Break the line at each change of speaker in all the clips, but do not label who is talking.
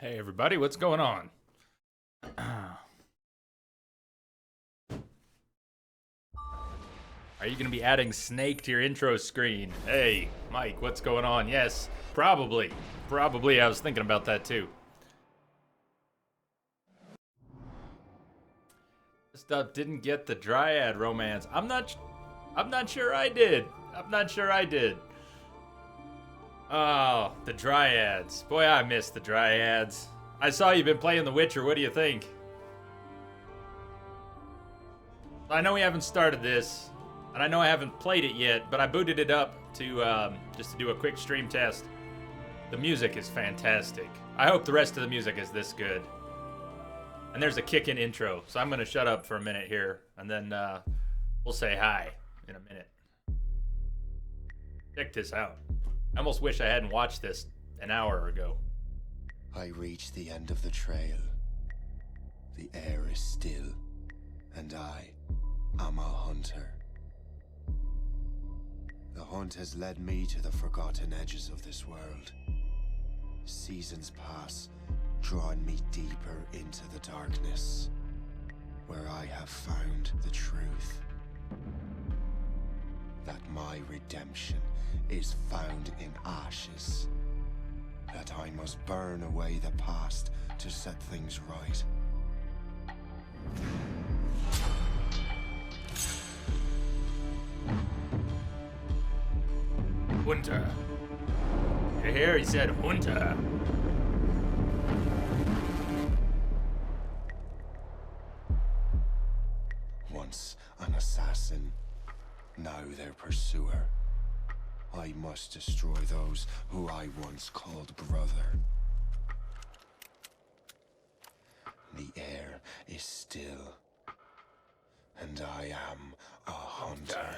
Hey everybody, what's going on? Are you going to be adding Snake to your intro screen? Hey, Mike, what's going on? Yes, probably. Probably, I was thinking about that too. Stuff didn't get the Dryad romance. I'm not sure I did. I'm not sure I did. Oh, the Dryads. Boy, I miss the Dryads. I saw you've been playing The Witcher. What do you think? I know we haven't started this, and I know I haven't played it yet, but I booted it up to just to do a quick stream test. The music is fantastic. I hope the rest of the music is this good. And there's a kick-in intro, so I'm gonna shut up for a minute here, and then we'll say hi in a minute. Check this out. I almost wish I hadn't watched this an hour ago.
I reach the end of the trail. The air is still, and I am a hunter. The hunt has led me to the forgotten edges of this world. Seasons pass, drawing me deeper into the darkness, where I have found the truth. That my redemption is found in ashes. That I must burn away the past to set things right.
Hunter. You hear? He said Hunter.
Once an assassin, now their pursuer. I must destroy those who I once called brother. The air is still, and I am a hunter.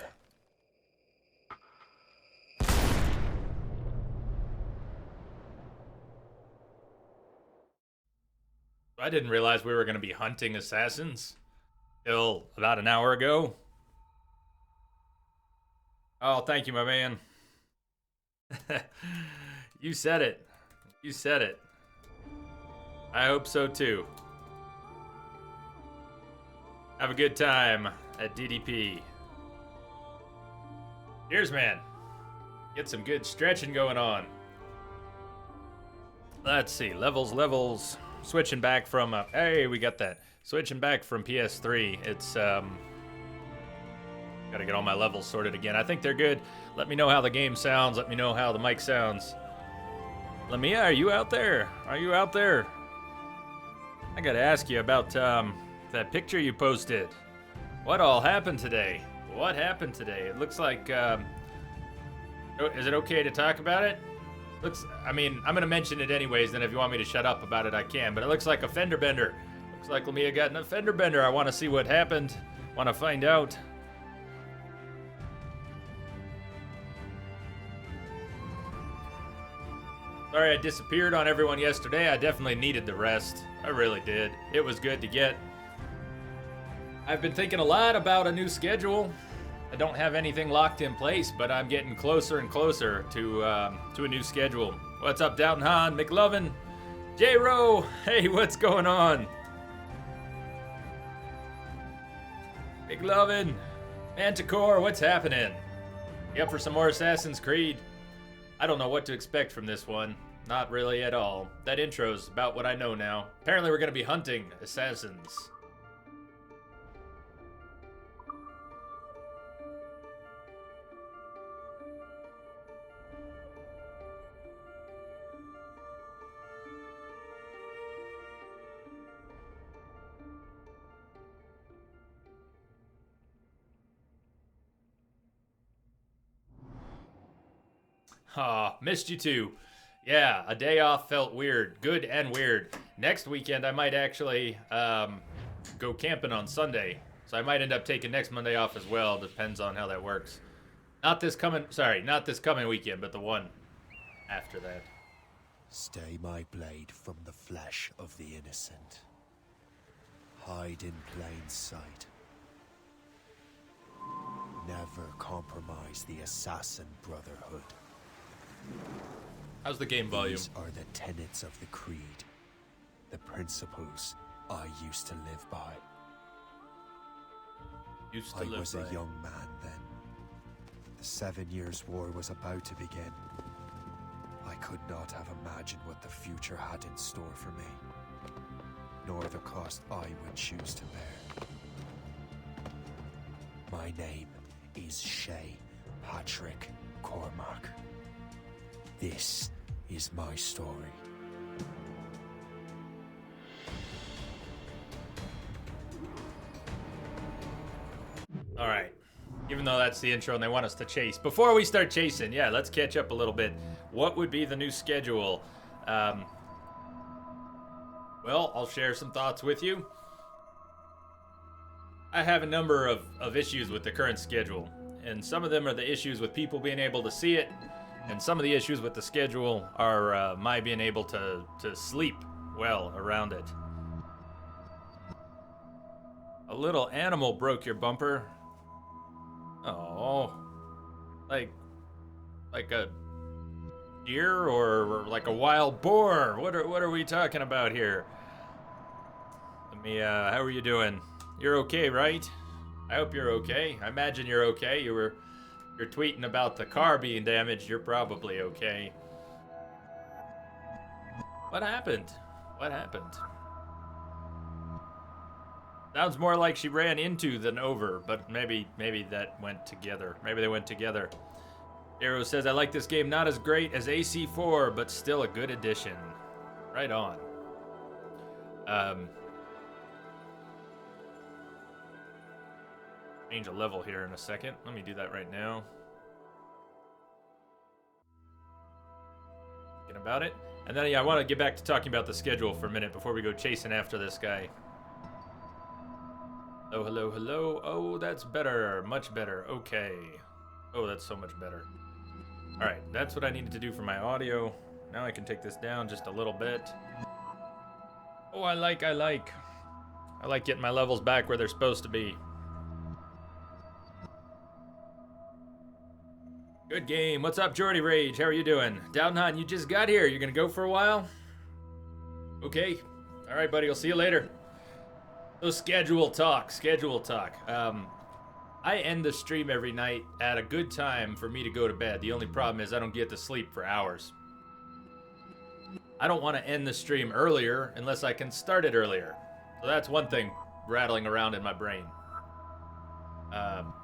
I didn't realize we were going to be hunting assassins till about an hour ago. Oh, thank you, my man. You said it. You said it. I hope so too. Have a good time at DDP. Cheers, man. Get some good stretching going on. Let's see. Levels. Switching back from... hey, we got that. Switching back from PS3. It's... Gotta get all my levels sorted again. I think they're good. Let me know how the game sounds. Let me know how the mic sounds. Lamia, are you out there? Are you out there? I gotta ask you about that picture you posted. What all happened today? What happened today? It looks like... is it okay to talk about it? I mean, I'm gonna mention it anyways, then if you want me to shut up about it, I can. But it looks like a fender bender. Looks like Lamia got a fender bender. I want to see what happened. Want to find out. Sorry I disappeared on everyone yesterday. I definitely needed the rest. I really did. It was good to get. I've been thinking a lot about a new schedule. I don't have anything locked in place, but I'm getting closer and closer to a new schedule. What's up, Downton Han, McLovin, J-Ro? Hey, what's going on? McLovin, Manticore, what's happening? You up for some more Assassin's Creed? I don't know what to expect from this one. Not really at all. That intro's about what I know now. Apparently we're gonna be hunting assassins. Aw, missed you too. Yeah, a day off felt weird. Good and weird. Next weekend, I might actually go camping on Sunday. So I might end up taking next Monday off as well. Depends on how that works. Not this coming weekend, but the one after that.
Stay my blade from the flesh of the innocent. Hide in plain sight. Never compromise the Assassin Brotherhood.
How's the game volume?
These are the tenets of the Creed. the principles I used to live by. I was a young man then. The 7 Years' War was about to begin. I could not have imagined what the future had in store for me, nor the cost I would choose to bear. My name is Shay Patrick Cormac. This is my story.
All right. Even though that's the intro and they want us to chase. Before we start chasing, yeah, let's catch up a little bit. What would be the new schedule? Well, I'll share some thoughts with you. I have a number of issues with the current schedule. And some of them are the issues with people being able to see it. And some of the issues with the schedule are my being able to sleep well around it. A little animal broke your bumper. Oh, like a deer or like a wild boar? What are we talking about here? Let me. How are you doing? You're okay, right? I hope you're okay. I imagine you're okay. You're tweeting about the car being damaged. You're probably okay. What happened? What happened? Sounds more like she ran into than over, but maybe that went together. Maybe they went together. Arrow says, I like this game, not as great as AC4, but still a good addition. Right on. Change a level here in a second. Let me do that right now. Thinking about it. And then, yeah, I want to get back to talking about the schedule for a minute before we go chasing after this guy. Oh, hello, hello. Oh, that's better. Much better. Okay. Oh, that's so much better. All right, that's what I needed to do for my audio. Now I can take this down just a little bit. Oh, I like getting my levels back where they're supposed to be. Good game. What's up, Jordy Rage? How are you doing? Downhan, you just got here. You're gonna go for a while? Okay. All right, buddy. I'll see you later. So schedule talk. I end the stream every night at a good time for me to go to bed. The only problem is I don't get to sleep for hours. I don't want to end the stream earlier unless I can start it earlier. So that's one thing rattling around in my brain.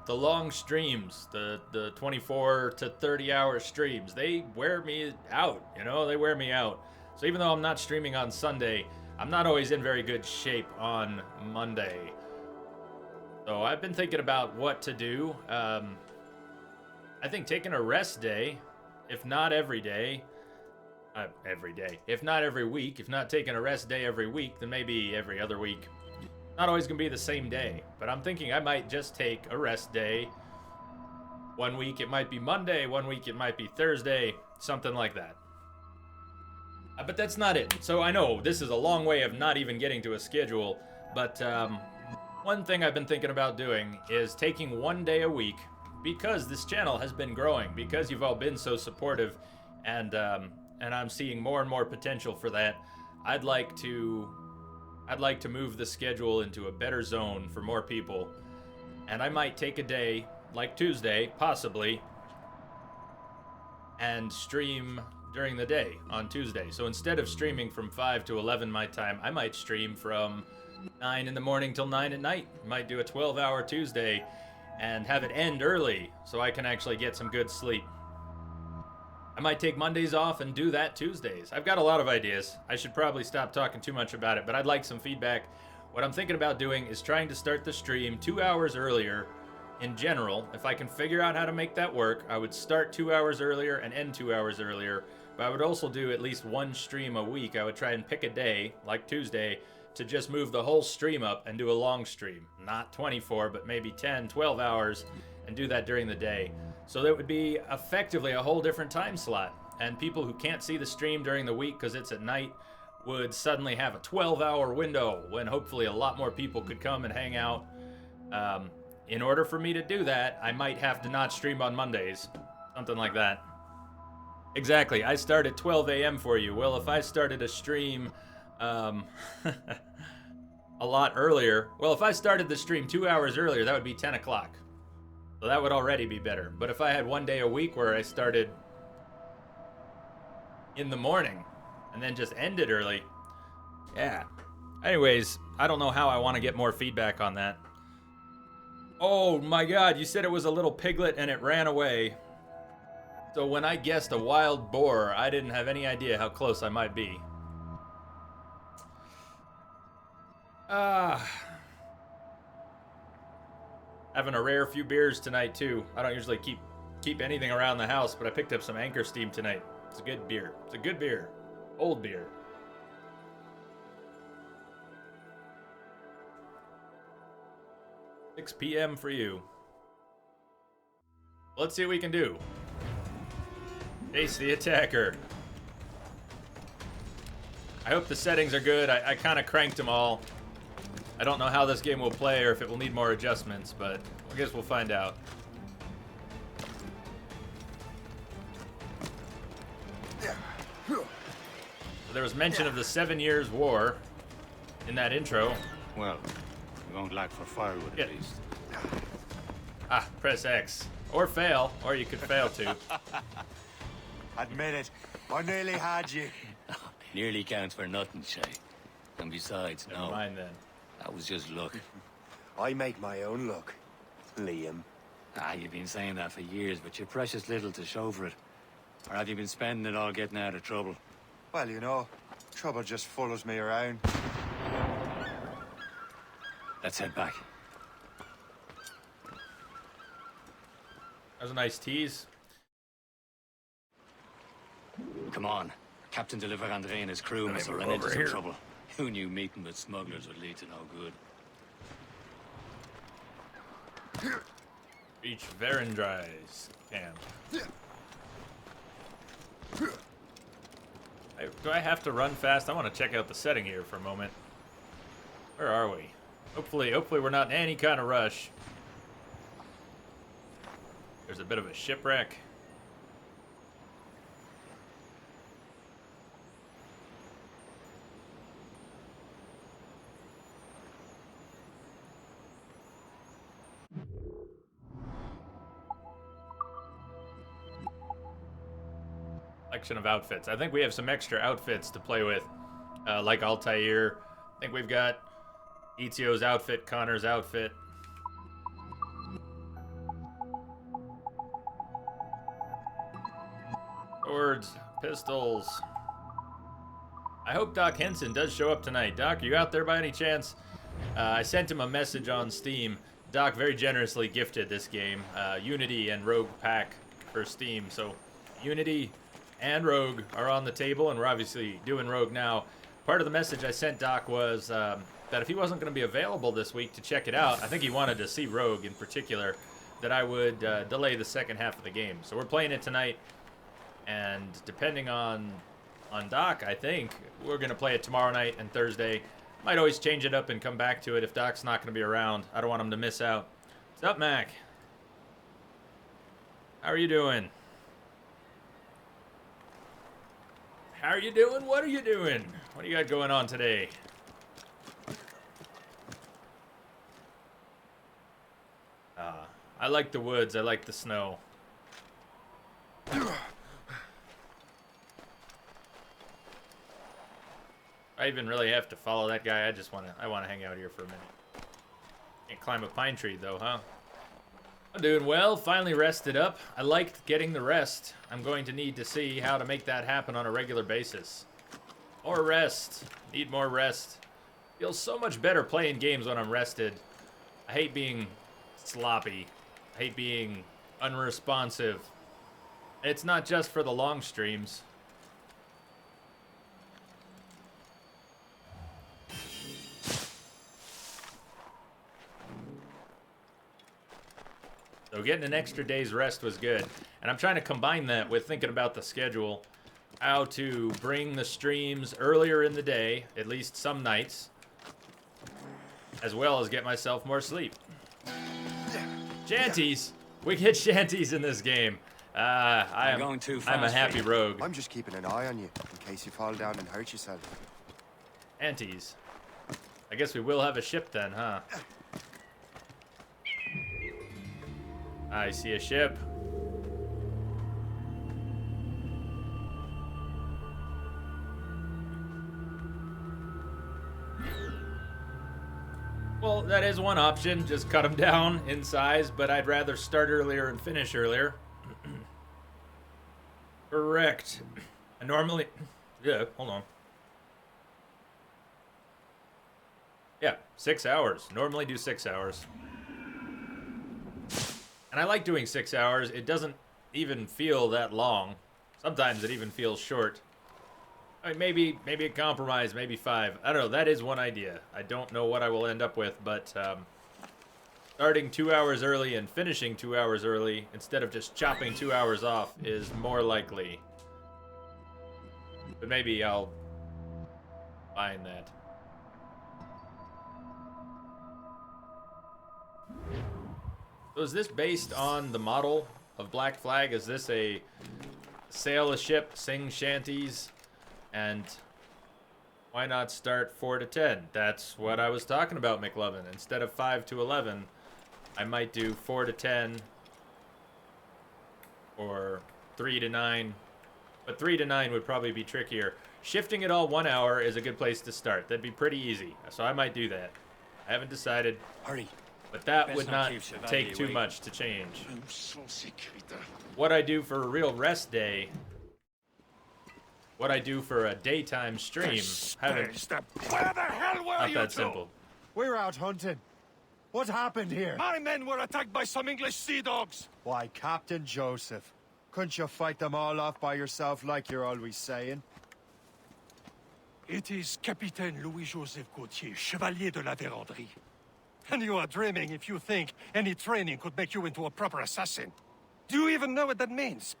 The long streams, the 24 to 30 hour streams, they wear me out, they wear me out. So even though I'm not streaming on Sunday, I'm not always in very good shape on Monday. So I've been thinking about what to do. I think taking a rest day, if not every day, if not every week, if not taking a rest day every week, then maybe every other week. Not always gonna be the same day, but I'm thinking I might just take a rest day. 1 week it might be Monday, 1 week it might be Thursday, something like that. But that's not it. So I know this is a long way of not even getting to a schedule, but one thing I've been thinking about doing is taking 1 day a week, because this channel has been growing, because you've all been so supportive, and I'm seeing more and more potential for that. I'd like to move the schedule into a better zone for more people, and I might take a day, like Tuesday, possibly, and stream during the day on Tuesday. So instead of streaming from 5 to 11 my time, I might stream from 9 in the morning till 9 at night. Might do a 12-hour Tuesday and have it end early so I can actually get some good sleep. I might take Mondays off and do that Tuesdays. I've got a lot of ideas. I should probably stop talking too much about it, but I'd like some feedback. What I'm thinking about doing is trying to start the stream 2 hours earlier in general. If I can figure out how to make that work, I would start 2 hours earlier and end 2 hours earlier. But I would also do at least one stream a week. I would try and pick a day, like Tuesday, to just move the whole stream up and do a long stream. Not 24, but maybe 10, 12 hours, and do that during the day. So that would be effectively a whole different time slot. And people who can't see the stream during the week because it's at night would suddenly have a 12-hour window when hopefully a lot more people could come and hang out. In order for me to do that, I might have to not stream on Mondays. Something like that. Exactly. I start at 12 a.m. for you. Well, if I started a stream Um, a lot earlier. Well, if I started the stream 2 hours earlier, that would be 10 o'clock. So that would already be better. But if I had one day a week where I started in the morning and then just ended early, yeah. Anyways, I don't know how I want to get more feedback on that. Oh my god, you said it was a little piglet and it ran away. So when I guessed a wild boar, I didn't have any idea how close I might be. Having a rare few beers tonight too. I don't usually keep anything around the house, but I picked up some Anchor Steam tonight. It's a good beer. It's a good beer. Old beer. "6 p.m. for you." Let's see what we can do. Chase the attacker. I hope the settings are good. I kind of cranked them all. I don't know how this game will play or if it will need more adjustments, but I guess we'll find out. So there was mention of the 7 Years' War in that intro.
Well, we won't lack for firewood at least.
Press X. Or fail, or you could fail to.
Admit it, I nearly had you.
Nearly counts for nothing, Shay. And besides,
Never
no,
mind then.
that was just luck.
I make my own luck, Liam.
You've been saying that for years, but you're precious little to show for it. Or have you been spending it all getting out of trouble?
Well, you know, trouble just follows me around.
Let's head back.
That was a nice tease.
Come on. Captain de Andre and his crew must have run into some trouble. Who knew meeting with smugglers would lead to no good?
Reach Verendry's camp. Do I have to run fast? I want to check out the setting here for a moment. Where are we? Hopefully we're not in any kind of rush. There's a bit of a shipwreck. Collection of outfits. I think we have some extra outfits to play with, like Altair. I think we've got Ezio's outfit, Connor's outfit. Swords, pistols. I hope Doc Henson does show up tonight. Doc, are you out there by any chance? I sent him a message on Steam. Doc very generously gifted this game, Unity and Rogue pack for Steam. So Unity and Rogue are on the table, and we're obviously doing Rogue now. Part of the message I sent Doc was that if he wasn't going to be available this week to check it out, I think he wanted to see Rogue in particular, that I would delay the second half of the game. So we're playing it tonight, and depending on Doc, I think we're going to play it tomorrow night and Thursday. Might always change it up and come back to it if Doc's not going to be around. I don't want him to miss out. What's up, Mac? How are you doing? How are you doing? What are you doing? What do you got going on today? I like the woods. I like the snow. I even really have to follow that guy. I want to hang out here for a minute. Can't climb a pine tree though, huh? I'm doing well. Finally rested up. I liked getting the rest. I'm going to need to see how to make that happen on a regular basis. More rest. Need more rest. Feels so much better playing games when I'm rested. I hate being sloppy. I hate being unresponsive. It's not just for the long streams. So getting an extra day's rest was good. And I'm trying to combine that with thinking about the schedule. How to bring the streams earlier in the day, at least some nights, as well as get myself more sleep. Shanties! We get shanties in this game. I'm
going too
I'm a
fast,
happy
Frank.
rogue.
I'm just keeping an eye on you, in case you fall down and hurt yourself.
Antes. I guess we will have a ship then, huh? I see a ship. Well, that is one option. Just cut them down in size, but I'd rather start earlier and finish earlier. Correct. I normally... Yeah, hold on. Yeah, 6 hours. Normally do 6 hours. And I like doing 6 hours. It doesn't even feel that long. Sometimes it even feels short. I mean, maybe a compromise, maybe 5. I don't know. That is one idea. I don't know what I will end up with, but starting 2 hours early and finishing 2 hours early instead of just chopping 2 hours off is more likely. But maybe I'll find that. So is this based on the model of Black Flag? Is this a sail a ship, sing shanties, and why not start 4 to 10? That's what I was talking about, McLovin. Instead of 5 to 11, I might do 4 to 10 or 3 to 9. But 3 to 9 would probably be trickier. Shifting it all 1 hour is a good place to start. That'd be pretty easy. So I might do that. I haven't decided.
Hurry.
But that would not take too much to change. What I do for a real rest day, what I do for a daytime stream, haven't.
Where the hell were
Not
you
that
two?
simple.
We're out hunting. What happened here?
My men were attacked by some English sea dogs.
Why, Captain Joseph. Couldn't you fight them all off by yourself like you're always saying?
It is Capitaine Louis-Joseph Gauthier, Chevalier de la Vérendrye. And you are dreaming if you think any training could make you into a proper assassin. Do you even know what that means?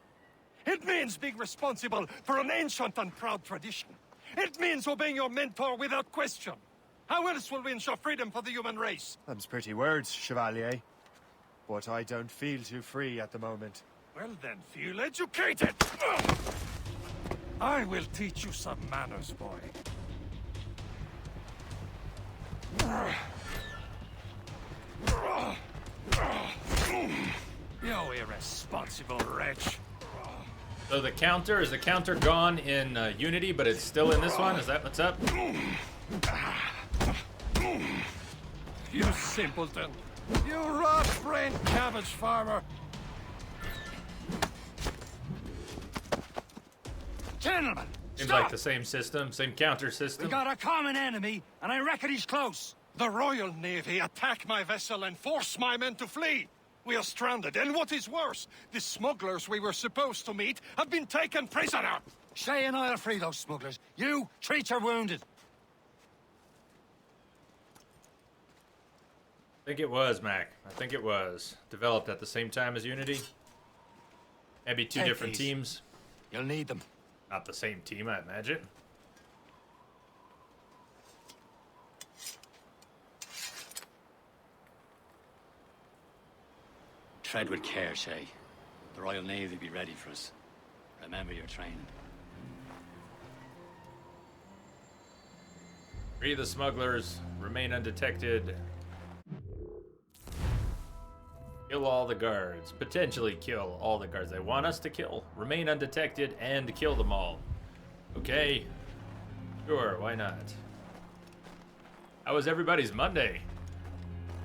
It means being responsible for an ancient and proud tradition. It means obeying your mentor without question. How else will we ensure freedom for the human race?
Them's pretty words, Chevalier. But I don't feel too free at the moment.
Well then, feel educated! I will teach you some manners, boy. You irresponsible wretch.
So the counter, is the counter gone in Unity, but it's still in this one? Is that what's up?
You simpleton. You rat-brained cabbage farmer.
Gentlemen,
Seems
stop!
like the same system, same counter system.
We got a common enemy, and I reckon he's close.
The Royal Navy attacked my vessel and forced my men to flee. We are stranded, and what is worse, the smugglers we were supposed to meet have been taken prisoner.
Shay and I'll free those smugglers. You, treat your wounded.
I think it was, Mac. I think it was. Developed at the same time as Unity. Maybe two
Take
different
these.
teams.
You'll need them.
Not the same team, I imagine.
Tread with care, Shay. The Royal Navy be ready for us. Remember your training.
Free the smugglers. Remain undetected. Kill all the guards. Potentially kill all the guards they want us to kill. Remain undetected and kill them all. Okay. Sure, why not? How was everybody's Monday?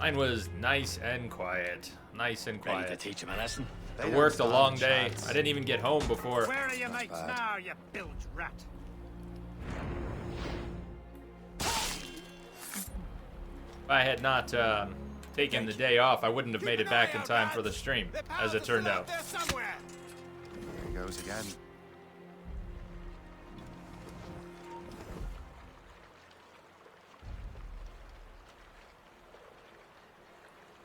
Mine was nice and quiet. Nice and
Ready to
quiet.
teach him a lesson?
I worked a long day. I didn't even get home before.
Where are your mates now, you bilge rat?
If I had not taken the day off, I wouldn't have made it back in time for the stream, as it turned out.
There he goes again.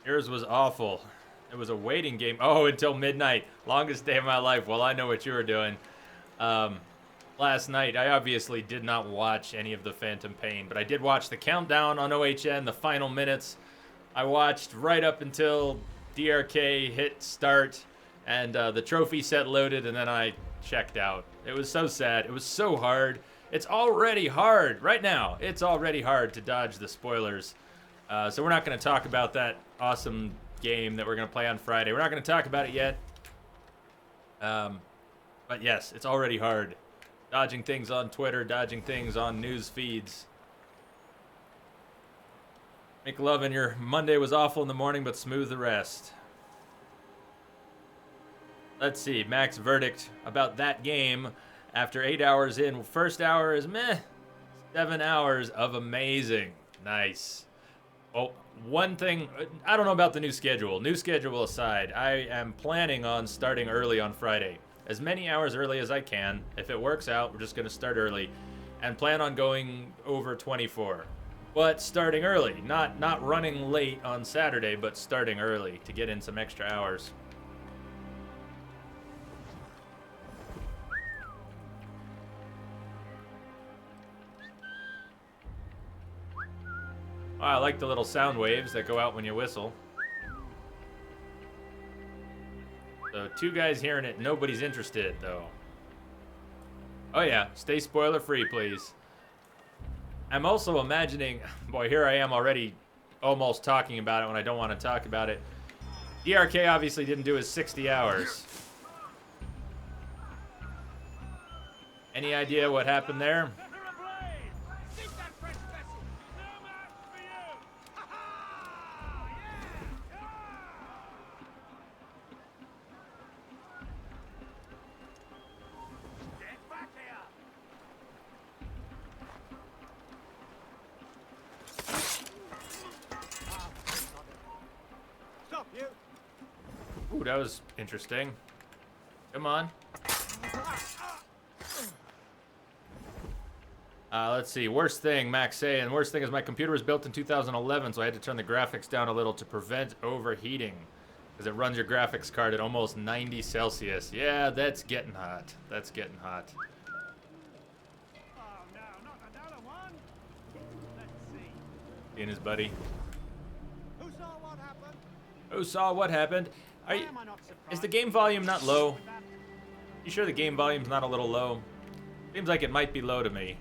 Yours was awful. It was a waiting game. Oh, until midnight. Longest day of my life. Well, I know what you were doing. Last night, I obviously did not watch any of the Phantom Pain, but I did watch the countdown on OHN, the final minutes. I watched right up until DRK hit start, and the trophy set loaded, and then I checked out. It was so sad. It was so hard. It's already hard right now. It's already hard to dodge the spoilers. So we're not going to talk about that awesome game that we're going to play on Friday. We're not going to talk about it yet. But yes, it's already hard. Dodging things on Twitter, dodging things on news feeds. McLovin, your Monday was awful in the morning, but smooth the rest. Let's see, Mac's verdict about that game after 8 hours in. First hour is meh. 7 hours of amazing. Nice. Oh, one thing, I don't know about the new schedule. New schedule aside, I am planning on starting early on Friday. As many hours early as I can. If it works out, we're just going to start early. And plan on going over 24. But starting early. Not running late on Saturday, but starting early to get in some extra hours. Oh, I like the little sound waves that go out when you whistle. So 2 guys hearing it, nobody's interested though. Oh yeah, stay spoiler free, please. I'm also imagining, boy, here I am already almost talking about it when I don't want to talk about it. DRK obviously didn't do his 60 hours. Any idea what happened there? Ooh, that was interesting. Come on. Let's see. Worst thing, Max saying. Worst thing is my computer was built in 2011, so I had to turn the graphics down a little to prevent overheating. Because it runs your graphics card at almost 90 Celsius. Yeah, that's getting hot. That's getting hot.
Oh, no, not another one. Let's see.
He and his buddy.
Who saw what happened?
Who saw what happened? Are you,
Am I not surprised?
is the game volume not low? You sure the game volume's not a little low? Seems like it might be low to me.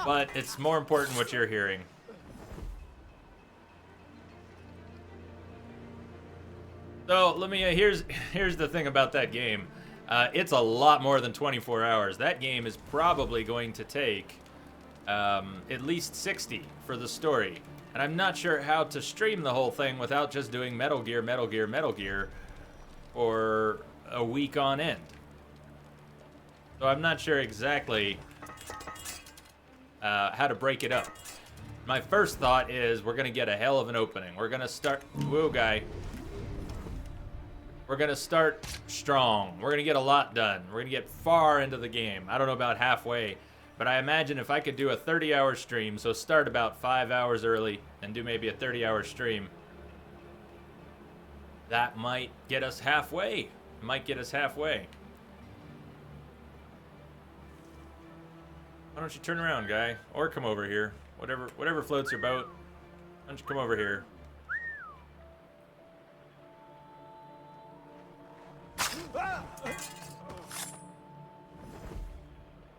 But it's more important what you're hearing. So let me, here's the thing about that game. It's a lot more than 24 hours. That game is probably going to take at least 60 for the story. And I'm not sure how to stream the whole thing without just doing Metal Gear, Metal Gear, Metal Gear for a week on end. So I'm not sure exactly how to break it up. My first thought is we're going to get a hell of an opening. We're going to start... Whoa, guy. We're going to start strong. We're going to get a lot done. We're going to get far into the game. I don't know about halfway. But I imagine if I could do a 30-hour stream, so start about 5 hours early and do maybe a 30-hour stream, that might get us halfway. It might get us halfway. Why don't you turn around, guy? Or come over here. Whatever floats your boat. Why don't you come over here?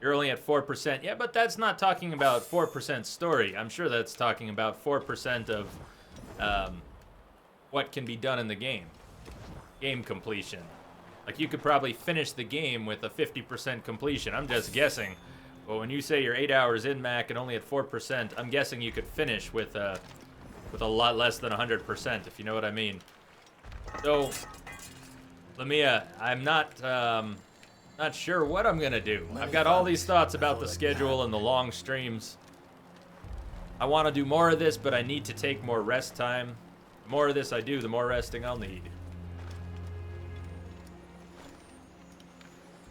You're only at 4%. Yeah, but that's not talking about 4% story. I'm sure that's talking about 4% of what can be done in the game. Game completion. Like, you could probably finish the game with a 50% completion. I'm just guessing. But when you say you're 8 hours in, Mac, and only at 4%, I'm guessing you could finish with a lot less than 100%, if you know what I mean. So, Lamia, I'm not sure what I'm gonna do. I've got all these thoughts about the schedule and the long streams. I want to do more of this, but I need to take more rest time. The more of this I do, the more resting I'll need.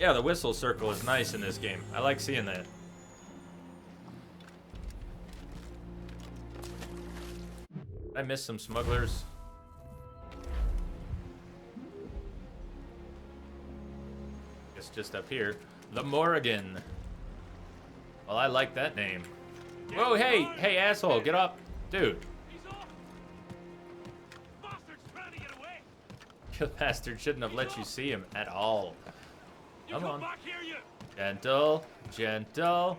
Yeah, the whistle circle is nice in this game. I like seeing that. I missed some smugglers. It's just up here. The Morrigan. Well, I like that name. Whoa, hey, asshole, get up. Dude. The bastard shouldn't have let you see him at all. Come on. Gentle, gentle.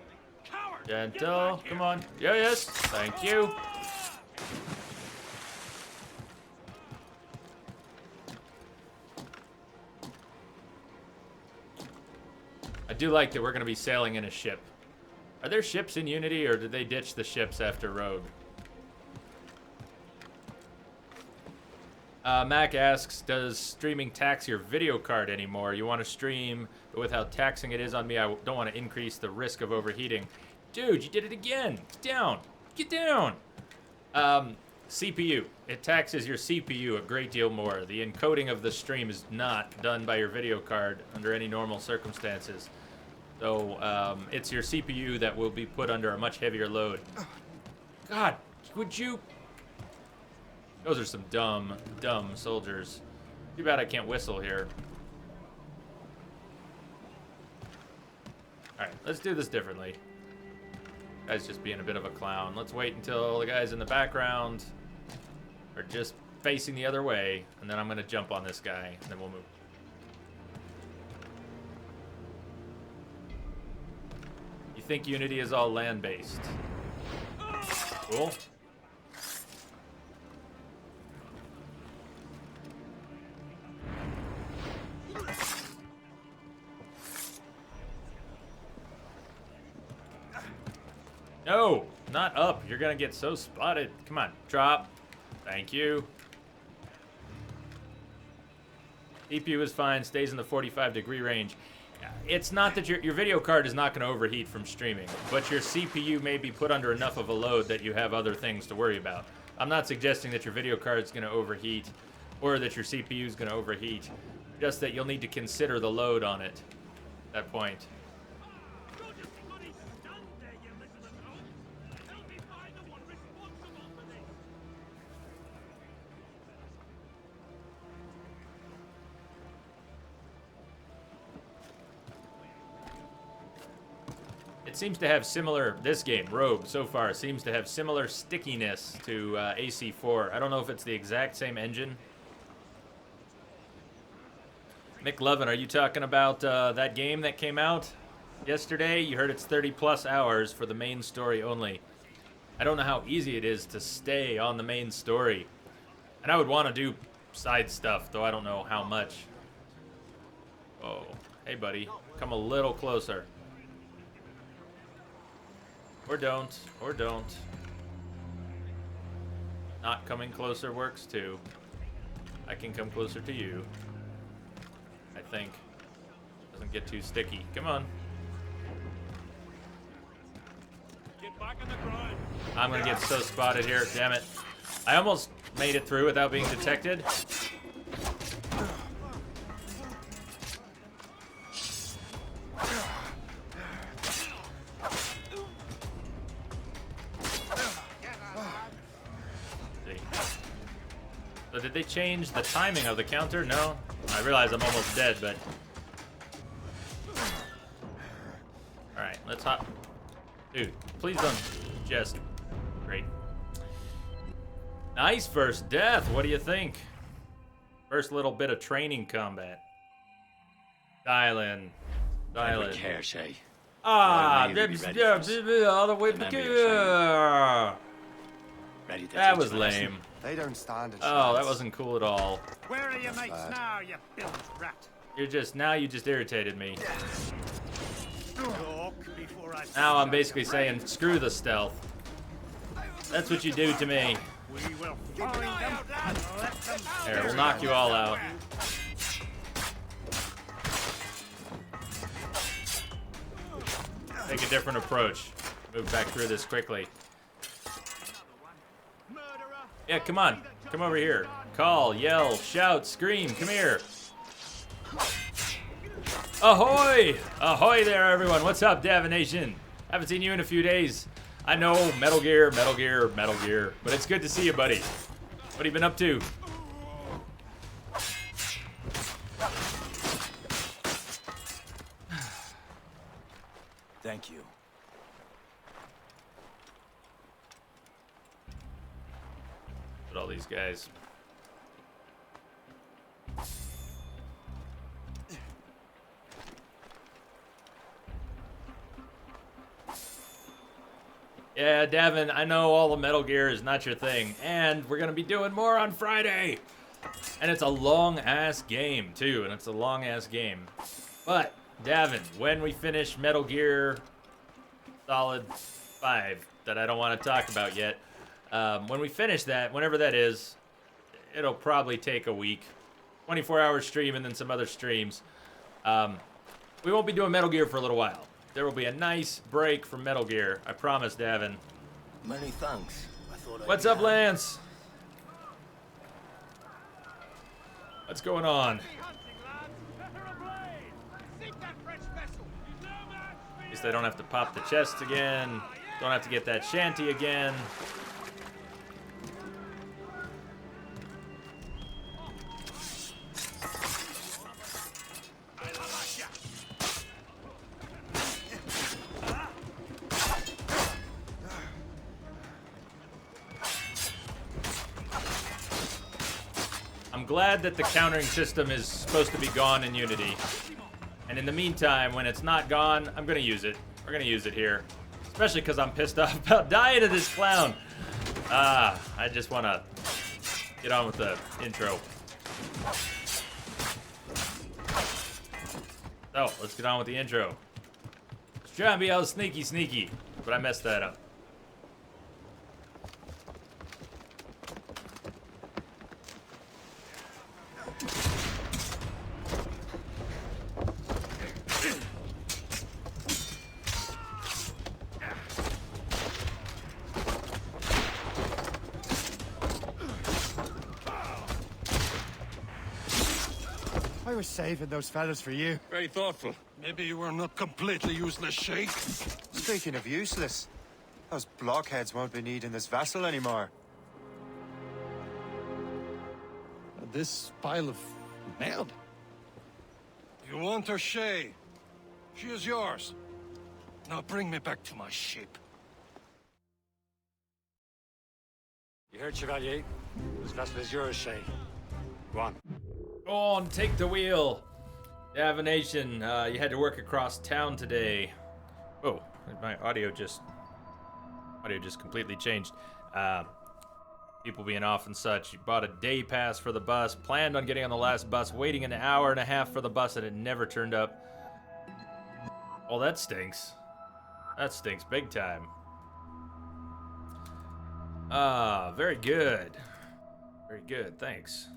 Gentle. Come on. Yeah, yes. Thank you. I do like that we're going to be sailing in a ship. Are there ships in Unity, or did they ditch the ships after Rogue? Mac asks, does streaming tax your video card anymore? You want to stream, but with how taxing it is on me, I don't want to increase the risk of overheating. Dude, you did it again. Get down. Get down. CPU. It taxes your CPU a great deal more. The encoding of the stream is not done by your video card under any normal circumstances. So it's your CPU that will be put under a much heavier load. God, would you... Those are some dumb soldiers. Too bad I can't whistle here. Alright, let's do this differently. Guy's just being a bit of a clown. Let's wait until the guys in the background are just facing the other way, and then I'm gonna jump on this guy, and then we'll move. You think Unity is all land-based? Cool. No, not up. You're gonna get so spotted. Come on, drop. Thank you. CPU is fine, stays in the 45-degree range. It's not that your video card is not going to overheat from streaming, but your CPU may be put under enough of a load that you have other things to worry about. I'm not suggesting that your video card is going to overheat or that your CPU is going to overheat, just that you'll need to consider the load on it at that point. It seems to have similar, this game, Rogue, so far, seems to have similar stickiness to AC4. I don't know if it's the exact same engine. McLovin, are you talking about that game that came out yesterday? You heard it's 30+ hours for the main story only. I don't know how easy it is to stay on the main story. And I would want to do side stuff, though I don't know how much. Oh, hey buddy, come a little closer. Or don't, or don't. Not coming closer works too. I can come closer to you. I think. Doesn't get too sticky. Come on.
Get back on the ground.
I'm gonna get so spotted here, damn it. I almost made it through without being detected. So did they change the timing of the counter? No. I realize I'm almost dead, but... Alright, let's hop. Dude, please don't just... Great. Nice first death. What do you think? First little bit of training combat. Dial in. Dial in.
Care, Shay.
Ah,
Well, maybe
that's
be ready for
all the way
Remember your Ready to
That
teach
was
you a lesson.
lame.
They don't stand a chance.
Oh, that wasn't cool at all.
Where are your mates now, you bilge rat?
You just irritated me.
Talk before I
Now I'm basically saying, screw the stealth. That's what you do to me.
We will find them and let them
There, we'll knock you all out. Take a different approach. Move back through this quickly. Yeah, come on. Come over here. Call, yell, shout, scream. Come here. Ahoy! Ahoy there, everyone. What's up, Davination? Haven't seen you in a few days. I know, Metal Gear, Metal Gear, Metal Gear. But it's good to see you, buddy. What have you been up to?
Thank you.
At all these guys. Yeah, Davin, I know all the Metal Gear is not your thing, and we're gonna be doing more on Friday. And it's a long-ass game, too, and it's a long-ass game. But, Davin, when we finish Metal Gear Solid 5, that I don't want to talk about yet, when we finish that, whenever that is, it'll probably take a week. 24-hour stream and then some other streams. We won't be doing Metal Gear for a little while. There will be a nice break from Metal Gear. I promise, Davin.
Many thanks.
What's up, Lance? What's going on? At least I don't have to pop the chests again. Don't have to get that shanty again. I'm glad that the countering system is supposed to be gone in Unity. And in the meantime, when it's not gone, I'm gonna use it. We're gonna use it here. Especially because I'm pissed off about dying to this clown. I just wanna get on with the intro. So, let's get on with the intro. Let's try and be all sneaky, but I messed that up.
I was saving those fellas for you.
Very thoughtful. Maybe you were not completely useless, Shay.
Speaking of useless, those blockheads won't be needing this vessel anymore.
This pile of merde. You want her, Shay? She is yours. Now bring me back to my ship.
You heard, Chevalier? This vessel is yours, Shay. Go on.
Go on, take the wheel. Davination, you had to work across town today. Oh, my audio just completely changed. People being off and such. You bought a day pass for the bus, planned on getting on the last bus, waiting an hour and a half for the bus, and it never turned up. Oh, that stinks. That stinks big time. Very good. Very good, thanks.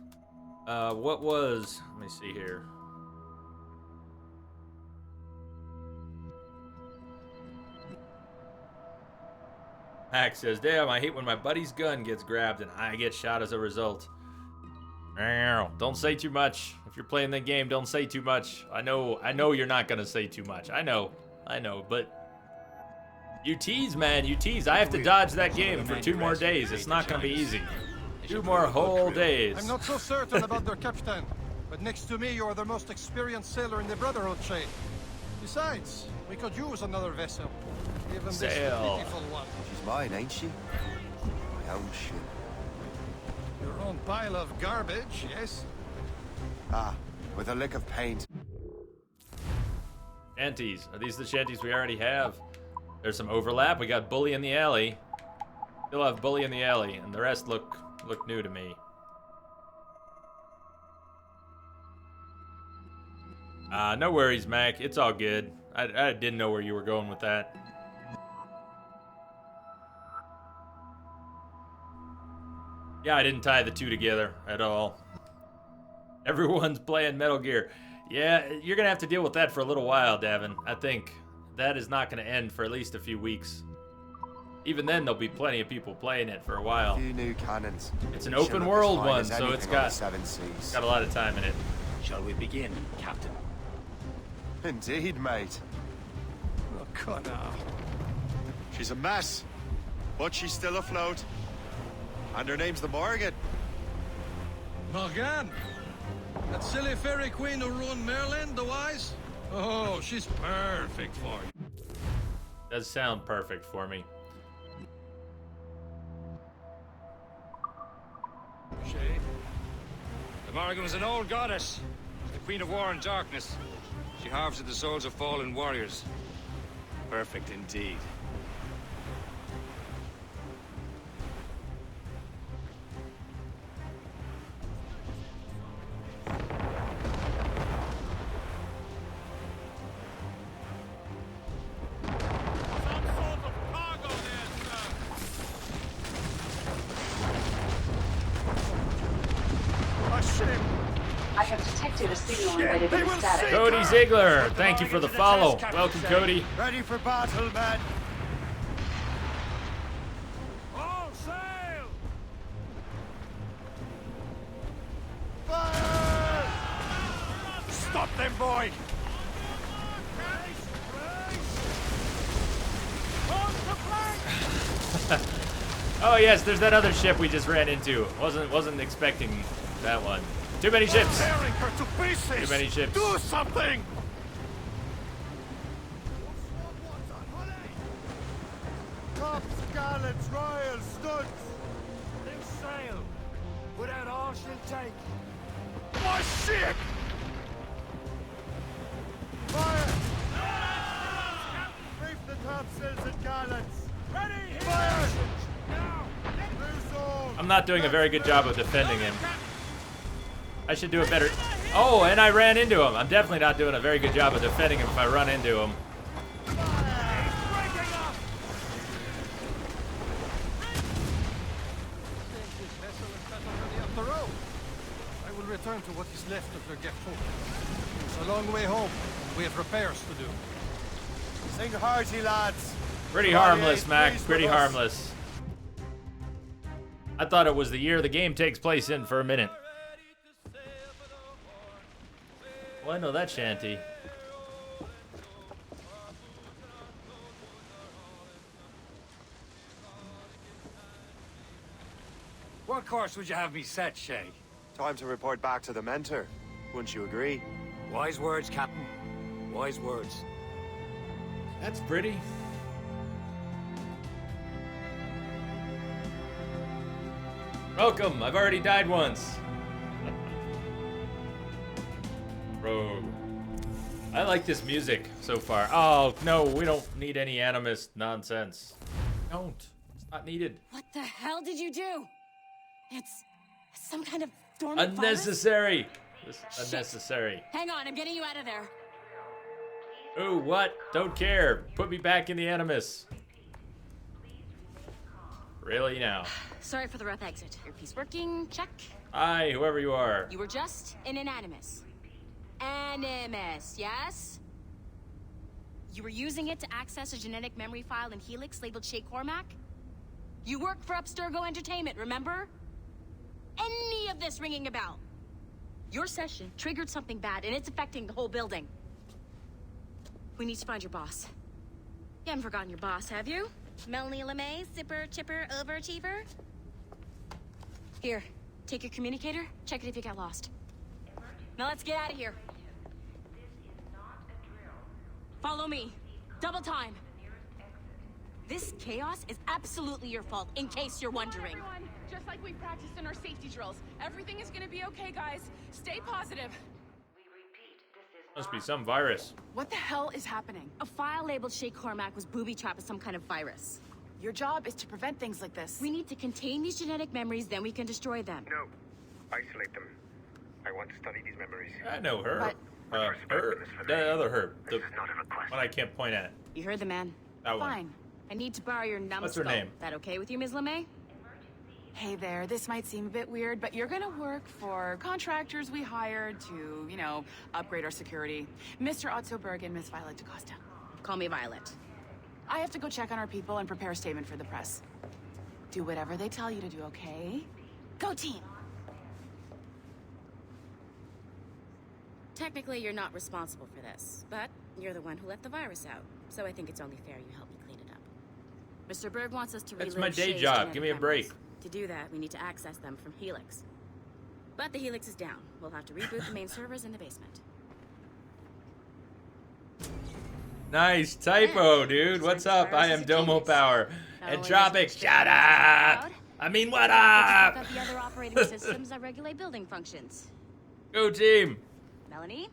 What was... Let me see here. Max says, damn, I hate when my buddy's gun gets grabbed and I get shot as a result. Don't say too much. If you're playing the game, don't say too much. I know you're not gonna say too much. I know, but you tease, man, you tease. I have to dodge that game for 2 more days. It's not gonna be easy. 2 more whole days.
I'm not so certain about their captain, but next to me, you are the most experienced sailor in the Brotherhood, Shay. Besides, we could use another vessel. Even this
Sail.
pitiful one.
She's mine, ain't she? My own ship.
Your own pile of garbage, yes?
Ah, with a lick of paint.
Shanties. Are these the shanties we already have? There's some overlap. We got Bully in the Alley. Still have Bully in the Alley, and the rest look new to me. No worries, Mac. It's all good. I didn't know where you were going with that. Yeah, I didn't tie the two together at all. Everyone's playing Metal Gear. Yeah, you're gonna have to deal with that for a little while, Davin. I think that is not gonna end for at least a few weeks. Even then, there'll be plenty of people playing it for a while.
Few new cannons.
It's an
Each
open
ship
world
as fine
one,
as
so
anything
it's
on
got
the 7 seas.
a lot of time in it.
Shall we begin, Captain?
Indeed, mate.
Oh, Connor.
She's a mess, but she's still afloat. And her name's the Morgan.
Morgan? That silly fairy queen who ruined Merlin, the wise? Oh, she's perfect for you.
Does sound perfect for me.
Shay? The Morrigan was an old goddess. The Queen of War and Darkness. She harvested the souls of fallen warriors. Perfect indeed.
active a signal embedded in the static.
Cody Ziegler, thank you for the follow. Welcome, Cody.
Ready for battle, men.
All sail!
Fire!
Stop them, boy!
Oh yes, there's that other ship we just ran into. Wasn't expecting that one. Too many ships.
Tearing her to pieces!
Too many ships.
Do something!
Tops, gallants, royals, studs.
They'll sail without all she'll take. My ship!
Fire! Reef the topsails and gallants. Ready! Fire! Loose all.
I'm not doing a very good job of defending him. I should do a better. Oh, and I ran into him. I'm definitely not doing a very good job of defending him if I run into him.
I will return to what is left of the Gerfaut. It's a long way home. We have repairs to do.
Sing hearty, lads.
Pretty
Chevalier
harmless,
is
Mac.
pleased
Pretty
with us.
harmless. I thought it was the year the game takes place in for a minute. Well, I know that shanty.
What course would you have me set, Shay?
Time to report back to the mentor. Wouldn't you agree?
Wise words, Captain. Wise words.
That's pretty. Welcome. I've already died once. Rogue. I like this music so far. Oh, no, we don't need any animist nonsense. Don't. It's not needed.
What the hell did you do? It's some kind of dormant virus?
Unnecessary. This is unnecessary.
Hang on, I'm getting you out of there.
Ooh, what? Don't care. Put me back in the Animus. Really now?
Sorry for the rough exit. Earpiece working, check.
Hi, whoever you are.
You were just in an Animus. Animus, yes? You were using it to access a genetic memory file in Helix labeled Shay Cormac? You work for Abstergo Entertainment, remember? Any of this ringing a bell? Your session triggered something bad, and it's affecting the whole building. We need to find your boss. You haven't forgotten your boss, have you? Melanie LeMay, zipper, chipper, overachiever? Here, take your communicator, check it if you got lost. Now let's get out of here. Follow me. Double time. This chaos is absolutely your fault, in case you're wondering.
Everyone, just like we practiced in our safety drills. Everything is gonna be okay, guys. Stay positive.
Must be some virus.
What the hell is happening?
A file labeled Shay Cormac was booby-trapped with some kind of virus.
Your job is to prevent things like this.
We need to contain these genetic memories, then we can destroy them.
No. Isolate them. I want to study these memories.
I know her.
But-
Her. The other her. The
This is not a request.
one I can't point at.
You heard the man.
That one.
Fine.
I need to borrow your numbskull.
What's her name?
That okay with you, Ms. LeMay?
Hey there, this might seem a bit weird, but you're gonna work for contractors we hired to, you know, upgrade our security. Mr. Otto Berg and Miss Violet DaCosta.
Call me Violet.
I have to go check on our people and prepare a statement for the press. Do whatever they tell you to do, okay? Go team!
Technically, you're not responsible for this, but you're the one who let the virus out, so I think it's only fair you help me clean it up. Mr. Berg wants us to
That's
relive
my day
Shay's
job.
genetic
Give me a
memories.
break.
To do that, we need to access them from Helix. But the Helix is down. We'll have to reboot the main servers in the basement.
Nice typo,
Yeah.
dude. What's
Search
up? I
viruses
am
and
Domo
genius.
Power.
Not only
Entropic,
does it
shut
destroy
up!
the cloud,
I mean, what
but it
up?
fuck up the other operating systems that regulate building functions.
Go team.
Melanie,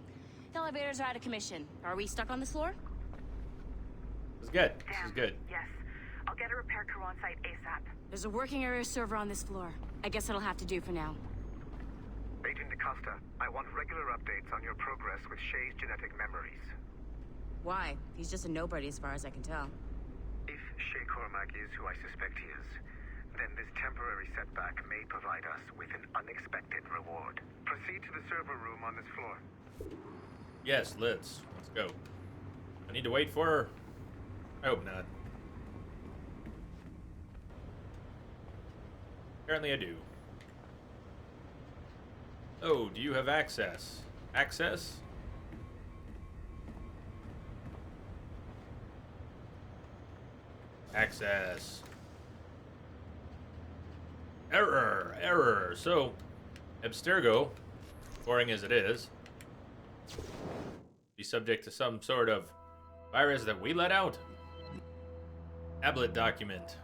the elevators are out of commission. Are we stuck on this floor?
This is good. This is good.
Yes. I'll get a repair crew on site ASAP.
There's a working area server on this floor. I guess it'll have to do for now.
Agent DaCosta, I want regular updates on your progress with Shay's genetic memories.
Why? He's just a nobody as far as I can tell.
If Shay Cormac is who I suspect he is, then this temporary setback may provide us with an unexpected reward. Proceed to the server room on this floor.
Yes, let's go. I need to wait for her. I hope not. Apparently I do. Oh, do you have access? Access? Access. Error. So, Abstergo, boring as it is, be subject to some sort of virus that we let out. Tablet document.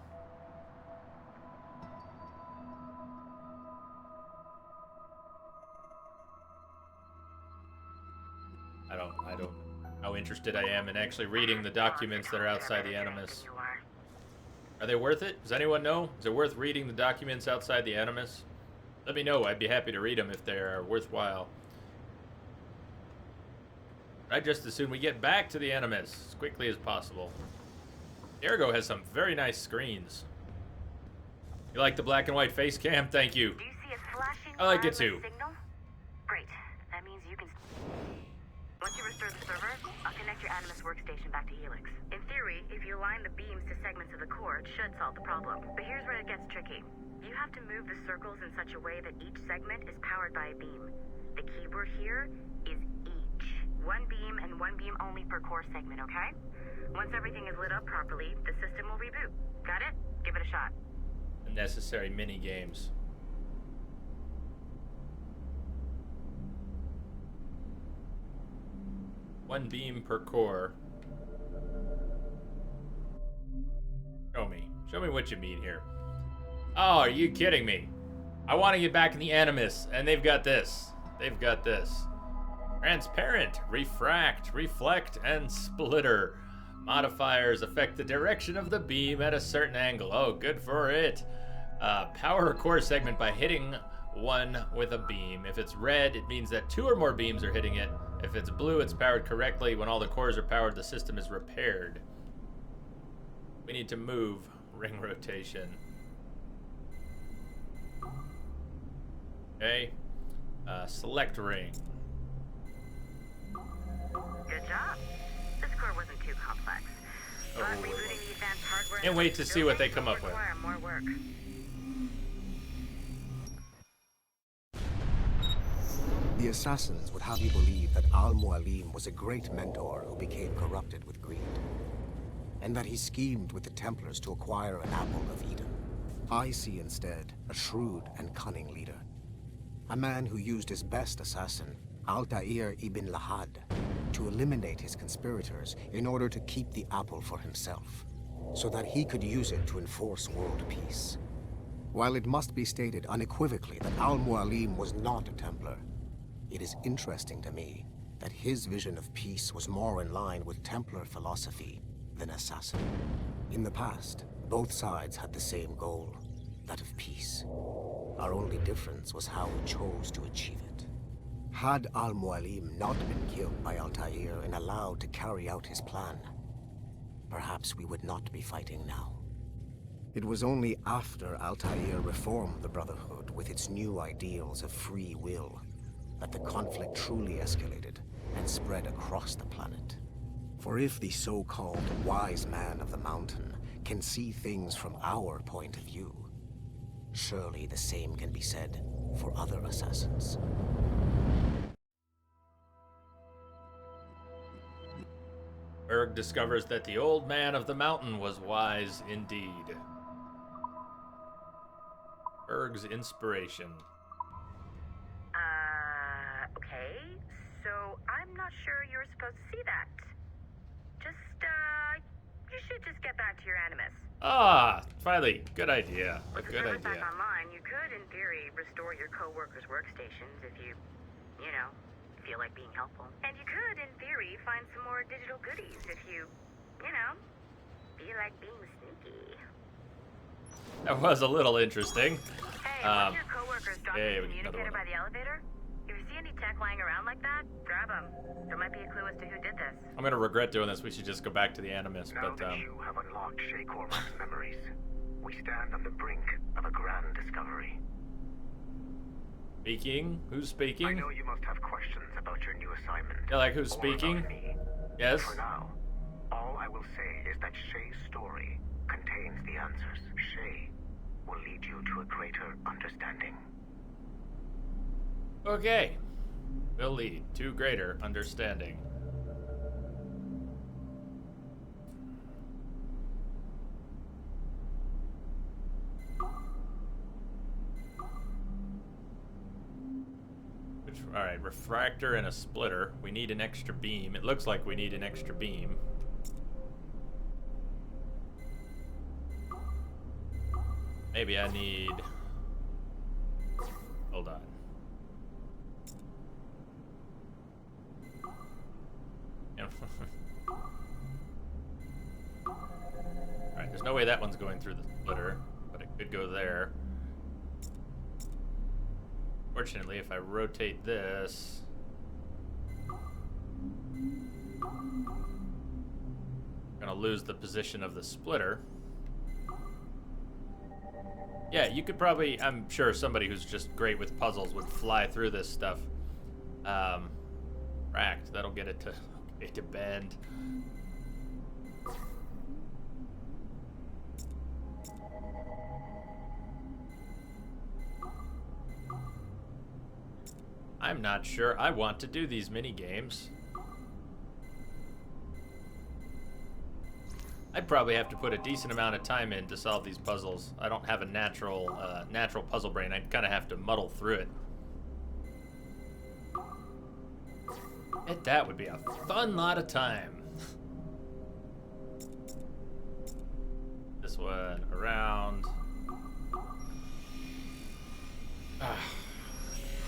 I don't know how interested I am in actually reading the documents that are outside the Animus. Are they worth it? Does anyone know? Is it worth reading the documents outside the Animus? Let me know. I'd be happy to read them if they're worthwhile. I'd just as soon we get back to the Animus as quickly as possible. Ergo has some very nice screens. You like the black and white face cam? Thank you.
Do you see a flashing
I like it
wireless
too.
signal? Great. That means you can... Once you restore the server, I'll connect your Animus workstation back to Helix. In theory, if you align the beams to segments of the core, it should solve the problem. But here's where it gets tricky. You have to move the circles in such a way that each segment is powered by a beam. The keyword here is each. One beam and one beam only per core segment, okay? Once everything is lit up properly, the system will reboot. Got it? Give it a shot.
Unnecessary mini games. One beam per core. Show me what you mean here. Oh, are you kidding me? I want to get back in the Animus, and they've got this. They've got this. Transparent, refract, reflect, and splitter. Modifiers affect the direction of the beam at a certain angle. Oh, good for it. Power a core segment by hitting one with a beam. If it's red, it means that 2 or more beams are hitting it. If it's blue, it's powered correctly. When all the cores are powered, the system is repaired. We need to move ring rotation. Okay. Select ring.
Good job. This core wasn't too complex. But rebooting the advanced hardware...
Can't wait to see what they come up with.
More work.
The assassins would have you believe that Al-Mualim was a great mentor who became corrupted with greed, and that he schemed with the Templars to acquire an apple of Eden. I see instead a shrewd and cunning leader, a man who used his best assassin, Altair ibn Lahad, to eliminate his conspirators in order to keep the apple for himself, so that he could use it to enforce world peace. While it must be stated unequivocally that Al-Mualim was not a Templar, it is interesting to me that his vision of peace was more in line with Templar philosophy than assassin. In the past, both sides had the same goal, that of peace. Our only difference was how we chose to achieve it. Had Al-Mualim not been killed by Altair and allowed to carry out his plan, perhaps we would not be fighting now. It was only after Altair reformed the Brotherhood with its new ideals of free will that the conflict truly escalated and spread across the planet. For if the so-called wise man of the mountain can see things from our point of view, surely the same can be said for other assassins.
Berg discovers that the old man of the mountain was wise indeed. Berg's inspiration.
Okay. So I'm not sure you were supposed to see that. You should just get back to your Animus.
Ah, finally, good idea. A
With
good
the servers back
idea.
online, you could, in theory, restore your co-workers' workstations if you feel like being helpful. And you could, in theory, find some more digital goodies if you feel like being sneaky.
That was a little interesting.
Hey, one of your co-workers dropped
hey,
the
we get another
communicator
one.
by the elevator. If you see any tech lying around like that, grab them. There might be a clue as to who did this.
I'm gonna regret doing this. We should just go back to the Animus,
Now
but
that you have unlocked Shay Cormac's memories, We stand on the brink of a grand discovery.
Speaking? Who's speaking?
I know you must have questions about your new assignment.
Yeah, like who's
or
speaking?
about me.
Yes?
For now, all I will say is that Shay's story contains the answers. Shay will lead you to a greater understanding.
Okay. Will lead to greater understanding. Alright, refractor and a splitter. We need an extra beam. It looks like we need an extra beam. Maybe I need... Hold on. Alright, there's no way that one's going through the splitter, but it could go there. Fortunately, if I rotate this... I'm gonna lose the position of the splitter. Yeah, you could probably... I'm sure somebody who's just great with puzzles would fly through this stuff. Racked, that'll get it to bend. I'm not sure I want to do these mini games. I'd probably have to put a decent amount of time in to solve these puzzles. I don't have a natural puzzle brain. I'd kind of have to muddle through it. That would be a fun lot of time. This one around.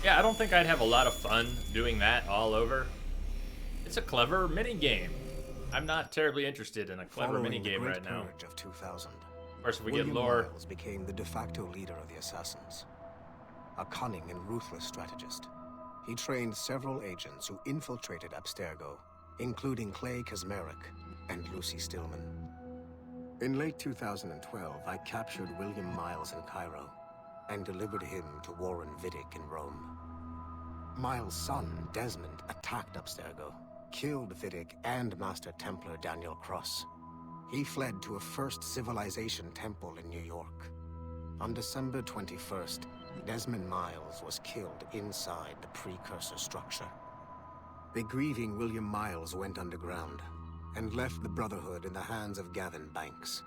Yeah, I don't think I'd have a lot of fun doing that all over. It's a clever mini game. I'm not terribly interested in a clever mini game right now.
Of 2000,
of course, if we
William
get lore.
Miles became the de facto leader of the Assassins. A cunning and ruthless strategist, he trained several agents who infiltrated Abstergo, including Clay Kazmarek and Lucy Stillman. In late 2012, I captured William Miles in Cairo and delivered him to Warren Vidic in Rome. Miles' son, Desmond, attacked Abstergo, killed Vidic and Master Templar Daniel Cross. He fled to a First Civilization temple in New York. On December 21st, Desmond Miles was killed inside the precursor structure. The grieving William Miles went underground and left the Brotherhood in the hands of Gavin Banks.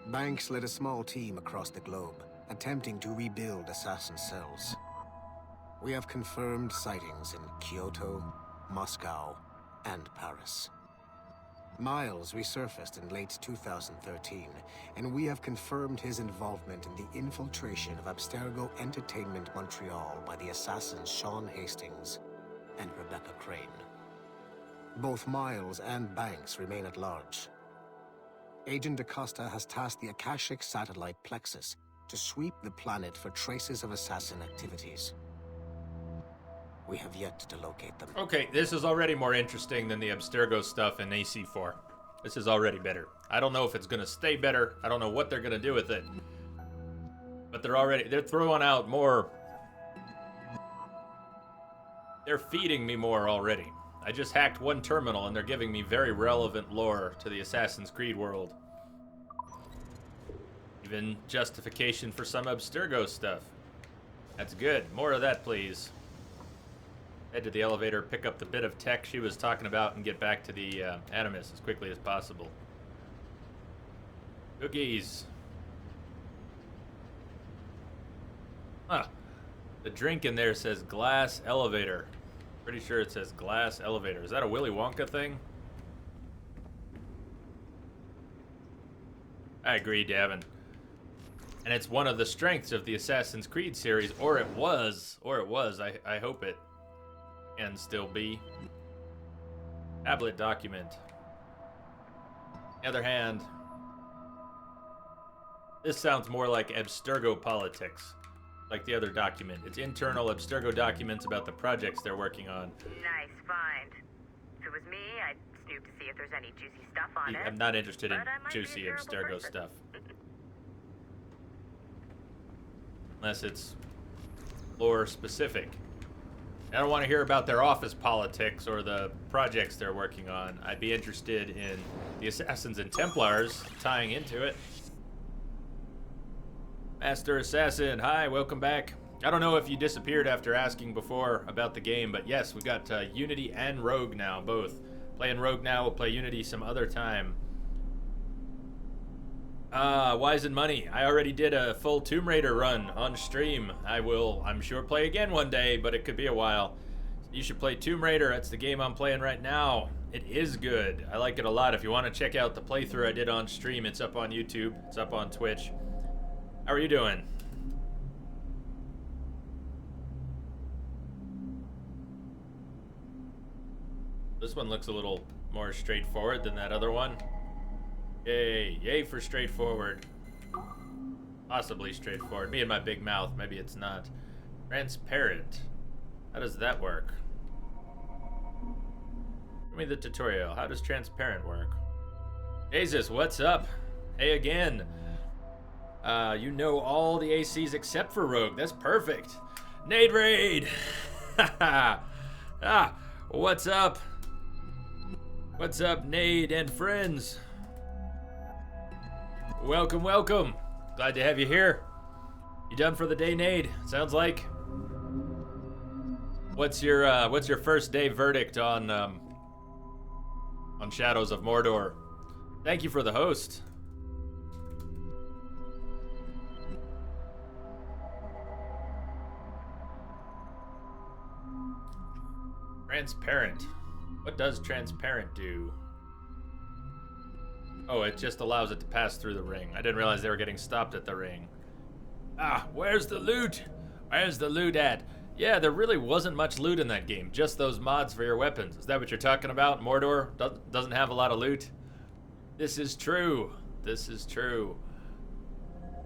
Banks led a small team across the globe, attempting to rebuild assassin cells. We have confirmed sightings in Kyoto, Moscow, and Paris. Miles resurfaced in late 2013, and we have confirmed his involvement in the infiltration of Abstergo Entertainment Montreal by the assassins Sean Hastings and Rebecca Crane. Both Miles and Banks remain at large. Agent Acosta has tasked the Akashic satellite Plexus to sweep the planet for traces of assassin activities. We have yet to locate them.
Okay, this is already more interesting than the Abstergo stuff in AC4. This is already better. I don't know if it's going to stay better. I don't know what they're going to do with it. But they're throwing out more. They're feeding me more already. I just hacked one terminal and they're giving me very relevant lore to the Assassin's Creed world. Even justification for some Abstergo stuff. That's good. More of that, please. Head to the elevator, pick up the bit of tech she was talking about, and get back to the Animus as quickly as possible. Cookies. Huh. The drink in there says glass elevator. Pretty sure it says glass elevator. Is that a Willy Wonka thing? I agree, Davin. And it's one of the strengths of the Assassin's Creed series, or it was. I hope it can still be. Tablet document. On the other hand, this sounds more like Abstergo politics, like the other document. It's internal Abstergo documents about the projects they're working on.
Nice find. If it was me, I'd snoop to see if there's any juicy stuff on it.
I'm not interested in
But I might be a
juicy
terrible
Abstergo
person.
stuff. unless it's lore specific. I don't want to hear about their office politics or the projects they're working on. I'd be interested in the Assassins and Templars tying into it. Master Assassin, hi, welcome back. I don't know if you disappeared after asking before about the game, but yes, we got Unity and Rogue now, both. Playing Rogue now, we'll play Unity some other time. Wise and Money. I already did a full Tomb Raider run on stream. I will, I'm sure, play again one day, but it could be a while. You should play Tomb Raider. That's the game I'm playing right now. It is good. I like it a lot. If you want to check out the playthrough I did on stream, it's up on YouTube. It's up on Twitch. How are you doing? This one looks a little more straightforward than that other one. Yay, yay for straightforward. Possibly straightforward. Me and my big mouth, maybe it's not. Transparent. How does that work? Give me the tutorial. How does transparent work? Jesus, what's up? Hey again. You know all the ACs except for Rogue. That's perfect. Nade Raid! What's up? What's up, Nade and friends? Welcome, welcome. Glad to have you here. You done for the day, Nade? Sounds like. What's your first day verdict on Shadows of Mordor? Thank you for the host. Transparent. What does transparent do? Oh, it just allows it to pass through the ring. I didn't realize they were getting stopped at the ring. Where's the loot? Where's the loot at? Yeah, there really wasn't much loot in that game. Just those mods for your weapons. Is that what you're talking about? Mordor doesn't have a lot of loot? This is true. This is true.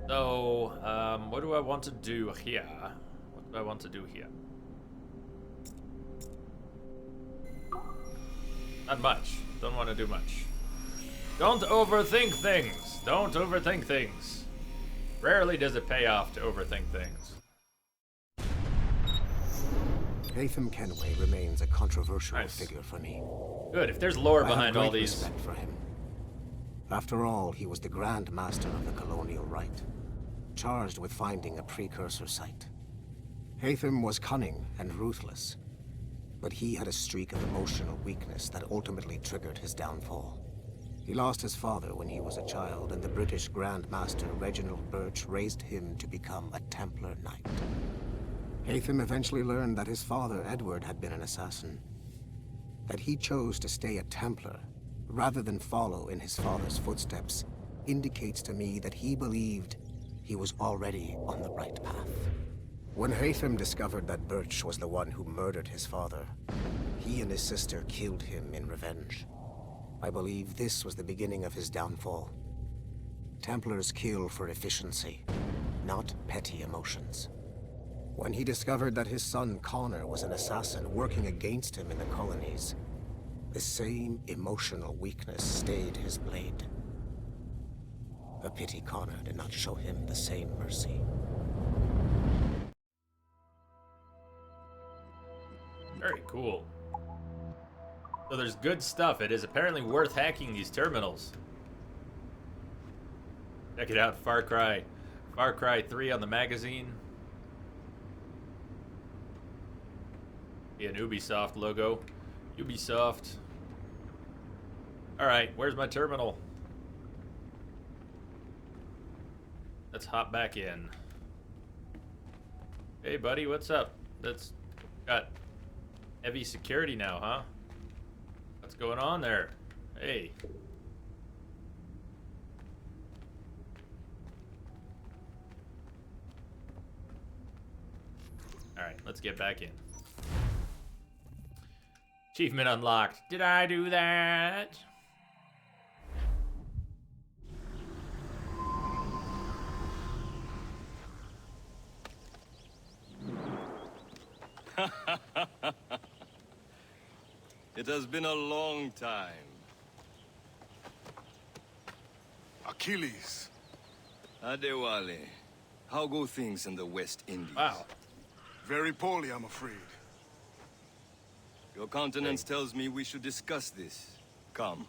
So, what do I want to do here? What do I want to do here? Not much. Don't want to do much. Don't overthink things. Don't overthink things. Rarely does it pay off to overthink things.
Haytham Kenway remains a controversial figure for me.
Good. If there's lore behind all these.
Respect for him. After all, he was the Grand Master of the Colonial Rite, charged with finding a precursor site. Haytham was cunning and ruthless, but he had a streak of emotional weakness that ultimately triggered his downfall. He lost his father when he was a child, and the British Grand Master Reginald Birch raised him to become a Templar Knight. Haytham eventually learned that his father, Edward, had been an assassin. That he chose to stay a Templar, rather than follow in his father's footsteps, indicates to me that he believed he was already on the right path. When Haytham discovered that Birch was the one who murdered his father, he and his sister killed him in revenge. I believe this was the beginning of his downfall. Templars kill for efficiency, not petty emotions. When he discovered that his son Connor was an assassin working against him in the colonies, the same emotional weakness stayed his blade. A pity Connor did not show him the same mercy.
Very cool. So there's good stuff. It is apparently worth hacking these terminals. Check it out, Far Cry 3 on the magazine. An Ubisoft logo. Ubisoft. Alright, where's my terminal? Let's hop back in. Hey buddy, what's up? That's got heavy security now, huh? What's going on there? Hey. Alright, let's get back in. Achievement unlocked. Did I do that?
It has been a long time.
Achilles.
Adewale, How go things in the West Indies?
Wow.
Very poorly, I'm afraid.
Your countenance tells me we should discuss this. Come.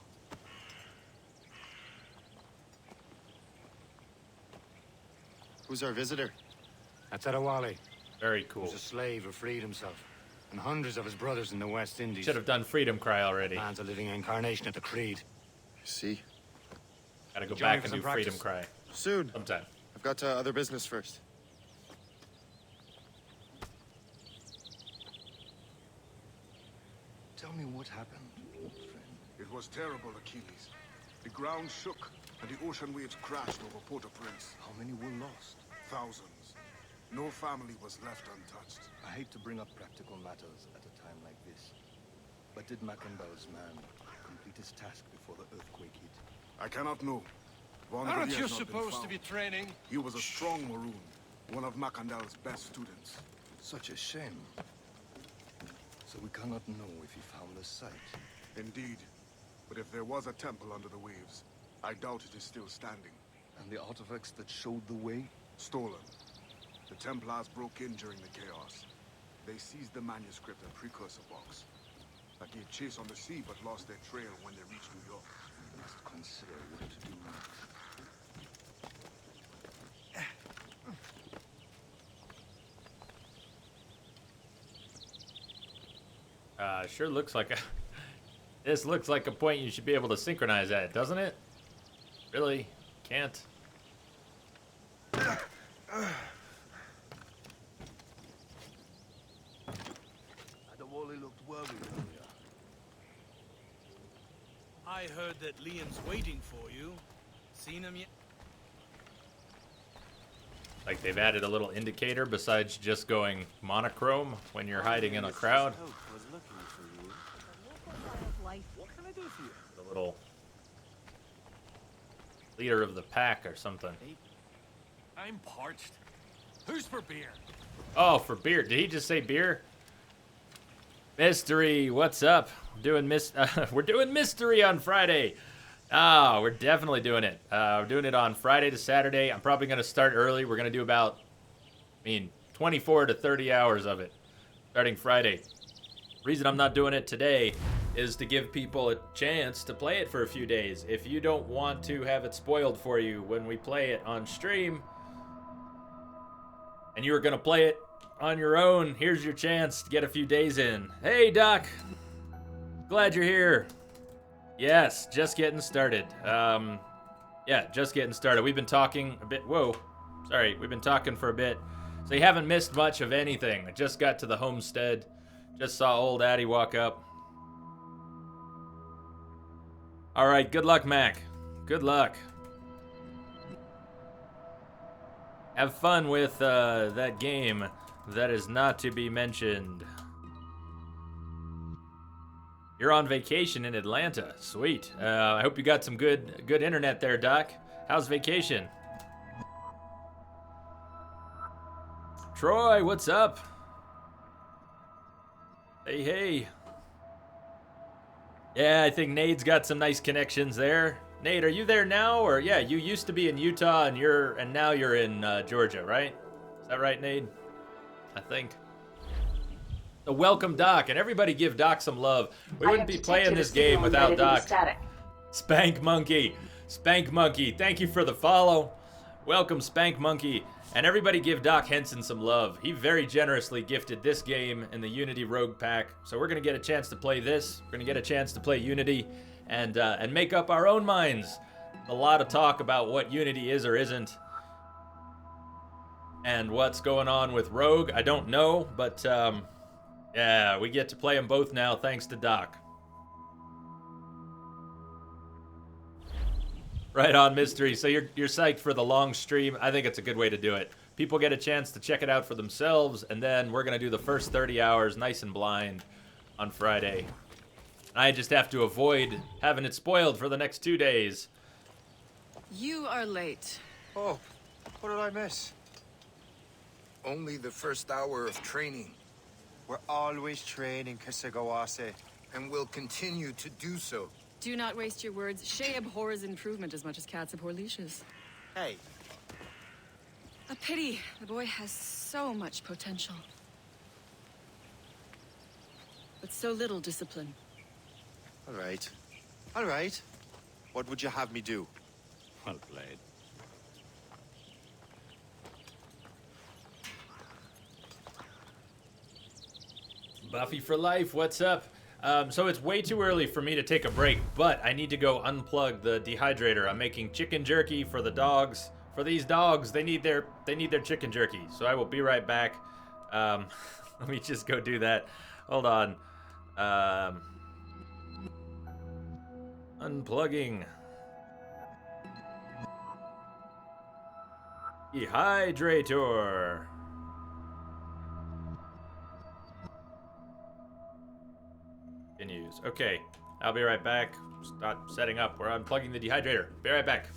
Who's our visitor?
That's Adewale.
Very cool.
He was a slave who freed himself. And hundreds of his brothers in the West Indies.
Should have done Freedom Cry already.
Man's a living incarnation of the Creed.
See?
Gotta go
Join me
back
for
and
some
do Freedom
practice.
Cry.
Soon.
Sometime.
I've got other business first.
Tell me what happened, old friend.
It was terrible, Achilles. The ground shook, and the ocean waves crashed over Port-au-Prince.
How many were lost?
Thousands. No family was left untouched.
I hate to bring up practical matters at a time like this. But did Macandal's man complete his task before the earthquake hit?
I cannot know.
Aren't you supposed to be training?
He was a strong Maroon, one of Macandal's best students.
Such a shame. So we cannot know if he found the site.
Indeed. But if there was a temple under the waves, I doubt it is still standing.
And the artifacts that showed the way?
Stolen. The Templars broke in during the chaos. They seized the manuscript and precursor box. I gave chase on the sea, but lost their trail when they reached New York.
We must consider what to do.
Sure looks like a... This looks like a point you should be able to synchronize at, doesn't it? Really? Can't?
Adewale looked worried earlier.
I heard that Liam's waiting for you. Seen him yet?
Like they've added a little indicator besides just going monochrome when you're hiding in a crowd.
What can I do for you?
The little leader of the pack or something.
I'm parched. Who's for beer?
Oh, for beer. Did he just say beer? Mystery, what's up? We're doing mystery on Friday. Ah, we're definitely doing it. We're doing it on Friday to Saturday. I'm probably going to start early. We're going to do about, 24 to 30 hours of it, starting Friday. Reason I'm not doing it today is to give people a chance to play it for a few days. If you don't want to have it spoiled for you when we play it on stream, and you were going to play it on your own, here's your chance to get a few days in. Hey, Doc. Glad you're here. Yes, just getting started. Yeah, just getting started. We've been talking a bit. Whoa. Sorry, we've been talking for a bit. So you haven't missed much of anything. I just got to the homestead. Just saw old Addy walk up. All right, good luck, Mac. Good luck. Have fun with that game that is not to be mentioned. You're on vacation in Atlanta. Sweet. I hope you got some good internet there, Doc. How's vacation? Troy, what's up? Hey. Yeah, I think Nade's got some nice connections there. Nade, are you there now? Or yeah, you used to be in Utah and now you're in Georgia, right? Is that right, Nade? I think. So welcome, Doc, and everybody give Doc some love. We wouldn't be playing this game without Doc. Spank Monkey. Spank Monkey, thank you for the follow. Welcome, Spank Monkey. And everybody give Doc Henson some love. He very generously gifted this game in the Unity Rogue Pack. So we're going to get a chance to play this. We're going to get a chance to play Unity and make up our own minds. A lot of talk about what Unity is or isn't. And what's going on with Rogue, I don't know. But yeah, we get to play them both now thanks to Doc. Right on, Mystery. So you're psyched for the long stream. I think it's a good way to do it. People get a chance to check it out for themselves, and then we're going to do the first 30 hours nice and blind on Friday. I just have to avoid having it spoiled for the next 2 days.
You are late.
Oh, what did I miss?
Only the first hour of training.
We're always training, Kisagawase.
And will continue to do so.
Do not waste your words. Shay abhors improvement as much as cats abhor leashes.
Hey.
A pity. The boy has so much potential. But so little discipline.
All right. All right. What would you have me do?
Well played.
Buffy for life, what's up? So it's way too early for me to take a break, but I need to go unplug the dehydrator. I'm making chicken jerky for the dogs. For these dogs, they need their chicken jerky. So I will be right back. Let me just go do that. Hold on. Unplugging. Dehydrator. Continues. Okay, I'll be right back. Start setting up. We're unplugging the dehydrator. Be right back.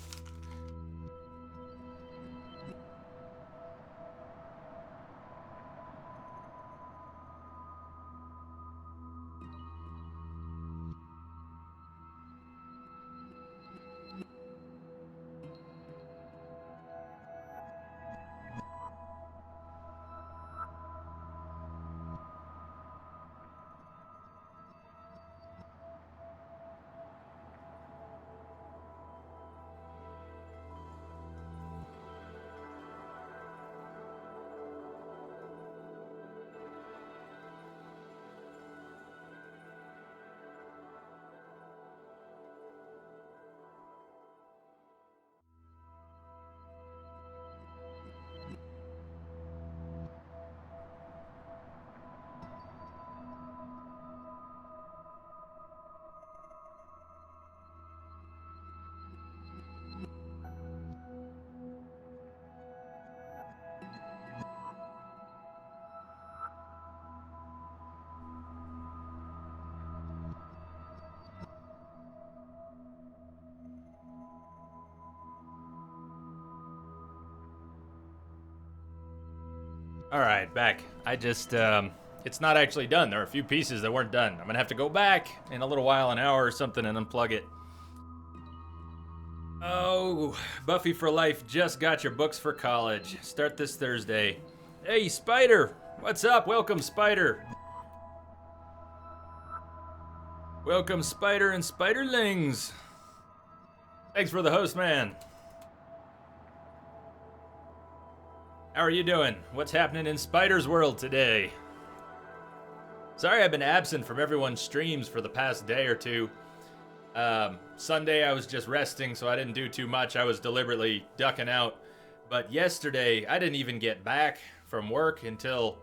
All right, back. I just, it's not actually done. There are a few pieces that weren't done. I'm gonna have to go back in a little while, an hour or something, and unplug it. Oh, Buffy for Life just got your books for college. Start this Thursday. Hey, Spider! What's up? Welcome, Spider. Welcome, Spider and Spiderlings. Thanks for the host, man. How are you doing? What's happening in Spider's world today? Sorry I've been absent from everyone's streams for the past day or two. Sunday I was just resting, so I didn't do too much. I was deliberately ducking out. But yesterday, I didn't even get back from work until...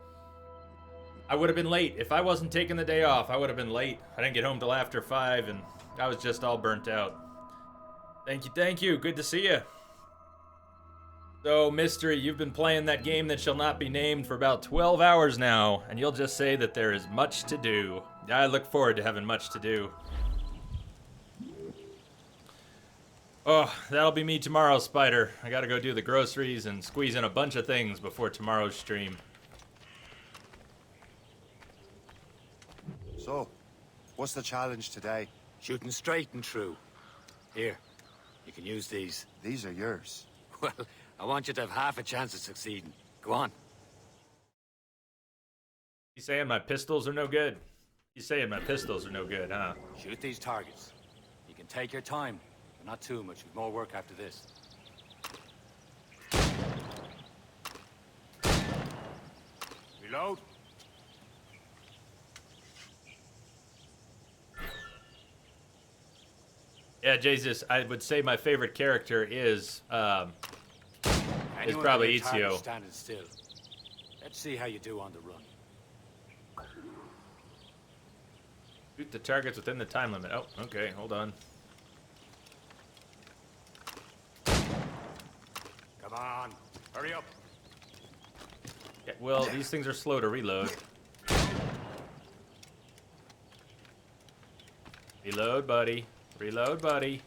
I would have been late. If I wasn't taking the day off, I would have been late. I didn't get home till after 5, and I was just all burnt out. Thank you. Good to see you. So, Mystery, you've been playing that game that shall not be named for about 12 hours now, and you'll just say that there is much to do. I look forward to having much to do. Oh, that'll be me tomorrow, Spider. I gotta go do the groceries and squeeze in a bunch of things before tomorrow's stream.
So, what's the challenge today?
Shooting straight and true. Here, you can use these.
These are yours.
Well, I want you to have half a chance of succeeding. Go on.
You saying my pistols are no good? You saying my pistols are no good, huh?
Shoot these targets. You can take your time, but not too much. We've more work after this.
Reload.
Yeah, Jesus, I would say my favorite character is probably Ezio.
Standing still. Let's see how you do on the run.
Shoot the targets within the time limit. Oh, okay, hold on.
Come on, hurry up.
Yeah, well, these things are slow to reload. Reload, buddy. Reload, buddy.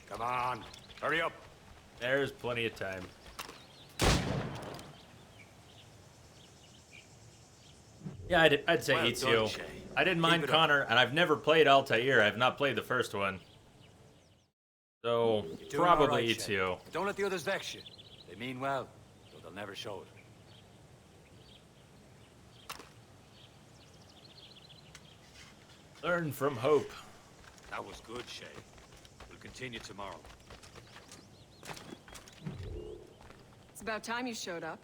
Come Come on, hurry up.
There's plenty of time. Yeah, I'd say
Well
Ezio.
done, Shay.
I didn't
Keep
mind
it up.
Connor, and I've never played Altair. I've not played the first one. So,
You're doing all
probably
right, Shay.
Ezio.
Don't let the others vex you. They mean well, though they'll never show it.
Learn from Hope.
That was good, Shay. We'll continue tomorrow.
It's about time you showed up.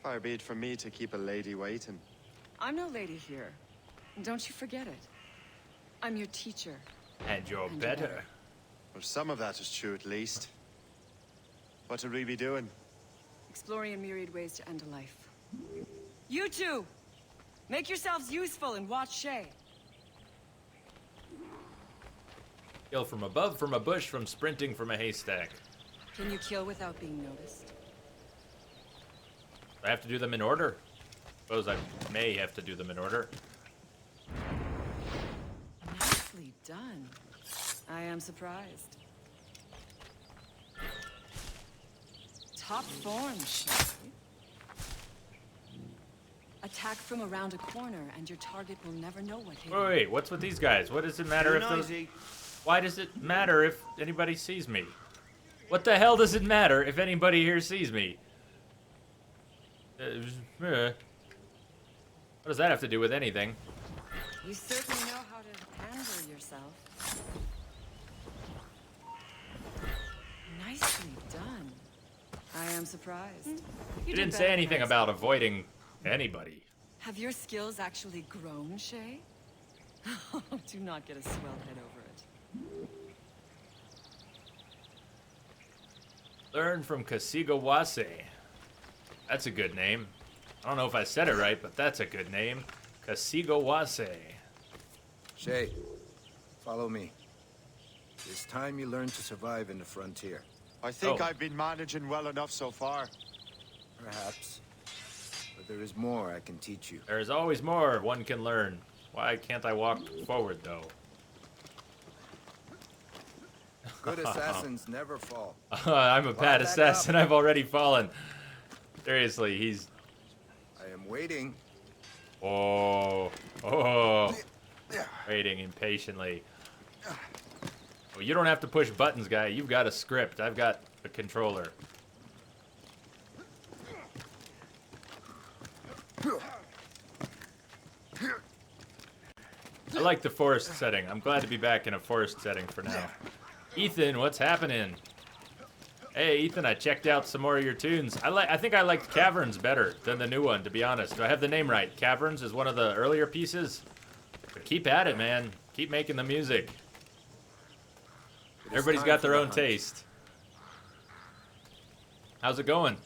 Far be it from me to keep a lady waiting.
I'm no lady here. Don't you forget it. I'm your teacher.
And you're
And you're
better.
better.
Well, some of that is true at least. What should we be doing?
Exploring a myriad ways to end a life. You two! Make yourselves useful and watch Shay.
Kill from above, from a bush, from sprinting from a haystack.
Can you kill without being noticed?
I have to do them in order. Suppose I may have to do them in order.
Nicely done. I am surprised. Top form, Shay. Attack from around a corner, and your target will never know what hit.
Wait, what's with these guys? What does it matter if those... Why does it matter if anybody sees me? What the hell does it matter if anybody here sees me? What does that have to do with anything?
You certainly know how to handle yourself. Nicely done. I am surprised.
You didn't say anything about avoiding anybody.
Have your skills actually grown, Shay? Do not get a swell head over it.
Learn from Kasigawase. That's a good name. I don't know if I said it right, but that's a good name. Kasigawase.
Shay, follow me. It's time you learn to survive in the frontier.
I think I've been managing well enough so far.
Perhaps. But there is more I can teach you.
There is always more one can learn. Why can't I walk forward, though?
Good assassins never fall.
I'm a bad
back
assassin.
up.
I've already fallen. Seriously, he's...
I am waiting.
Oh. Waiting impatiently. Well, you don't have to push buttons, guy. You've got a script. I've got a controller. I like the forest setting. I'm glad to be back in a forest setting for now. Ethan, what's happening? Hey, Ethan, I checked out some more of your tunes. I think I liked Caverns better than the new one, to be honest. Do I have the name right? Caverns is one of the earlier pieces? But keep at it, man. Keep making the music. Everybody's got their own taste. How's it going?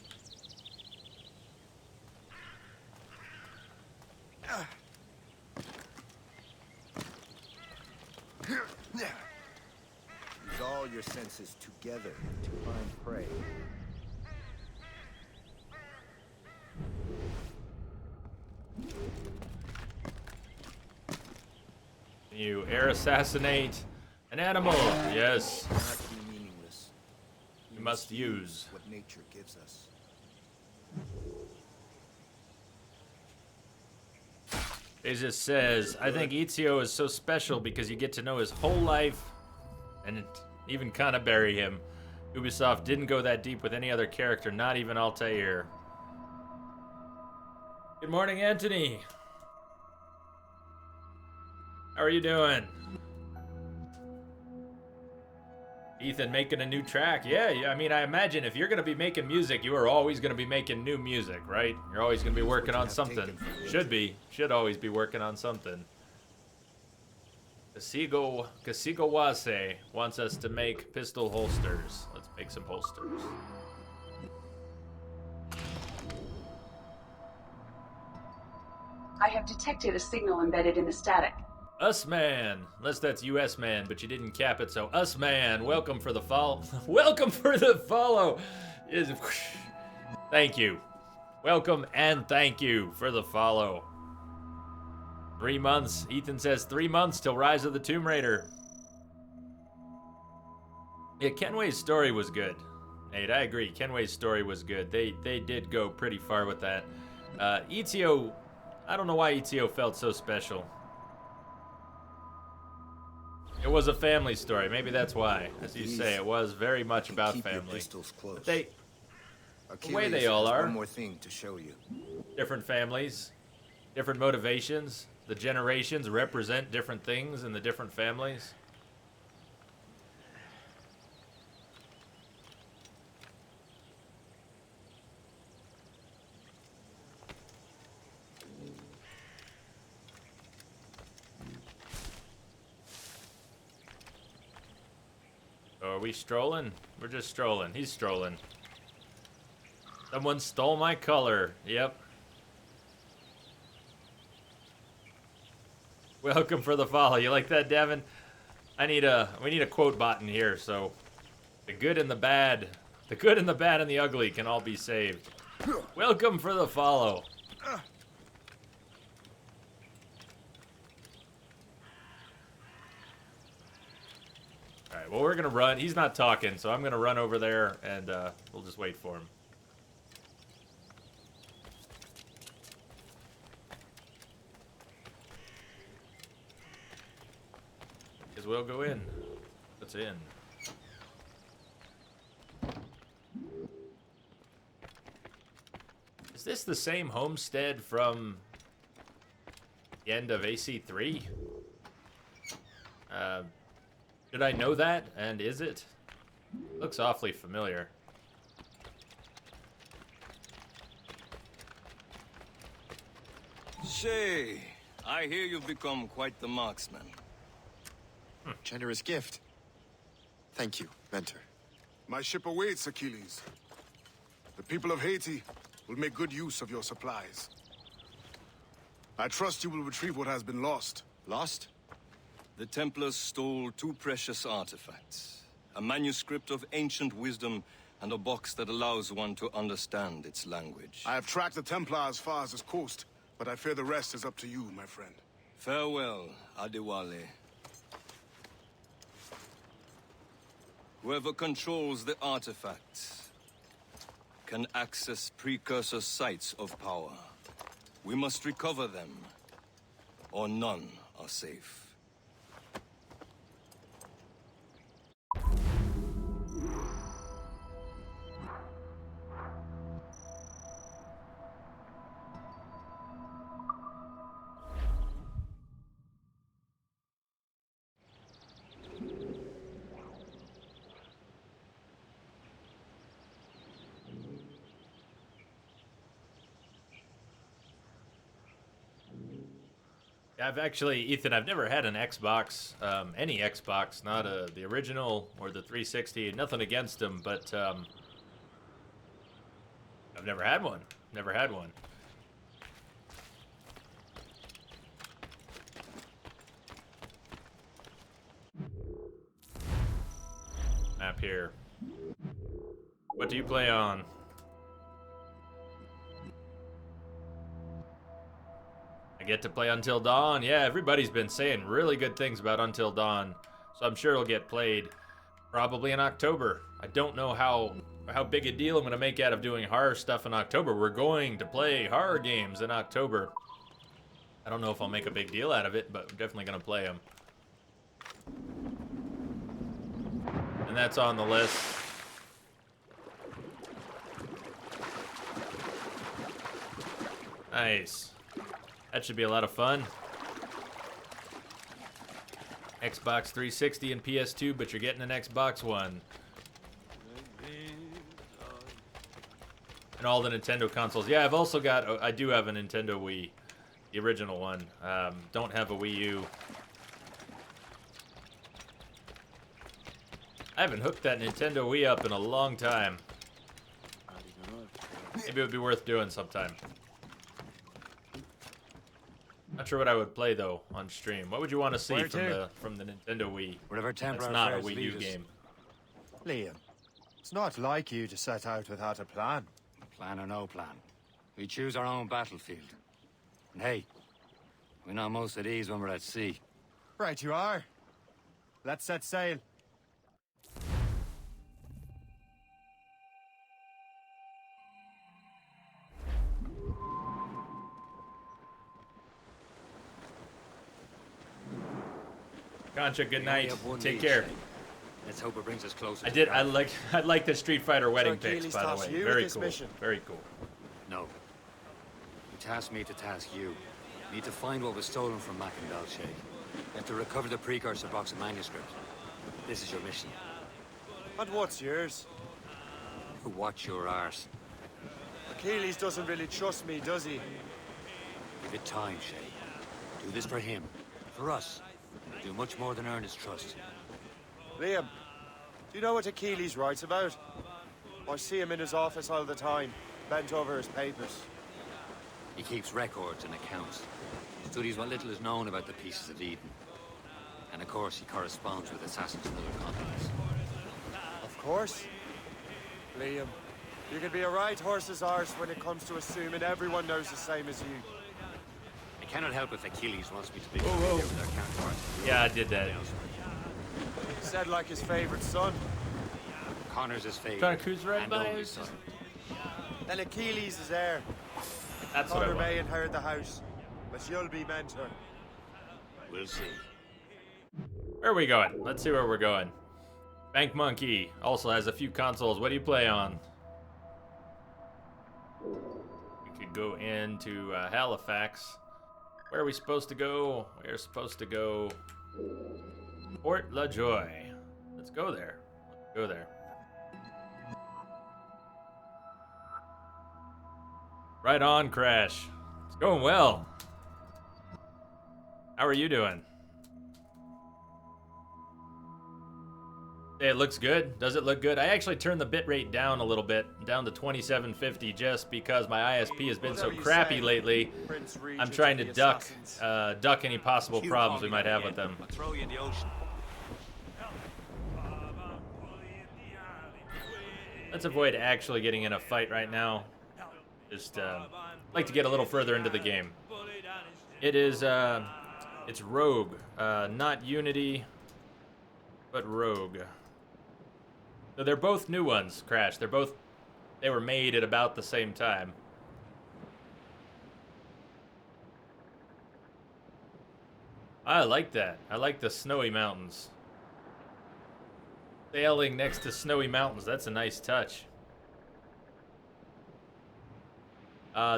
Use all your senses together to find prey.
You air assassinate an animal. Yes.
Not be meaningless.
You must use.
What nature gives us.
It just says, I think Ezio is so special because you get to know his whole life and even kind of bury him. Ubisoft didn't go that deep with any other character, not even Altair. Good morning, Anthony. How are you doing? Ethan making a new track. Yeah, I mean, I imagine if you're going to be making music, you are always going to be making new music, right? You're always going to be working on something. Should always be working on something. Kasigawase wants us to make pistol holsters. Let's make some holsters.
I have detected a signal embedded in the static.
Us man, unless that's US man, but you didn't cap it, so us man, welcome for the follow. Welcome for the follow. Thank you. Welcome and thank you for the follow. 3 months. Ethan says 3 months till Rise of the Tomb Raider. Yeah, Kenway's story was good. Nate, I agree. Kenway's story was good. They did go pretty far with that. Ezio, I don't know why Ezio felt so special. It was a family story. Maybe that's why. As you say, it was very much about family. But the way they all are.
One more thing to show you.
Different families, different motivations. The generations represent different things in the different families. Are we strolling? We're just strolling. He's strolling. Someone stole my color. Yep. Welcome for the follow. You like that, Devin? We need a quote bot in here, so the good and the bad and the ugly can all be saved. Welcome for the follow. Alright, well, we're gonna run. He's not talking, so I'm gonna run over there and we'll just wait for him. Because we'll go in. What's in? Is this the same homestead from the end of AC3? Did I know that? And is it? Looks awfully familiar.
Shay, I hear you've become quite the marksman.
Generous gift. Thank you, Mentor.
My ship awaits, Achilles. The people of Haiti will make good use of your supplies. I trust you will retrieve what has been lost.
Lost?
The Templars stole two precious artifacts. A manuscript of ancient wisdom and a box that allows one to understand its language.
I have tracked the Templar as far as this coast, but I fear the rest is up to you, my friend.
Farewell, Adewale. Whoever controls the artifacts can access precursor sites of power. We must recover them, or none are safe.
Ethan, I've never had an Xbox, any Xbox, not the original or the 360, nothing against them, but I've never had one. Never had one. Map here. What do you play on? Get to play Until Dawn. Yeah, everybody's been saying really good things about Until Dawn, so I'm sure it'll get played probably in October. I don't know how big a deal I'm going to make out of doing horror stuff in October. We're going to play horror games in October. I don't know if I'll make a big deal out of it, but I'm definitely going to play them. And that's on the list. Nice. That should be a lot of fun. Xbox 360 and PS2, but you're getting an Xbox One. And all the Nintendo consoles. Yeah, I do have a Nintendo Wii. The original one. Don't have a Wii U. I haven't hooked that Nintendo Wii up in a long time. Maybe it would be worth doing sometime. Not sure what I would play though on stream. What would you want to see from the Nintendo Wii?
Whatever Templar
That's not a
affairs
Wii U
lead us.
game.
Liam, it's not like you to set out without a plan.
Plan or no plan. We choose our own battlefield. And hey, we know most of these when we're at sea.
Right you are. Let's set sail.
Concha, good
We only
night.
have one
Take
lead,
care.
Shay. Let's hope it brings us closer.
I
to
did.
the
I
Gulf.
like the Street Fighter wedding
So
pics,
Achilles
by the
tasked
way.
you with
Very
this
cool.
mission?
Very cool.
No. He tasked me to task you. You need to find what was stolen from Mac and Bell, Shay. You have to recover the precursor box of manuscript. This is your mission.
And what's yours?
Watch your arse.
Achilles doesn't really trust me, does he?
Give it time, Shay. Do this for him. For us. Do much more than earn his trust.
Liam, do you know what Achilles writes about? I see him in his office all the time, bent over his papers.
He keeps records and accounts. He studies what little is known about the pieces of Eden. And of course, he corresponds with assassins in other continents.
Of course. Liam, you can be a right horse's arse when it comes to assuming everyone knows the same as you.
I cannot help if Achilles wants me to be familiar with our counterparts.
Yeah, I did that.
Said like his favorite son.
Connor's his favorite.
Trying to cruise right
and
by
only
us.
son.
Then Achilles is heir.
That's what I
Connor
want.
may inherit the house, but you'll be mentor.
We'll see.
Where are we going? Let's see where we're going. Bank Monkey also has a few consoles. What do you play on? We could go into Halifax. Where are we supposed to go? We're supposed to go Port La Joy. Let's go there. Let's go there. Right on, Crash. It's going well. How are you doing? It looks good. Does it look good? I actually turned the bitrate down a little bit, down to 2750, just because my ISP has been so crappy lately. I'm trying to duck any possible problems we might have with them.
I'll throw you in the ocean.
Let's avoid actually getting in a fight right now. Just like to get a little further into the game. It is it's Rogue, not Unity, but Rogue. So they're both new ones, Crash. They were made at about the same time. I like that. I like the snowy mountains. Sailing next to snowy mountains. That's a nice touch.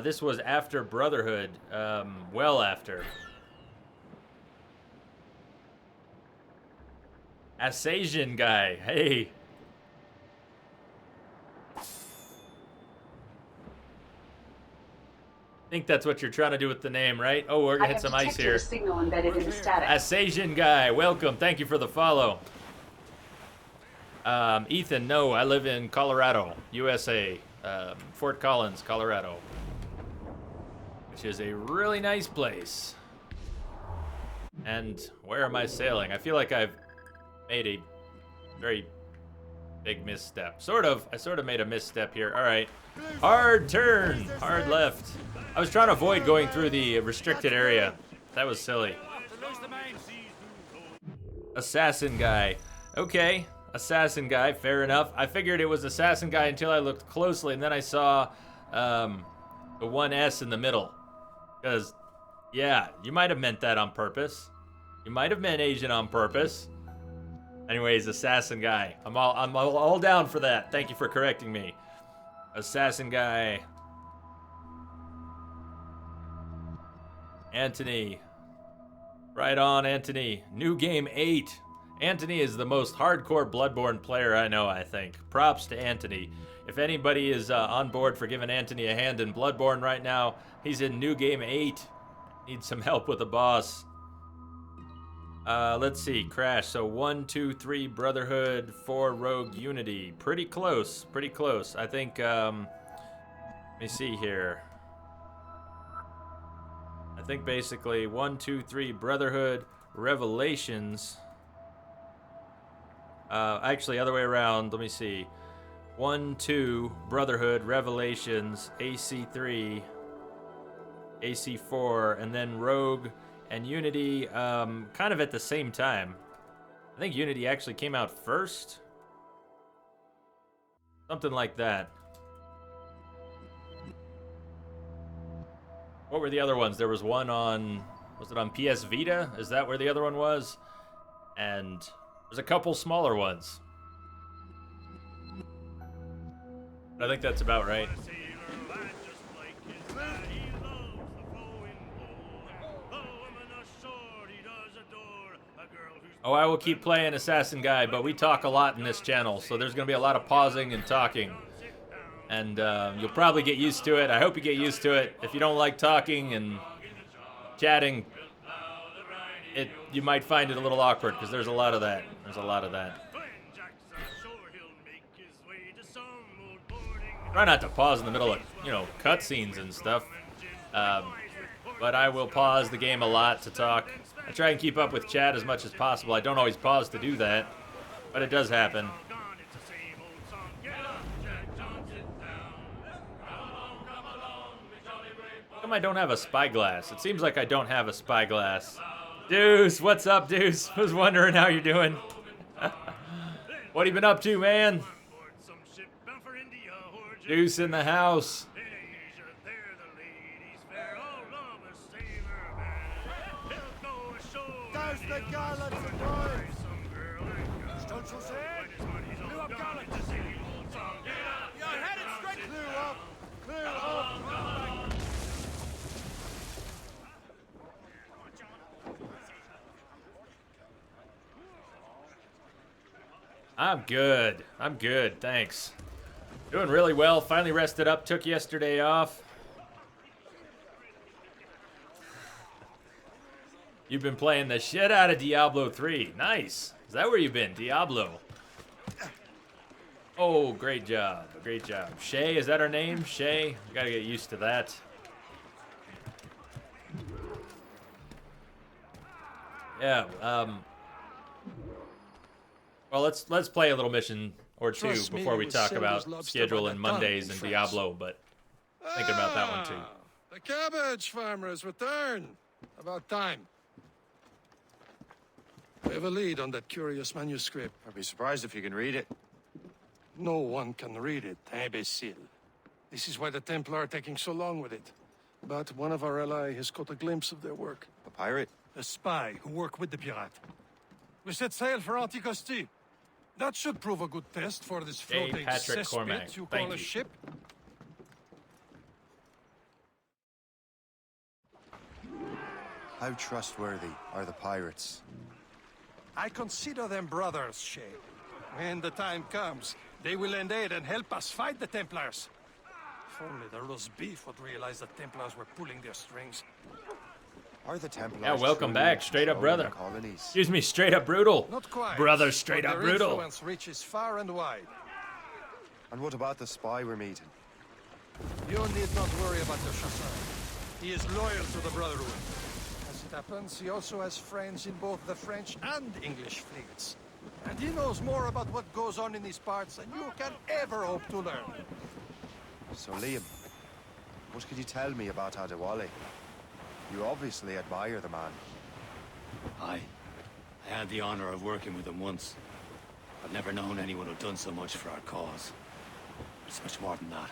This was after Brotherhood. Well after. Assasian guy. Hey. I think that's what you're trying to do with the name, right? Oh, we're gonna hit some ice here.
A signal embedded in the static.
Assasian guy, welcome. Thank you for the follow. Ethan, no, I live in Colorado, USA. Fort Collins, Colorado. Which is a really nice place. And where am I sailing? I feel like I've made a very big misstep. I sort of made a misstep here. All right. Hard turn. Hard left. I was trying to avoid going through the restricted area. That was silly. Assassin guy. Okay. Assassin guy. Fair enough. I figured it was assassin guy until I looked closely, and then I saw the one S in the middle. Because, yeah, you might have meant that on purpose. You might have meant Asian on purpose. Anyways, assassin guy. I'm all down for that. Thank you for correcting me. Assassin guy. Anthony. Right on, Anthony. New game 8. Anthony is the most hardcore Bloodborne player I know, I think. Props to Anthony. If anybody is on board for giving Anthony a hand in Bloodborne right now, he's in New Game 8. Needs some help with the boss. Let's see, Crash. So 1, 2, 3 Brotherhood, 4 Rogue, Unity. Pretty close, pretty close. I think, let me see here. I think basically 1, 2, 3 Brotherhood, Revelations. Actually, other way around. Let me see. 1, 2 Brotherhood, Revelations, AC3, AC4, and then Rogue and Unity kind of at the same time. I think Unity actually came out first. Something like that. What were the other ones? There was one on, was it on PS Vita? Is that where the other one was? And there's a couple smaller ones. I think that's about right. Oh, I will keep playing Assassin Guy, but we talk a lot in this channel, so there's going to be a lot of pausing and talking. And you'll probably get used to it. I hope you get used to it. If you don't like talking and chatting, you might find it a little awkward, because there's a lot of that. There's a lot of that. Try not to pause in the middle of, cutscenes and stuff. But I will pause the game a lot to talk. I try and keep up with chat as much as possible. I don't always pause to do that, but it does happen. How come I don't have a spyglass? It seems like I don't have a spyglass. Deuce, what's up, Deuce? Was wondering how you're doing. What have you been up to, man? Deuce in the house.
There's the gallants and boys! Don't you say? Clew up gallant! You're headed straight! Clew up! Clew up!
I'm good. I'm good, thanks. Doing really well. Finally rested up. Took yesterday off. You've been playing the shit out of Diablo 3. Nice. Is that where you've been? Diablo. Oh, great job. Great job. Shay, is that her name? Shay? We gotta get used to that. Yeah, well, let's play a little mission or two before we talk about schedule and Mondays and Diablo, but thinking about that one too.
The cabbage farmers return. About time. We have a lead on that curious manuscript.
I'd be surprised if you can read it.
No one can read it, imbecile. This is why the Templar are taking so long with it. But one of our allies has caught a glimpse of their work.
A pirate?
A spy who worked with the pirate. We set sail for Anticosti. That should prove a good test for this floating
Patrick
cesspit
Cormac.
you
Thank
call a
you.
ship.
How trustworthy are the pirates?
I consider them brothers, Shay. When the time comes, they will lend aid and help us fight the Templars. If only the roast beef would realize the Templars were pulling their strings.
Are the Templars
Yeah, welcome
truly
back. Straight up
controlling
brother.
the colonies?
Excuse me, straight up brutal.
Not quite.
Brother, straight
but
up
their
brutal.
influence reaches far and wide.
And what about the spy we're meeting?
You need not worry about the chasseur. He is loyal to the Brotherhood. As it happens, he also has friends in both the French and English fleets. And he knows more about what goes on in these parts than you can ever hope to learn.
So, Liam, what could you tell me about Adewale? You obviously admire the man.
I had the honor of working with him once. I've never known anyone who'd done so much for our cause. It's much more than that.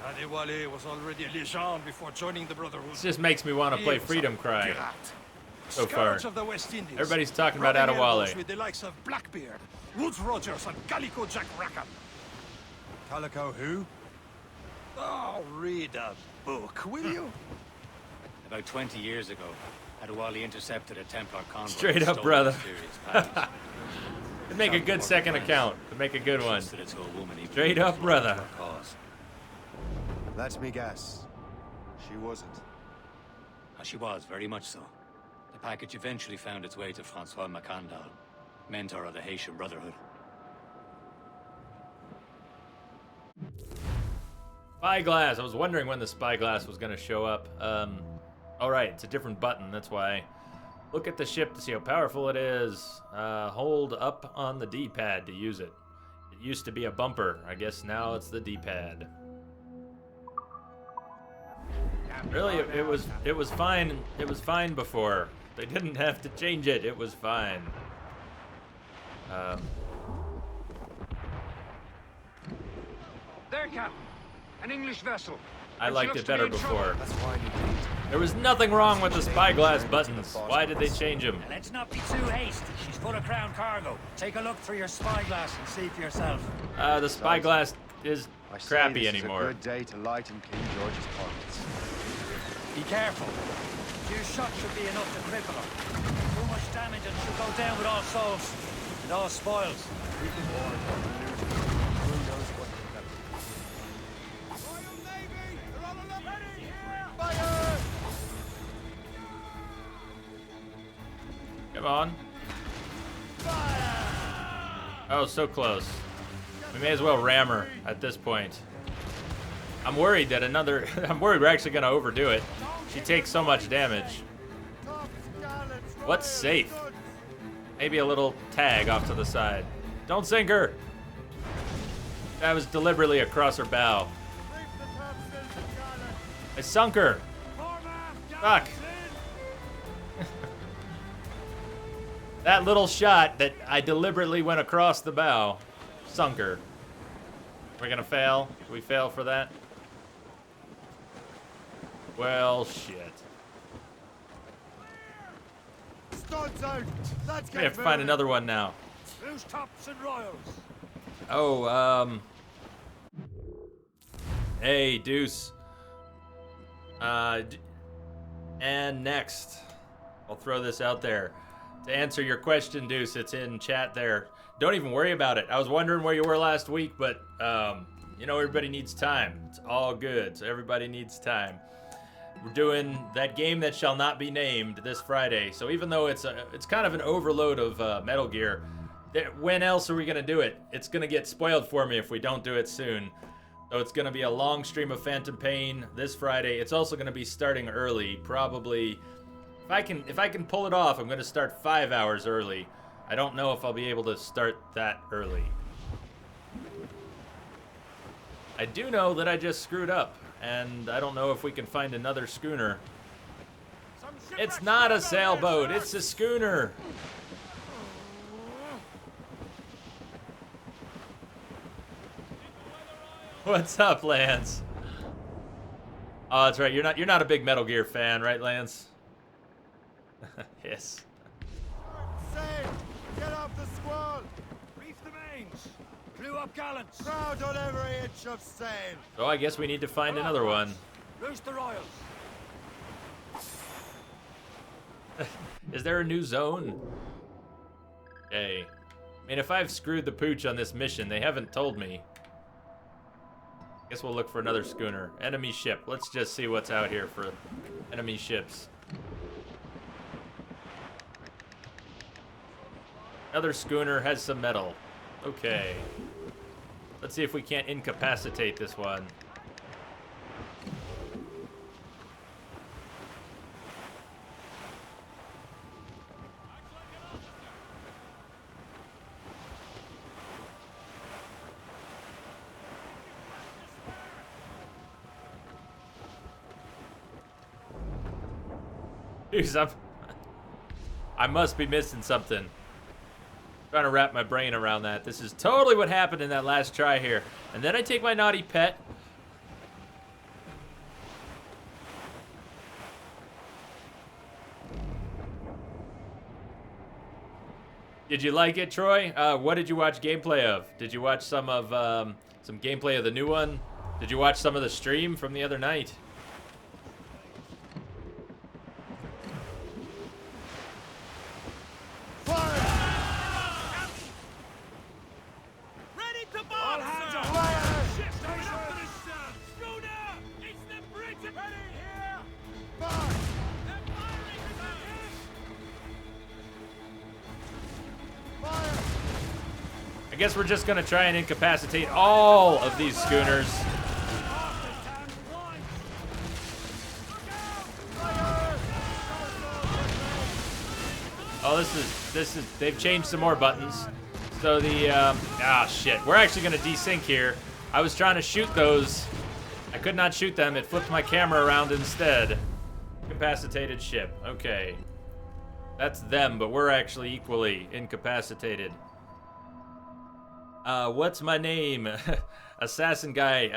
Adewale was already a legend before joining the Brotherhood.
This just makes me want to
He
play
was
Freedom
a
Cry.
pirate.
So far.
Scourge of the West Indies.
Everybody's talking about
Rubbing elbows
Adewale.
with the likes of Blackbeard, Woods Rogers, and Calico Jack Rackham.
Calico who?
Oh, read a book, will you?
About 20 years ago, Adewale intercepted a Templar convoy.
Straight
and
up,
stole
brother.
mysterious package.
It'd make a good second account. It'd make a good one.
Trusted it to a woman he
Straight
believed
up,
was
brother.
for our cause.
Let me guess. She wasn't.
She was, very much so. The package eventually found its way to Francois Macandal, mentor of the Haitian Brotherhood.
Spyglass. I was wondering when the spyglass was going to show up. All right, it's a different button. That's why. Look at the ship to see how powerful it is. Hold up on the D-pad to use it. It used to be a bumper. I guess now it's the D-pad. Really, it was fine. It was fine before. They didn't have to change it. It was fine.
There, Captain. An English vessel.
I liked it better before.
That's why I need to eat.
There was nothing wrong with the spyglass buttons. Why did they change them?
Let's not be too hasty. She's full of crown cargo. Take a look through your spyglass and see for yourself.
The spyglass is crappy
this
anymore.
Is a good day to lighten King George's pockets.
Be careful. A few shots should be enough to cripple her. Too much damage and she'll go down with all souls and all spoils.
Come on. Oh, so close. We may as well ram her at this point. I'm worried that I'm worried we're actually gonna overdo it. She takes so much damage. What's safe? Maybe a little tag off to the side. Don't sink her! That was deliberately across her bow. I sunk her! Fuck! That little shot that I deliberately went across the bow sunk her. We're gonna fail? Do we fail for that? Well, shit.
Studs out. Let's
We have to find another one now.
Loose tops and royals.
Oh, hey, Deuce. And next, I'll throw this out there. To answer your question, Deuce, it's in chat there. Don't even worry about it. I was wondering where you were last week, but, you know, everybody needs time. It's all good, so everybody needs time. We're doing that game that shall not be named this Friday. So even though it's kind of an overload of Metal Gear, when else are we going to do it? It's going to get spoiled for me if we don't do it soon. So it's going to be a long stream of Phantom Pain this Friday. It's also going to be starting early, probably. If I can pull it off, I'm going to start 5 hours early. I don't know if I'll be able to start that early. I do know that I just screwed up, and I don't know if we can find another schooner. It's not a sailboat, it's a schooner. What's up, Lance? Oh, that's right. You're not a big Metal Gear fan, right, Lance? Yes.
Sail! Get off the squall! Reef the mains! Clew up gallants! Crowd on every inch of sail!
So I guess we need to find another one.
Loose the royals!
Is there a new zone? Okay. I mean, if I've screwed the pooch on this mission, they haven't told me. Guess we'll look for another schooner. Enemy ship. Let's just see what's out here for enemy ships. Another schooner has some metal. Okay. Let's see if we can't incapacitate this one. Jeez, I must be missing something. Trying to wrap my brain around that. This is totally what happened in that last try here. And then I take my naughty pet. Did you like it, Troy? What did you watch gameplay of? Did you watch some of some gameplay of the new one? Did you watch some of the stream from the other night? I guess we're just gonna try and incapacitate all of these schooners. Oh, this is, they've changed some more buttons. So the, shit. We're actually gonna desync here. I was trying to shoot those. I could not shoot them. It flipped my camera around instead. Incapacitated ship. Okay. That's them, but we're actually equally incapacitated. What's my name? Assassin guy,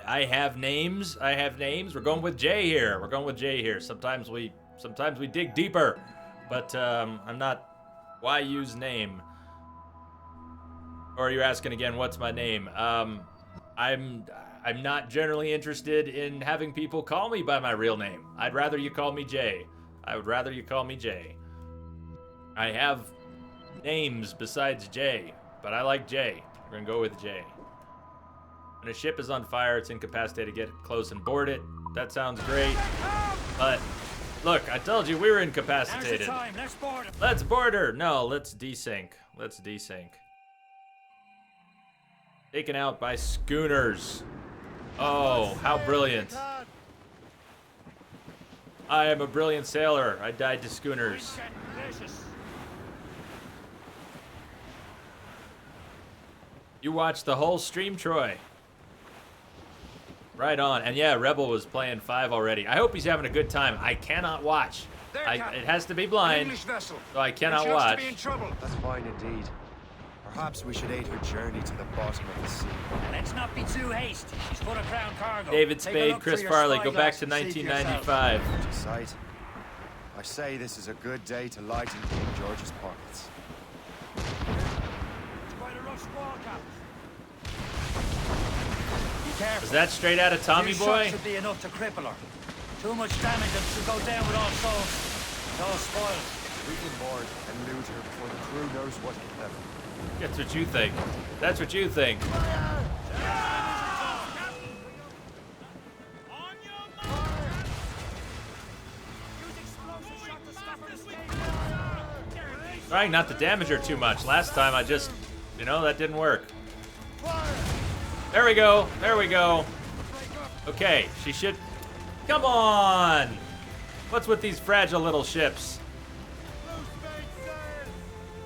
I have names. I have names. We're going with Jay here. We're going with Jay here. Sometimes we dig deeper, but I'm not. Why use name? Or are you asking again? What's my name? I'm not generally interested in having people call me by my real name. I'd rather you call me Jay. I would rather you call me Jay. I have names besides Jay, but I like Jay. We're gonna go with Jay. When a ship is on fire, it's incapacitated. Get close and board it. That sounds great, but look, I told you we were incapacitated. Let's board her. No, let's desync. Let's desync. Taken out by schooners. Oh, how brilliant. I am a brilliant sailor. I died to schooners. You watched the whole stream, Troy. Right on. And yeah, Rebel was playing 5 already. I hope he's having a good time. I cannot watch. It has to be blind, so I cannot watch.
That's fine indeed. Perhaps we should aid her journey to the bottom of the sea.
Let's not be too hasty. She's full of crown cargo.
David Spade, Chris Farley, go back to 1995.
Sight. I say this is a good day to lighten King George's pockets.
It's quite a rough squall, Captain. Be careful.
Is that straight out of Tommy Boy?
Should be enough to cripple her. Too much damage and she'll go down with all souls. It's all spoiled.
We can board and loot her before the crew knows what hit them.
That's what you think. That's what you think. Trying not to damage her too much. Last time I just, that didn't work. There we go. There we go. Okay, she should... Come on! What's with these fragile little ships?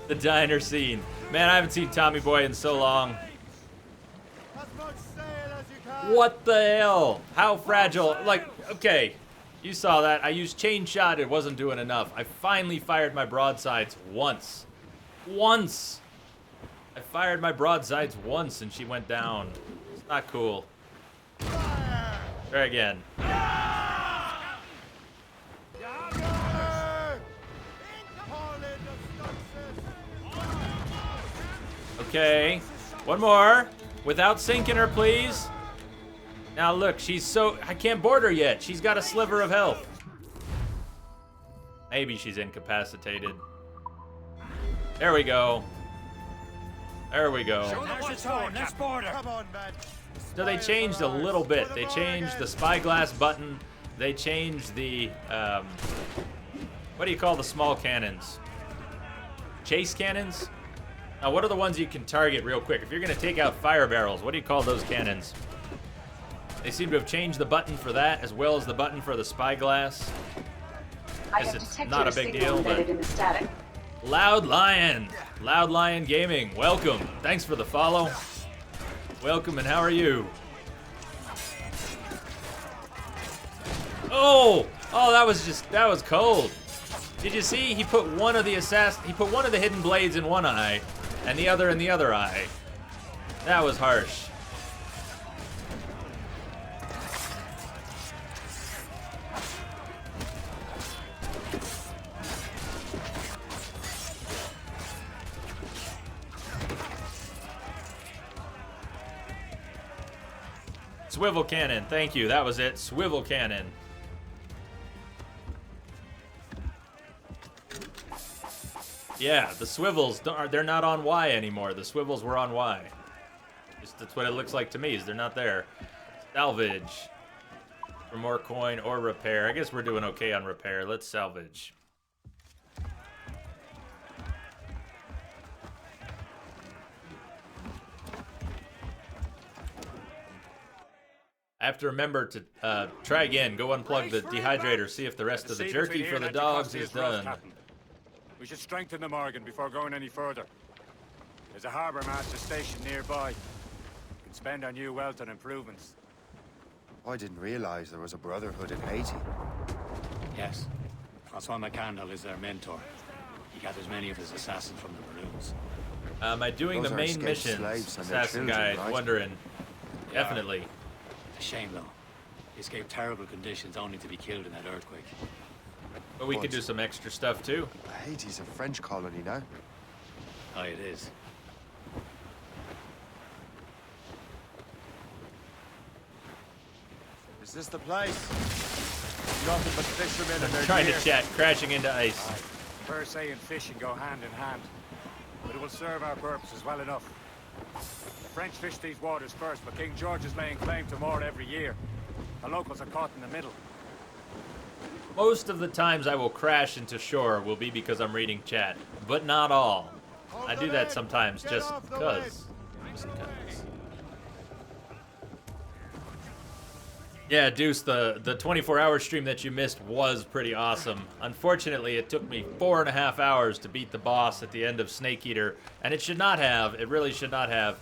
The diner scene. Man, I haven't seen Tommy Boy in so long. What the hell? How fragile? Like, okay, you saw that. I used chain shot. It wasn't doing enough. I finally fired my broadsides once. Once! I fired my broadsides once and she went down. It's not cool. Try again. Okay, one more. Without sinking her, please. Now look, I can't board her yet. She's got a sliver of health. Maybe she's incapacitated. There we go. There we go. So they changed a little bit. They changed the spyglass button. They changed the, what do you call the small cannons? Chase cannons? Now, what are the ones you can target real quick? If you're going to take out fire barrels, what do you call those cannons? They seem to have changed the button for that, as well as the button for the spyglass.
I have detected
not a big deal, but...
in the static.
Loud Lion Gaming, welcome. Thanks for the follow. Welcome, and how are you? Oh, that was cold. Did you see? He put one of the hidden blades in one eye, and the other in the other eye. That was harsh. Swivel cannon, thank you. That was it. Swivel cannon. Yeah, the swivels, they're not on Y anymore. The swivels were on Y. That's what it looks like to me, is they're not there. Salvage. For more coin or repair. I guess we're doing okay on repair. Let's salvage. I have to remember to try again. Go unplug the dehydrator. See if the rest of the jerky for the dogs is done.
We should strengthen the Morgan before going any further. There's a harbor master station nearby. You can spend our new wealth on improvements.
I didn't realize there was a brotherhood in Haiti.
Yes. Francois McCandle is their mentor. He gathers many of his assassins from the Maroons.
Am I doing the main mission? Assassin guy, wondering. Definitely.
A shame, though. He escaped terrible conditions only to be killed in that earthquake.
But we could do some extra stuff too.
Haiti's a French colony now.
Oh, it is.
Is this the place? Nothing but fishermen and their
Trying
gear.
to chat, crashing into ice.
Per se and fishing go hand in hand, but it will serve our purposes well enough. The French fish these waters first, but King George is laying claim to more every year. The locals are caught in the middle.
Most of the times I will crash into shore will be because I'm reading chat, but not all. I do that sometimes just because. Yeah, Deuce, the 24-hour stream that you missed was pretty awesome. Unfortunately, it took me 4.5 hours to beat the boss at the end of Snake Eater, and it should not have. It really should not have.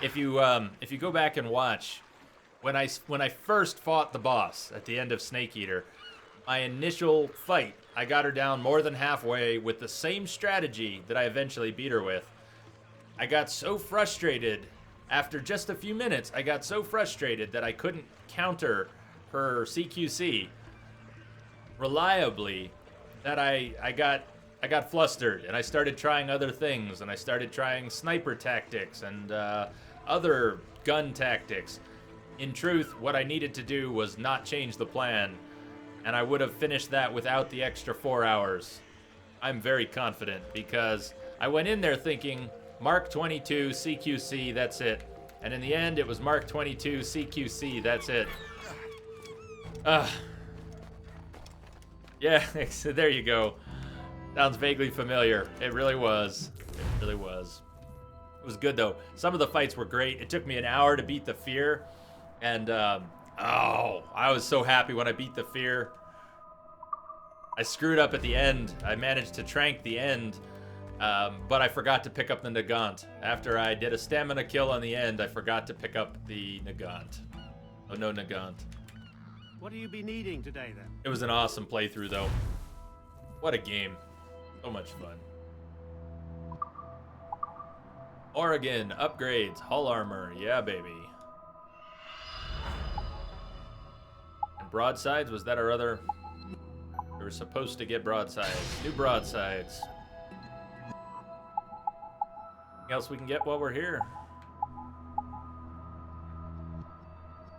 If you go back and watch, when I first fought the boss at the end of Snake Eater, my initial fight, I got her down more than halfway with the same strategy that I eventually beat her with. I got so frustrated. After just a few minutes, I got so frustrated that I couldn't counter her CQC reliably that I got flustered, and I started trying other things, and I started trying sniper tactics and other gun tactics. In truth, what I needed to do was not change the plan, and I would have finished that without the extra 4 hours. I'm very confident because I went in there thinking Mark 22 CQC, that's it. And in the end, it was Mark 22 CQC, that's it. Yeah, there you go. Sounds vaguely familiar. It really was. It really was. It was good, though. Some of the fights were great. It took me an hour to beat the fear. And, I was so happy when I beat the fear. I screwed up at the end. I managed to trank the end. But I forgot to pick up the Nagant. After I did a stamina kill on the end, I forgot to pick up the Nagant. Oh, no Nagant.
What do you be needing today, then?
It was an awesome playthrough, though. What a game. So much fun. Oregon, upgrades, hull armor. Yeah, baby. And broadsides, was that our other... We were supposed to get broadsides. New broadsides. Anything else we can get while we're here?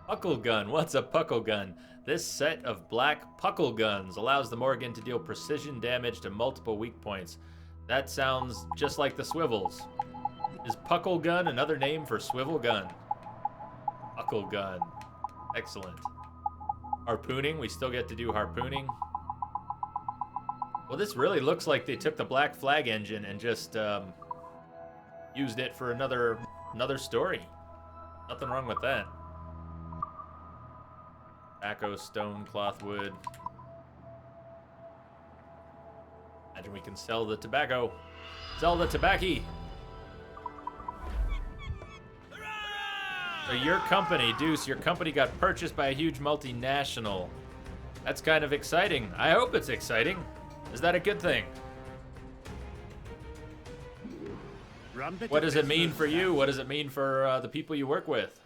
Puckle gun. What's a puckle gun? This set of black puckle guns allows the Morgan to deal precision damage to multiple weak points. That sounds just like the swivels. Is puckle gun another name for swivel gun? Puckle gun. Excellent. Harpooning. We still get to do harpooning. Well, this really looks like they took the Black Flag engine and just used it for another story. Nothing wrong with that. Tobacco, stone, cloth, wood. Imagine we can sell the tobacco. Sell the tobacco. So your company, Deuce, your company got purchased by a huge multinational. That's kind of exciting. I hope it's exciting. Is that a good thing? What does it mean for you? What does it mean for the people you work with?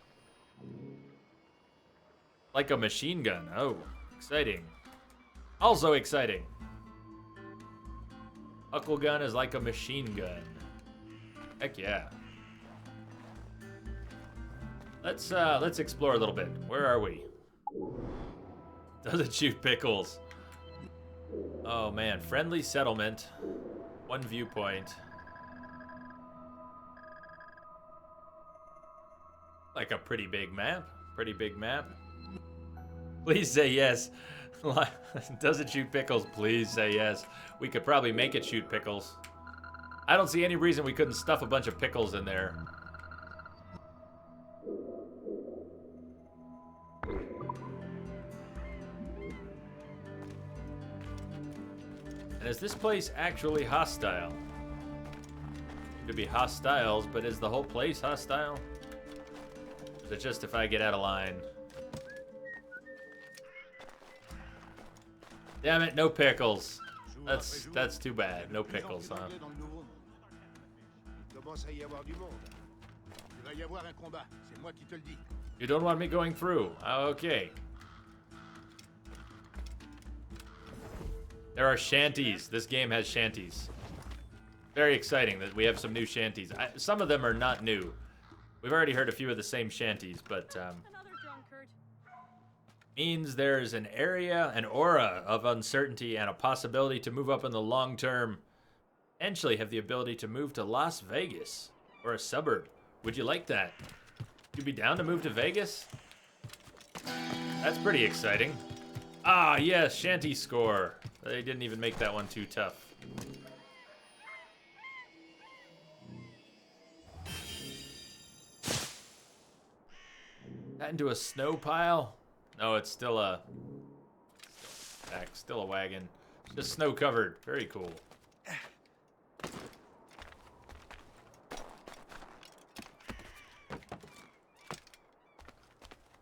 Like a machine gun. Oh, exciting. Also exciting. Puckle gun is like a machine gun. Heck yeah. Let's explore a little bit. Where are we? Does it shoot pickles? Oh man, friendly settlement. One viewpoint. Like a pretty big map. Pretty big map. Please say yes. Does it shoot pickles? Please say yes. We could probably make it shoot pickles. I don't see any reason we couldn't stuff a bunch of pickles in there. And is this place actually hostile? Could be hostiles, but is the whole place hostile? Is it just if I get out of line? Damn it, no pickles. That's too bad. No pickles, huh?
Commence à y avoir du monde. Il va y avoir un combat, c'est moi qui te le dis.
You don't want me going through. Okay. There are shanties. This game has shanties. Very exciting that we have some new shanties. Some of them are not new. We've already heard a few of the same shanties, but means there's an area, an aura of uncertainty and a possibility to move up in the long term. Potentially have the ability to move to Las Vegas or a suburb. Would you like that? Would you be down to move to Vegas? That's pretty exciting. Ah, yes, shanty score. They didn't even make that one too tough. That into a snow pile? No, it's still a wagon. Just snow covered. Very cool.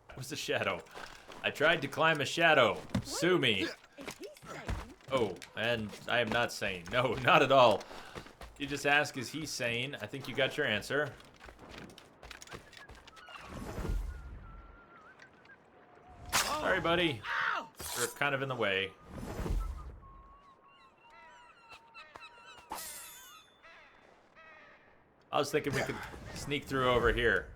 That was a shadow. I tried to climb a shadow. Sue me. Oh, and I am not sane. No, not at all. You just ask, is he sane? I think you got your answer. Sorry, buddy. You're kind of in the way. I was thinking we could sneak through over here.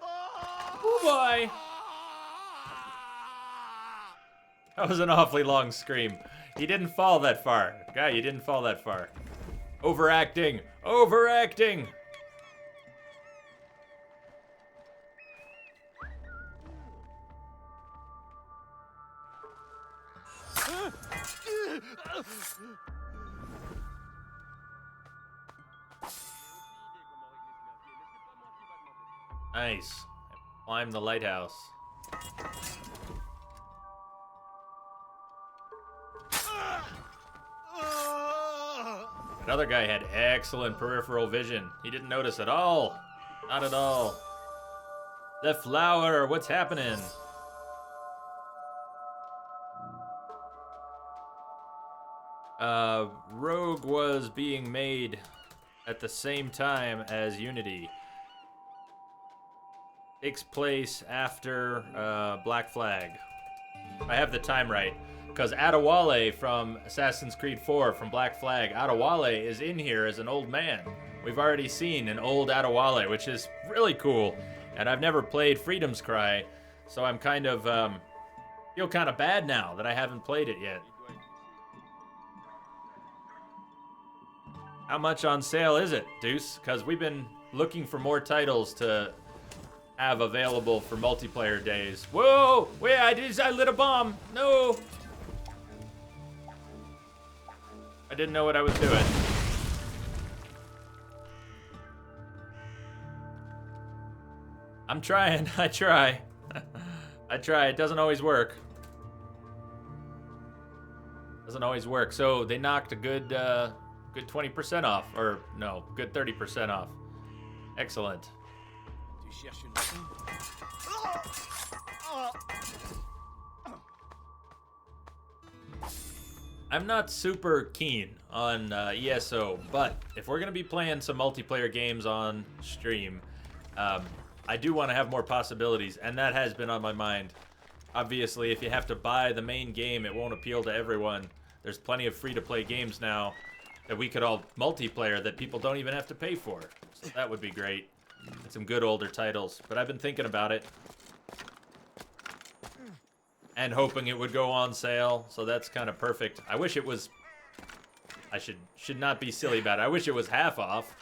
Oh boy! That was an awfully long scream. He didn't fall that far. Guy, you didn't fall that far. Overacting! Overacting! Nice. Climb the lighthouse. Another guy had excellent peripheral vision. He didn't notice at all. Not at all. The flower, what's happening? Rogue was being made at the same time as Unity. Takes place after Black Flag. I have the time right. Because Adewale from Assassin's Creed 4 from Black Flag, Adewale is in here as an old man. We've already seen an old Adewale, which is really cool. And I've never played Freedom's Cry, so I'm kind of, feel kind of bad now that I haven't played it yet. How much on sale is it, Deuce? Because we've been looking for more titles to have available for multiplayer days. Whoa! Wait, I lit a bomb! No! I didn't know what I was doing. I'm trying. I try. I try. It doesn't always work. Doesn't always work. So they knocked a good 20% off. Or no, good 30% off. Excellent. I'm not super keen on ESO, but if we're going to be playing some multiplayer games on stream, I do want to have more possibilities, and that has been on my mind. Obviously, if you have to buy the main game, it won't appeal to everyone. There's plenty of free-to-play games now that we could all multiplayer that people don't even have to pay for. So that would be great. And some good older titles, but I've been thinking about it. And hoping it would go on sale, so that's kind of perfect. I wish it was... I should not be silly about it. I wish it was half off.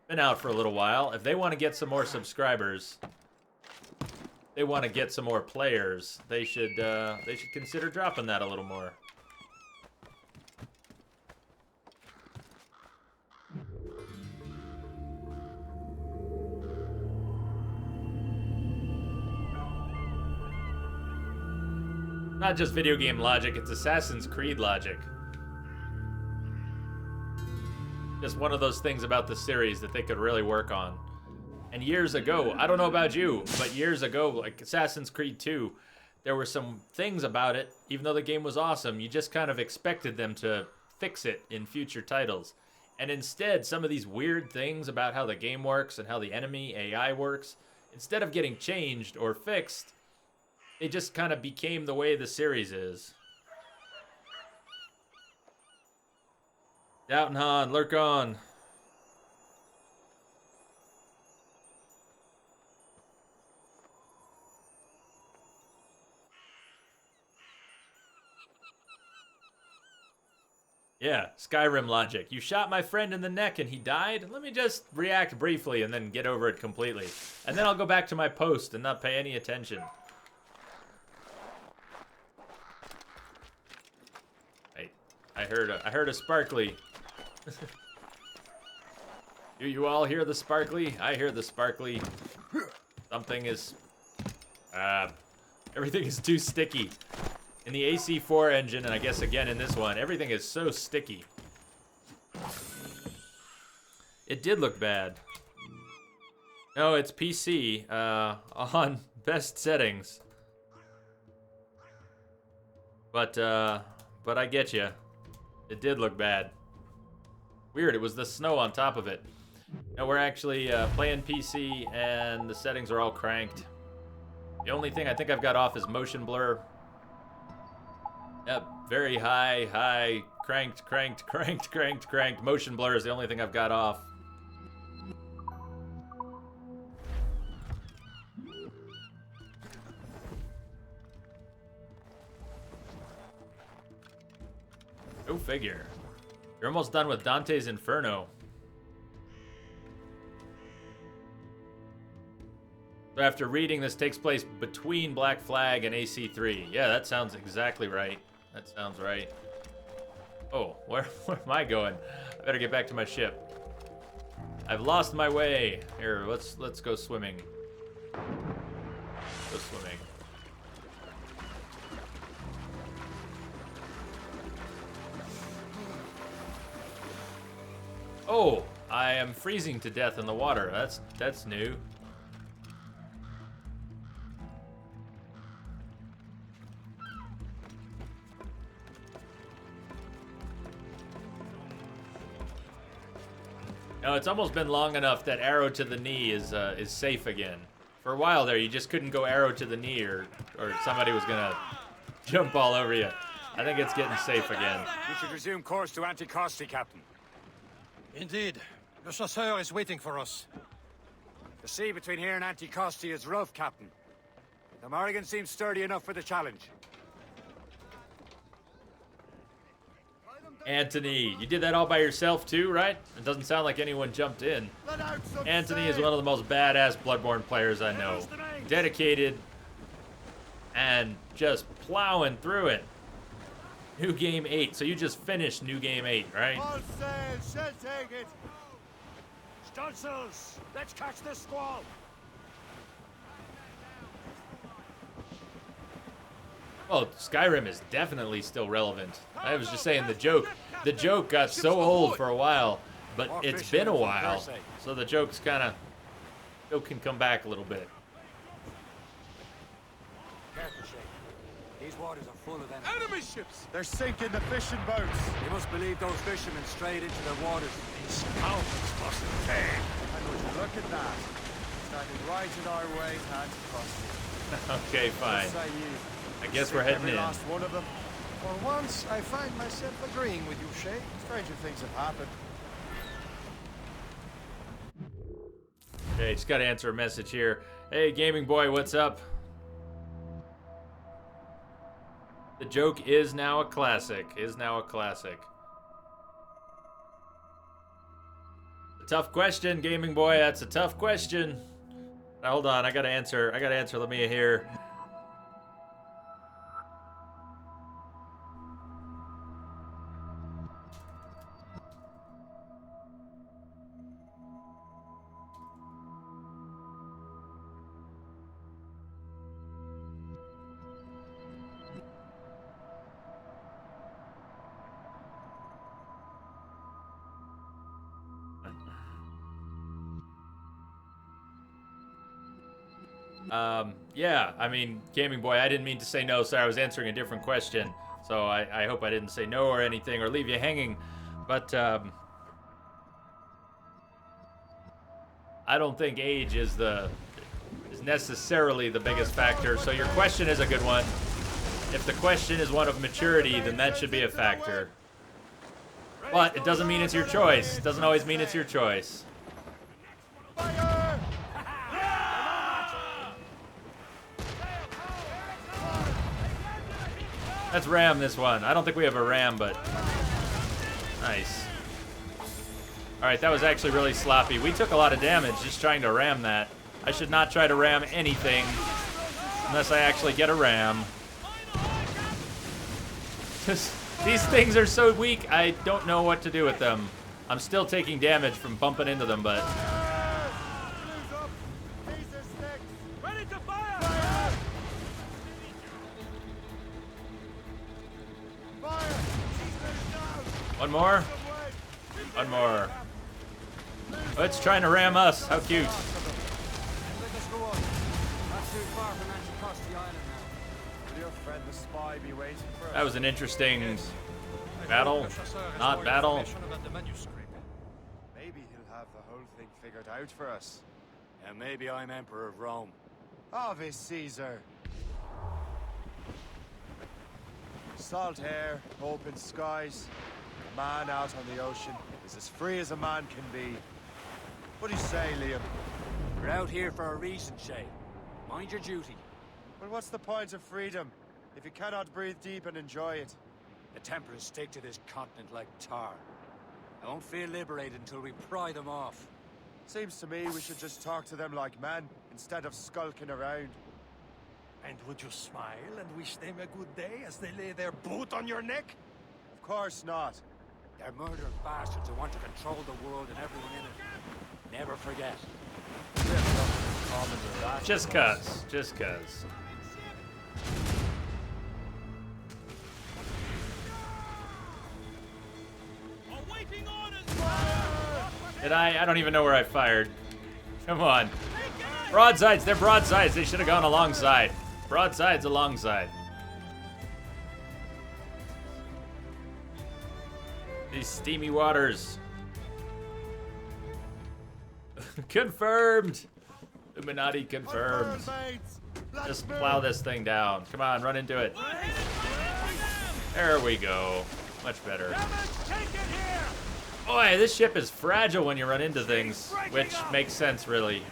Been out for a little while. If they want to get some more subscribers, they want to get some more players, they should consider dropping that a little more. Not just video game logic, it's Assassin's Creed logic. Just one of those things about the series that they could really work on. And years ago, I don't know about you, but years ago, like Assassin's Creed 2, there were some things about it, even though the game was awesome, you just kind of expected them to fix it in future titles. And instead, some of these weird things about how the game works and how the enemy AI works, instead of getting changed or fixed, it just kind of became the way the series is. Doubting Han, lurk on. Yeah, Skyrim logic. You shot my friend in the neck and he died? Let me just react briefly and then get over it completely. And then I'll go back to my post and not pay any attention. Hey, I heard a sparkly. Do you all hear the sparkly? I hear the sparkly. Something is... everything is too sticky. In the AC4 engine, and I guess again in this one, everything is so sticky. It did look bad. No, it's PC, on best settings. But I get you. It did look bad. Weird, it was the snow on top of it. Now we're actually playing PC, and the settings are all cranked. The only thing I think I've got off is motion blur. Yep, very high, cranked. Motion blur is the only thing I've got off. Go figure. You're almost done with Dante's Inferno. So after reading, this takes place between Black Flag and AC3. Yeah, that sounds exactly right. That sounds right. Oh, where am I going? I better get back to my ship. I've lost my way. Here, let's go swimming. Go swimming. Oh, I am freezing to death in the water. That's new. No, it's almost been long enough that arrow to the knee is safe again. For a while there, you just couldn't go arrow to the knee, or somebody was gonna jump all over you. I think it's getting safe again.
We should resume course to Anticosti, Captain.
Indeed. Le Chasseur is waiting for us.
The sea between here and Anticosti is rough, Captain. The Morrigan seems sturdy enough for the challenge.
Anthony, you did that all by yourself too, right? It doesn't sound like anyone jumped in. Anthony is one of the most badass Bloodborne players I know. Dedicated and just plowing through it. New Game 8. So you just finished New Game 8, right?
All sails shall take it. Stunsels, let's catch this squall.
Well, Skyrim is definitely still relevant. I was just saying the joke got so old for a while, but it's been a while, so the joke's kind of still can come back a little bit.
Careful, Shay. These waters are full of
Enemy ships! They're sinking the fishing boats.
You must believe those fishermen strayed into their waters.
These mountains must have paid. And would you look at that? Standing right in our way to Anticosti.
Okay, fine. I guess we're heading in.
Last one of them. For once, I find myself agreeing with you, Shay. Stranger things have happened.
Okay, just gotta answer a message here. Hey, Gaming Boy, what's up? The joke is now a classic. Is now a classic. A tough question, Gaming Boy. That's a tough question. Now, hold on, I gotta answer. Let me hear. Yeah, I mean, Gaming Boy, I didn't mean to say no. Sorry, I was answering a different question. So I hope I didn't say no or anything or leave you hanging. But, I don't think age is necessarily the biggest factor. So your question is a good one. If the question is one of maturity, then that should be a factor. But it doesn't mean it's your choice. It doesn't always mean it's your choice. Let's ram this one. I don't think we have a ram, but nice. Alright, that was actually really sloppy. We took a lot of damage just trying to ram that. I should not try to ram anything unless I actually get a ram. These things are so weak, I don't know what to do with them. I'm still taking damage from bumping into them, but... One more? One more. Oh, it's trying to ram us. How cute. That was an interesting battle. Not battle.
Maybe he'll have the whole thing figured out for us. And maybe I'm Emperor of Rome. Ave Caesar. Salt air, open skies. A man out on the ocean is as free as a man can be. What do you say, Liam? We're out here for a reason, Shay. Mind your duty. Well, what's the point of freedom if you cannot breathe deep and enjoy it? The Templars stick to this continent like tar. I won't feel liberated until we pry them off. Seems to me we should just talk to them like men, instead of skulking around.
And would you smile and wish them a good day as they lay their boot on your neck?
Of course not. They're murdering bastards who want to control the world and everyone in it. Never forget.
Just cuz. Just cuz. Did I don't even know where I fired. Come on. Broadsides, they're broadsides. They should have gone alongside. Broadsides alongside. These steamy waters. Confirmed. Illuminati confirmed. Just plow this thing down. Come on, run into it. There we go. Much better. Boy, this ship is fragile when you run into things, which makes sense, really.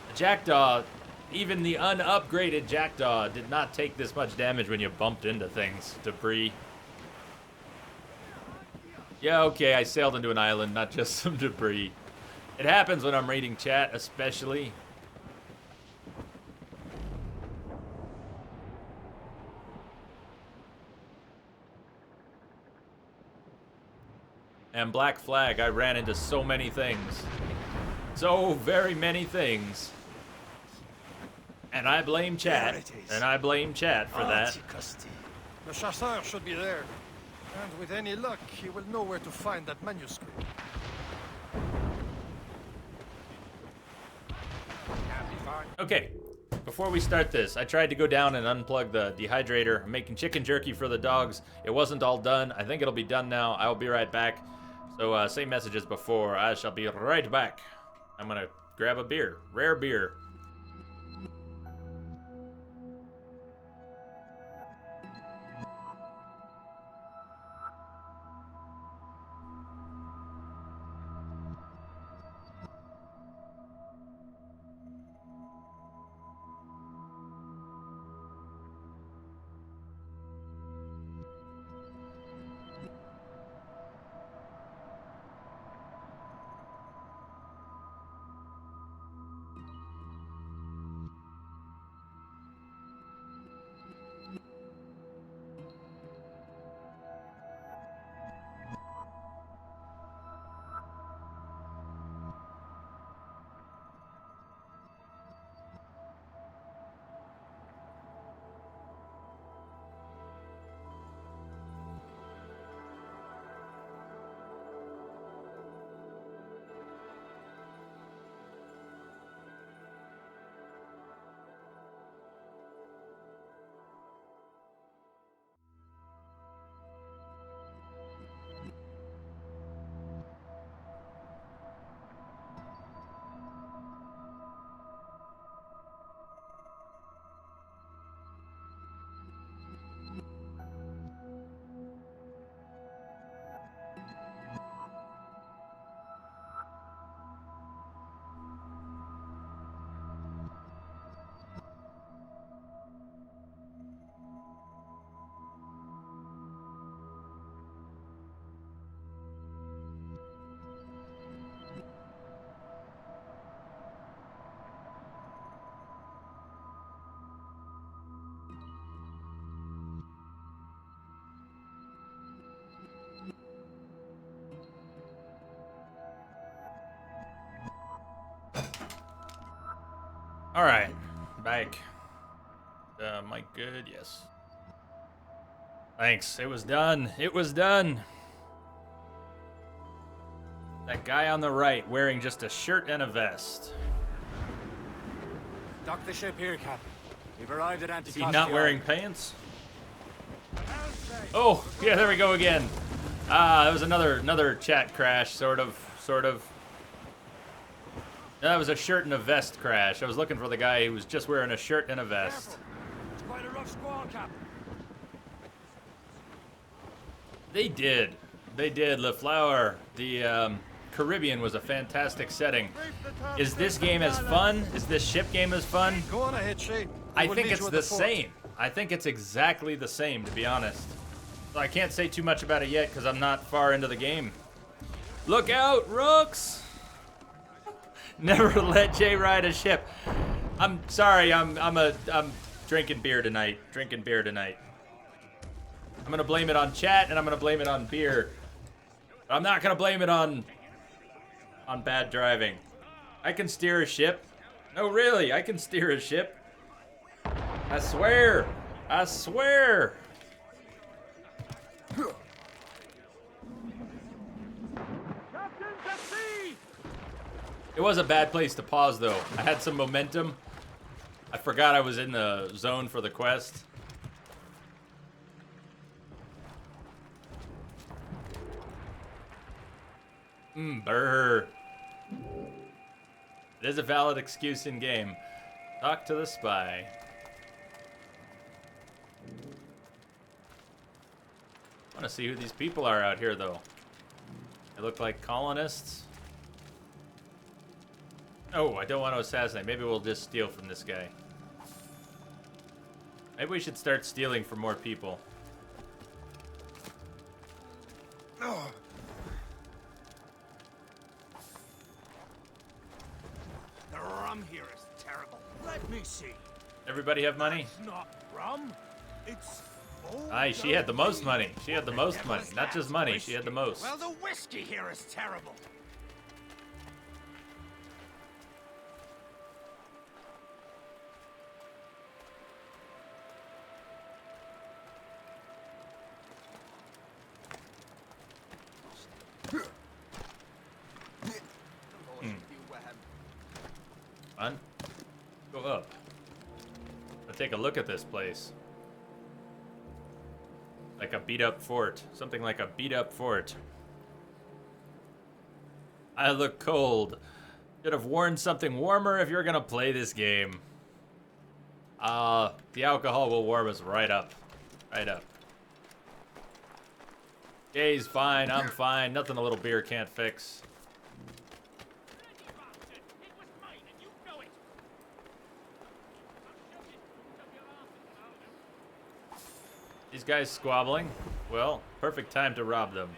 The Jackdaw, even the unupgraded Jackdaw, did not take this much damage when you bumped into things. Debris. Yeah, okay, I sailed into an island, not just some debris. It happens when I'm reading chat, especially. And Black Flag, I ran into so many things. So very many things. And I blame chat. And I blame chat for that.
The chasseur should be there. And with any luck, he will know where to find that manuscript.
Okay, before we start this, I tried to go down and unplug the dehydrator. I'm making chicken jerky for the dogs. It wasn't all done. I think it'll be done now. I'll be right back. So same message as before. I shall be right back. I'm gonna grab a beer. Rare beer. All right, back. Mic good? Yes. Thanks. It was done. It was done. That guy on the right wearing just a shirt and a vest.
Dock the ship here, Captain. We've arrived at Anticosti.
Is he not wearing pants? Oh, yeah, there we go again. That was another chat crash, sort of. That was a shirt and a vest crash. I was looking for the guy who was just wearing a shirt and a vest.
It's quite a rough squall, Captain.
They did. LaFleur. The Caribbean was a fantastic setting. Is this game as fun? Is this ship game as fun?
Go on ahead, Shay.
I think it's the same. I think it's exactly the same, to be honest. So I can't say too much about it yet because I'm not far into the game. Look out, Rooks! Never let Jay ride a ship. I'm sorry. I'm drinking beer tonight. I'm gonna blame it on chat and I'm gonna blame it on beer. But I'm not gonna blame it on bad driving. I can steer a ship. No, really, I can steer a ship. I swear. It was a bad place to pause, though. I had some momentum. I forgot I was in the zone for the quest. Brr. It is a valid excuse in game. Talk to the spy. I want to see who these people are out here, though. They look like colonists. Oh, I don't want to assassinate. Maybe we'll just steal from this guy. Maybe we should start stealing from more people.
Oh.
The rum here is terrible. Let me see.
Everybody have money?
It's not rum. It's
Aye, she had the most money. She had the most money. Not just money, she had the most.
Well, the whiskey here is terrible.
On. Go up. Let's take a look at this place. Like a beat up fort. Something like a beat up fort. I look cold. Should have worn something warmer if you're gonna play this game. The alcohol will warm us right up. Right up. Jay's fine, I'm fine. Nothing a little beer can't fix. These guys squabbling. Well, perfect time to rob them.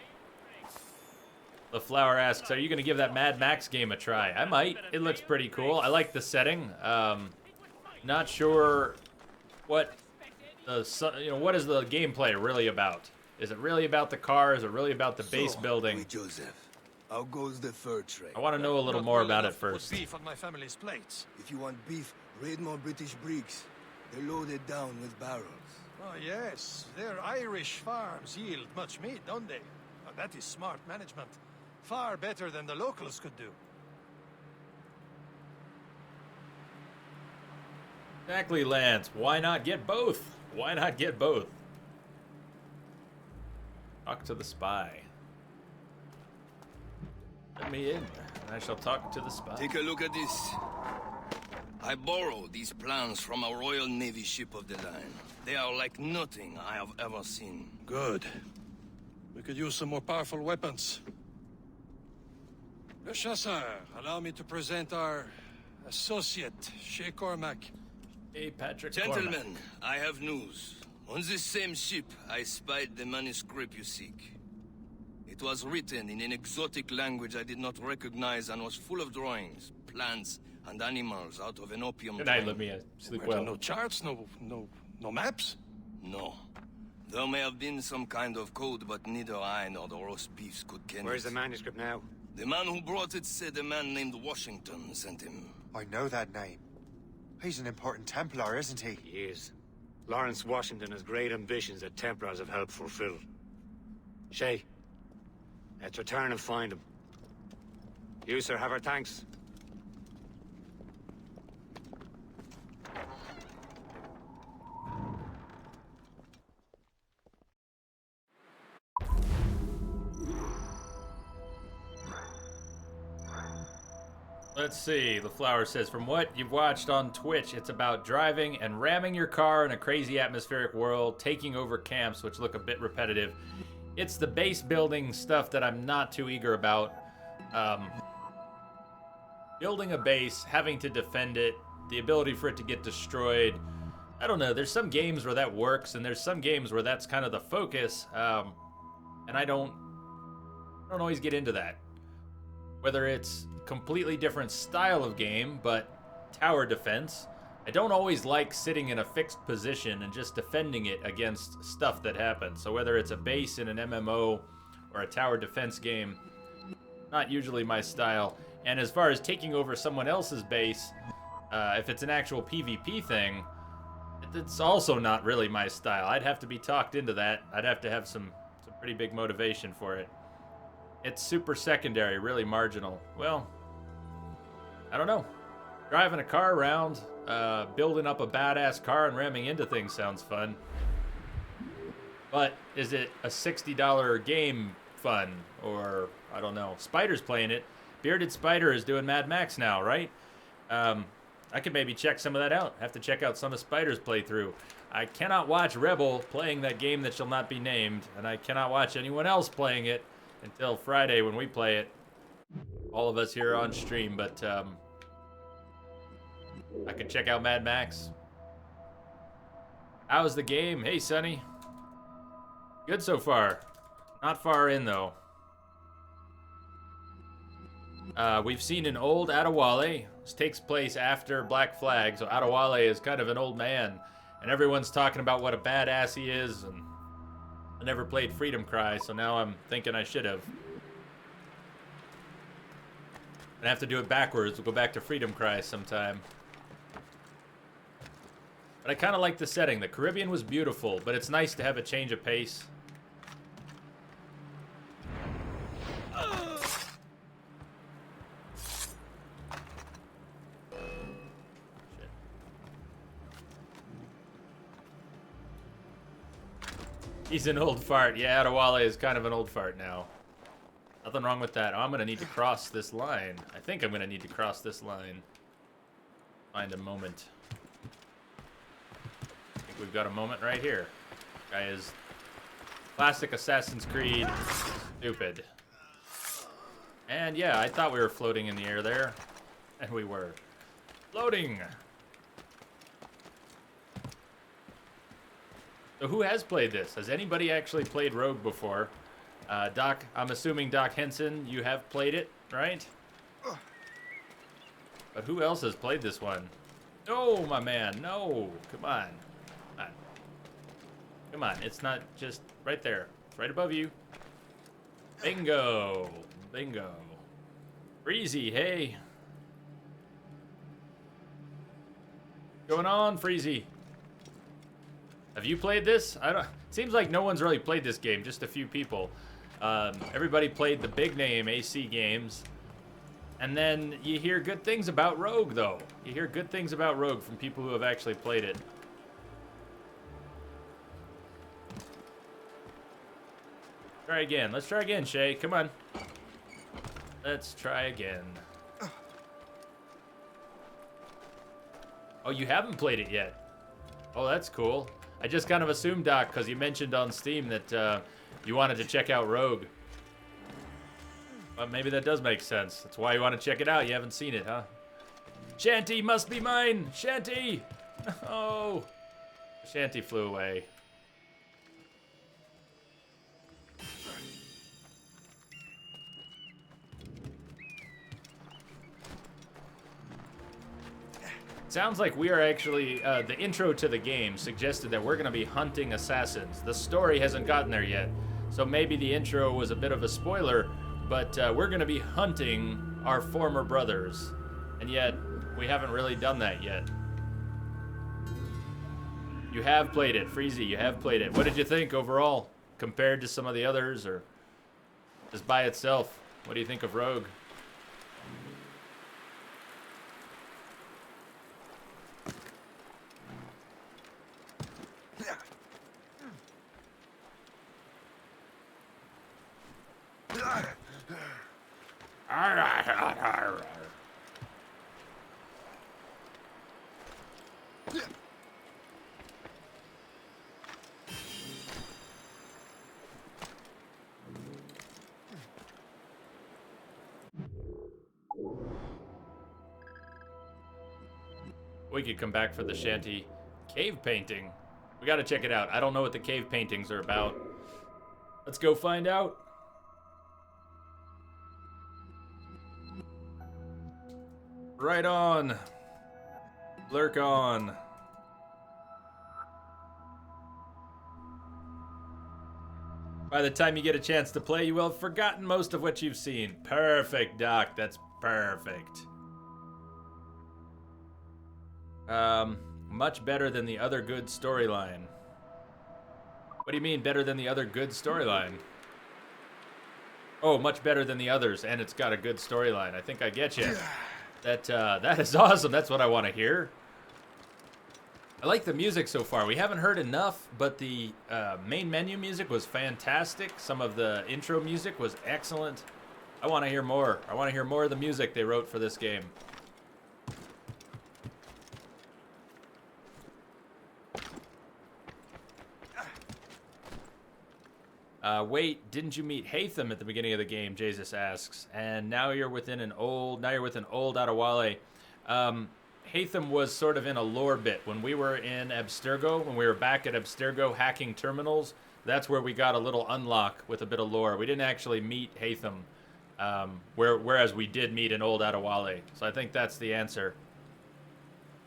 LaFleur asks, are you going to give that Mad Max game a try? I might. It looks pretty cool. I like the setting. Not sure what what is the gameplay really about? Is it really about the car? Is it really about the base building?
Joseph, how goes the fur trade?
I want to know a little more about it first.
Beef on my family's plates.
If you want beef, raid more British brigs. They're loaded down with barrels.
Oh, yes. Their Irish farms yield much meat, don't they? Oh, that is smart management. Far better than the locals could do.
Exactly, Lance. Why not get both? Why not get both? Talk to the spy. Let me in, and I shall talk to the spy.
Take a look at this. I borrowed these plans from a Royal Navy ship of the line. They are like nothing I have ever seen.
Good. We could use some more powerful weapons. Le Chasseur, allow me to present our associate, Shay Cormac.
Hey, Patrick
Gentlemen,
Cormac.
I have news. On this same ship, I spied the manuscript you seek. It was written in an exotic language I did not recognize and was full of drawings, plants, and animals out of an opium
Good night,
trade.
Lamia. Sleep
Well,
well.
no charts, no maps?
No. There may have been some kind of code, but neither I nor the roast beefs could ken
Where's
it.
the manuscript now?
The man who brought it said a man named Washington sent him.
I know that name. He's an important Templar, isn't he?
He is. Lawrence Washington has great ambitions that Templars have helped fulfill. Shay, let's return and find him. You, sir, have our thanks.
Let's see, the flower says, from what you've watched on Twitch, it's about driving and ramming your car in a crazy atmospheric world, taking over camps, which look a bit repetitive. It's the base building stuff that I'm not too eager about. Building a base, having to defend it, the ability for it to get destroyed. I don't know, there's some games where that works, and there's some games where that's kind of the focus, and I don't always get into that. Whether it's completely different style of game, but tower defense. I don't always like sitting in a fixed position and just defending it against stuff that happens. So whether it's a base in an MMO or a tower defense game, not usually my style. And as far as taking over someone else's base, if it's an actual PvP thing, it's also not really my style. I'd have to be talked into that. I'd have to have some pretty big motivation for it. It's super secondary, really marginal. Well, I don't know. Driving a car around, building up a badass car and ramming into things sounds fun. But is it a $60 game fun? Or, I don't know. Spider's playing it. Bearded Spider is doing Mad Max now, right? I could maybe check some of that out. Have to check out some of Spider's playthrough. I cannot watch Rebel playing that game that shall not be named, and I cannot watch anyone else playing it until Friday when we play it. All of us here on stream, but I can check out Mad Max. How's the game? Hey, Sonny. Good so far. Not far in, though. We've seen an old Adewale. This takes place after Black Flag, so Adewale is kind of an old man, and everyone's talking about what a badass he is, and I never played Freedom Cry, so now I'm thinking I should have. I have to do it backwards. We'll go back to Freedom Cry sometime. But I kind of like the setting. The Caribbean was beautiful, but it's nice to have a change of pace. He's an old fart. Yeah, Adewale is kind of an old fart now. Nothing wrong with that. Oh, I'm going to need to cross this line. I think I'm going to need to cross this line. Find a moment. I think we've got a moment right here. Guy is classic Assassin's Creed. Stupid. And yeah, I thought we were floating in the air there. And we were. Floating! So who has played this? Has anybody actually played Rogue before? Doc, I'm assuming Doc Henson, you have played it, right? But who else has played this one? No, my man, no. Come on. Come on. Come on, it's not just right there. It's right above you. Bingo. Bingo. Freezy, hey. What's going on, Freezy? Have you played this? Seems like no one's really played this game, just a few people. Everybody played the big name AC games. And then you hear good things about Rogue, though. You hear good things about Rogue from people who have actually played it. Try again. Let's try again, Shay. Come on. Let's try again. Oh, you haven't played it yet. Oh, that's cool. I just kind of assumed, Doc, because you mentioned on Steam that you wanted to check out Rogue. But maybe that does make sense. That's why you want to check it out. You haven't seen it, huh? Shanty must be mine! Shanty! Oh! Shanty flew away. Sounds like we are actually, the intro to the game suggested that we're going to be hunting assassins. The story hasn't gotten there yet, so maybe the intro was a bit of a spoiler, but we're going to be hunting our former brothers, and yet we haven't really done that yet. You have played it, Freezy. You have played it. What did you think overall, compared to some of the others, or just by itself? What do you think of Rogue? We could come back for the shanty cave painting. We gotta check it out. I don't know what the cave paintings are about. Let's go find out. Right on. Lurk on. By the time you get a chance to play, you will have forgotten most of what you've seen. Perfect, Doc. That's perfect. Much better than the other good storyline. What do you mean, better than the other good storyline? Oh, much better than the others, and it's got a good storyline. I think I get you. That is awesome. That's what I want to hear. I like the music so far. We haven't heard enough, but the main menu music was fantastic. Some of the intro music was excellent. I want to hear more. I want to hear more of the music they wrote for this game. Wait, didn't you meet Haytham at the beginning of the game? Jesus asks. And now you're within an old Adewale. Haytham was sort of in a lore bit. When we were in Abstergo, when we were back at Abstergo hacking terminals, that's where we got a little unlock with a bit of lore. We didn't actually meet Haytham, whereas we did meet an old Adewale. So I think that's the answer.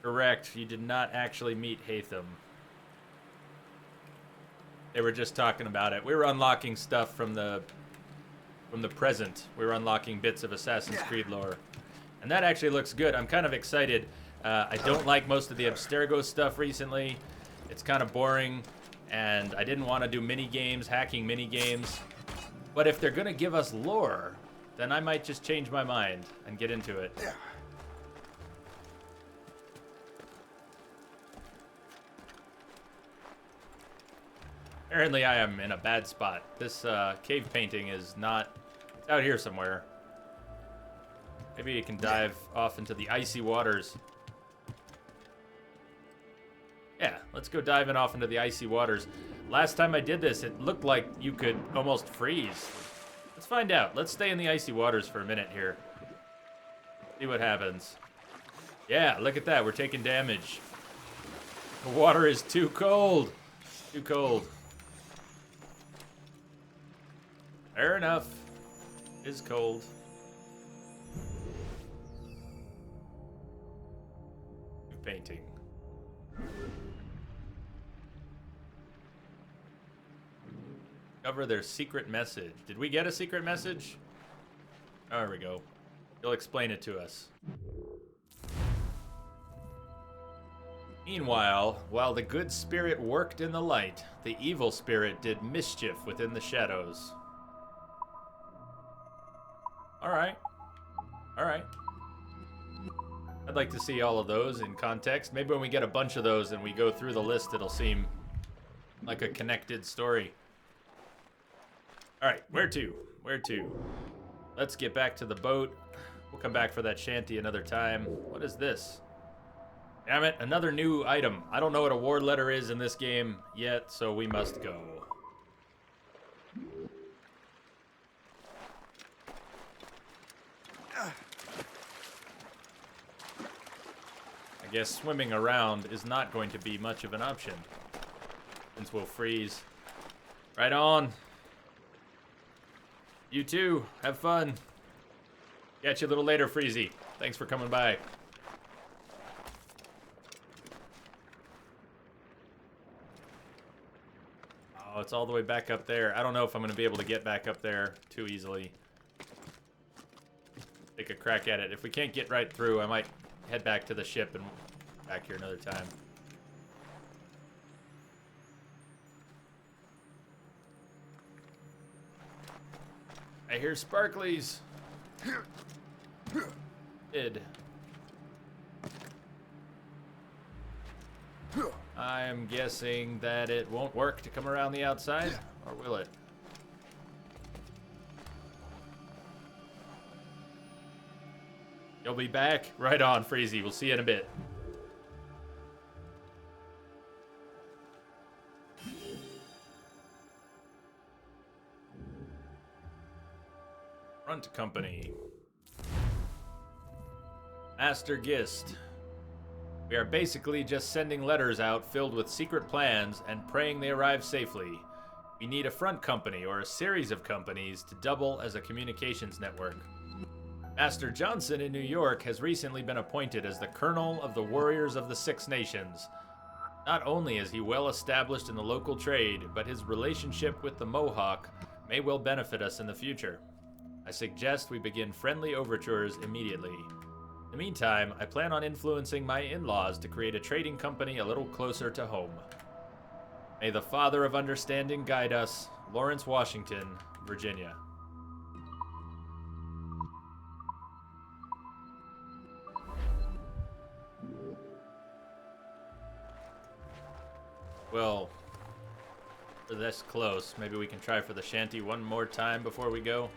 Correct, you did not actually meet Haytham. They were just talking about it. We were unlocking stuff from the present. We were unlocking bits of Assassin's Creed lore. And that actually looks good. I'm kind of excited. I don't like most of the Abstergo stuff recently. It's kind of boring, and I didn't want to do mini-games, hacking mini-games. But if they're going to give us lore, then I might just change my mind and get into it. Apparently I am in a bad spot. This cave painting is not... It's out here somewhere. Maybe you can dive off into the icy waters. Yeah, let's go diving off into the icy waters. Last time I did this, it looked like you could almost freeze. Let's find out. Let's stay in the icy waters for a minute here. See what happens. Yeah, look at that. We're taking damage. The water is too cold. Too cold. Fair enough. It is cold. Painting. Cover their secret message. Did we get a secret message? Oh, there we go. He'll explain it to us. Meanwhile, while the good spirit worked in the light, the evil spirit did mischief within the shadows. Alright. Alright. I'd like to see all of those in context. Maybe when we get a bunch of those and we go through the list, it'll seem like a connected story. Alright, where to? Where to? Let's get back to the boat. We'll come back for that shanty another time. What is this? Damn it, another new item. I don't know what a ward letter is in this game yet, so we must go. I guess swimming around is not going to be much of an option, since we'll freeze. Right on. You too. Have fun. Catch you a little later, Freezy. Thanks for coming by. Oh, it's all the way back up there. I don't know if I'm going to be able to get back up there too easily. Take a crack at it. If we can't get right through, I might head back to the ship and back here another time. I hear sparklies. Id. I'm guessing that it won't work to come around the outside, or will it? You'll be back? Right on, Freezy. We'll see you in a bit. Front company. Master Gist. We are basically just sending letters out filled with secret plans and praying they arrive safely. We need a front company or a series of companies to double as a communications network. Master Johnson in New York has recently been appointed as the Colonel of the Warriors of the Six Nations. Not only is he well established in the local trade, but his relationship with the Mohawk may well benefit us in the future. I suggest we begin friendly overtures immediately. In the meantime, I plan on influencing my in-laws to create a trading company a little closer to home. May the Father of Understanding guide us, Lawrence Washington, Virginia. Well, we're this close. Maybe we can try for the shanty one more time before we go.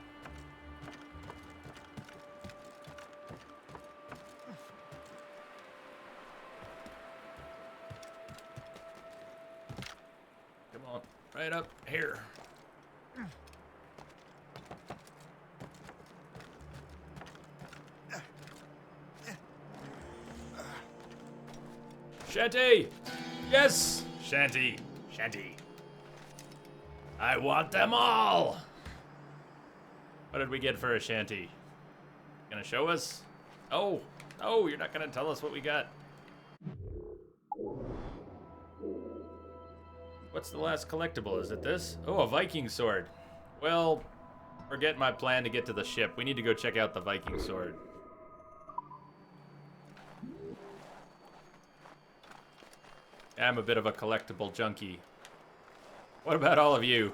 Come on, right up here. Shanty! Yes! Shanty. Shanty. I want them all! What did we get for a shanty? Gonna show us? Oh, no, you're not gonna tell us what we got. What's the last collectible? Is it this? Oh, a Viking sword. Well, forget my plan to get to the ship. We need to go check out the Viking sword. I'm a bit of a collectible junkie. What about all of you?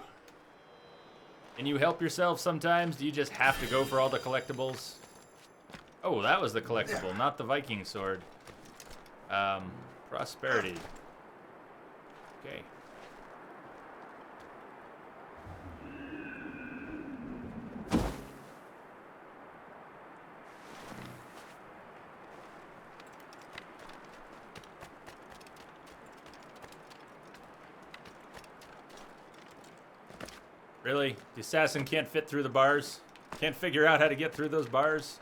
Can you help yourself sometimes? Do you just have to go for all the collectibles? Oh, that was the collectible, not the Viking sword. Prosperity. Okay. Really? The assassin can't fit through the bars? Can't figure out how to get through those bars?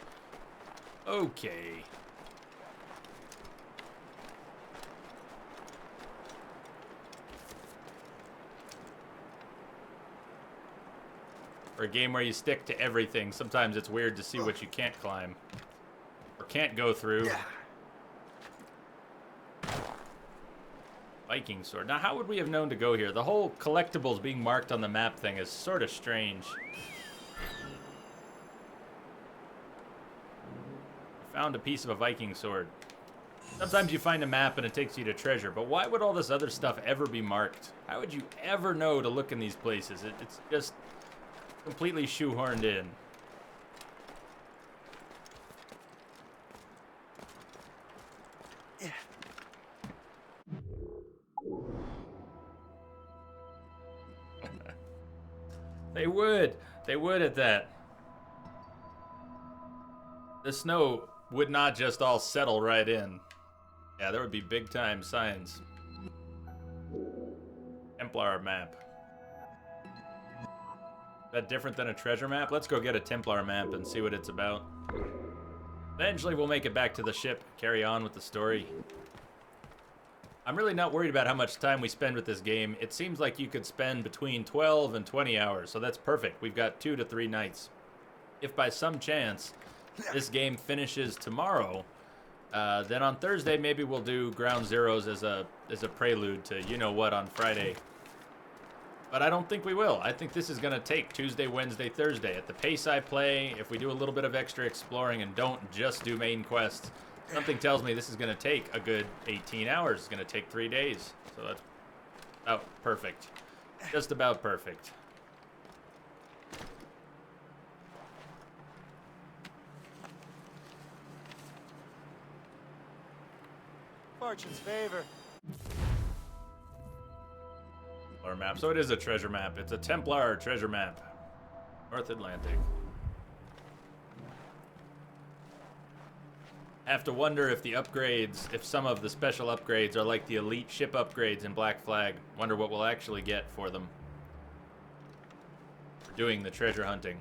Okay. For a game where you stick to everything, sometimes it's weird to see what you can't climb. Or can't go through. Viking sword. Now, how would we have known to go here? The whole collectibles being marked on the map thing is sort of strange. Found a piece of a Viking sword. Sometimes you find a map and it takes you to treasure, but why would all this other stuff ever be marked? How would you ever know to look in these places? It's just completely shoehorned in. They would at that. The snow would not just all settle right in. Yeah, there would be big time signs. Templar map. Is that different than a treasure map? Let's go get a Templar map and see what it's about. Eventually we'll make it back to the ship, carry on with the story. I'm really not worried about how much time we spend with this game. It seems like you could spend between 12 and 20 hours, so that's perfect. We've got 2 to 3 nights. If by some chance this game finishes tomorrow, then on Thursday maybe we'll do Ground Zeroes as a prelude to you-know-what on Friday. But I don't think we will. I think this is going to take Tuesday, Wednesday, Thursday. At the pace I play, if we do a little bit of extra exploring and don't just do main quests, something tells me this is going to take a good 18 hours. It's going to take 3 days. So that's about perfect. Just about perfect.
fortune's favor.
Templar map. So it is a treasure map. It's a Templar treasure map. North Atlantic. I have to wonder if the upgrades, if some of the special upgrades are like the elite ship upgrades in Black Flag. Wonder what we'll actually get for them. For doing the treasure hunting.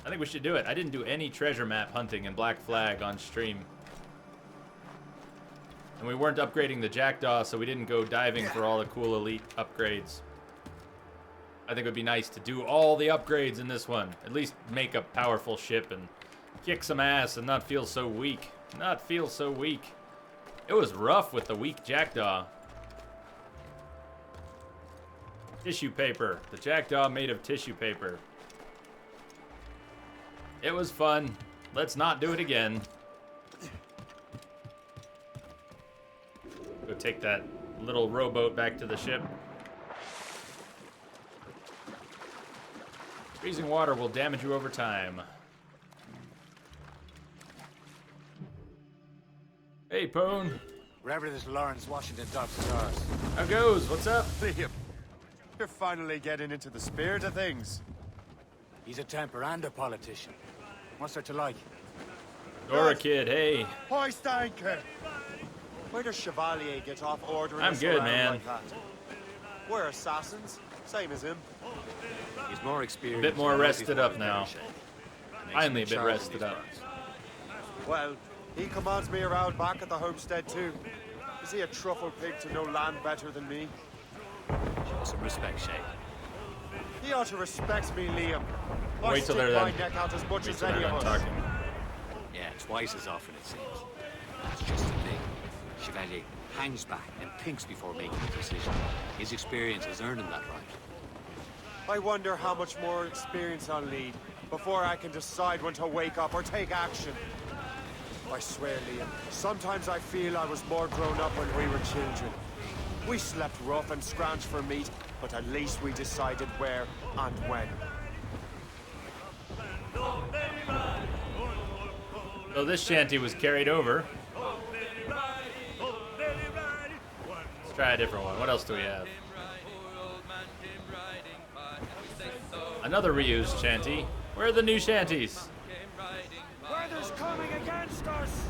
I think we should do it. I didn't do any treasure map hunting in Black Flag on stream. And we weren't upgrading the Jackdaw, so we didn't go diving for all the cool elite upgrades. I think it would be nice to do all the upgrades in this one. At least make a powerful ship and kick some ass and not feel so weak. Not feel so weak. It was rough with the weak Jackdaw. Tissue paper. The Jackdaw made of tissue paper. It was fun. Let's not do it again. Go take that little rowboat back to the ship. Freezing water will damage you over time. Hey, Pone.
Wherever this Lawrence Washington docks is ours.
How goes? What's up?
Liam, you're finally getting into the spirit of things.
He's a temper and a politician. What's there to like?
Dora kid, hey.
Hoist anchor! Where does Chevalier get off ordering
I'm
us
good,
around
man.
like that? We're assassins, same as him.
He's more experienced.
A bit more rested up now.
Makes
Finally
him
a bit
charge in
rested
these
up.
parts.
Well, he commands me around back at the homestead too. Is he a truffle pig to know land better than me?
Show some respect, Shay.
He ought to respect me, Liam. I
Wait till
stick
they're
my
done.
neck out as much
Wait
as
till
any
they're
of
done
us.
talking.
Yeah, twice as often it seems. That's just the thing. Chevalier hangs back and thinks before making a decision. His experience has earned him that right.
I wonder how much more experience I'll need before I can decide when to wake up or take action. I swear, Liam, sometimes I feel I was more grown up when we were children. We slept rough and scrounged for meat, but at least we decided where and when.
So this shanty was carried over. Let's try a different one. What else do we have? Another reused shanty. Where are the new shanties?
Weather's coming against us!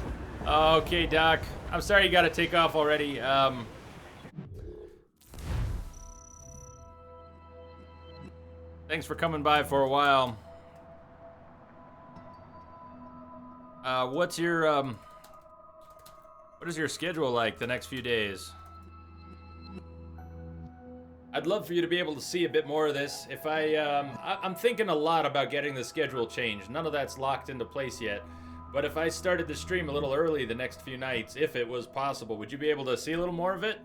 Okay, Doc. I'm sorry you gotta take off already. Thanks for coming by for a while. What is your schedule like the next few days? I'd love for you to be able to see a bit more of this. If I'm thinking a lot about getting the schedule changed. None of that's locked into place yet. But if I started the stream a little early the next few nights, if it was possible, would you be able to see a little more of it?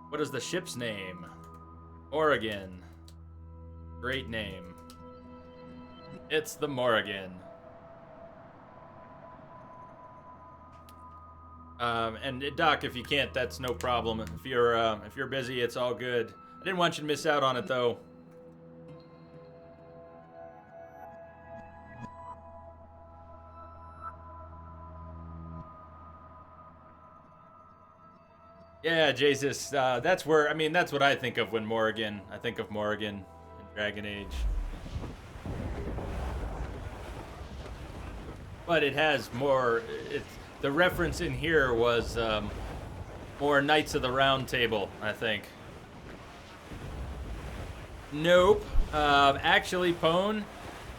What is the ship's name? Oregon. Great name. It's the Morrigan. And Doc, if you can't, that's no problem. If you're busy, it's all good. I didn't want you to miss out on it, though. Yeah, Jesus. That's where, I mean, that's what I think of when Morrigan. I think of Morrigan in Dragon Age. But it has more. The reference in here was more Knights of the Round Table, I think. Nope. Actually, Pone,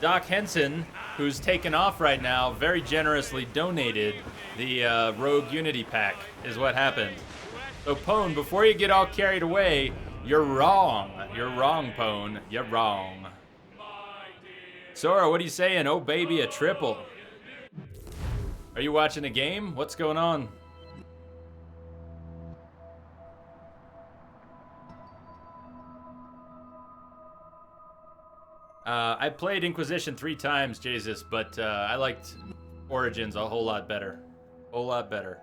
Doc Henson, who's taken off right now, very generously donated the Rogue Unity Pack, is what happened. So, Pone, before you get all carried away, you're wrong. You're wrong, Pone. You're wrong. Sora, what are you saying? Oh, baby, a triple. Are you watching a game? What's going on? I played Inquisition 3 times, Jesus, but I liked Origins a whole lot better. Whole lot better.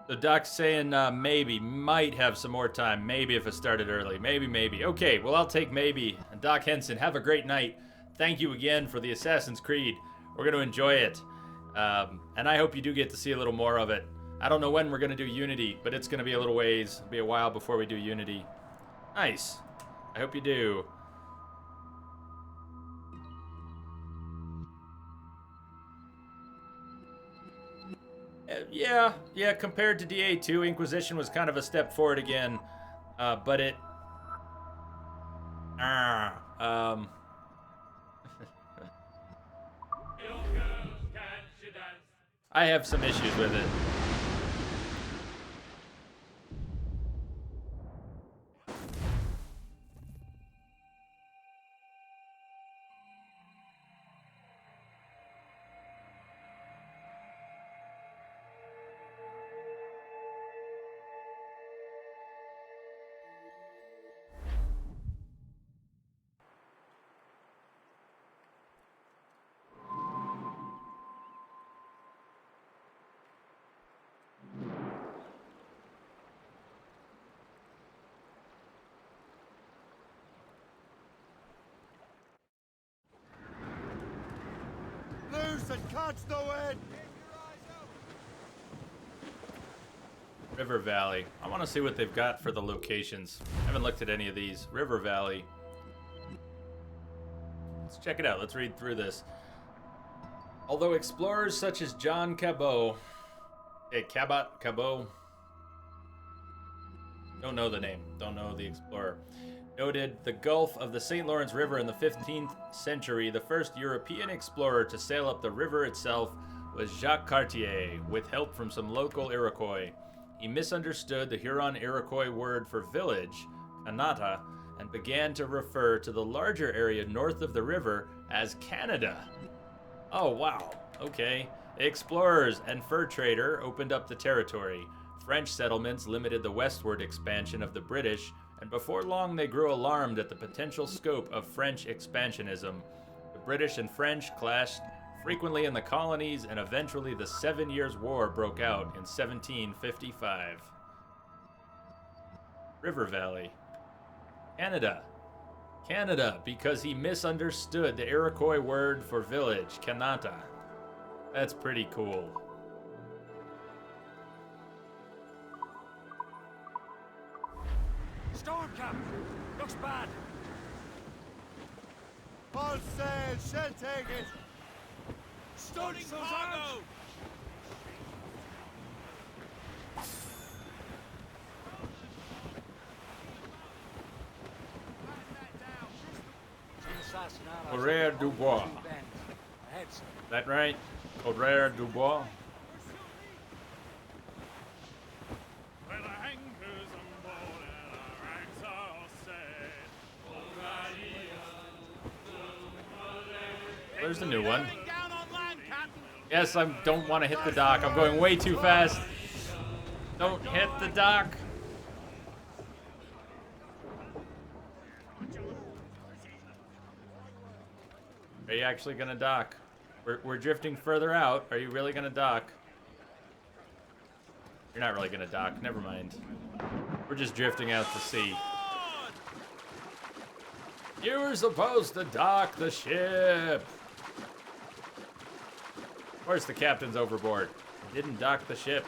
So Doc's saying maybe, might have some more time. Maybe if it started early. Maybe. Okay, well, I'll take maybe. And Doc Henson, have a great night. Thank you again for the Assassin's Creed. We're going to enjoy it. And I hope you do get to see a little more of it. I don't know when we're going to do Unity, but it's going to be a little ways. It'll be a while before we do Unity. Nice. I hope you do. Yeah, compared to DA2, Inquisition was kind of a step forward again. But it... I have some issues with it.
Loose and catch the wind!
River Valley. I want to see what they've got for the locations. I haven't looked at any of these. River Valley. Let's check it out. Let's read through this. Although explorers such as John Cabot... Hey, Cabot? Don't know the name. Don't know the explorer. Noted the Gulf of the St. Lawrence River in the 15th century. The first European explorer to sail up the river itself was Jacques Cartier, with help from some local Iroquois. He misunderstood the Huron-Iroquois word for village, Kanata, and began to refer to the larger area north of the river as Canada. Oh, wow. Okay. Explorers and fur trader opened up the territory. French settlements limited the westward expansion of the British, and before long they grew alarmed at the potential scope of French expansionism. The British and French clashed frequently in the colonies, and eventually the 7 Years' War broke out in 1755. River Valley. Canada, because he misunderstood the Iroquois word for village, Kanata. That's pretty cool.
Storm cap! Looks bad!
All sail, shall take it!
Stunning cargo!
Courrier du Bois. That right? Courrier du Bois. There's the new one. Yes, I don't want to hit the dock. I'm going way too fast. Don't hit the dock. Are you actually gonna dock? We're drifting further out. Are you really gonna dock? You're not really gonna dock. Never mind. We're just drifting out to sea. You were supposed to dock the ship. Of course, the captain's overboard. He didn't dock the ship.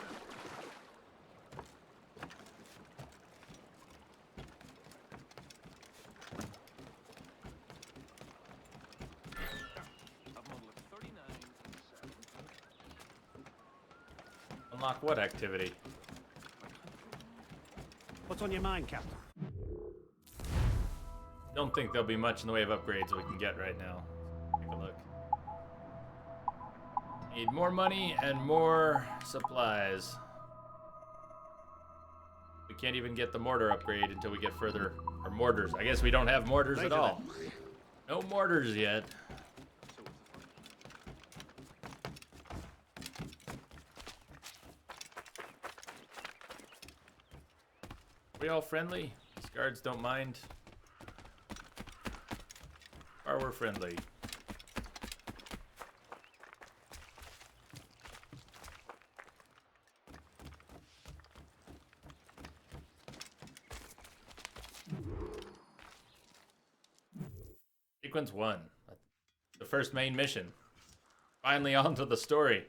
Unlock what activity?
What's on your mind, Captain?
Don't think there'll be much in the way of upgrades we can get right now. Take a look. Need more money and more supplies. We can't even get the mortar upgrade until we get further. Or mortars. I guess we don't have mortars at all. No mortars yet. We all friendly? These guards don't mind. Or we're friendly. Sequence 1. The first main mission. Finally on to the story.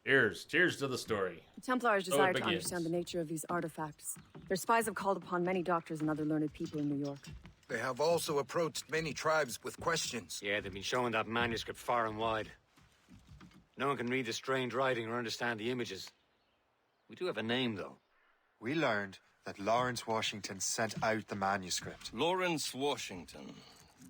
Cheers. Cheers to the story.
The Templars
So it
desire to
begins.
understand the nature of these artifacts. Their spies have called upon many doctors and other learned people in New York.
They have also approached many tribes with questions.
Yeah, they've been showing that manuscript far and wide. No one can read the strange writing or understand the images. We do have a name, though.
We learned that Lawrence Washington sent out the manuscript.
Lawrence Washington.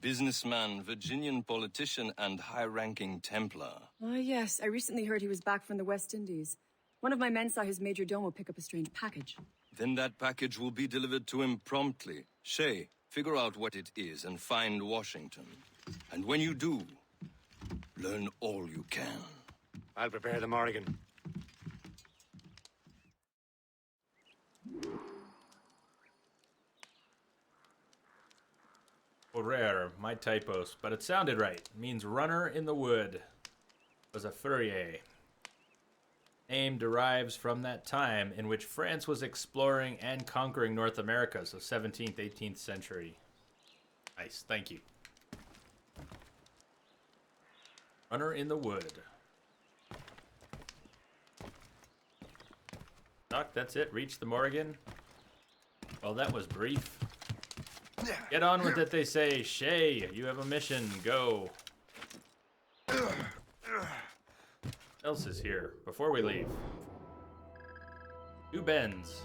Businessman, Virginian politician, and high-ranking Templar.
Ah, yes. I recently heard he was back from the West Indies. One of my men saw his major domo pick up a strange package.
Then that package will be delivered to him promptly. Shay, figure out what it is and find Washington. And when you do, learn all you can.
I'll prepare the Morrigan.
Rare, my typos, but it sounded right. It means runner in the wood. Was a furrier. Name derives from that time in which France was exploring and conquering North America, so 17th, 18th century. Nice, thank you. Runner in the wood. Doc, that's it. Reach the Morrigan. Well, that was brief. Get on with it, they say. Shay, you have a mission. Go. What else is here before we leave? 2 bends.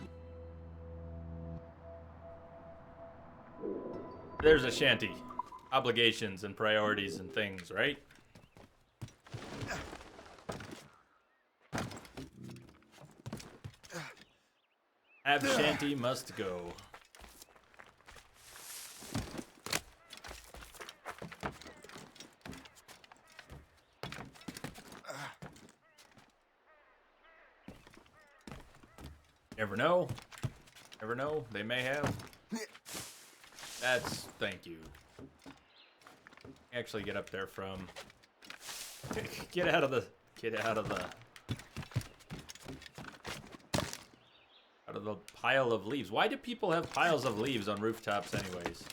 There's a shanty. Obligations and priorities and things, right? Have shanty must go. Never know. Never know. They may have. That's... Thank you. Actually get up there from... Get out of the... Get out of the... Out of the pile of leaves. Why do people have piles of leaves on rooftops anyways?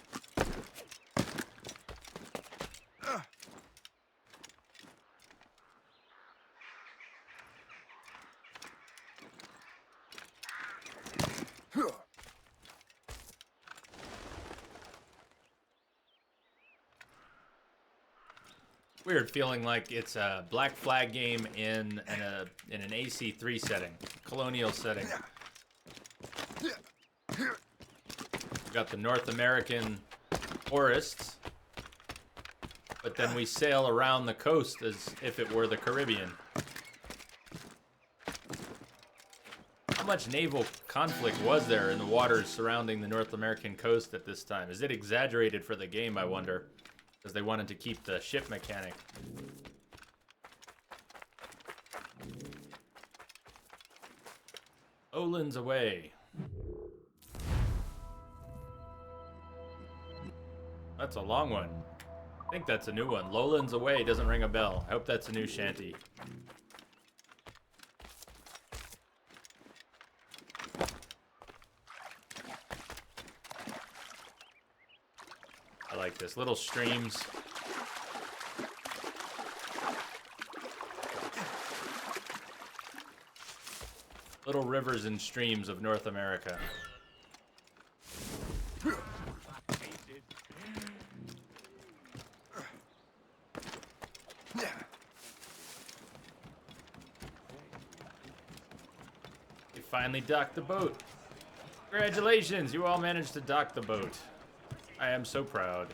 Weird feeling like it's a Black Flag game in an AC3 setting, colonial setting. We've got the North American forests, but then we sail around the coast as if it were the Caribbean. How much naval conflict was there in the waters surrounding the North American coast at this time? Is it exaggerated for the game, I wonder? Because they wanted to keep the ship mechanic. Olin's away. That's a long one. I think that's a new one. Lolan's away doesn't ring a bell. I hope that's a new shanty. I like this. Little streams. Little rivers and streams of North America. You finally docked the boat. Congratulations, you all managed to dock the boat. I am so proud.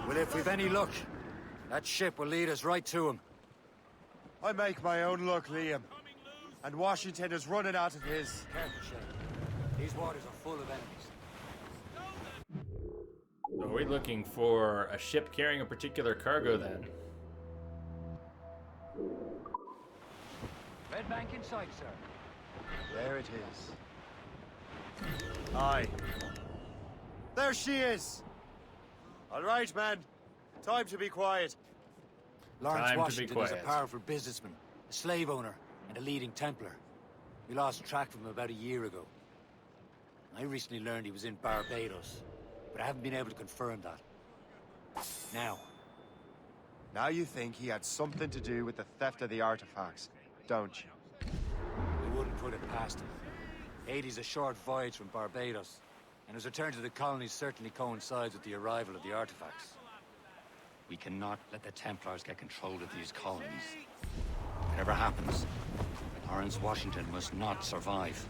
Well, if we've any luck, that ship will lead us right to him.
I make my own luck, Liam. And Washington is running out of his.
Careful, Shay. These waters are full of enemies.
So are we looking for a ship carrying a particular cargo then?
Red Bank in sight, sir.
There it is. Aye. There she is! All right, man. Time to be quiet.
Lawrence
Time to be
Washington is a
quiet.
powerful businessman, a slave owner, and a leading Templar. We lost track of him about a year ago. I recently learned he was in Barbados, but I haven't been able to confirm that. Now,
Now you think he had something to do with the theft of the artifacts, don't you?
We wouldn't put it past him. Haiti's a short voyage from Barbados, and his return to the colonies certainly coincides with the arrival of the artifacts.
We cannot let the Templars get control of these colonies. Whatever happens, Lawrence Washington must not survive.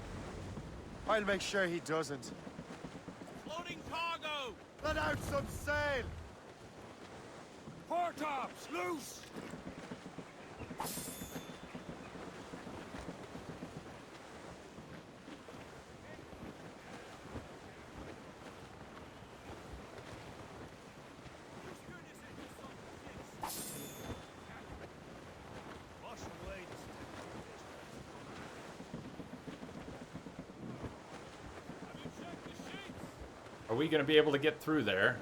I'll make sure he doesn't.
Floating cargo!
Let out some sail!
Foretops, loose!
Are we gonna be able to get through there?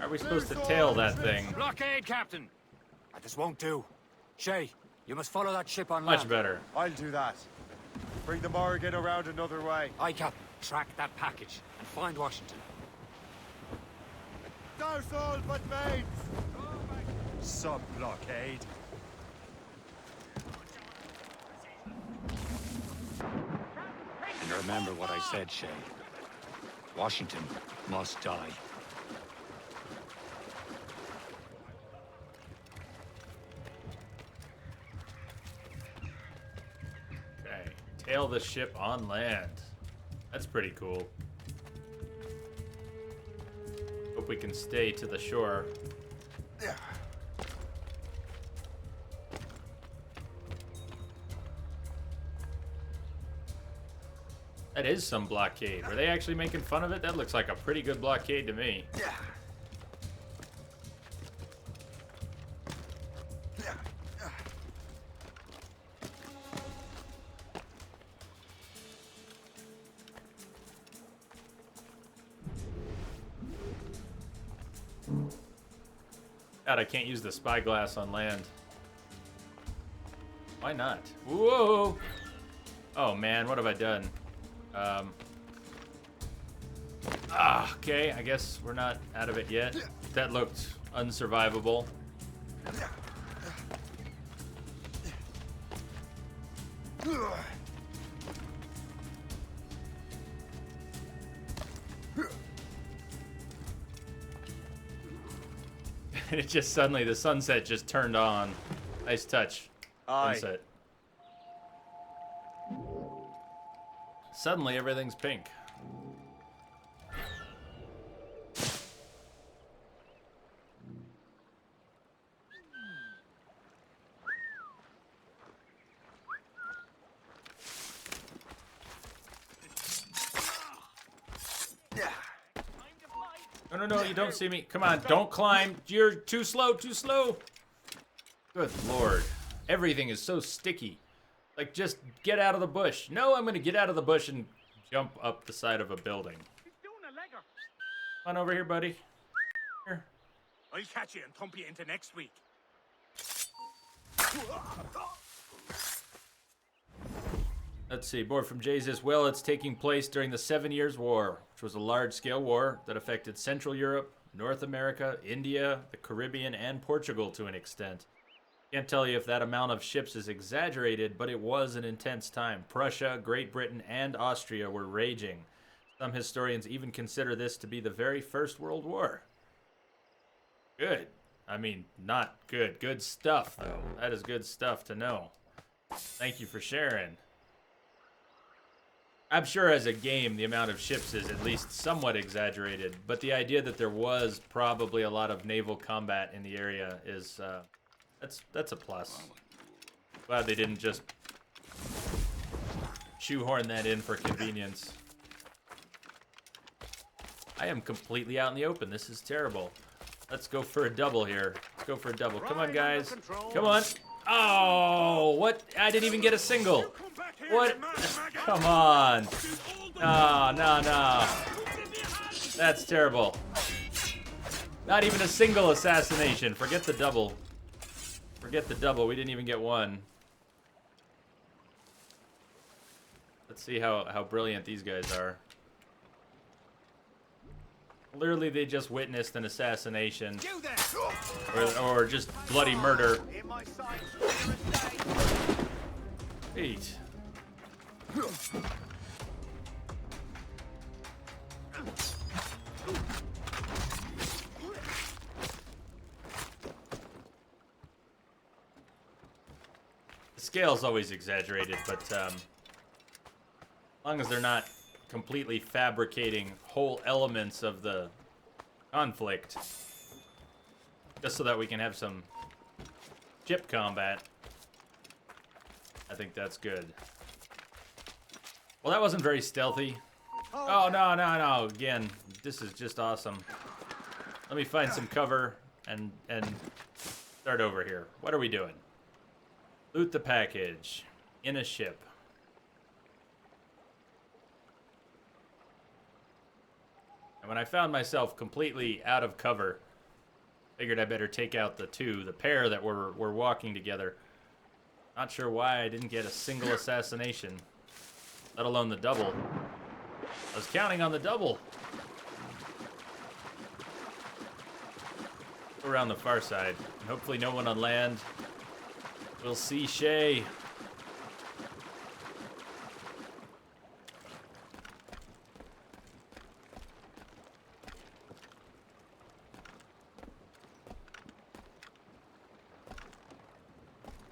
Are we supposed to tail that thing?
Blockade, Captain! This won't do. Shay, you must follow that ship on land.
Much better.
I'll do that. Bring the Morrigan around another way.
Aye, Captain. Track that package and find Washington.
Douse all but mates! Sub-blockade.
And remember what I said, Shay. Washington must die.
Okay, tail the ship on land. That's pretty cool. Hope we can stay to the shore.
Yeah.
That is some blockade. Were they actually making fun of it? That looks like a pretty good blockade to me.
Yeah.
God, I can't use the spyglass on land. Why not? Whoa! Oh man, what have I done? Okay, I guess we're not out of it yet. That looked unsurvivable. And it just suddenly, the sunset just turned on. Nice touch.
Aye.
Sunset. Suddenly everything's pink. No, no, no, you don't see me. Come on, don't climb. You're too slow, too slow. Good lord. Everything is so sticky. Like, just get out of the bush. No, I'm going to get out of the bush and jump up the side of a building. Come on over here, buddy. Here.
I'll catch you and thump you into next week.
Let's see, more from Jesus. Well, it's taking place during the 7 Years' War, which was a large-scale war that affected Central Europe, North America, India, the Caribbean, and Portugal to an extent. Can't tell you if that amount of ships is exaggerated, but it was an intense time. Prussia, Great Britain, and Austria were raging. Some historians even consider this to be the very first World War. Good. I mean, not good. Good stuff, though. That is good stuff to know. Thank you for sharing. I'm sure as a game, the amount of ships is at least somewhat exaggerated, but the idea that there was probably a lot of naval combat in the area is, that's a plus. Glad they didn't just shoehorn that in for convenience. I am completely out in the open. This is terrible. Let's go for a double here. Let's go for a double. Come on, guys. Come on. Oh, what? I didn't even get a single. What? Come on. No, no, no. That's terrible. Not even a single assassination. Forget the double. Forget the double. We didn't even get one. Let's see how brilliant these guys are. Clearly, they just witnessed an assassination. Or just bloody murder. Eight. The scale's always exaggerated, but as long as they're not completely fabricating whole elements of the conflict, just so that we can have some ship combat, I think that's good. Well, that wasn't very stealthy. Oh, no. Again, this is just awesome. Let me find some cover and start over here. What are we doing? Loot the package in a ship. And when I found myself completely out of cover, figured I better take out the pair that were walking together. Not sure why I didn't get a single assassination, let alone the double. I was counting on the double. Go around the far side, and hopefully no one on land. We'll see Shay.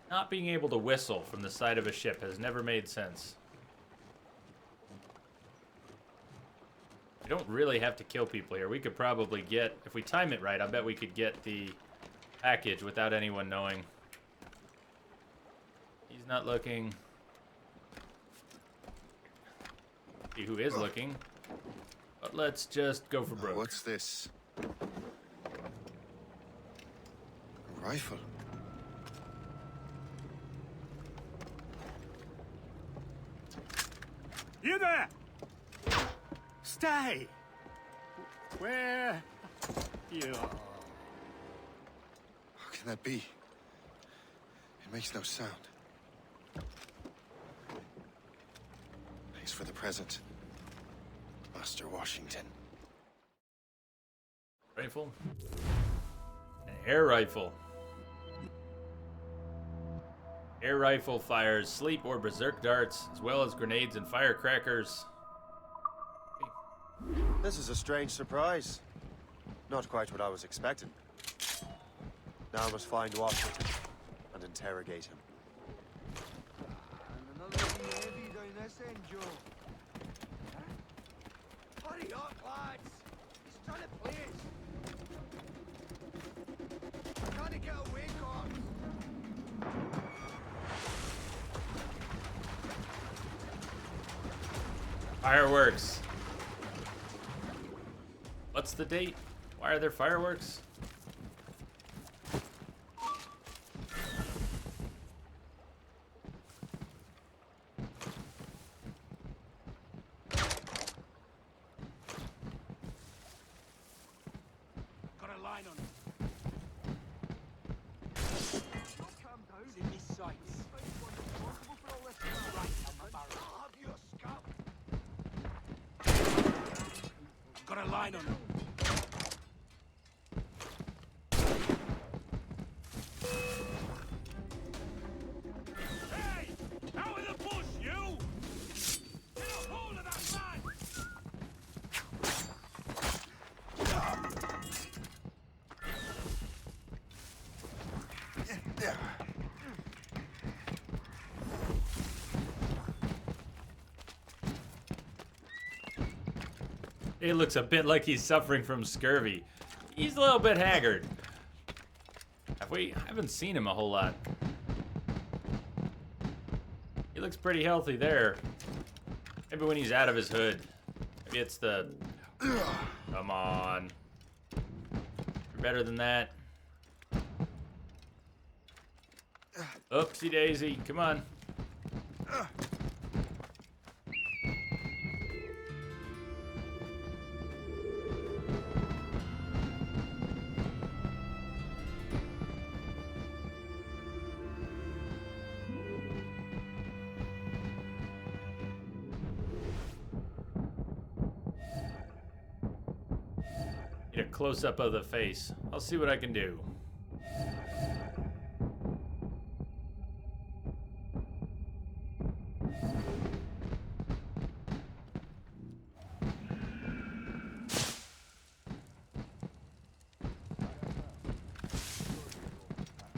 Not being able to whistle from the side of a ship has never made sense. We don't really have to kill people here. We could probably get, if we time it right, I bet we could get the package without anyone knowing. He's not looking. See who is looking. But let's just go for broke.
What's this? A rifle.
You there! Stay! Where you are?
How can that be? It makes no sound. Thanks for the present, Master Washington.
Rifle. An air rifle. Air rifle fires sleep or berserk darts, as well as grenades and firecrackers.
This is a strange surprise. Not quite what I was expecting. Now I must find Washington and interrogate him.
Hurry up, lads! He's trying to play us! Trying to get away, Corpse!
Fireworks. What's the date? Why are there fireworks?
Got a line on him. Don't calm down in these sights. Responsible for all this. Right, I'll have you a scalp. Got a line on him. Hey! Out of the bush, you! Get a hold of that man!
It looks a bit like he's suffering from scurvy. He's a little bit haggard. I haven't seen him a whole lot. He looks pretty healthy there. Maybe when he's out of his hood. Maybe it's the... Come on. You're better than that. Oopsie daisy. Come on. Need a close-up of the face. I'll see what I can do.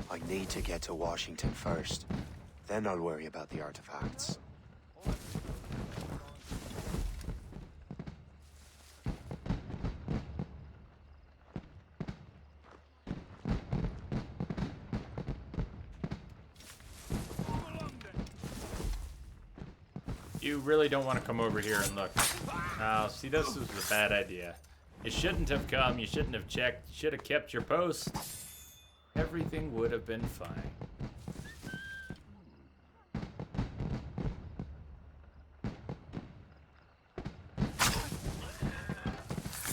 I need to get to Washington first. Then I'll worry about the artifacts.
You really don't want to come over here and look. Oh, see, this was a bad idea. You shouldn't have come. You shouldn't have checked. You should have kept your post. Everything would have been fine.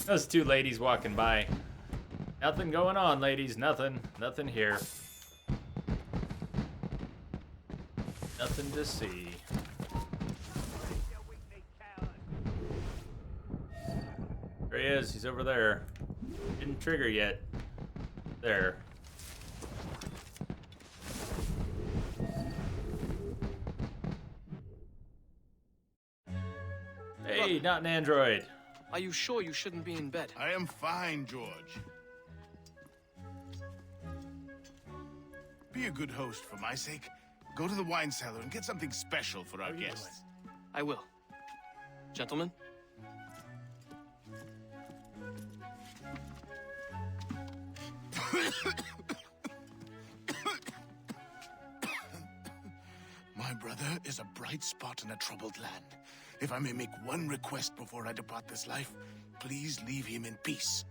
Those two ladies walking by. Nothing going on, ladies. Nothing. Nothing here. Nothing to see. There he is. He's over there. Didn't trigger yet. There. Hey, not an android.
Are you sure you shouldn't be in bed?
I am fine, George. Be a good host for my sake. Go to the wine cellar and get something special for our guests.
I will. Gentlemen?
My brother is a bright spot in a troubled land. If I may make one request before I depart this life, please leave him in peace.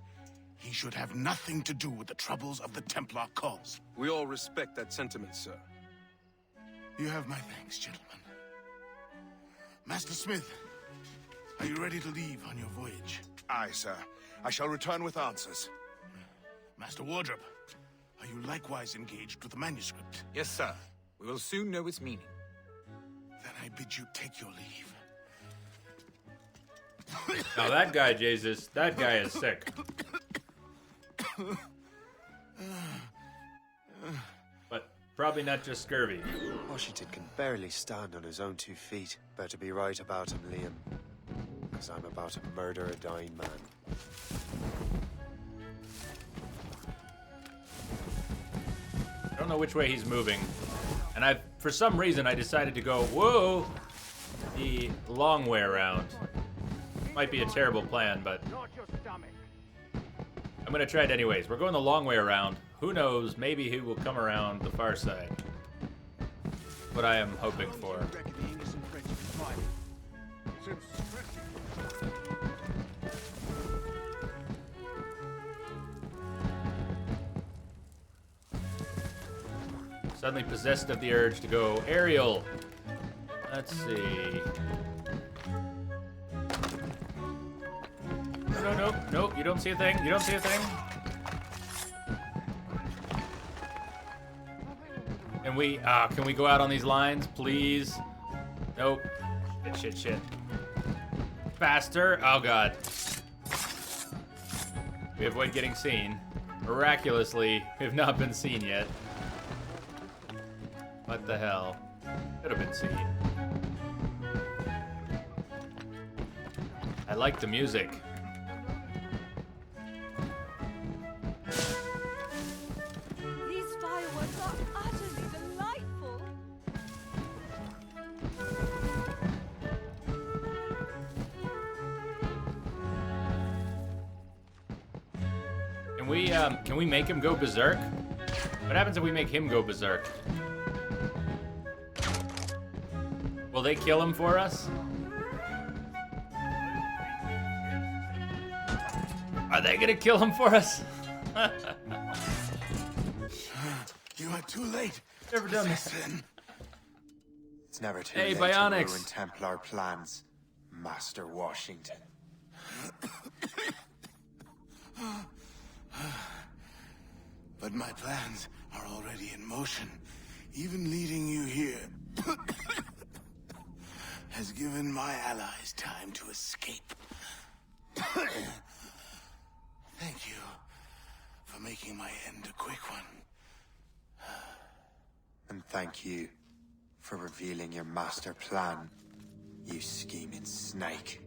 He should have nothing to do with the troubles of the Templar cause.
We all respect that sentiment, sir.
You have my thanks, gentlemen. Master Smith, are you ready to leave on your voyage?
Aye, sir. I shall return with answers.
Master Wardrop, are you likewise engaged with the manuscript?
Yes, sir. We will soon know its meaning.
Then I bid you take your leave.
Now that guy, Jesus, that guy is sick. But probably not just scurvy.
Washington can barely stand on his own 2 feet. Better be right about him, Liam. Because I'm about to murder a dying man.
I don't know which way he's moving. And for some reason, I decided to go, whoa, the long way around. Might be a terrible plan, but I'm gonna try it anyways. We're going the long way around. Who knows, maybe he will come around the far side. What I am hoping for. Suddenly possessed of the urge to go aerial. Let's see. No, you don't see a thing. You don't see a thing. And can we go out on these lines, please? Nope. Shit. Faster. Oh, God. We avoid getting seen. Miraculously, we have not been seen yet. What the hell? Could have been seen. I like the music.
These fireworks are utterly delightful.
Can we make him go berserk? What happens if we make him go berserk? Will they kill him for us? Are they gonna kill him for us?
You are too late.
Never done this.
It's never too
Hey,
late
Bionics.
to ruin Templar plans, Master Washington.
But my plans are already in motion. Even leading you here has given my allies time to escape. Thank you. making my end a quick one.
And thank you for revealing your master plan, you scheming snake.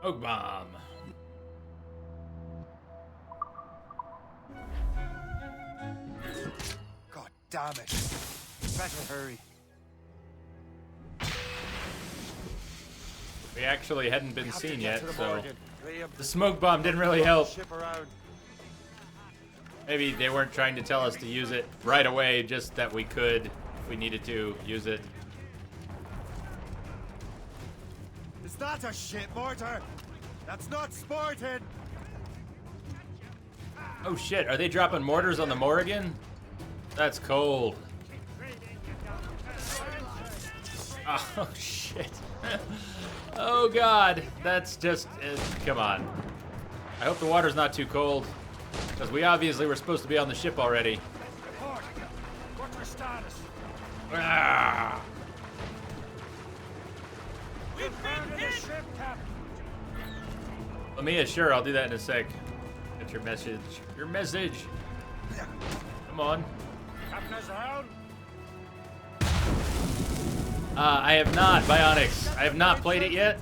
Smoke bomb.
God damn it. Better hurry.
We actually hadn't been seen yet, so the smoke bomb didn't really help. Maybe they weren't trying to tell us to use it right away, just that we could, if we needed to, use it.
Is that a shit mortar? That's not sporting!
Oh shit, are they dropping mortars on the Morrigan? That's cold. Oh shit. Oh god, that's just, come on. I hope the water's not too cold, because we obviously were supposed to be on the ship already.
Report. What's our status?
Ah.
We've been hit! The ship, Captain.
Lamia, sure, I'll do that in a sec. Get your message. Your message! Come on.
Captain has the helm.
I have not, Bionics. I have not played it yet.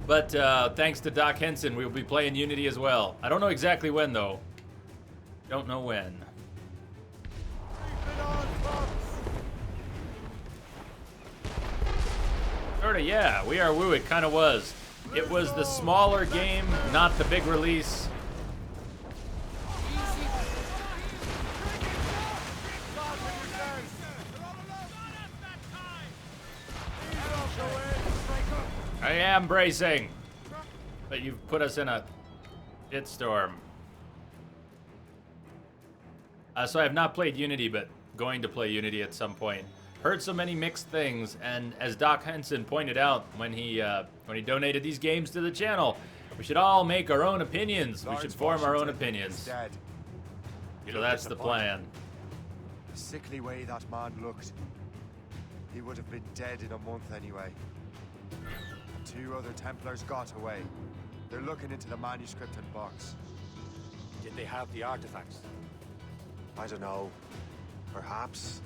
But thanks to Doc Henson, we will be playing Unity as well. I don't know exactly when, though. Don't know when. Sorta, yeah. We Are Woo, it kind of was. It was the smaller game, not the big release. I am bracing, but you've put us in a shitstorm. So I have not played Unity, but going to play Unity at some point. Heard so many mixed things, and as Doc Henson pointed out when he donated these games to the channel, we should all make our own opinions. We should form our own opinions. So that's the plan.
The sickly way that man looked. He would have been dead in a month anyway. 2 other Templars got away. They're looking into the manuscript and box.
Did they have the artifacts?
I don't know. Perhaps.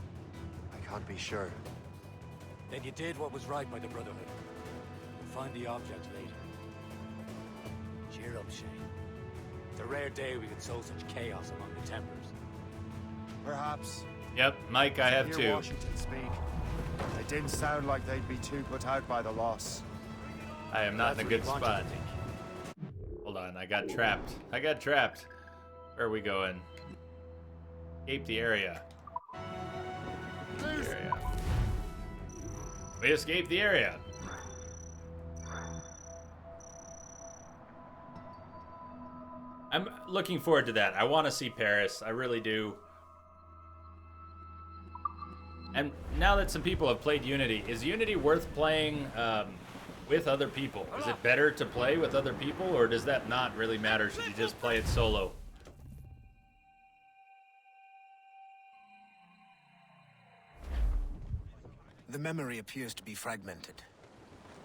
I can't be sure.
Then you did what was right by the Brotherhood. We'll find the object later. Cheer up, Shay. It's a rare day we could sow such chaos among the Templars.
Perhaps.
Yep, Mike, I have
hear
too.
Washington speak. They didn't sound like they'd be too put out by the loss.
I am not in a good spot. Hold on, I got trapped. Where are we going? Escape the area. We escaped the area. I'm looking forward to that. I want to see Paris. I really do. And now that some people have played Unity, is Unity worth playing with other people? Is it better to play with other people, or does that not really matter? Should you just play it solo?
The memory appears to be fragmented.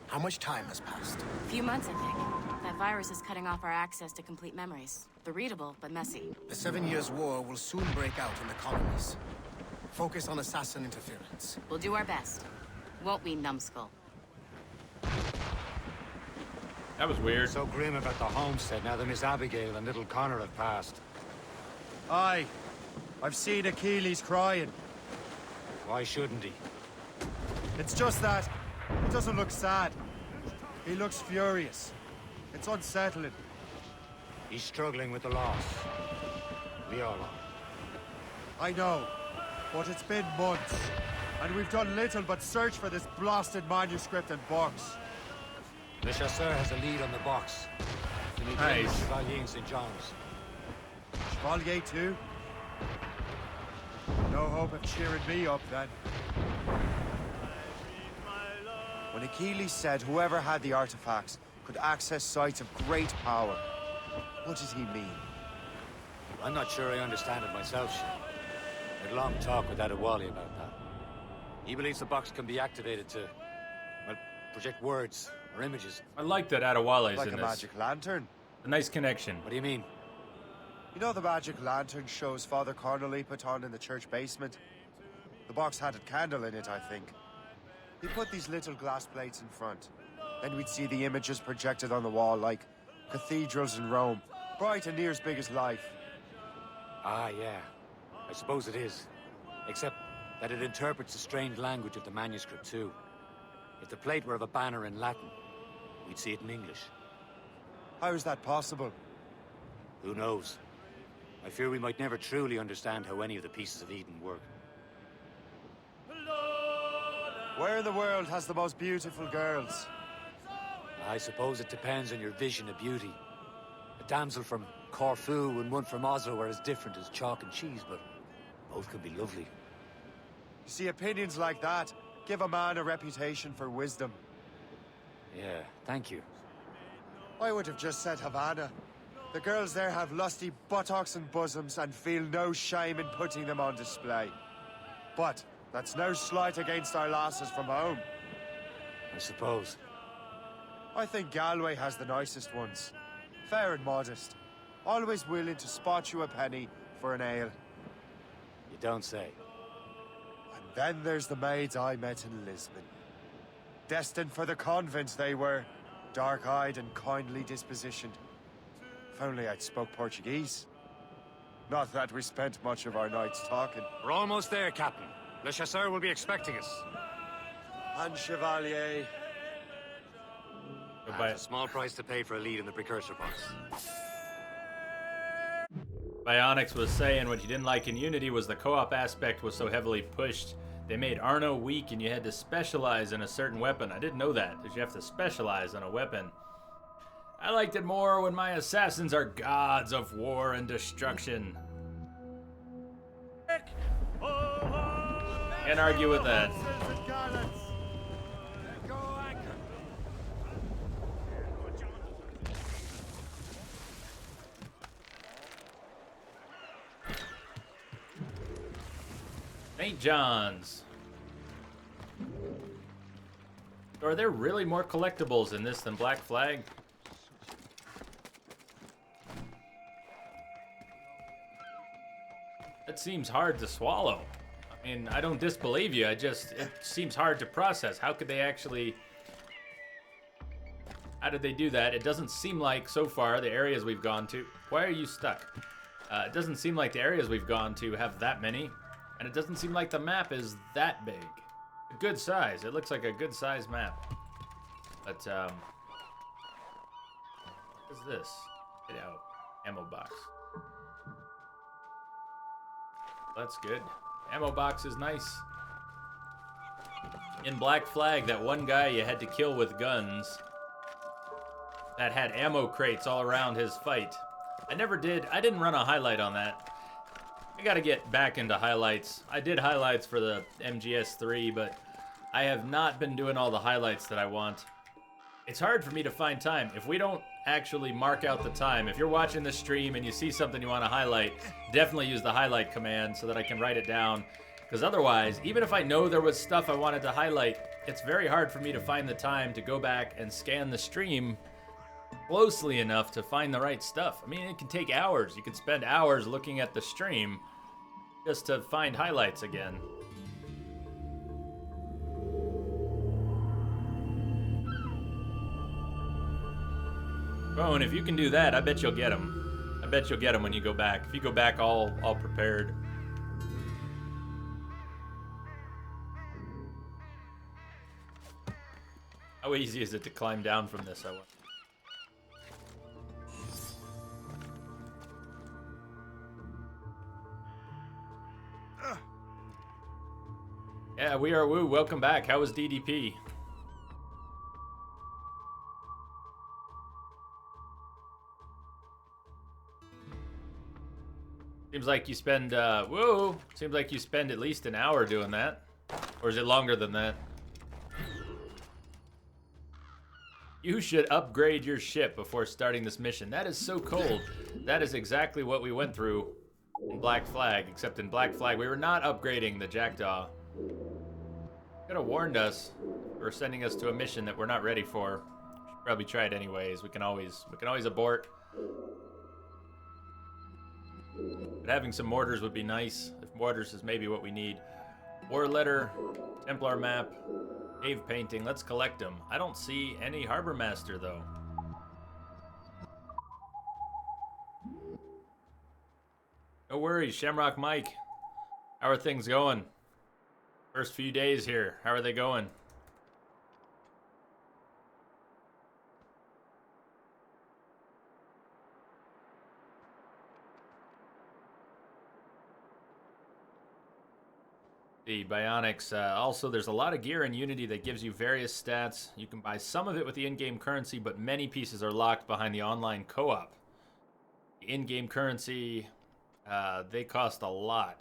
How much time has passed?
A few months, I think. That virus is cutting off our access to complete memories. They're readable, but messy.
The 7 Years' War will soon break out in the colonies. Focus on assassin interference.
We'll do our best. Won't we, numbskull?
That was weird.
So grim about the homestead now that Miss Abigail and little Connor have passed.
Aye. I've seen Achilles crying.
Why shouldn't he?
It's just that he doesn't look sad. He looks furious. It's unsettling.
He's struggling with the loss. We all are.
I know, but it's been months, and we've done little but search for this blasted manuscript and box.
Le Chasseur has a lead on the box.
Nice.
Chevalier in St. John's.
Chevalier too? No hope of cheering me up then. When Achilles said whoever had the artifacts could access sites of great power, what did he mean?
I'm not sure I understand it myself, Shay. I had a long talk with Adewale about that. He believes the box can be activated to, well, project words or images.
I like that Adewale's
like
in
a
this.
magic lantern.
A nice connection.
What do you mean?
You know the magic lantern shows Father Connolly put on in the church basement? The box had a candle in it, I think. He put these little glass plates in front. Then we'd see the images projected on the wall like cathedrals in Rome. Bright and near as big as life.
Ah, yeah. I suppose it is. Except that it interprets the strange language of the manuscript, too. If the plate were of a banner in Latin, we'd see it in English.
How is that possible?
Who knows? I fear we might never truly understand how any of the pieces of Eden work.
Where in the world has the most beautiful girls?
I suppose it depends on your vision of beauty. A damsel from Corfu and one from Oslo are as different as chalk and cheese, but both can be lovely.
You see, opinions like that give a man a reputation for wisdom.
Yeah, thank you.
I would have just said Havana. The girls there have lusty buttocks and bosoms and feel no shame in putting them on display. But that's no slight against our lasses from home.
I suppose.
I think Galway has the nicest ones. Fair and modest. Always willing to spot you a penny for an ale.
You don't say.
And then there's the maids I met in Lisbon. Destined for the convent they were. Dark-eyed and kindly dispositioned. If only I'd spoke Portuguese. Not that we spent much of our nights talking.
We're almost there, Captain. Le Chasseur will be expecting us.
And Chevalier.
That's a small price to pay for a lead in the precursor box.
Bionics was saying what you didn't like in Unity was the co-op aspect was so heavily pushed. They made Arno weak and you had to specialize in a certain weapon. I didn't know that you have to specialize in a weapon. I liked it more when my assassins are gods of war and destruction. Can't argue with that. St. John's. So are there really more collectibles in this than Black Flag? That seems hard to swallow. I mean, I don't disbelieve you, it seems hard to process. How could they actually... How did they do that? It doesn't seem like, so far, the areas we've gone to... Why are you stuck? It doesn't seem like the areas we've gone to have that many. And it doesn't seem like the map is that big. A good size. It looks like a good size map. But, what is this? Get out. Ammo box. That's good. Ammo box is nice. In Black Flag, that one guy you had to kill with guns that had ammo crates all around his fight. I didn't run a highlight on that. I gotta get back into highlights. I did highlights for the MGS3, but I have not been doing all the highlights that I want. It's hard for me to find time. If we don't actually mark out the time, if you're watching the stream and you see something you want to highlight, definitely use the highlight command so that I can write it down. Because otherwise, even if I know there was stuff I wanted to highlight, it's very hard for me to find the time to go back and scan the stream closely enough to find the right stuff. I mean, it can take hours. You can spend hours looking at the stream just to find highlights again. Bone, if you can do that, I bet you'll get them. I bet you'll get them when you go back. If you go back all prepared. How easy is it to climb down from this? I wonder. Yeah, we are Woo. Welcome back. How was DDP? Seems like you spend, whoa! Seems like you spend at least an hour doing that. Or is it longer than that? You should upgrade your ship before starting this mission. That is so cold. That is exactly what we went through in Black Flag, except in Black Flag we were not upgrading the Jackdaw. Could have warned us for sending us to a mission that we're not ready for. Should probably try it anyways. We can always abort. But having some mortars would be nice. If mortars is maybe what we need. War letter, Templar map, cave painting. Let's collect them. I don't see any harbor master though. No worries, Shamrock Mike. How are things going? First few days here. How are they going? The Bionics. Also, there's a lot of gear in Unity that gives you various stats. You can buy some of it with the in-game currency, but many pieces are locked behind the online co-op. The in-game currency, they cost a lot.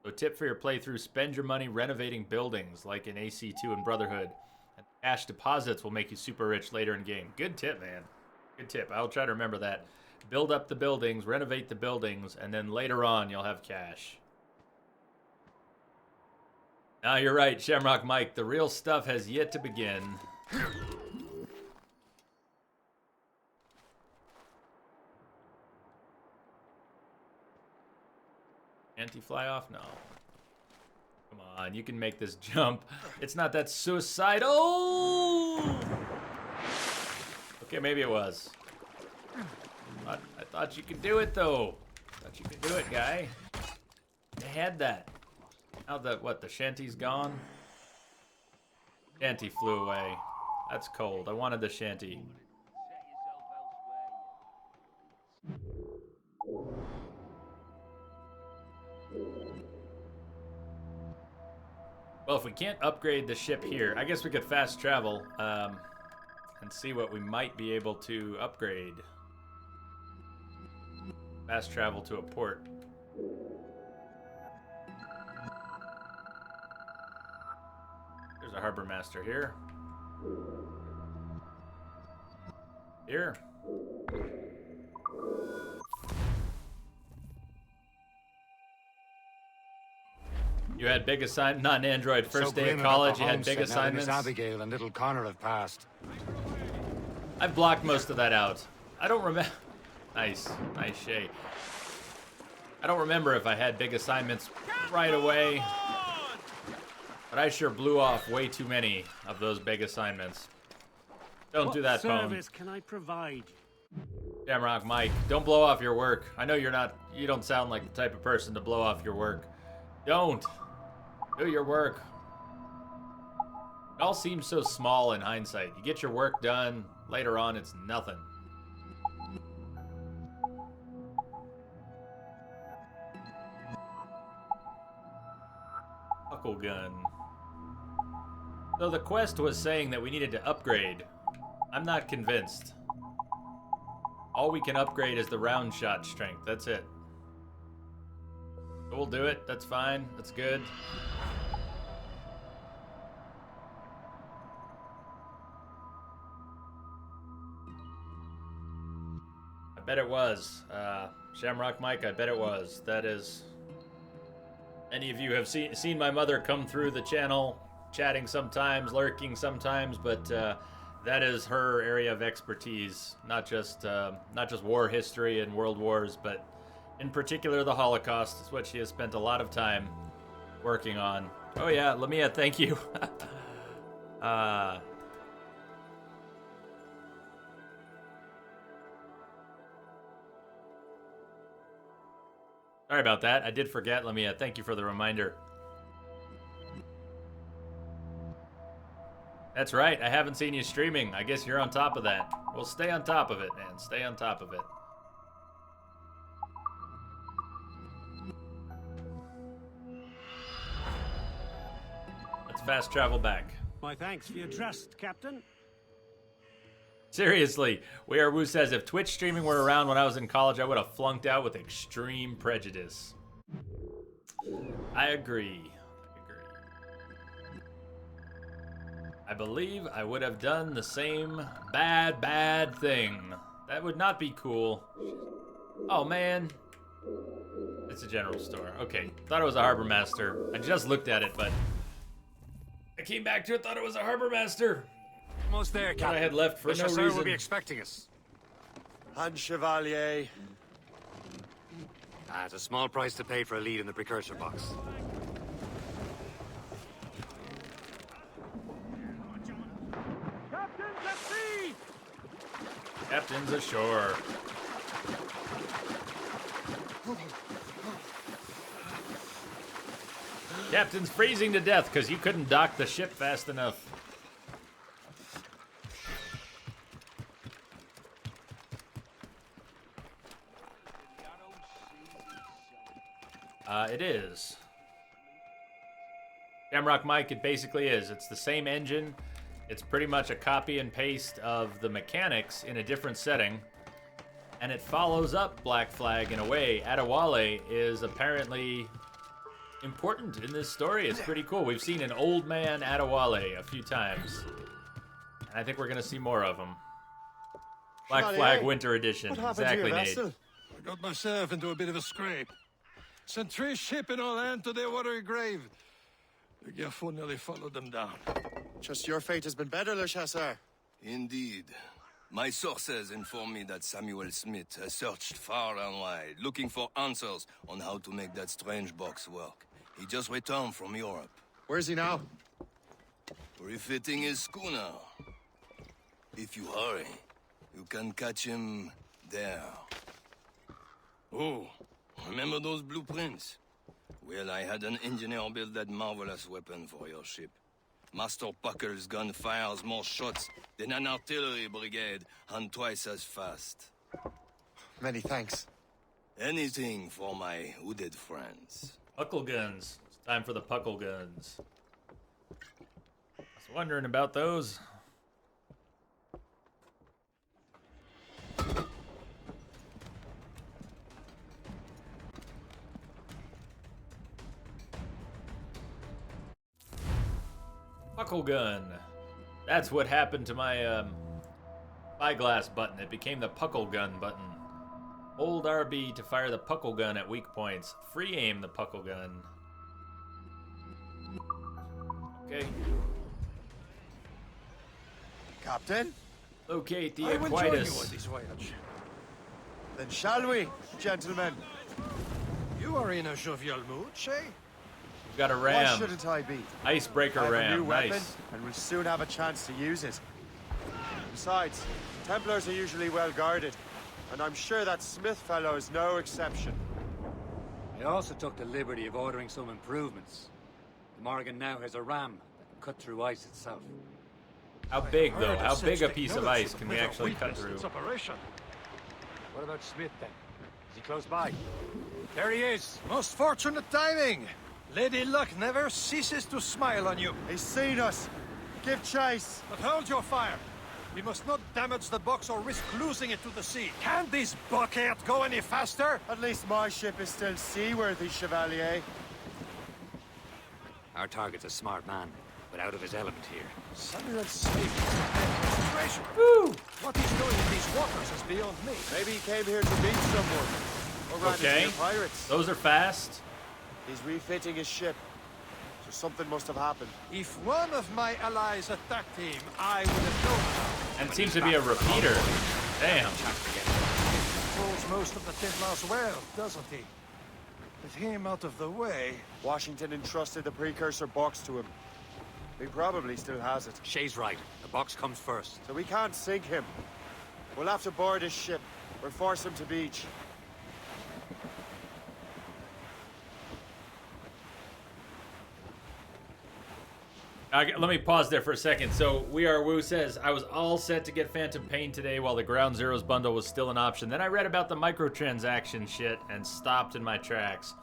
So tip for your playthrough, spend your money renovating buildings like in AC2 and Brotherhood. And cash deposits will make you super rich later in game. Good tip, man. Good tip. I'll try to remember that. Build up the buildings, renovate the buildings, and then later on you'll have cash. Now you're right, Shamrock Mike. The real stuff has yet to begin. Anti-fly off? No. Come on, you can make this jump. It's not that suicidal. Okay, maybe it was. I thought you could do it, though. I thought you could do it, guy. You had that. Now that, what, the shanty's gone? Shanty flew away. That's cold. I wanted the shanty. Well, if we can't upgrade the ship here, I guess we could fast travel and see what we might be able to upgrade. Fast travel to a port. There's a harbor master here. Here. You had big assignment, not an android. First day of college, you had big assignments.
Abigail and little Connor have passed.
I've blocked most of that out. I don't remember. Nice, nice Shay. I don't remember if I had big assignments right away. But I sure blew off way too many of those big assignments. Don't do that, Pone.
What service can I provide?
Shamrock Mike, don't blow off your work. I know you don't sound like the type of person to blow off your work. Don't. Do your work. It all seems so small in hindsight. You get your work done, later on it's nothing. Buckle gun. So the quest was saying that we needed to upgrade. I'm not convinced. All we can upgrade is the round shot strength. That's it. We'll do it. That's fine. That's good. I bet it was. Shamrock Mike, I bet it was. That is... Any of you have seen my mother come through the channel, chatting sometimes, lurking sometimes, but that is her area of expertise. Not just war history and world wars, but in particular the Holocaust is what she has spent a lot of time working on. Oh yeah, Lamia, thank you. Sorry about that. I did forget, Lamia. Thank you for the reminder. That's right. I haven't seen you streaming. I guess you're on top of that. Well, stay on top of it, man. Stay on top of it. Let's fast travel back.
My thanks for your trust, Captain.
Seriously, Weirwoo says, if Twitch streaming were around when I was in college, I would have flunked out with extreme prejudice. I agree. I believe I would have done the same bad thing. That would not be cool. Oh, man. It's a general store. Okay, thought it was a harbor master. I just looked at it, but I came back to it, thought it was a harbor master.
Almost there, Captain.
I had left for
the
no
chasseur
reason.
will be expecting us.
And Chevalier.
It's a small price to pay for a lead in the precursor box.
Captain's at sea!
Captain's ashore. Captain's freezing to death because you couldn't dock the ship fast enough. It is. Shamrock Mike, it basically is. It's the same engine. It's pretty much a copy and paste of the mechanics in a different setting. And it follows up Black Flag in a way. Adewale is apparently important in this story. It's pretty cool. We've seen an old man Adewale a few times. And I think we're going to see more of him. Black Flag Winter Edition. Exactly, Nate.
I got myself into a bit of a scrape. Sent 3 ships in all hand to their watery grave. The Gerfaut nearly followed them down.
Just your fate has been better, Le Chasseur.
Indeed. My sources inform me that Samuel Smith has searched far and wide, looking for answers on how to make that strange box work. He just returned from Europe.
Where's he now?
Refitting his schooner. If you hurry, you can catch him there. Oh, remember those blueprints? Well, I had an engineer build that marvelous weapon for your ship. Master Puckle's gun fires more shots than an artillery brigade, and twice as fast.
Many thanks.
Anything for my hooded friends.
Puckle guns. It's time for the Puckle guns. I was wondering about those. Puckle gun. That's what happened to my spyglass button. It became the Puckle gun button. Hold RB to fire the Puckle gun at weak points. Free aim the Puckle gun. Okay.
Captain?
Locate the
I will join
Aquitus.
you on this voyage.
Then shall we, gentlemen?
You are in a jovial mood, Shay?
We've got a
Why
ram.
shouldn't I be?
Icebreaker
I have
ram.
a new weapon,
Nice.
and we'll soon have a chance to use it. Besides, Templars are usually well guarded, and I'm sure that Smith fellow is no exception.
I also took the liberty of ordering some improvements. The Morgan now has a ram that can cut through ice itself.
How big, though?
Heard
How
such
big a piece of
technology
ice can
would
we
make a
actually cut
weakness in
through?
its operation.
What about Smith, then? Is he close by?
There he is. Most fortunate timing. Lady Luck never ceases to smile on you.
He's seen us. Give chase.
But hold your fire. We must not damage the box or risk losing it to the sea. Can this bucket go any faster?
At least my ship is still seaworthy, Chevalier.
Our target's a smart man, but out of his element here.
Samuel Smith. Treasure. Woo! What he's doing in these waters is beyond me.
Maybe he came here to meet someone. Or ran
Okay.
into the pirates.
Those are fast.
He's refitting his ship. So something must have happened.
If one of my allies attacked him, I would have known.
And it seems to be a repeater. Damn.
Controls most of the Templars well, doesn't he? With him out of the way...
Washington entrusted the precursor box to him. He probably still has it.
Shay's right. The box comes first.
So we can't sink him. We'll have to board his ship or force him to beach.
Let me pause there for a second. So We Are Woo says, I was all set to get Phantom Pain today while the Ground Zeroes bundle was still an option. Then I read about the microtransaction shit and stopped in my tracks.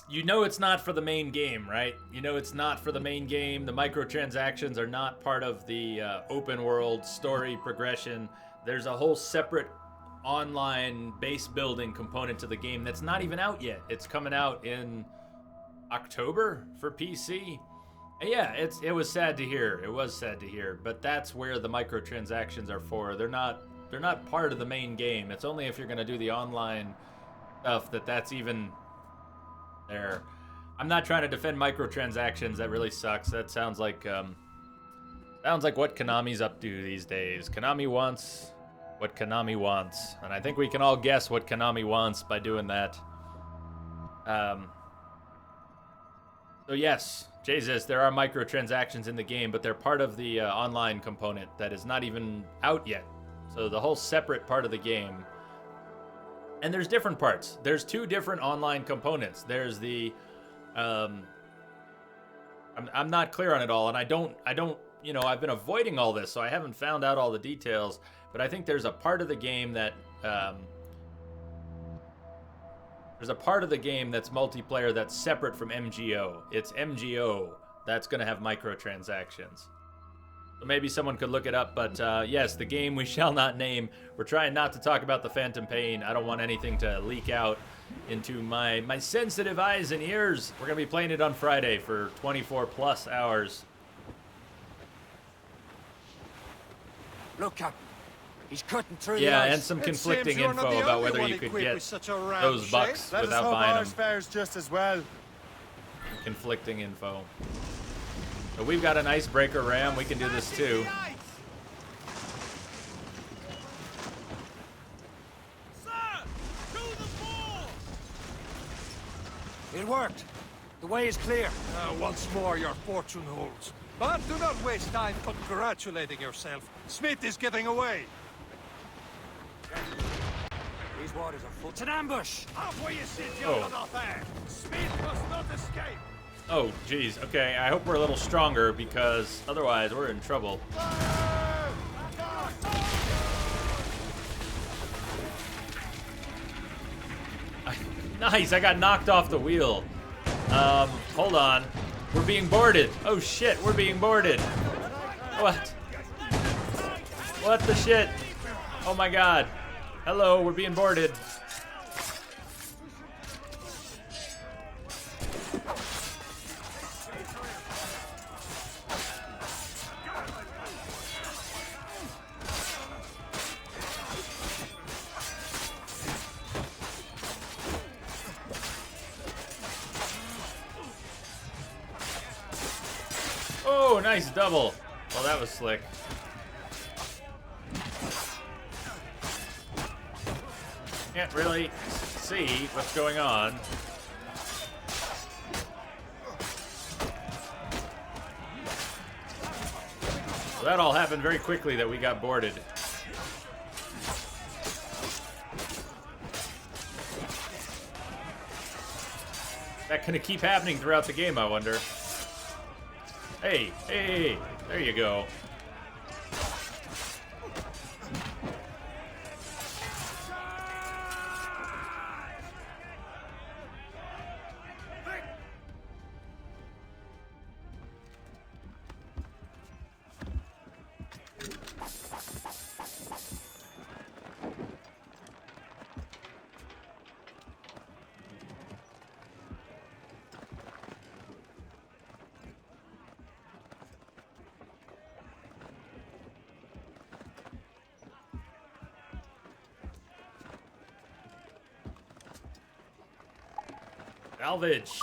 You know it's not for the main game, right? You know it's not for the main game. The microtransactions are not part of the open world story progression. There's a whole separate online base building component to the game that's not even out yet. It's coming out in October for PC. And yeah, it was sad to hear. It was sad to hear, but that's where the microtransactions are for. They're not part of the main game. It's only if you're going to do the online stuff that's even there. I'm not trying to defend microtransactions. That really sucks. That sounds like what Konami's up to these days. Konami wants what Konami wants. And I think we can all guess what Konami wants by doing that. So yes, Jesus, there are microtransactions in the game, but they're part of the online component that is not even out yet. So the whole separate part of the game. And there's different parts. There's 2 different online components. There's the I'm not clear on it all, and I don't, you know, I've been avoiding all this, so I haven't found out all the details, but I think there's a part of the game that there's a part of the game that's multiplayer that's separate from MGO. It's MGO that's going to have microtransactions. So maybe someone could look it up, but yes, the game we shall not name. We're trying not to talk about the Phantom Pain. I don't want anything to leak out into my sensitive eyes and ears. We're going to be playing it on Friday for 24 plus hours.
Look, Captain. He's cutting through
yeah,
the ice.
and some conflicting info about whether you could get those bucks without buying them.
Fares just as well.
Conflicting info. So we've got an icebreaker ram. We can do this too.
It worked. The way is clear.
Once more, your fortune holds. But do not waste time congratulating yourself. Smith is getting away.
These waters are full. It's an ambush!
Halfway you sit,
Oh.
you're not there. Smith must not escape.
Oh, geez. Okay, I hope we're a little stronger because otherwise we're in trouble. Nice, I got knocked off the wheel. Hold on. We're being boarded. Oh shit, we're being boarded. What? What the shit? Oh my god. Hello, we're being boarded. Oh, nice double. Well, that was slick. Can't really see what's going on. Well, that all happened very quickly that we got boarded. That gonna keep happening throughout the game, I wonder. Hey, hey, there you go. Salvage.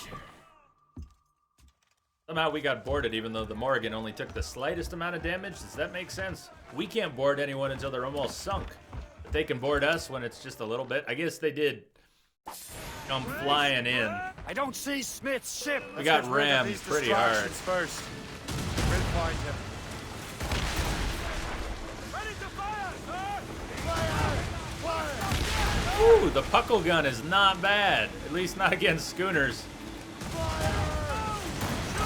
Somehow we got boarded even though the Morrigan only took the slightest amount of damage. Does that make sense? We can't board anyone until they're almost sunk. But they can board us when it's just a little bit. I guess they did come flying in.
I don't see Smith's ship.
We got rammed pretty hard.
First. We'll find him.
Ooh, the puckle gun is not bad. At least not against schooners.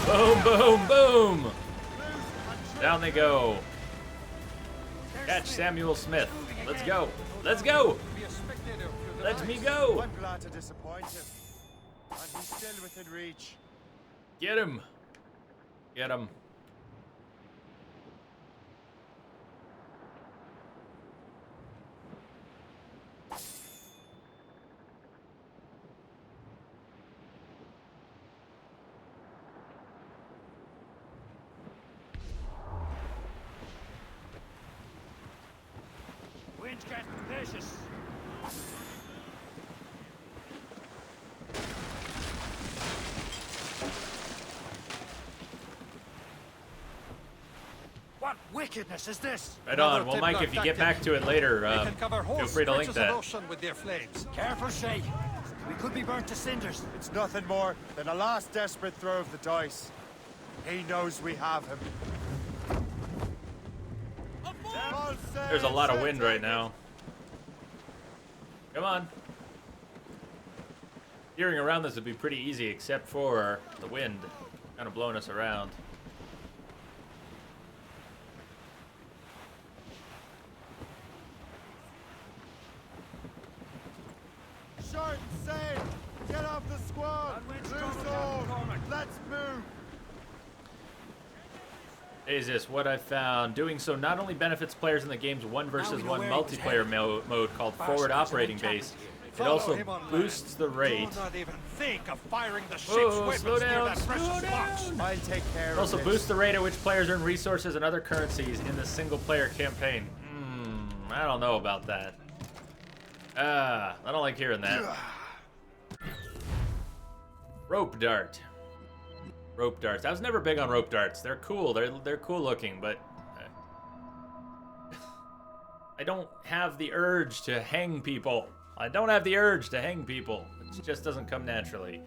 Boom, boom, boom. Down they go. Catch Samuel Smith. Let's go. Let's go. Let me go.
I'm glad to disappoint him. And he's still within reach.
Get him. Get him.
Wind's getting vicious.
What wickedness is this?
Right on. Well, Mike, if you get back to it later, feel free to link that.
With their flames.
Careful, Shay. We could be burnt to cinders.
It's nothing more than a last desperate throw of the dice. He knows we have him.
There's a lot of wind right now. Come on. Steering around this would be pretty easy, except for the wind kind of blowing us around.
Short and safe! Get off the squad! Loose all! Let's move!
Jesus, what I found. Doing so not only benefits players in the game's 1 versus 1 multiplayer mode called Forward Operating Base, it also boosts the rate.
Do not even think of firing the ship's
Whoa,
weapons
slow
near
down,
that precious
slow
box.
down.
I'll take care
It also
of
boosts the rate at which players earn resources and other currencies in the single-player campaign. I don't know about that. I don't like hearing that. Rope dart. Rope darts. I was never big on rope darts. They're cool. They're cool looking, but I don't have the urge to hang people. I don't have the urge to hang people. It just doesn't come naturally.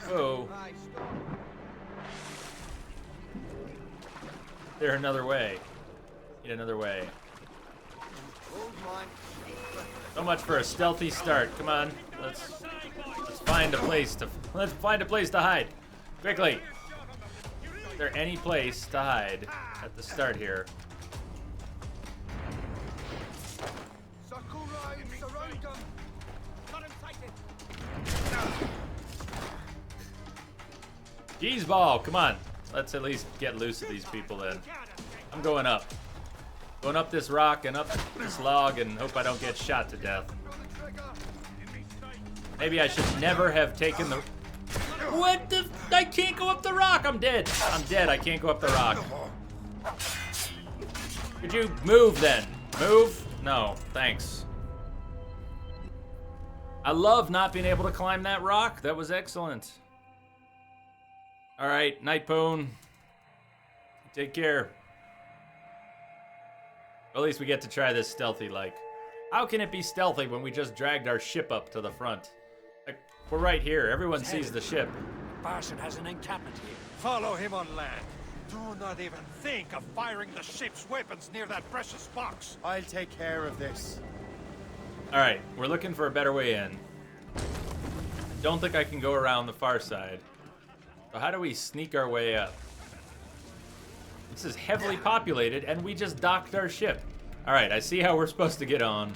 Whoa. There another way. Need another way. So much for a stealthy start. Come on, let's find a place to hide quickly. Is there any place to hide at the start here? Geez ball, come on. Let's at least get loose of these people then. I'm going up. Going up this rock and up this log and hope I don't get shot to death. Maybe I should never have taken the... What the... I can't go up the rock! I'm dead! I'm dead, I can't go up the rock. Could you move then? Move? No, thanks. I love not being able to climb that rock. That was excellent. Alright, Nightbone. Take care. At least we get to try this stealthy-like. How can it be stealthy when we just dragged our ship up to the front? Like, we're right here. Everyone sees the ship.
Barson has an encampment here.
Follow him on land. Do not even think of firing the ship's weapons near that precious box.
I'll take care of this.
Alright, we're looking for a better way in. Don't think I can go around the far side. So how do we sneak our way up? This is heavily populated, and we just docked our ship. Alright, I see how we're supposed to get on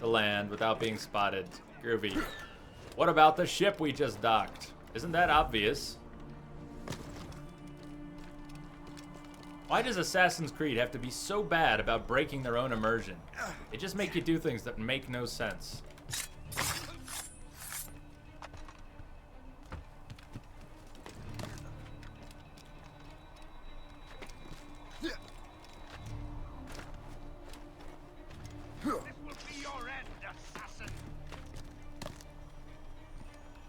to land without being spotted. Groovy. What about the ship we just docked? Isn't that obvious? Why does Assassin's Creed have to be so bad about breaking their own immersion? They just make you do things that make no sense.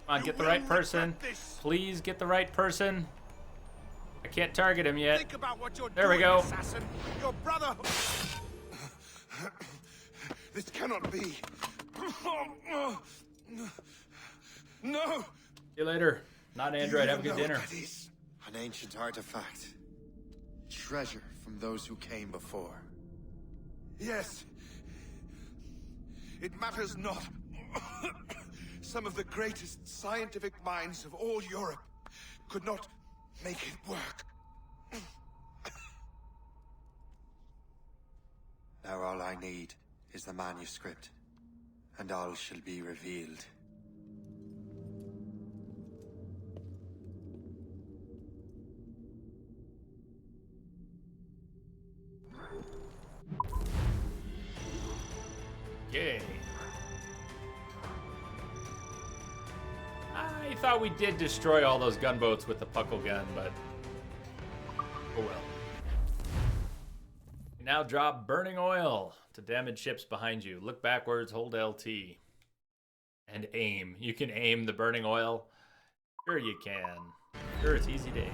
Come on, get the right person. Please get the right person. I can't target him yet.
Think about what you're
there we
doing,
go.
Assassin. Your brother. This cannot be. No.
See you later. Not Android. Have a good dinner.
An ancient artifact. Treasure from those who came before.
Yes. It matters not. Some of the greatest scientific minds of all Europe could not make it work.
Now all I need is the manuscript, and all shall be revealed.
Okay. I thought we did destroy all those gunboats with the Puckle gun, but oh well. You now drop burning oil to damage ships behind you. Look backwards, hold LT, and aim. You can aim the burning oil? Sure you can. Sure, it's easy to aim.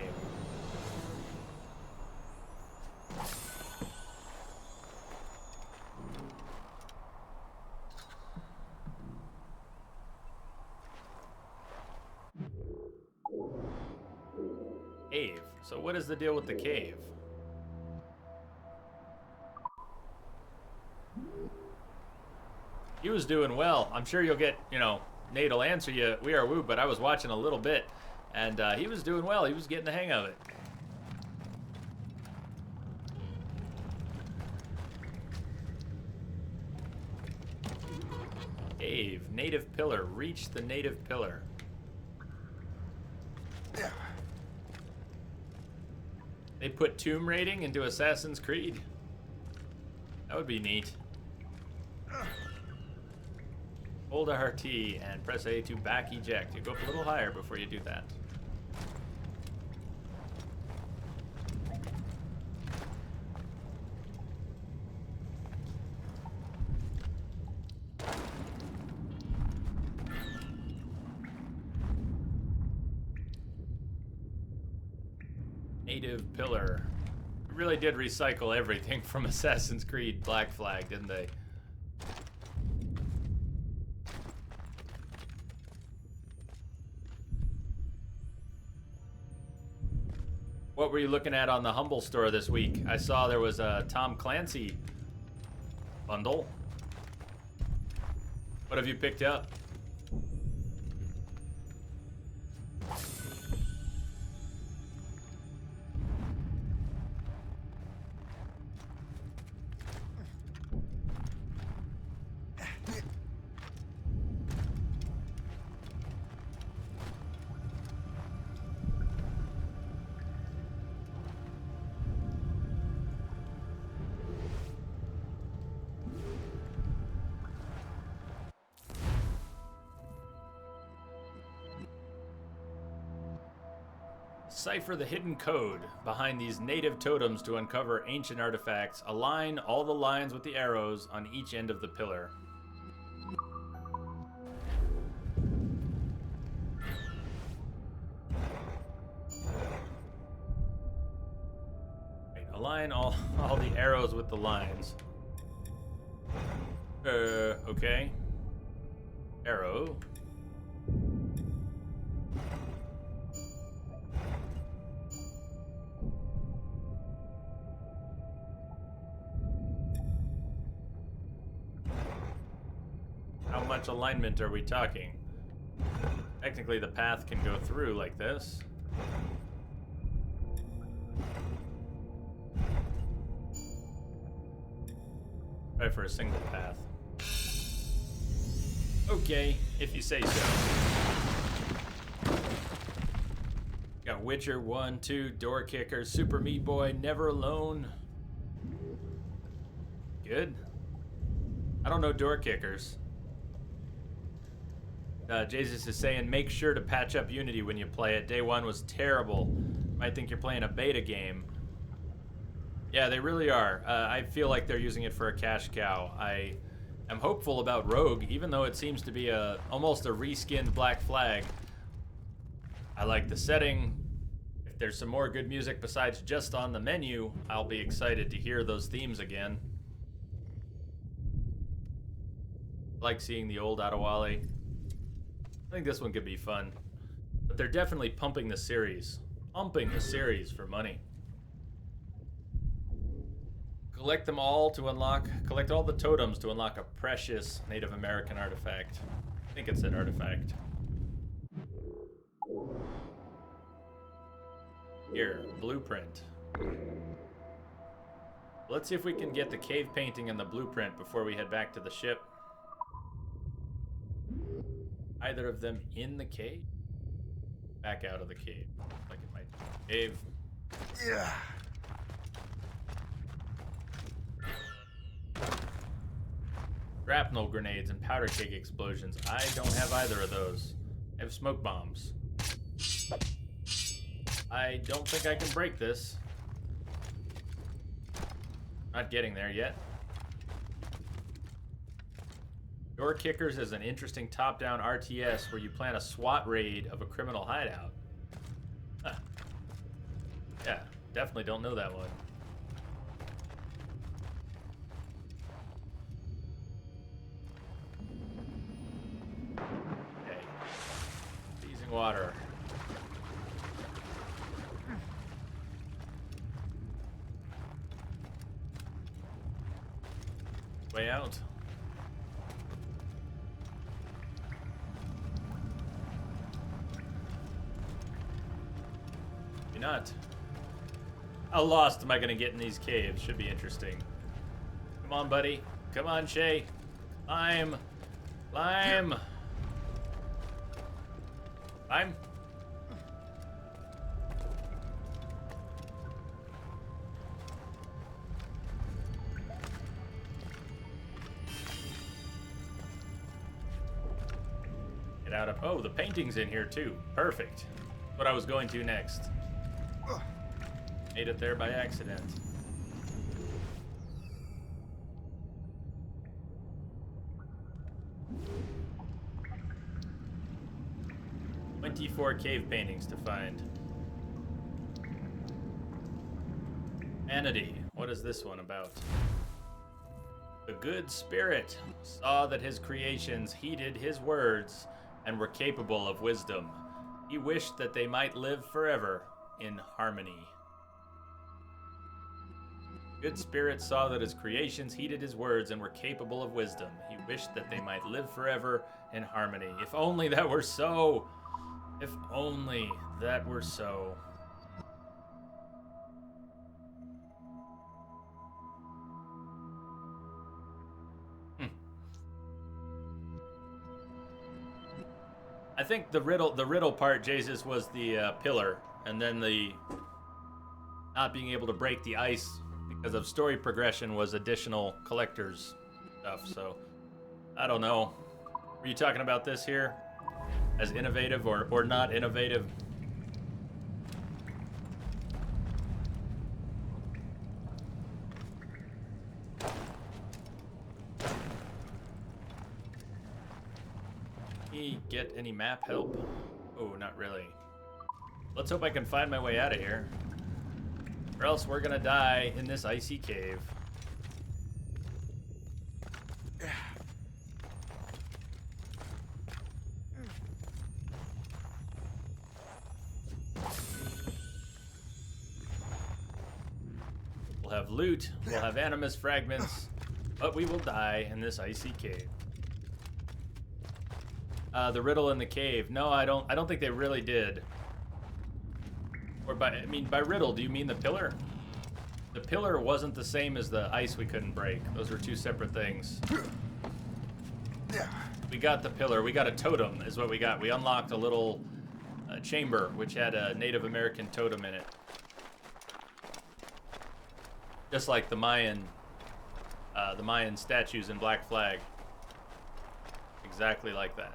Cave. So what is the deal with the cave? He was doing well. I'm sure you'll get, you know, Nate will answer you, we are woo, but I was watching a little bit, and he was doing well. He was getting the hang of it. Cave, native pillar. Reach the native pillar. They put tomb raiding into Assassin's Creed. That would be neat. Hold RT and press A to back eject. You go up a little higher before you do that. Native pillar. We really did recycle everything from Assassin's Creed Black Flag, didn't they? What were you looking at on the Humble store this week? I saw there was a Tom Clancy bundle. What have you picked up? Decipher the hidden code behind these native totems to uncover ancient artifacts. Align all the lines with the arrows on each end of the pillar. Right, align all the arrows with the lines. Okay. Arrow. How much alignment are we talking? Technically, the path can go through like this. Try for a single path. Okay, if you say so. Got Witcher 1, 2, Door Kicker, Super Meat Boy, Never Alone. Good. I don't know Door Kickers. Jesus is saying, make sure to patch up Unity when you play it. Day one was terrible. You might think you're playing a beta game. Yeah, they really are. I feel like they're using it for a cash cow. I am hopeful about Rogue, even though it seems to be almost a reskinned Black Flag. I like the setting. If there's some more good music besides just on the menu, I'll be excited to hear those themes again. I like seeing the old Adewale. I think this one could be fun. But they're definitely pumping the series. Pumping the series for money. Collect them all to unlock... Collect all the totems to unlock a precious Native American artifact. I think it's an artifact. Here, blueprint. Let's see if we can get the cave painting and the blueprint before we head back to the ship. Either of them in the cave? Back out of the cave. Like it might be cave.
Yeah.
Shrapnel grenades and powder keg explosions. I don't have either of those. I have smoke bombs. I don't think I can break this. Not getting there yet. Door Kickers is an interesting top-down RTS where you plan a SWAT raid of a criminal hideout. Yeah, definitely don't know that one. Okay. Freezing water. Way out. Maybe not. How lost am I gonna get in these caves? Should be interesting. Come on, buddy. Come on, Shay. Climb. Climb. Climb. Get out of... Oh, the painting's in here too. Perfect. What I was going to next. Made it there by accident. "24 cave paintings to find. Vanity. What is this one about? The good spirit saw that his creations heeded his words and were capable of wisdom. He wished that they might live forever in harmony. Good spirit saw that his creations heeded his words and were capable of wisdom. He wished that they might live forever in harmony." If only that were so. If only that were so. I think the riddle part, Jesus, was the pillar, and then the not being able to break the ice because of story progression was additional collectors stuff. So I don't know. Were you talking about this here as innovative or not innovative? Get any map help? Oh, not really. Let's hope I can find my way out of here, or else we're gonna die in this icy cave. We'll have loot, we'll have animus fragments, but we will die in this icy cave. The riddle in the cave. No, I don't think they really did. Or by riddle, do you mean the pillar? The pillar wasn't the same as the ice we couldn't break. Those were two separate things. We got the pillar. We got a totem is what we got. We unlocked a little chamber which had a Native American totem in it. Just like the Mayan statues in Black Flag. Exactly like that.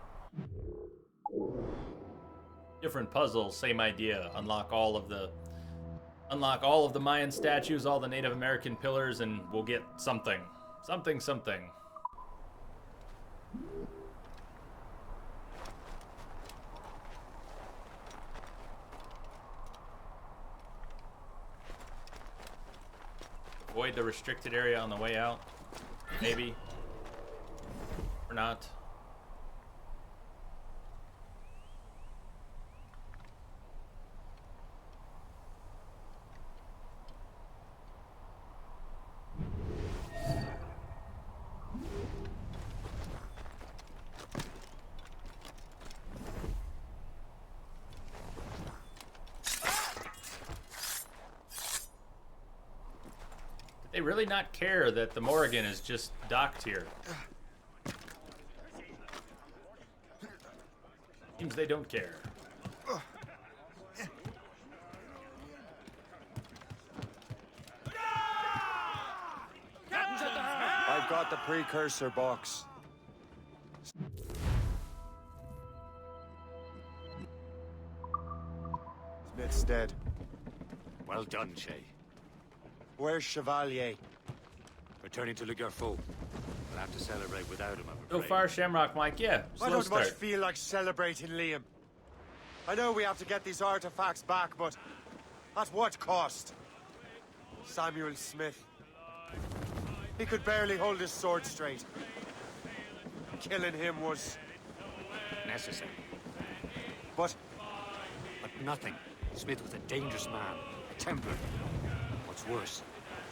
Different puzzle, same idea. Unlock all of the Mayan statues, all the Native American pillars, and we'll get something. Something. Avoid the restricted area on the way out. Maybe. Or not. They really not care that the Morrigan is just docked here. Seems they don't care.
I've got the precursor box. Smith's dead.
Well done, Shay.
Where's Chevalier?
Returning to Le Gerfaut. We'll have to celebrate without him, I'm
So
afraid.
far, Shamrock Mike, yeah.
I
Slow
don't
start.
much feel like celebrating Liam. I know we have to get these artifacts back, but At what cost? Samuel Smith. He could barely hold his sword straight. Killing him was...
necessary.
But...
But nothing. Smith was a dangerous man. A Templar. What's worse,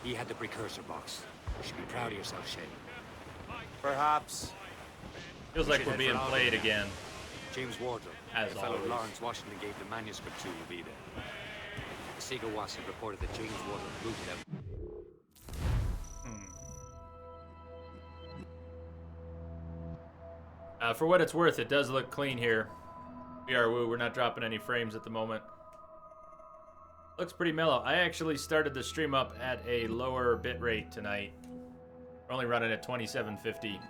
he had the precursor box. You should be proud of yourself, Shay.
Perhaps.
Feels like we're being played again.
James Wardrow,
as
the fellow
always.
Lawrence Washington gave the manuscript to, will be there. Siga Wasson reported that James Wardrow looted them.
For what it's worth, it does look clean here. We're not dropping any frames at the moment. Looks pretty mellow. I actually started the stream up at a lower bitrate tonight. We're only running at 2750.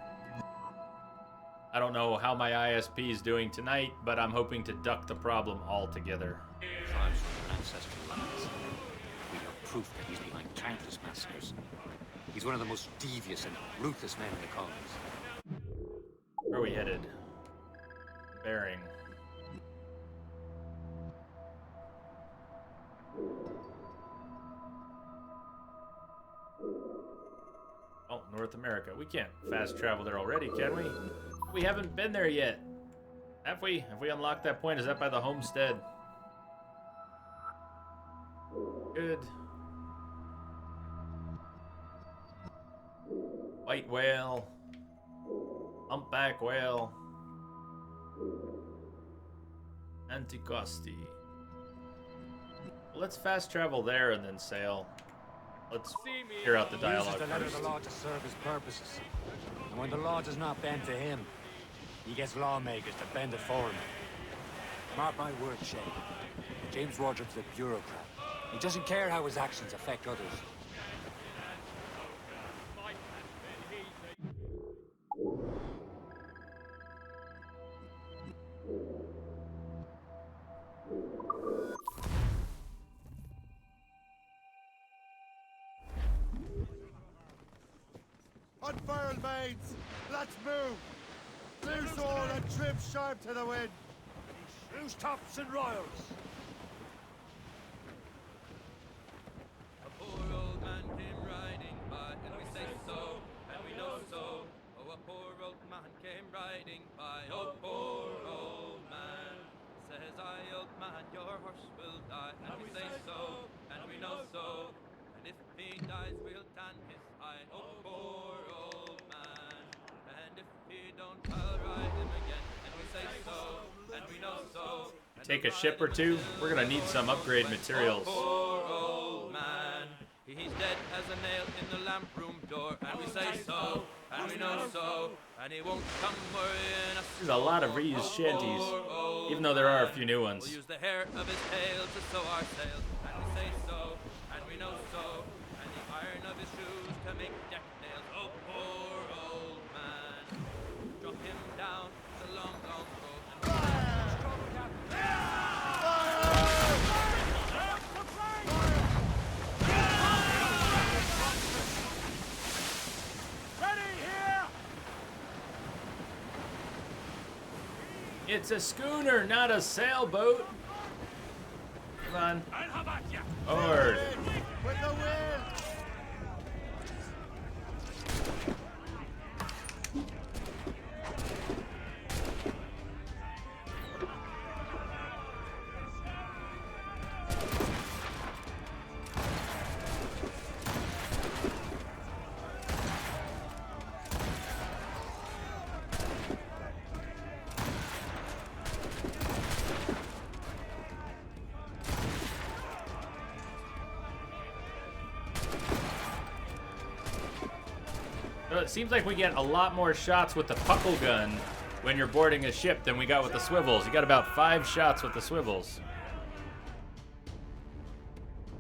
I don't know how my ISP is doing tonight, but I'm hoping to duck the problem altogether.
Tribes from ancestral lands. We have proof that he's behind countless massacres. He's one of the most devious and ruthless men in the colonies.
Where are we headed? Bearing. Oh, North America. We can't fast travel there already, can we? We haven't been there yet. Have we? Have we unlocked that point? Is that by the homestead? Good. White whale. Humpback whale. Anticosti. Well, let's fast travel there and then sail. Let's hear out the dialogue
He uses the letter of
first.
the law to serve his purposes. And when the law does not bend to him, he gets lawmakers to bend it for him. Mark my words, Shay. James Wardrop's a bureaucrat. He doesn't care how his actions affect others.
Unfurl mates! Let's move! Loose oar and trim sharp to the wind!
Loose tops and royals!
A poor old man came riding by, and we say so, and we know so. Oh, a poor old man came riding by, oh, poor old man. Says I, old man, your horse will die, and we say so, and we know so. And if he dies, we'll tan his eye, oh, poor old man. And if he don't, I'll ride him again, and we say so, and we know so.
Take a ship or two. We're gonna need some upgrade materials.
Poor old man, he's dead as a nail in the lamp room door, and we say so, and we know so, and he won't come worrying us.
There's a lot of reused shanties, even though there are a few new
We'll
ones.
use the hair of his tail to sew our sails, and we say so, and we know so, and the iron of his shoes to make deck nails. Oh, poor old man, drop him down the long, long road, and we say
It's a schooner, not a sailboat. Come on. Forward.
With the wind!
So it seems like we get a lot more shots with the puckle gun when you're boarding a ship than we got with the swivels. You got about 5 shots with the swivels.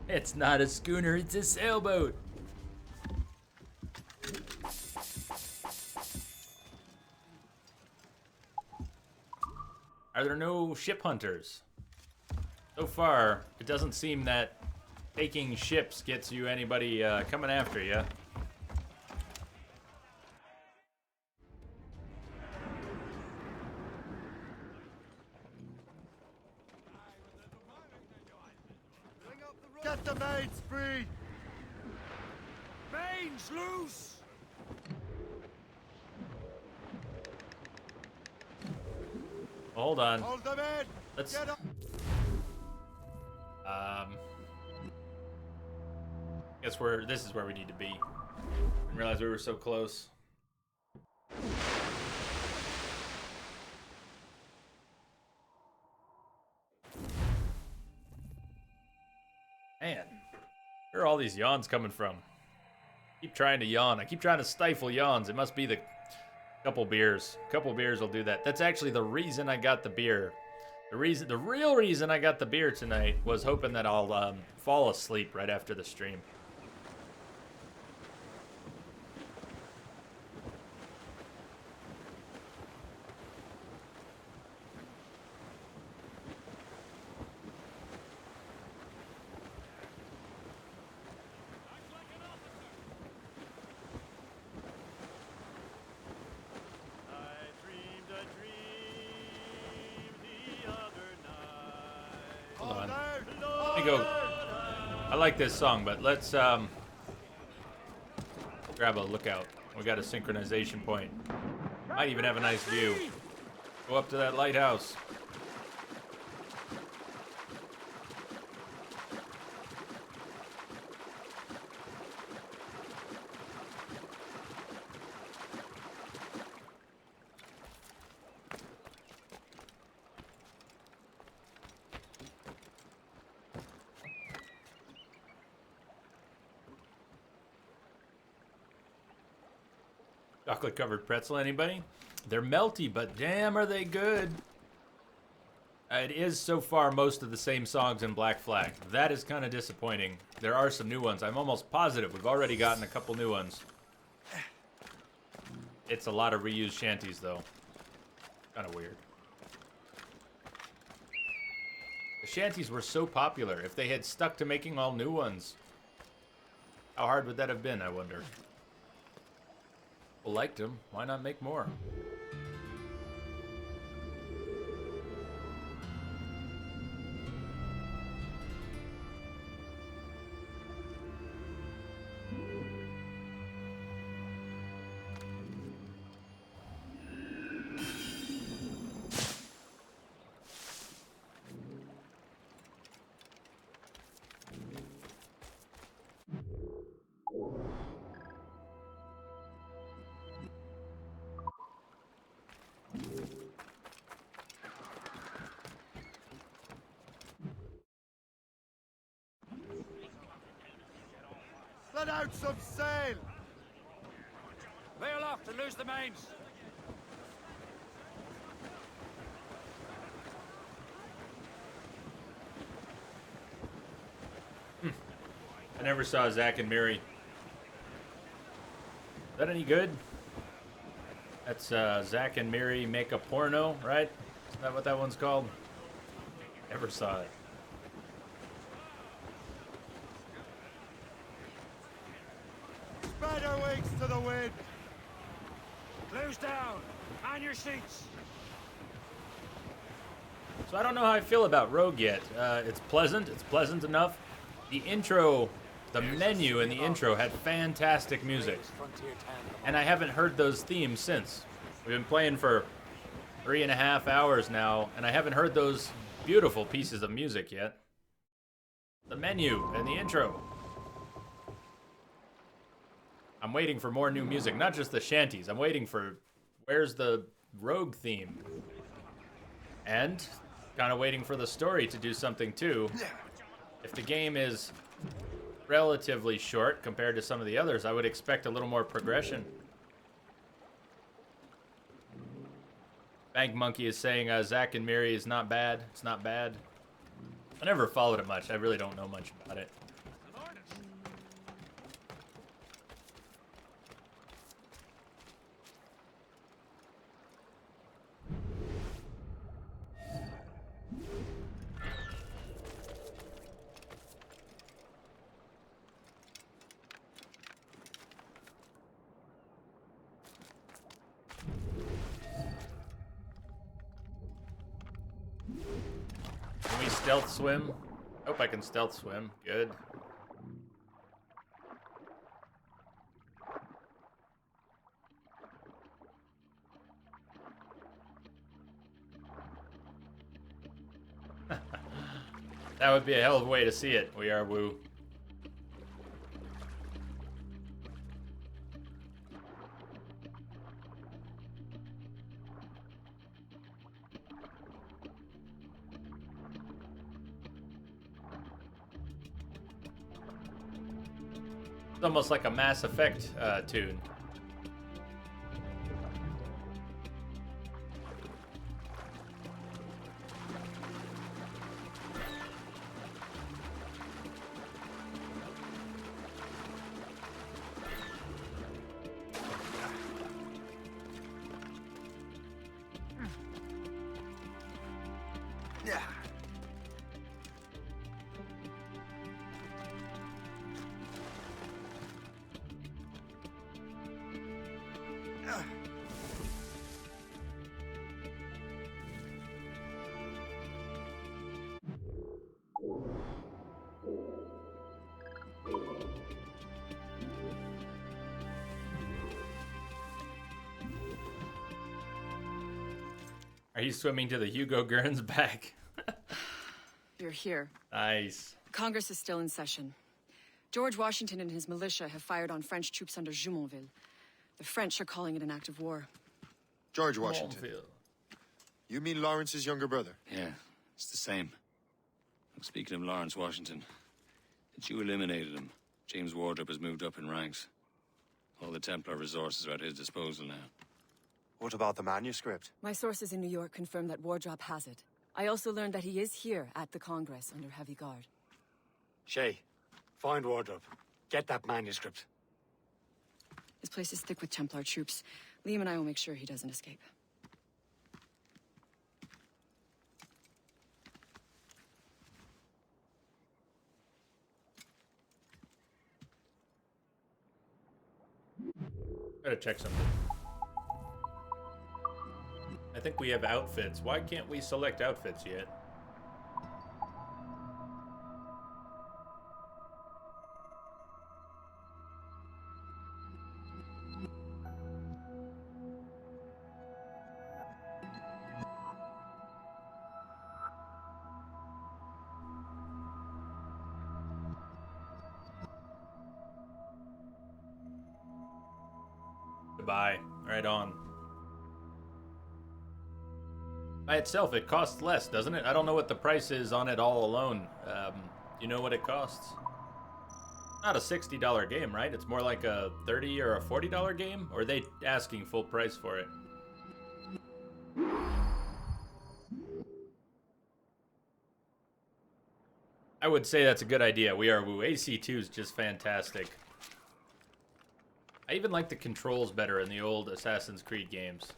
It's not a schooner, it's a sailboat. Are there no ship hunters? So far, it doesn't seem that taking ships gets you anybody coming after you.
Bring up the Set the mains free!
Mains loose!
Hold on.
Hold them in!
Let's.
Get up!
Guess this is where we need to be. Didn't realize we were so close. Man, where are all these yawns coming from? Keep trying to yawn. I keep trying to stifle yawns. It must be the couple beers. A couple beers will do that. That's actually the reason I got the beer. The real reason I got the beer tonight was hoping that I'll fall asleep right after the stream. Hold on. Let me go. I like this song, but let's grab a lookout. We got a synchronization point. Might even have a nice view. Go up to that lighthouse. Chocolate covered pretzel, anybody? They're melty, but damn are they good. It is so far most of the same songs in Black Flag. That is kind of disappointing. There are some new ones. I'm almost positive we've already gotten a couple new ones. It's a lot of reused shanties, though. Kind of weird. The shanties were so popular. If they had stuck to making all new ones, how hard would that have been, I wonder? People liked them. Why not make more?
Let out some sail!
Lay aloft and lose the mains!
I never saw Zack and Miri. Is that any good? That's Zack and Miri Make a Porno, right? Is that what that one's called? Never saw it.
Spread our wings to the wind!
Close down! On your seats!
So I don't know how I feel about Rogue yet. It's pleasant. It's pleasant enough. The intro, the menu in the intro had fantastic music. And I haven't heard those themes since. We've been playing for 3.5 hours now, and I haven't heard those beautiful pieces of music yet. The menu and the intro. I'm waiting for more new music, not just the shanties. I'm waiting for where's the Rogue theme? And kind of waiting for the story to do something too. If the game is relatively short compared to some of the others, I would expect a little more progression. Bank Monkey is saying Zack and Miri is not bad. It's not bad. I never followed it much. I really don't know much about it. Can we stealth swim? Hope I can stealth swim. Good. That would be a hell of a way to see it. We are woo. It's almost like a Mass Effect tune. Are you swimming to the Hugo Gurn's back?
You're here.
Nice.
Congress is still in session. George Washington and his militia have fired on French troops under Jumonville. The French are calling it an act of war.
George Washington. You mean Lawrence's younger brother?
Yeah, it's the same. Speaking of Lawrence Washington, since you eliminated him, James Wardrop has moved up in ranks. All the Templar resources are at his disposal now.
What about the manuscript?
My sources in New York confirm that Wardrop has it. I also learned that he is here at the Congress under heavy guard.
Shay, find Wardrop. Get that manuscript.
His place is thick with Templar troops. Liam and I will make sure he doesn't escape.
Gotta check something. I think we have outfits. Why can't we select outfits yet? Goodbye. Right on. By itself, it costs less, doesn't it? I don't know what the price is on it all alone. You know what it costs? Not a $60 game, right? It's more like a $30 or a $40 game? Or are they asking full price for it? I would say that's a good idea. We are woo. AC2 is just fantastic. I even like the controls better in the old Assassin's Creed games.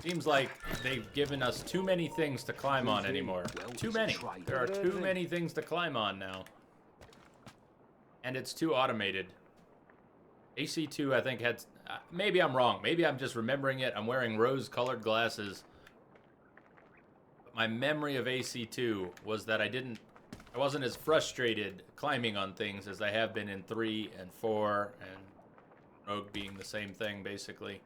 Seems like they've given us too many things to climb on anymore. Too many. There are too many things to climb on now. And it's too automated. AC2, I think, had... maybe I'm wrong. Maybe I'm just remembering it. I'm wearing rose-colored glasses. But my memory of AC2 was that I wasn't as frustrated climbing on things as I have been in 3 and 4, and Rogue being the same thing, basically.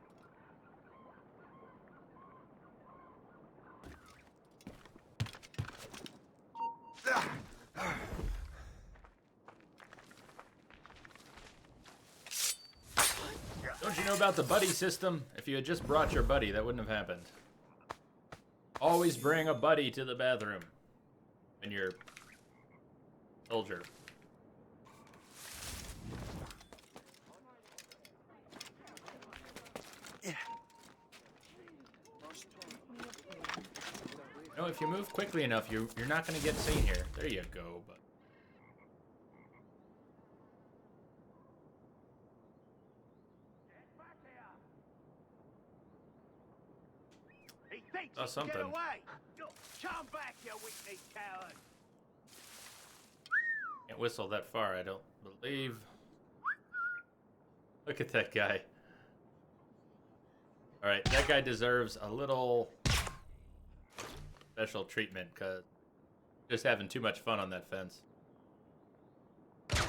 Don't you know about the buddy system? If you had just brought your buddy, that wouldn't have happened. Always bring a buddy to the bathroom when you're soldier. You know, if you move quickly enough, you're not going to get seen here. There you go. But oh, something.
Get away! Come back, you weak-kneed coward!
Can't whistle that far, I don't believe. Look at that guy. Alright, that guy deserves a little special treatment, because Just having too much fun on that fence.
Yes,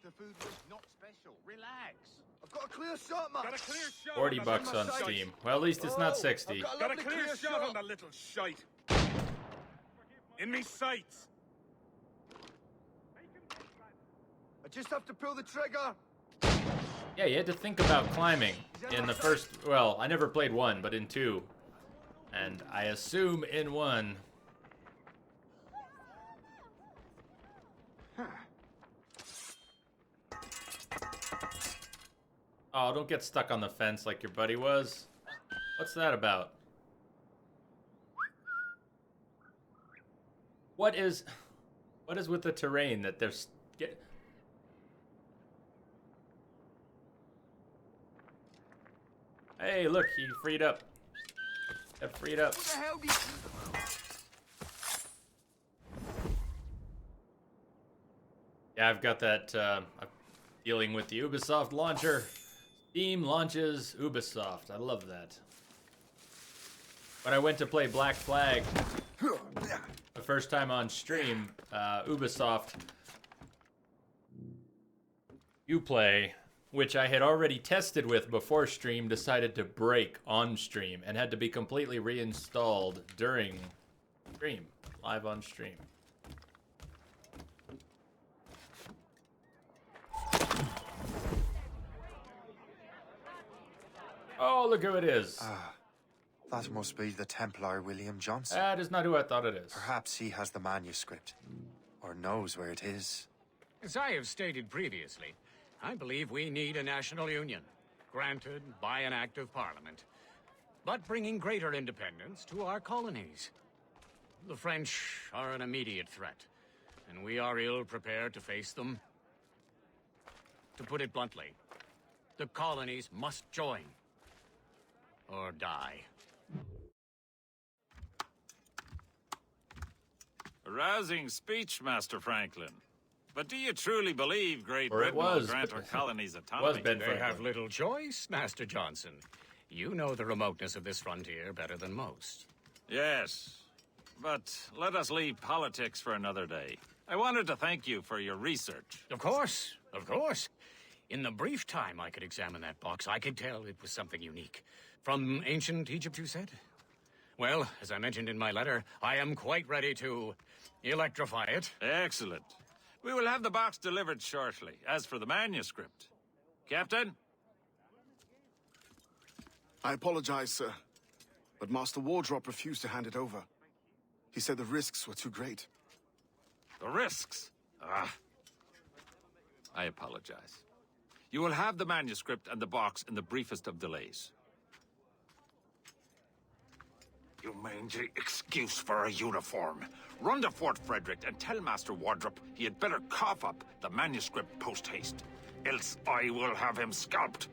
the food was not special. Relax. I've got a clear shot, man. Got a clear shot.
40 bucks on Steam. Well, at least it's not 60.
Got a clear shot on that little shite. In me sights. I just have to pull the trigger.
Yeah, you had to think about climbing in the first... Well, I never played 1, but in 2. And I assume in 1... Oh, don't get stuck on the fence like your buddy was. What's that about? What is with the terrain that there's... Hey, look, he freed up. Got freed up.
What the hell do you...
Yeah, I've got that, I'm dealing with the Ubisoft launcher. Steam launches Ubisoft. I love that. When I went to play Black Flag, the first time on stream, Ubisoft Uplay, which I had already tested with before stream, decided to break on stream and had to be completely reinstalled during stream, live on stream. Oh, look who it is.
That must be the Templar William Johnson.
That is not who I thought it is.
Perhaps he has the manuscript, or knows where it is.
As I have stated previously, I believe we need a national union, granted by an act of parliament, but bringing greater independence to our colonies. The French are an immediate threat, and we are ill prepared to face them. To put it bluntly, the colonies must join, or die.
A rousing speech, Master Franklin. But do you truly believe Great
Or it
Britain will
was,
grant
but-
our colonies
was
autonomy?
Ben
They
Franklin.
have little choice, Master Johnson. You know the remoteness of this frontier better than most.
Yes, but let us leave politics for another day. I wanted to thank you for your research.
Of course, of course. In the brief time I could examine that box, I could tell it was something unique. From ancient Egypt, you said? Well, as I mentioned in my letter, I am quite ready to electrify it.
Excellent. We will have the box delivered shortly. As for the manuscript, Captain?
I apologize, sir, but Master Wardrop refused to hand it over. He said the risks were too great.
The risks? Ah. I apologize. You will have the manuscript and the box in the briefest of delays. You mangy excuse for a uniform. Run to Fort Frederick and tell Master Wardrop he had better cough up the manuscript post-haste. Else I will have him scalped.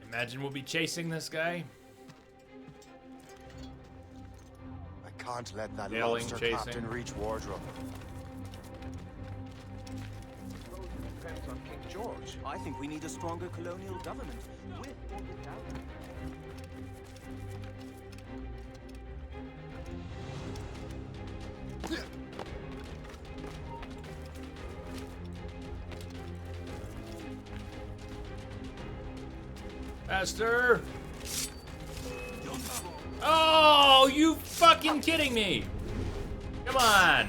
Imagine we'll be chasing this guy.
I can't let that
Yelling,
lobster
chasing.
captain reach Wardrop.
Depends on King George. I think we need a stronger colonial government.
Faster! Oh, you fucking kidding me! Come on!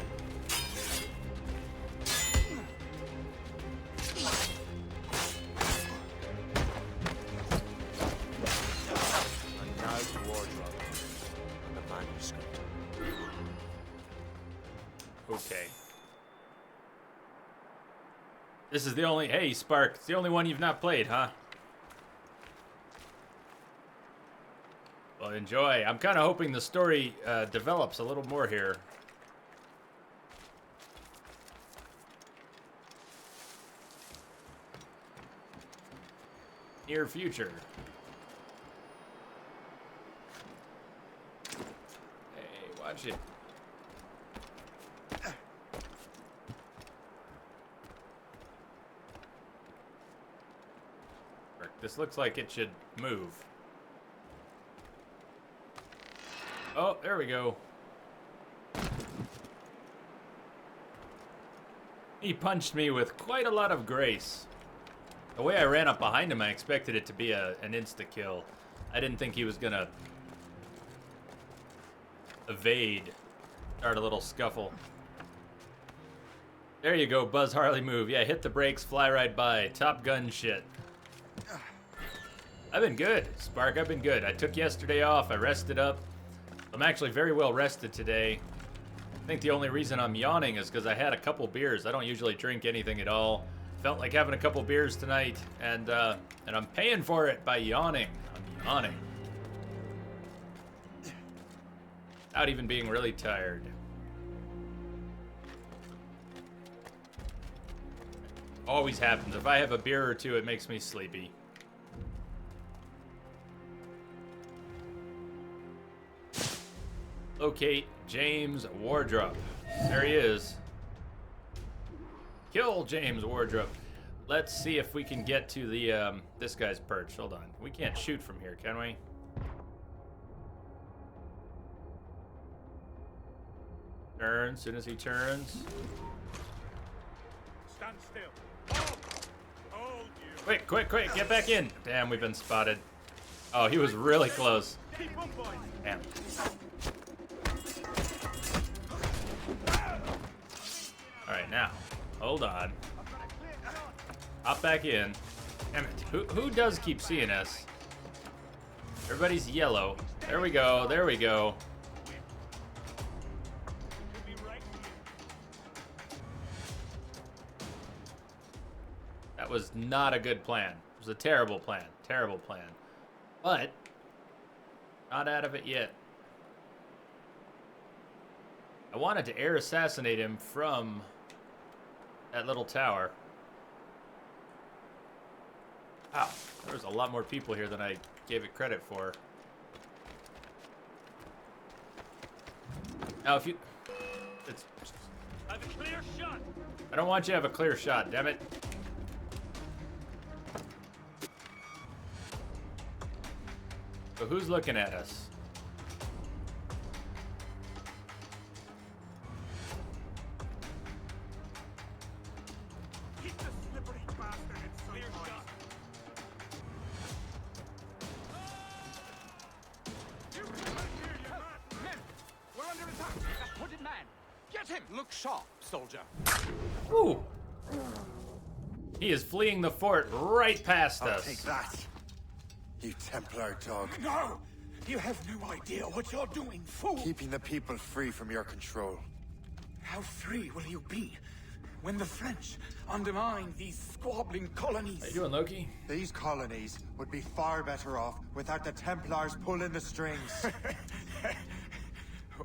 And now to Wardrop and the manuscript.
Okay. This is the only... Hey, Spark, it's the only one you've not played, huh? Well, enjoy. I'm kind of hoping the story develops a little more here. Near future. Hey, watch it. This looks like it should move. Oh, there we go. He punched me with quite a lot of grace. The way I ran up behind him, I expected it to be an insta-kill. I didn't think he was gonna evade, start a little scuffle. There you go, Buzz Harley move. Yeah, hit the brakes, fly right by. Top Gun shit. I've been good, Spark, I've been good. I took yesterday off, I rested up. I'm actually very well rested today. I think the only reason I'm yawning is because I had a couple beers. I don't usually drink anything at all. Felt like having a couple beers tonight, and I'm paying for it by yawning. I'm yawning. Without even being really tired. Always happens. If I have a beer or two, it makes me sleepy. Locate James Wardrop. There he is. Kill James Wardrop. Let's see if we can get to the this guy's perch. Hold on. We can't shoot from here, can we? Turn. Soon as he turns.
Stand still. Hold you.
Quick, quick, quick. Get back in. Damn, we've been spotted. Oh, he was really close.
Keep on, boys.
Damn. Alright, now. Hold on. Hop back in. Damn it. Who does keep seeing us? Everybody's yellow. There we go. There we go. That was not a good plan. It was a terrible plan. Terrible plan. But, not out of it yet. I wanted to air assassinate him from that little tower. Wow, there's a lot more people here than I gave it credit for. Now, if you...
Have a clear shot.
I don't want you to have a clear shot, damn it. So who's looking at us?
Keep the slippery bastard in clear shot.
Men, we're under attack. That hooded man. Get him. Look sharp, soldier.
Ooh. He is fleeing the fort right past
I'll
us.
take that. You Templar dog.
No! You have no idea what you're doing, fool!
Keeping the people free from your control.
How free will you be when the French undermine these squabbling colonies?
How you doing, Loki?
These colonies would be far better off without the Templars pulling the strings.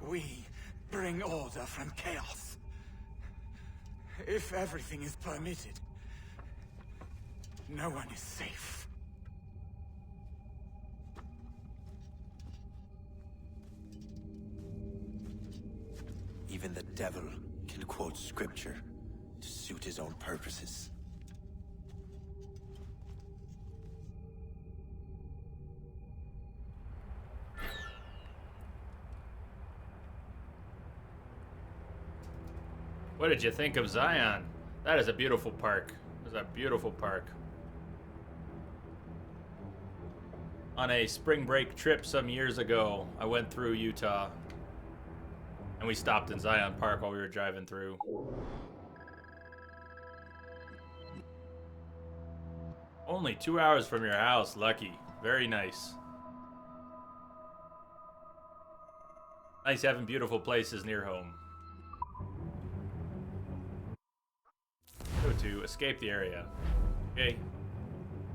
We bring order from chaos. If everything is permitted, no one is safe.
Even the devil can quote scripture to suit his own purposes.
What did you think of Zion? That is a beautiful park. That is a beautiful park. On a spring break trip some years ago, I went through Utah. And we stopped in Zion Park while we were driving through. Only 2 hours from your house, lucky. Very nice. Nice having beautiful places near home. Go to escape the area. Okay.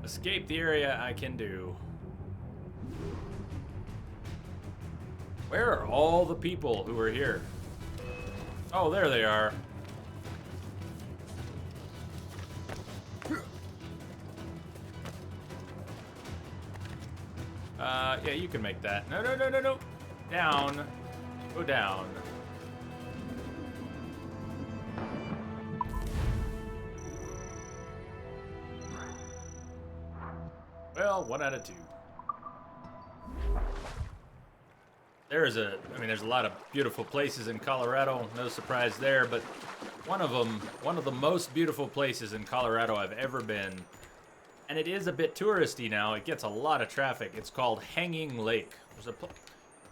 Escape the area I can do. Where are all the people who were here? Oh, there they are. Yeah, you can make that. No, no, no, no, no. Down. Go down. Well, 1 out of 2. There's a lot of beautiful places in Colorado, no surprise there, but one of the most beautiful places in Colorado I've ever been. And it is a bit touristy now. It gets a lot of traffic. It's called Hanging Lake. There's a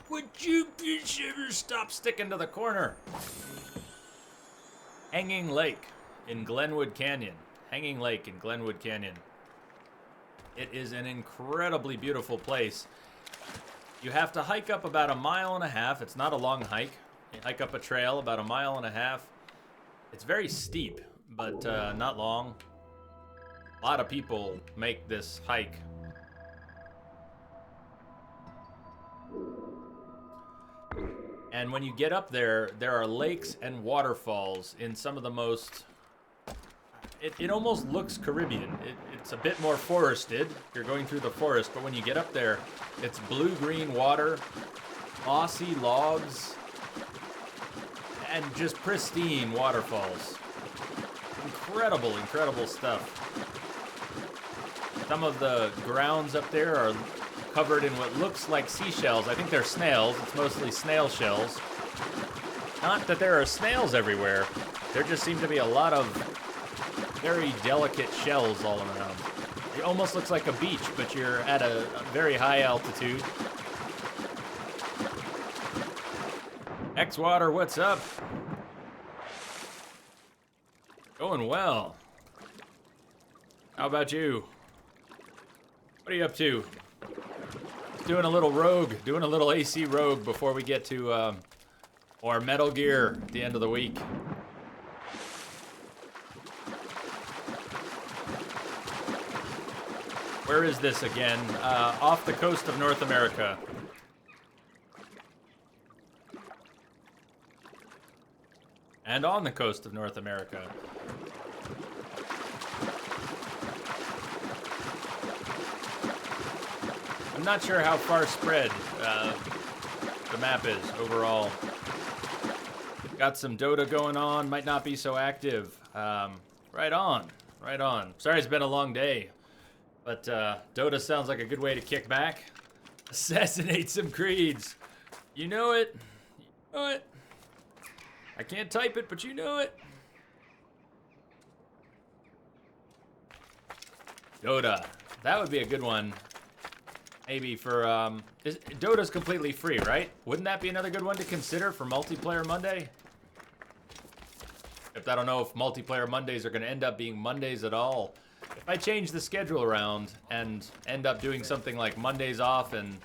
Would you ever stop sticking to the corner? Hanging Lake in Glenwood Canyon. Hanging Lake in Glenwood Canyon. It is an incredibly beautiful place. You have to hike up about 1.5 miles. It's not a long hike. You hike up a trail about 1.5 miles. It's very steep, but not long. A lot of people make this hike. And when you get up there, there are lakes and waterfalls in some of the most... It almost looks Caribbean. It's a bit more forested. You're going through the forest, but when you get up there, it's blue-green water, mossy logs, and just pristine waterfalls. Incredible, incredible stuff. Some of the grounds up there are covered in what looks like seashells. I think they're snails. It's mostly snail shells. Not that there are snails everywhere. There just seem to be a lot of very delicate shells all around. It almost looks like a beach, but you're at a very high altitude. X-Water, what's up? Going well. How about you? What are you up to? Doing a little rogue, doing a little AC rogue before we get to more Metal Gear at the end of the week. Where is this again? Off the coast of North America. And on the coast of North America. I'm not sure how far spread the map is overall. Got some Dota going on, might not be so active. Right on, right on. Sorry it's been a long day, but Dota sounds like a good way to kick back. Assassinate some creeds. You know it, you know it. I can't type it, but you know it. Dota, that would be a good one. Maybe for, Dota's completely free, right? Wouldn't that be another good one to consider for Multiplayer Monday? Except I don't know if Multiplayer Mondays are going to end up being Mondays at all. If I change the schedule around and end up doing something like Mondays off and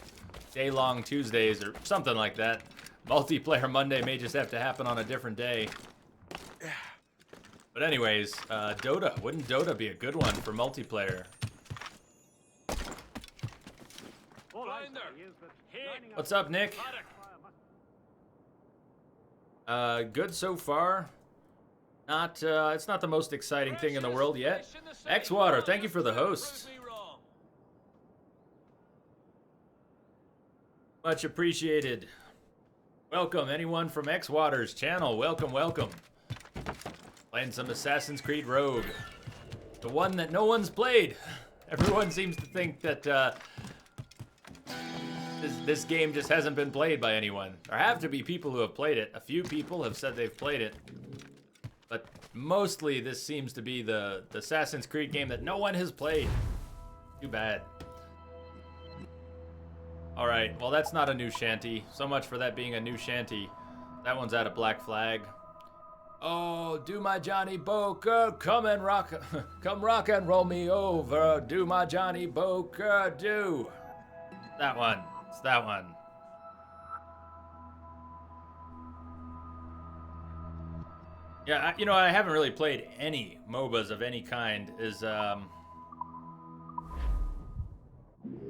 day-long Tuesdays or something like that, Multiplayer Monday may just have to happen on a different day. But anyways, Dota. Wouldn't Dota be a good one for multiplayer? What's up, Nick? Good so far. Not, it's not the most exciting thing in the world yet. X-Water, thank you for the host. Much appreciated. Welcome, anyone from X-Water's channel. Welcome, welcome. Playing some Assassin's Creed Rogue. The one that no one's played. Everyone seems to think that, this game just hasn't been played by anyone. There have to be people who have played it. A few people have said they've played it. But mostly this seems to be the Assassin's Creed game that no one has played. Too bad. Alright, well that's not a new shanty. So much for that being a new shanty. That one's out of Black Flag. Oh, do my Johnny Boker, come and rock, come rock and roll me over. Do my Johnny Boker, do. That one. It's that one. Yeah, you know, I haven't really played any MOBAs of any kind. Is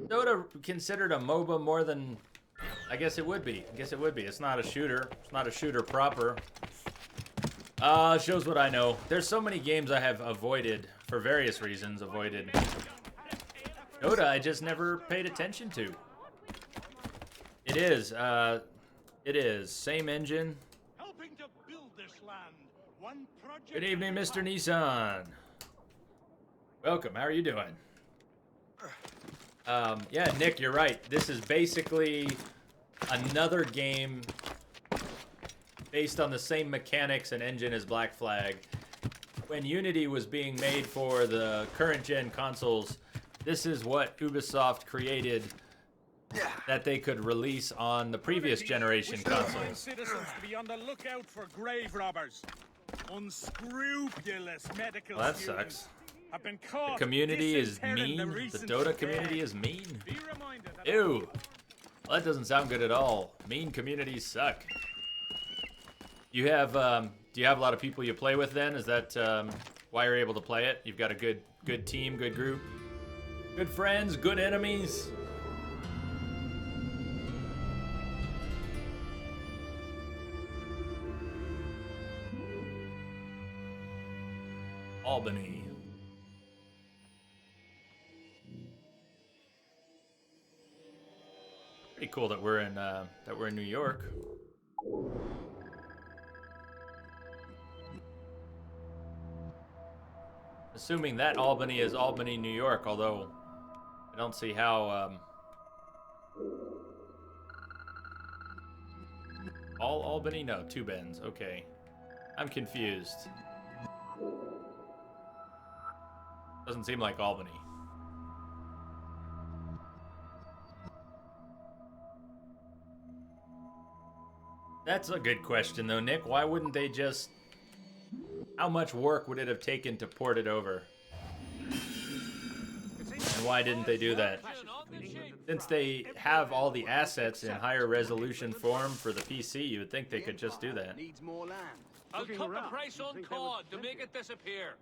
Dota considered a MOBA more than... I guess it would be. I guess it would be. It's not a shooter. It's not a shooter proper. Shows what I know. There's so many games I have avoided, for various reasons, avoided. Dota, I just never paid attention to. It is, Same engine.
Helping to build this land. One project.
Good evening, Mr. Nissan. Welcome, how are you doing? Yeah, Nick, you're right. This is basically another game based on the same mechanics and engine as Black Flag. When Unity was being made for the current gen consoles, this is what Ubisoft created that they could release on the previous generation consoles.
Citizens to be on the lookout for grave robbers. Unscrupulous medical
Well, that
students
sucks.
have been caught
The community is
disinterring
mean. The
recent
Dota
affair.
community is mean.
Be reminded that
Ew. Well, that doesn't sound good at all. Mean communities suck. You have, do you have a lot of people you play with then? Is that why you're able to play it? You've got a good team, good group, good friends, good enemies. Albany. Pretty cool that we're in New York. Assuming that Albany is Albany, New York, although I don't see how all Albany? No, two Bends. Okay. I'm confused. Doesn't seem like Albany. That's a good question, though, Nick. Why wouldn't they just... How much work would it have taken to port it over? And why didn't they do that? Since they have all the assets in higher resolution form for the PC, you would think they could just do that.
Needs more land.
I'll cut the price on cod to make it disappear.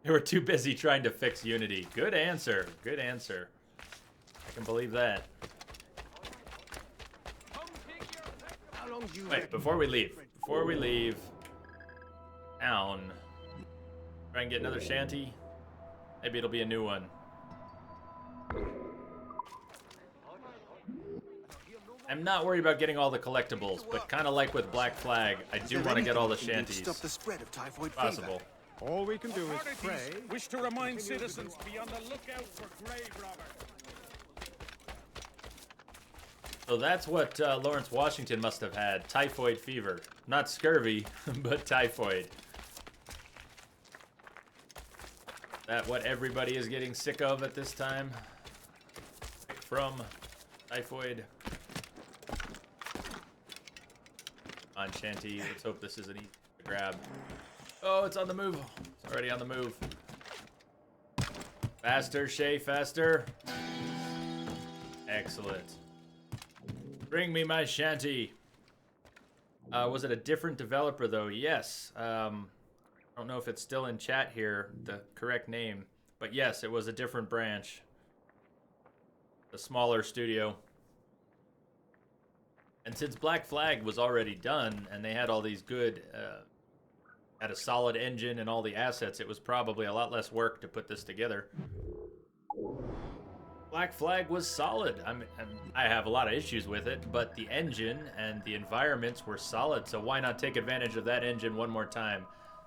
They were too busy trying to fix Unity. Good answer. Good answer. I can believe that.
How long do you
Wait, before we leave town, try and get another shanty. Maybe it'll be a new one. I'm not worried about getting all the collectibles, but kind of like with Black Flag, I do want to get all the shanties.
Stop the spread of typhoid
Possible.
fever.
All we can do is pray.
wish to remind citizens to be on the lookout for grave robbers.
So that's what Lawrence Washington must have had. Typhoid fever. Not scurvy, but typhoid. That what everybody is getting sick of at this time? Sick from typhoid. On Shanty, let's hope this isn't easy to grab. Oh, it's on the move. It's already on the move. Faster, Shay, faster. Excellent. Bring me my shanty. Was it a different developer, though? Yes. I don't know if it's still in chat here, the correct name. But yes, it was a different branch. A smaller studio. And since Black Flag was already done, and they had all these good... had a solid engine and all the assets, it was probably a lot less work to put this together. Black Flag was solid. I have a lot of issues with it, but the engine and the environments were solid, so why not take advantage of that engine one more time?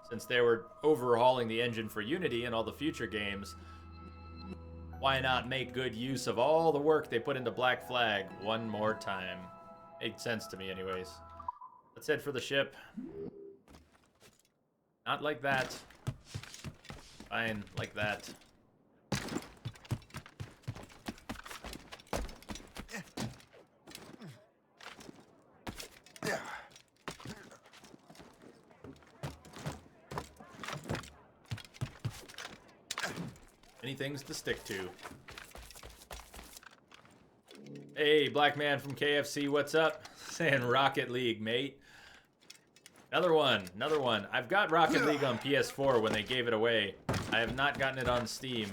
Since they were overhauling the engine for Unity and all the future games, why not make good use of all the work they put into Black Flag one more time? Made sense to me anyways. Let's head for the ship. Not like that. Fine, like that. Many things to stick to. Hey, Black Man from KFC, what's up? Saying Rocket League, mate. Another one. I've got Rocket League on PS4 when they gave it away. I have not gotten it on Steam.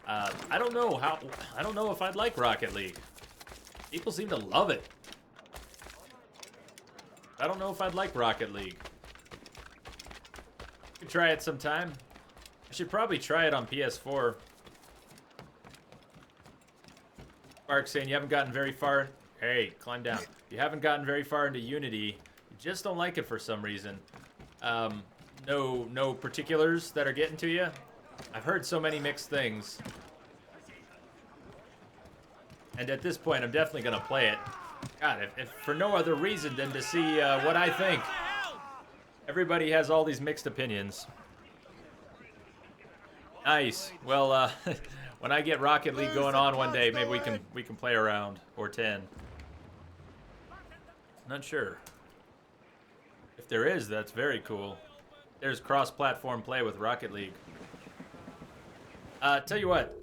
I don't know if I'd like Rocket League. People seem to love it. I don't know if I'd like Rocket League. Could try it sometime. I should probably try it on PS4. Spark saying you haven't gotten very far. Hey, climb down. You haven't gotten very far into Unity. You just don't like it for some reason. No particulars that are getting to you. I've heard so many mixed things. And at this point, I'm definitely going to play it. God, if for no other reason than to see what I think. Everybody has all these mixed opinions. Nice. Well, when I get Rocket League going on one day, maybe we can play around, or 10. Not sure. If there is, that's very cool. There's cross-platform play with Rocket League. Tell you what.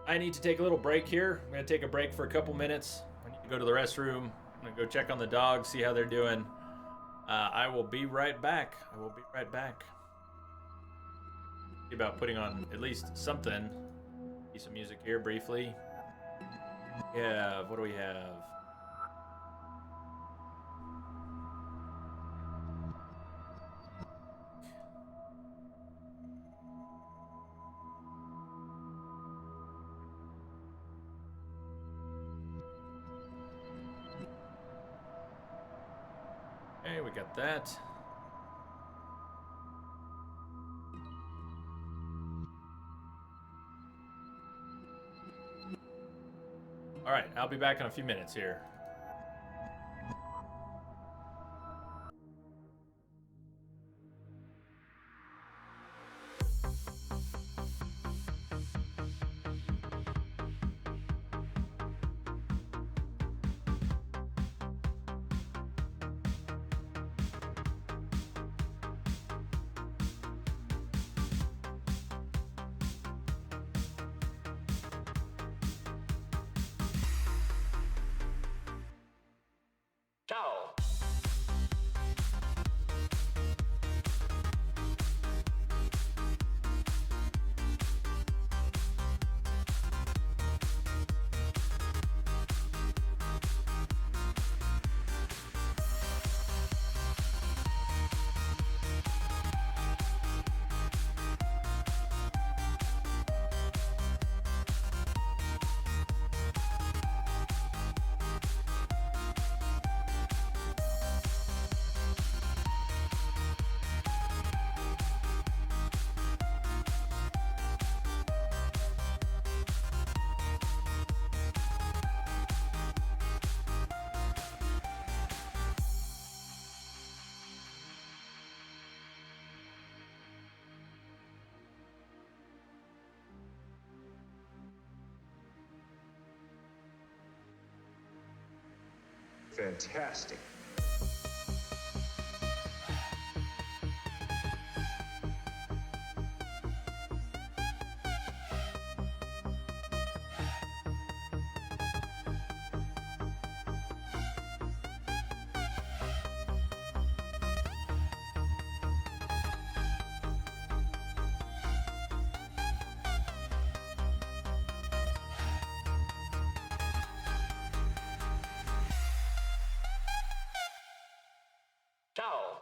I need to take a little break here. I'm going to take a break for a couple minutes. I need to go to the restroom. I'm going to go check on the dogs, see how they're doing. I will be right back. See about putting on at least something. Piece of music here briefly. Yeah, what do we have? Okay, we got that. All right, I'll be back in a few minutes here.
Ciao.
Fantastic. Ciao.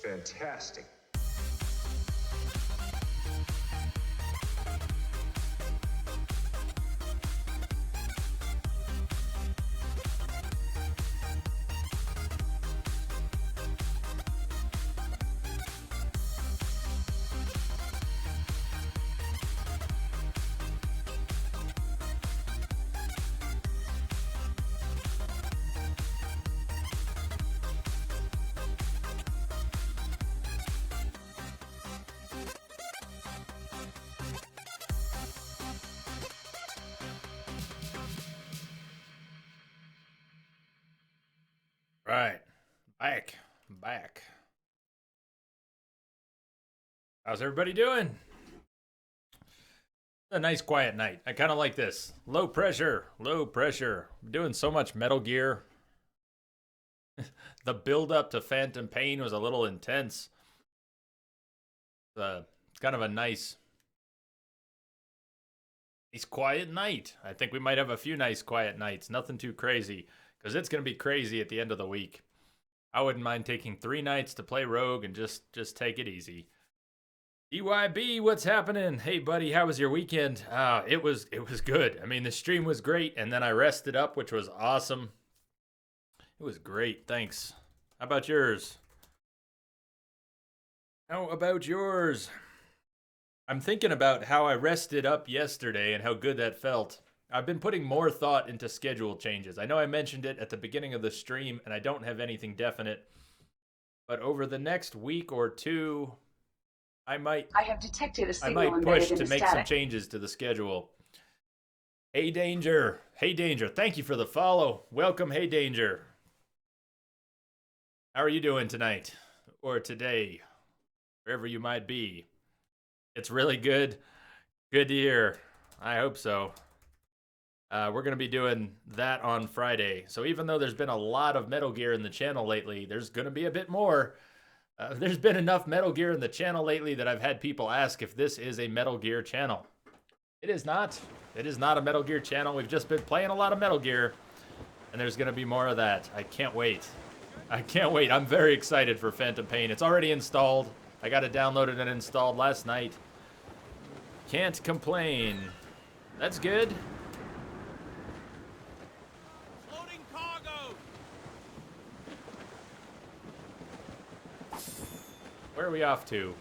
Fantastic.
Right. Back. How's everybody doing? A nice quiet night. I kind of like this. Low pressure. I'm doing so much Metal Gear. The build up to Phantom Pain was a little intense. It's kind of a nice quiet night. I think we might have a few nice quiet nights. Nothing too crazy, because it's going to be crazy at the end of the week. I wouldn't mind taking 3 nights to play Rogue and just take it easy. DYB, what's happening? Hey, buddy, how was your weekend? It was good. I mean, the stream was great, and then I rested up, which was awesome. It was great. Thanks. How about yours? I'm thinking about how I rested up yesterday and how good that felt. I've been putting more thought into schedule changes. I know I mentioned it at the beginning of the stream, and I don't have anything definite. But over the next week or two, I have detected a signal push to make some changes to the schedule. Hey Danger. Thank you for the follow. Welcome, Hey Danger. How are you doing tonight? Or today? Wherever you might be. It's really good. Good to hear. I hope so. We're going to be doing that on Friday. So even though there's been a lot of Metal Gear in the channel lately, there's going to be a bit more. There's been enough Metal Gear in the channel lately that I've had people ask if this is a Metal Gear channel. It is not. It is not a Metal Gear channel. We've just been playing a lot of Metal Gear, and there's going to be more of that. I can't wait. I'm very excited for Phantom Pain. It's already installed. I got it downloaded and installed last night. Can't complain. That's good.
Loading cargo.
Where are we off to?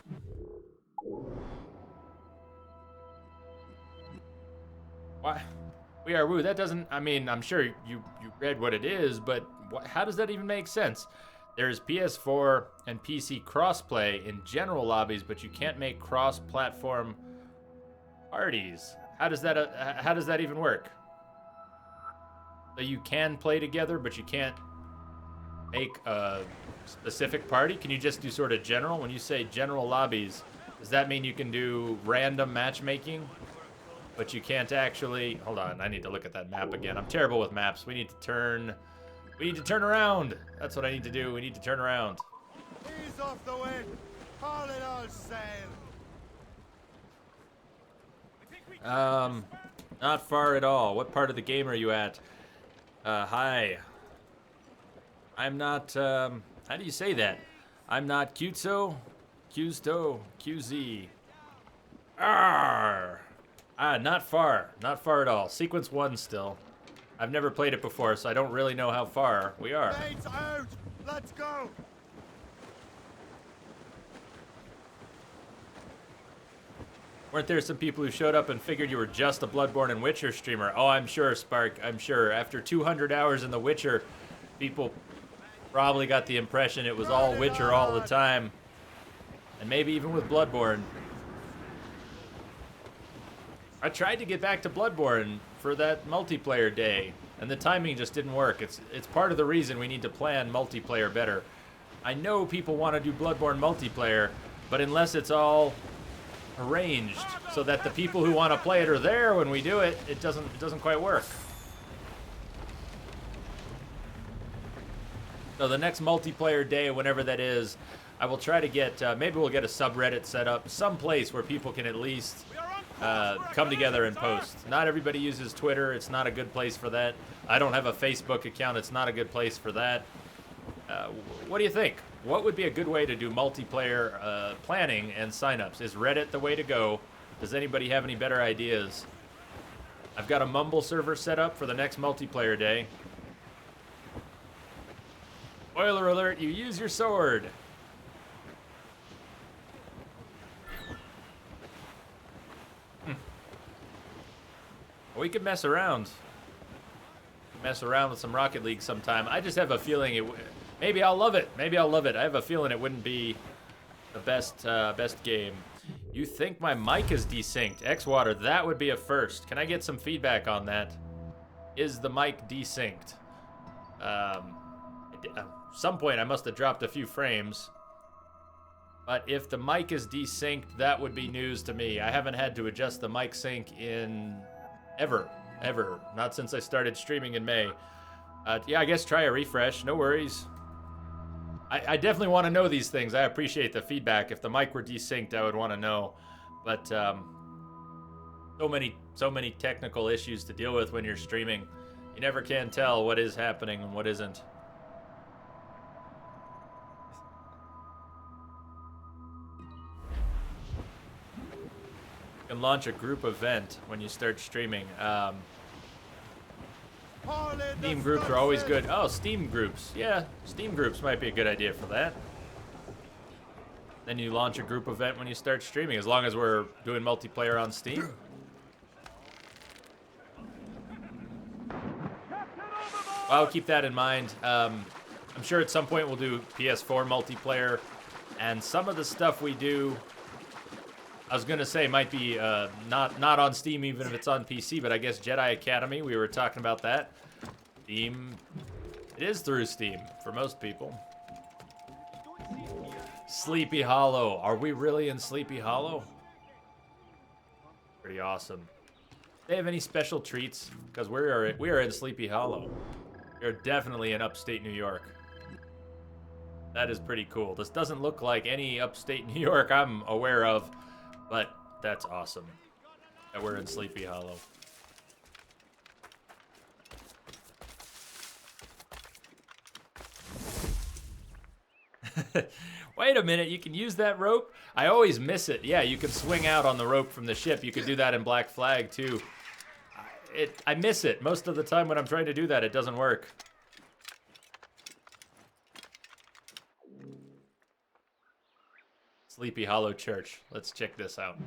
What? We are Woo. That doesn't, I mean, I'm sure you read what it is, but how does that even make sense? There's PS4 and PC crossplay in general lobbies, but you can't make cross-platform parties. How does that even work? So you can play together, but you can't make a specific party? Can you just do sort of general? When you say general lobbies, does that mean you can do random matchmaking? But you can't actually... Hold on, I need to look at that map again. I'm terrible with maps. We need to turn around. That's what I need to do. We need to turn around.
Ease off the wind. Haul it all sail.
Not far at all. What part of the game are you at? Hi. I'm not, how do you say that? I'm not QZ. Arr! Not far at all. Sequence 1 still. I've never played it before, so I don't really know how far we are.
Bait's out. Let's go.
Weren't there some people who showed up and figured you were just a Bloodborne and Witcher streamer? Oh, I'm sure, Spark. I'm sure. After 200 hours in The Witcher, people probably got the impression it was all Witcher all the time. And maybe even with Bloodborne. I tried to get back to Bloodborne for that multiplayer day, and the timing just didn't work. It's part of the reason we need to plan multiplayer better. I know people want to do Bloodborne multiplayer, but unless it's all arranged so that the people who want to play it are there when we do it, it doesn't quite work. So the next multiplayer day, whenever that is, I will try to get, maybe we'll get a subreddit set up, some place where people can at least come together and post. Not everybody uses Twitter. It's not a good place for that. I don't have a Facebook account. It's not a good place for that. What do you think? What would be a good way to do multiplayer planning and signups? Is Reddit the way to go? Does anybody have any better ideas? I've got a Mumble server set up for the next multiplayer day. Spoiler alert, you use your sword. We could mess around. Mess around with some Rocket League sometime. I just have a feeling maybe I'll love it. Maybe I'll love it. I have a feeling it wouldn't be the best game. You think my mic is desynced? X-Water, that would be a first. Can I get some feedback on that? Is the mic desynced? some point I must have dropped a few frames. But if the mic is desynced, that would be news to me. I haven't had to adjust the mic sync in ever. Not since I started streaming in May. Yeah, I guess try a refresh. No worries. I definitely want to know these things. I appreciate the feedback. If the mic were desynced, I would want to know. But so many technical issues to deal with when you're streaming. You never can tell what is happening and what isn't. You can launch a group event when you start streaming. Steam groups are always good. Oh, Steam groups. Yeah, Steam groups might be a good idea for that. Then you launch a group event when you start streaming, as long as we're doing multiplayer on Steam. I'll keep that in mind. I'm sure at some point we'll do PS4 multiplayer, and some of the stuff we do, I was gonna say might be not on Steam even if it's on PC, but I guess Jedi Academy, we were talking about that. Steam, it is through Steam for most people. Sleepy Hollow, are we really in Sleepy Hollow? Pretty awesome. Do they have any special treats? Because we are in Sleepy Hollow. We're definitely in upstate New York. That is pretty cool. This doesn't look like any upstate New York I'm aware of. But that's awesome that we're in Sleepy Hollow. Wait a minute, you can use that rope? I always miss it. Yeah, you can swing out on the rope from the ship. You could do that in Black Flag too. I miss it. Most of the time when I'm trying to do that, it doesn't work. Sleepy Hollow Church. Let's check this out.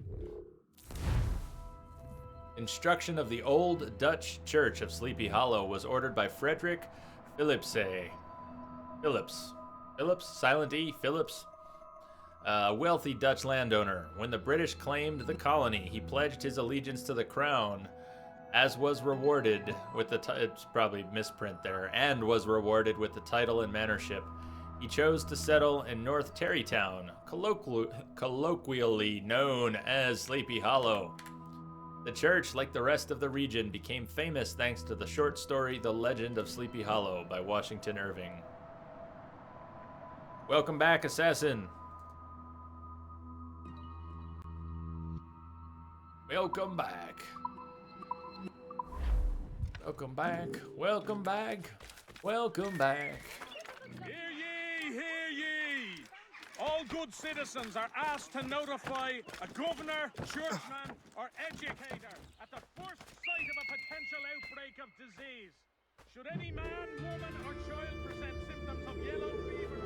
Construction of the old Dutch Church of Sleepy Hollow was ordered by Frederick Philipse. Phillips, silent E, Phillips. A wealthy Dutch landowner. When the British claimed the colony, he pledged his allegiance to the crown, as was rewarded with the it's probably misprint there, and was rewarded with the title and manorship. He chose to settle in North Terrytown, colloquially known as Sleepy Hollow. The church, like the rest of the region, became famous thanks to the short story The Legend of Sleepy Hollow by Washington Irving. Welcome back, Assassin. Welcome back. Welcome back. Welcome back. Welcome back.
Hear ye, hear ye! All good citizens are asked to notify a governor, churchman, or educator at the first sight of a potential outbreak of disease. Should any man, woman, or child present symptoms of yellow fever,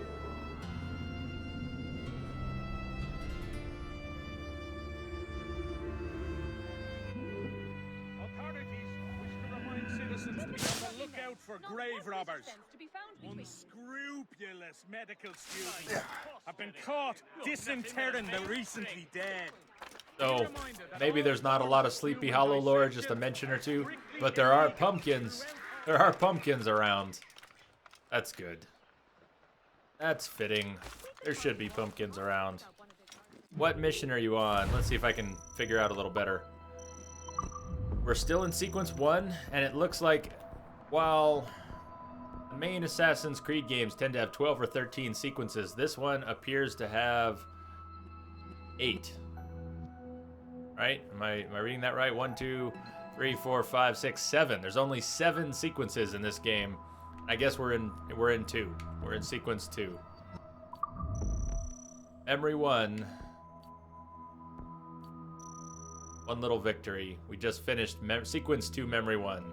authorities wish to remind citizens to be on the lookout for grave robbers. Unscrupulous medical students have been caught disinterring the recently dead.
So, maybe there's not a lot of Sleepy Hollow lore, just a mention or two, but there are pumpkins. There are pumpkins around. That's good. That's fitting. There should be pumpkins around. What mission are you on? Let's see if I can figure out a little better. We're still in sequence 1, and it looks like while the main Assassin's Creed games tend to have 12 or 13 sequences, this one appears to have 8. Right? Am I reading that right? 1, 2, 3, 4, 5, 6, 7. There's only 7 sequences in this game. I guess we're in 2. We're in sequence 2. Memory 1. One little victory. We just finished sequence 2, memory 1.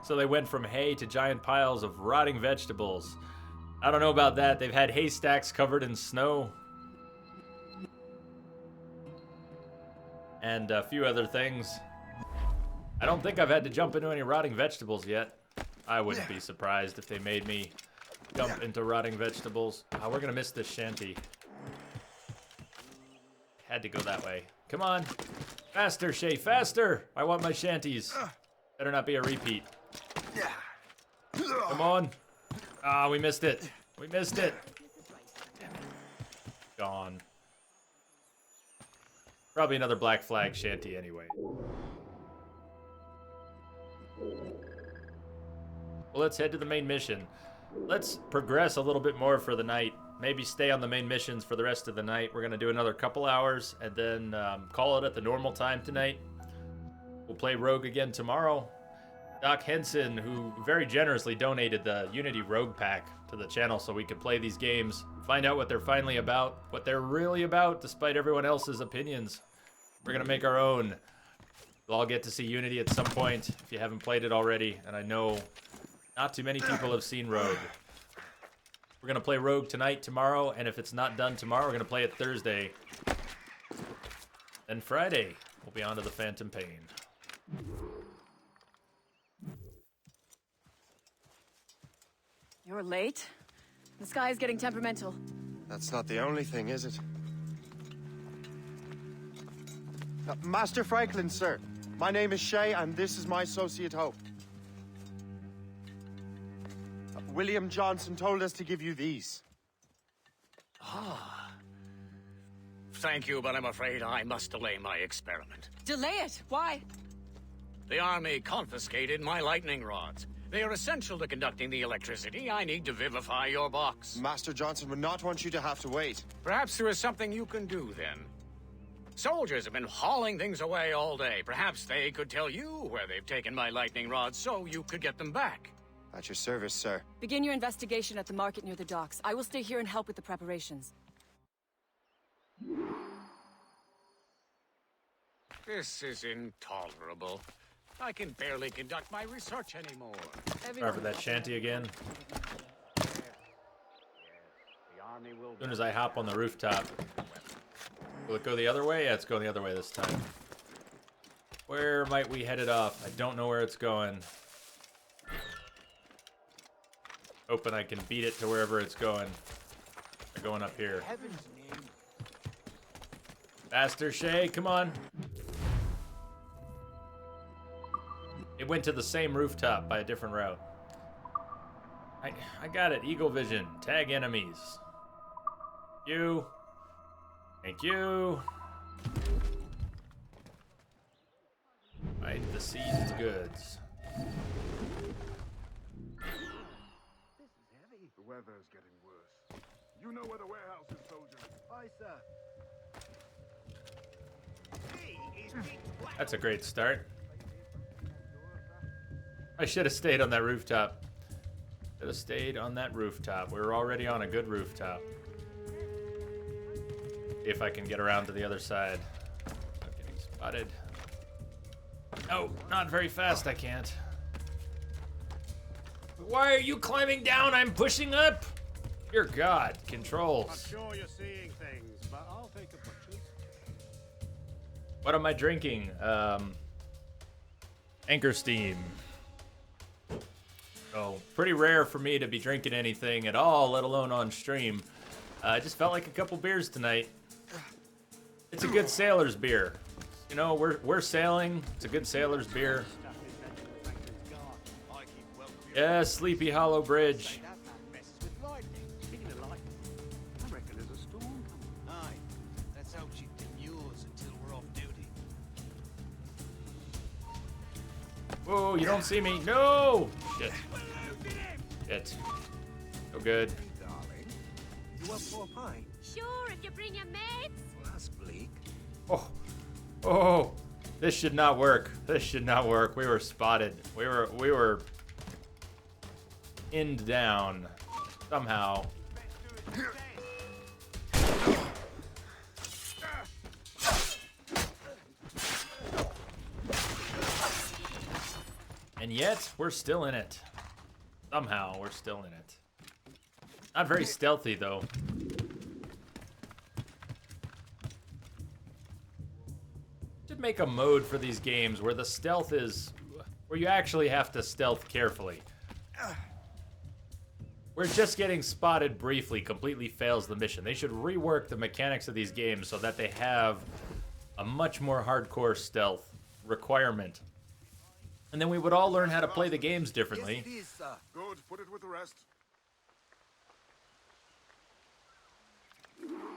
So they went from hay to giant piles of rotting vegetables. I don't know about that. They've had haystacks covered in snow. And a few other things. I don't think I've had to jump into any rotting vegetables yet. I wouldn't be surprised if they made me jump into rotting vegetables. Oh, we're gonna miss this shanty. Had to go that way. Come on. Faster, Shay, faster! I want my shanties. Better not be a repeat. Come on. Ah, we missed it. We missed it. Damn it. Gone. Probably another Black Flag shanty anyway. Well, let's head to the main mission. Let's progress a little bit more for the night. Maybe stay on the main missions for the rest of the night. We're going to do another couple hours and then call it at the normal time tonight. We'll play Rogue again tomorrow. Doc Henson, who very generously donated the Unity Rogue Pack to the channel so we could play these games, find out what they're finally about, what they're really about, despite everyone else's opinions. We're going to make our own. You'll all get to see Unity at some point if you haven't played it already, and I know not too many people have seen Rogue. We're going to play Rogue tonight, tomorrow, and if it's not done tomorrow, we're going to play it Thursday. Then Friday, we'll be on to the Phantom Pain.
You're late. The sky is getting temperamental.
That's not the only thing, is it? Master Franklin, sir. My name is Shay, and this is my associate Hope. William Johnson told us to give you these.
Ah. Thank you, but I'm afraid I must delay my experiment.
Delay it? Why?
The army confiscated my lightning rods. They are essential to conducting the electricity I need to vivify your box.
Master Johnson would not want you to have to wait.
Perhaps there is something you can do, then. Soldiers have been hauling things away all day. Perhaps they could tell you where they've taken my lightning rods so you could get them back.
At your service, sir.
Begin your investigation at the market near the docks. I will stay here and help with the preparations.
This is intolerable. I can barely conduct my research anymore.
Sorry for that shanty again. As soon as I hop on the rooftop. Will it go the other way? Yeah, it's going the other way this time. Where might we head it off? I don't know where it's going. Hoping I can beat it to wherever it's going. They're going up here. Faster, Shay, come on. It went to the same rooftop by a different route. I got it. Eagle vision. Tag enemies. You. Thank you. Right, the seized goods.
The weather is getting worse. You know where the warehouse is, soldier. Aye, sir.
That's a great start. I should have stayed on that rooftop. Should have stayed on that rooftop. We were already on a good rooftop. See if I can get around to the other side. I'm getting spotted. No, not very fast, I can't. Why are you climbing down? I'm pushing up. Dear God, controls.
I'm sure you're seeing things, but I'll take a picture.
What am I drinking? Anchor Steam. Oh, pretty rare for me to be drinking anything at all, let alone on stream. I just felt like a couple beers tonight. It's a good sailor's beer. You know, we're sailing. It's a good sailor's beer. Yeah, Sleepy Hollow Bridge. Whoa, you don't see me. No! Shit. Shit. So good.
You up for a pint?
Sure, if you bring your mates.
Well, that's bleak.
Oh. Oh. This should not work. This should not work. We were spotted. We were end down somehow. And yet, we're still in it. Somehow, we're still in it. Not very stealthy, though. Should make a mode for these games where the stealth is... where you actually have to stealth carefully. Where just getting spotted briefly completely fails the mission. They should rework the mechanics of these games so that they have a much more hardcore stealth requirement. And then we would all learn how to play the games differently.
Yes, it is, sir. Good. Put it with the rest.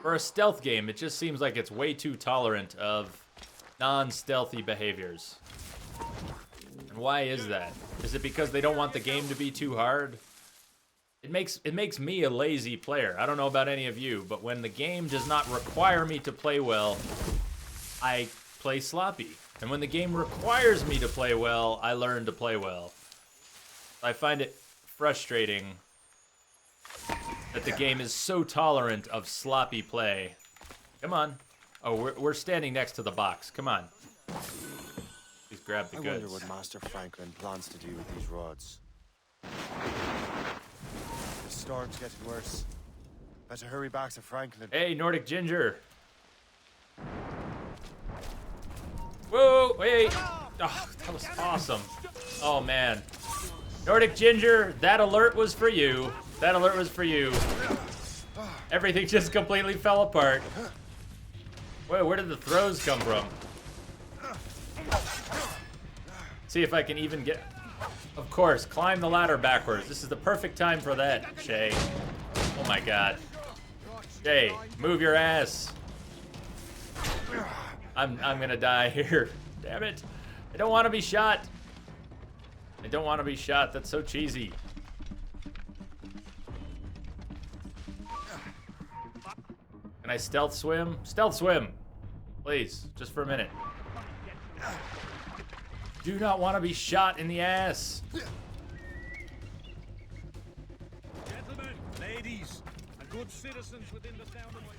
For a stealth game, it just seems like it's way too tolerant of non-stealthy behaviors. And why is that? Is it because they don't want the game to be too hard? It makes me a lazy player. I don't know about any of you, but when the game does not require me to play well, I play sloppy. And when the game requires me to play well, I learn to play well. I find it frustrating that the game is so tolerant of sloppy play. Come on. Oh, we're standing next to the box. Come on. Please grab the goods.
I wonder what Master Franklin plans to do with these rods. The storm's getting worse. Better hurry back to Franklin.
Hey, Nordic Ginger. Whoa, wait. Oh, that was awesome. Oh, man. Nordic Ginger, that alert was for you. That alert was for you. Everything just completely fell apart. Wait, where did the throws come from? See if I can even get... Of course, climb the ladder backwards. This is the perfect time for that, Shay. Oh my god. Shay, move your ass. I'm gonna die here. Damn it. I don't want to be shot. I don't want to be shot. That's so cheesy. Can I stealth swim? Stealth swim! Please, just for a minute. Do not want to be shot in the ass.
Gentlemen, ladies, and good citizens within the sound of my...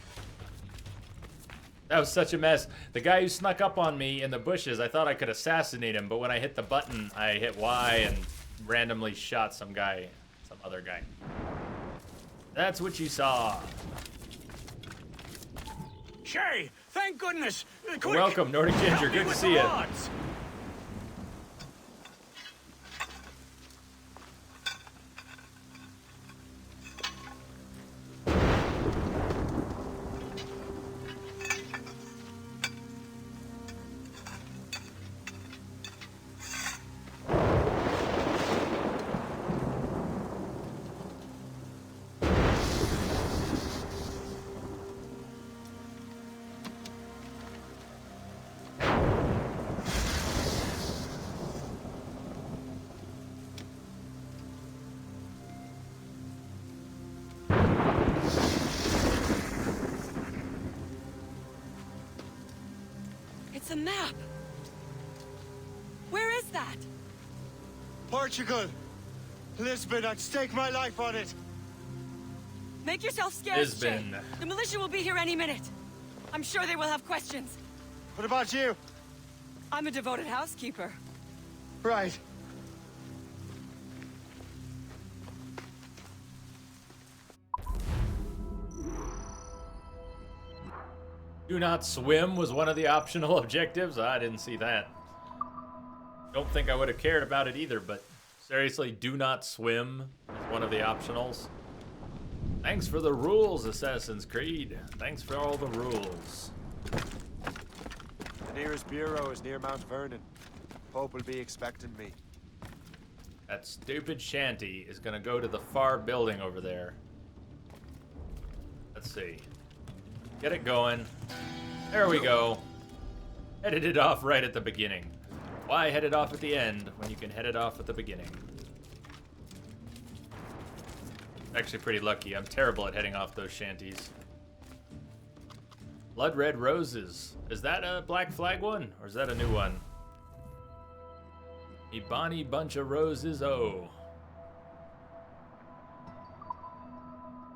That was such a mess. The guy who snuck up on me in the bushes, I thought I could assassinate him, but when I hit the button, I hit Y and randomly shot some guy, some other guy. That's what you saw.
Shay, thank goodness. Quick.
Welcome, Nordic Ginger. Good to see you.
It's a map. Where is that?
Portugal! Lisbon, I'd stake my life on it!
Make yourself scarce,
Lisbon.
Shay. The militia will be here any minute. I'm sure they will have questions.
What about you?
I'm a devoted housekeeper.
Right.
Do not swim was one of the optional objectives. I didn't see that. Don't think I would have cared about it either, but seriously, do not swim is one of the optionals. Thanks for the rules, Assassin's Creed. Thanks for all the rules.
The nearest bureau is near Mount Vernon. Pope will be expecting me.
That stupid shanty is gonna go to the far building over there. Let's see. Get it going. There we go. Headed it off right at the beginning. Why head it off at the end when you can head it off at the beginning? Actually pretty lucky. I'm terrible at heading off those shanties. Blood Red Roses. Is that a Black Flag one? Or is that a new one? A bonny bunch of roses, oh.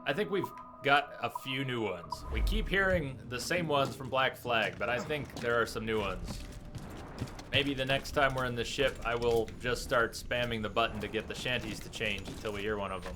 I think we've got a few new ones. We keep hearing the same ones from Black Flag, but I think there are some new ones. Maybe the next time we're in the ship, I will just start spamming the button to get the shanties to change until we hear one of them.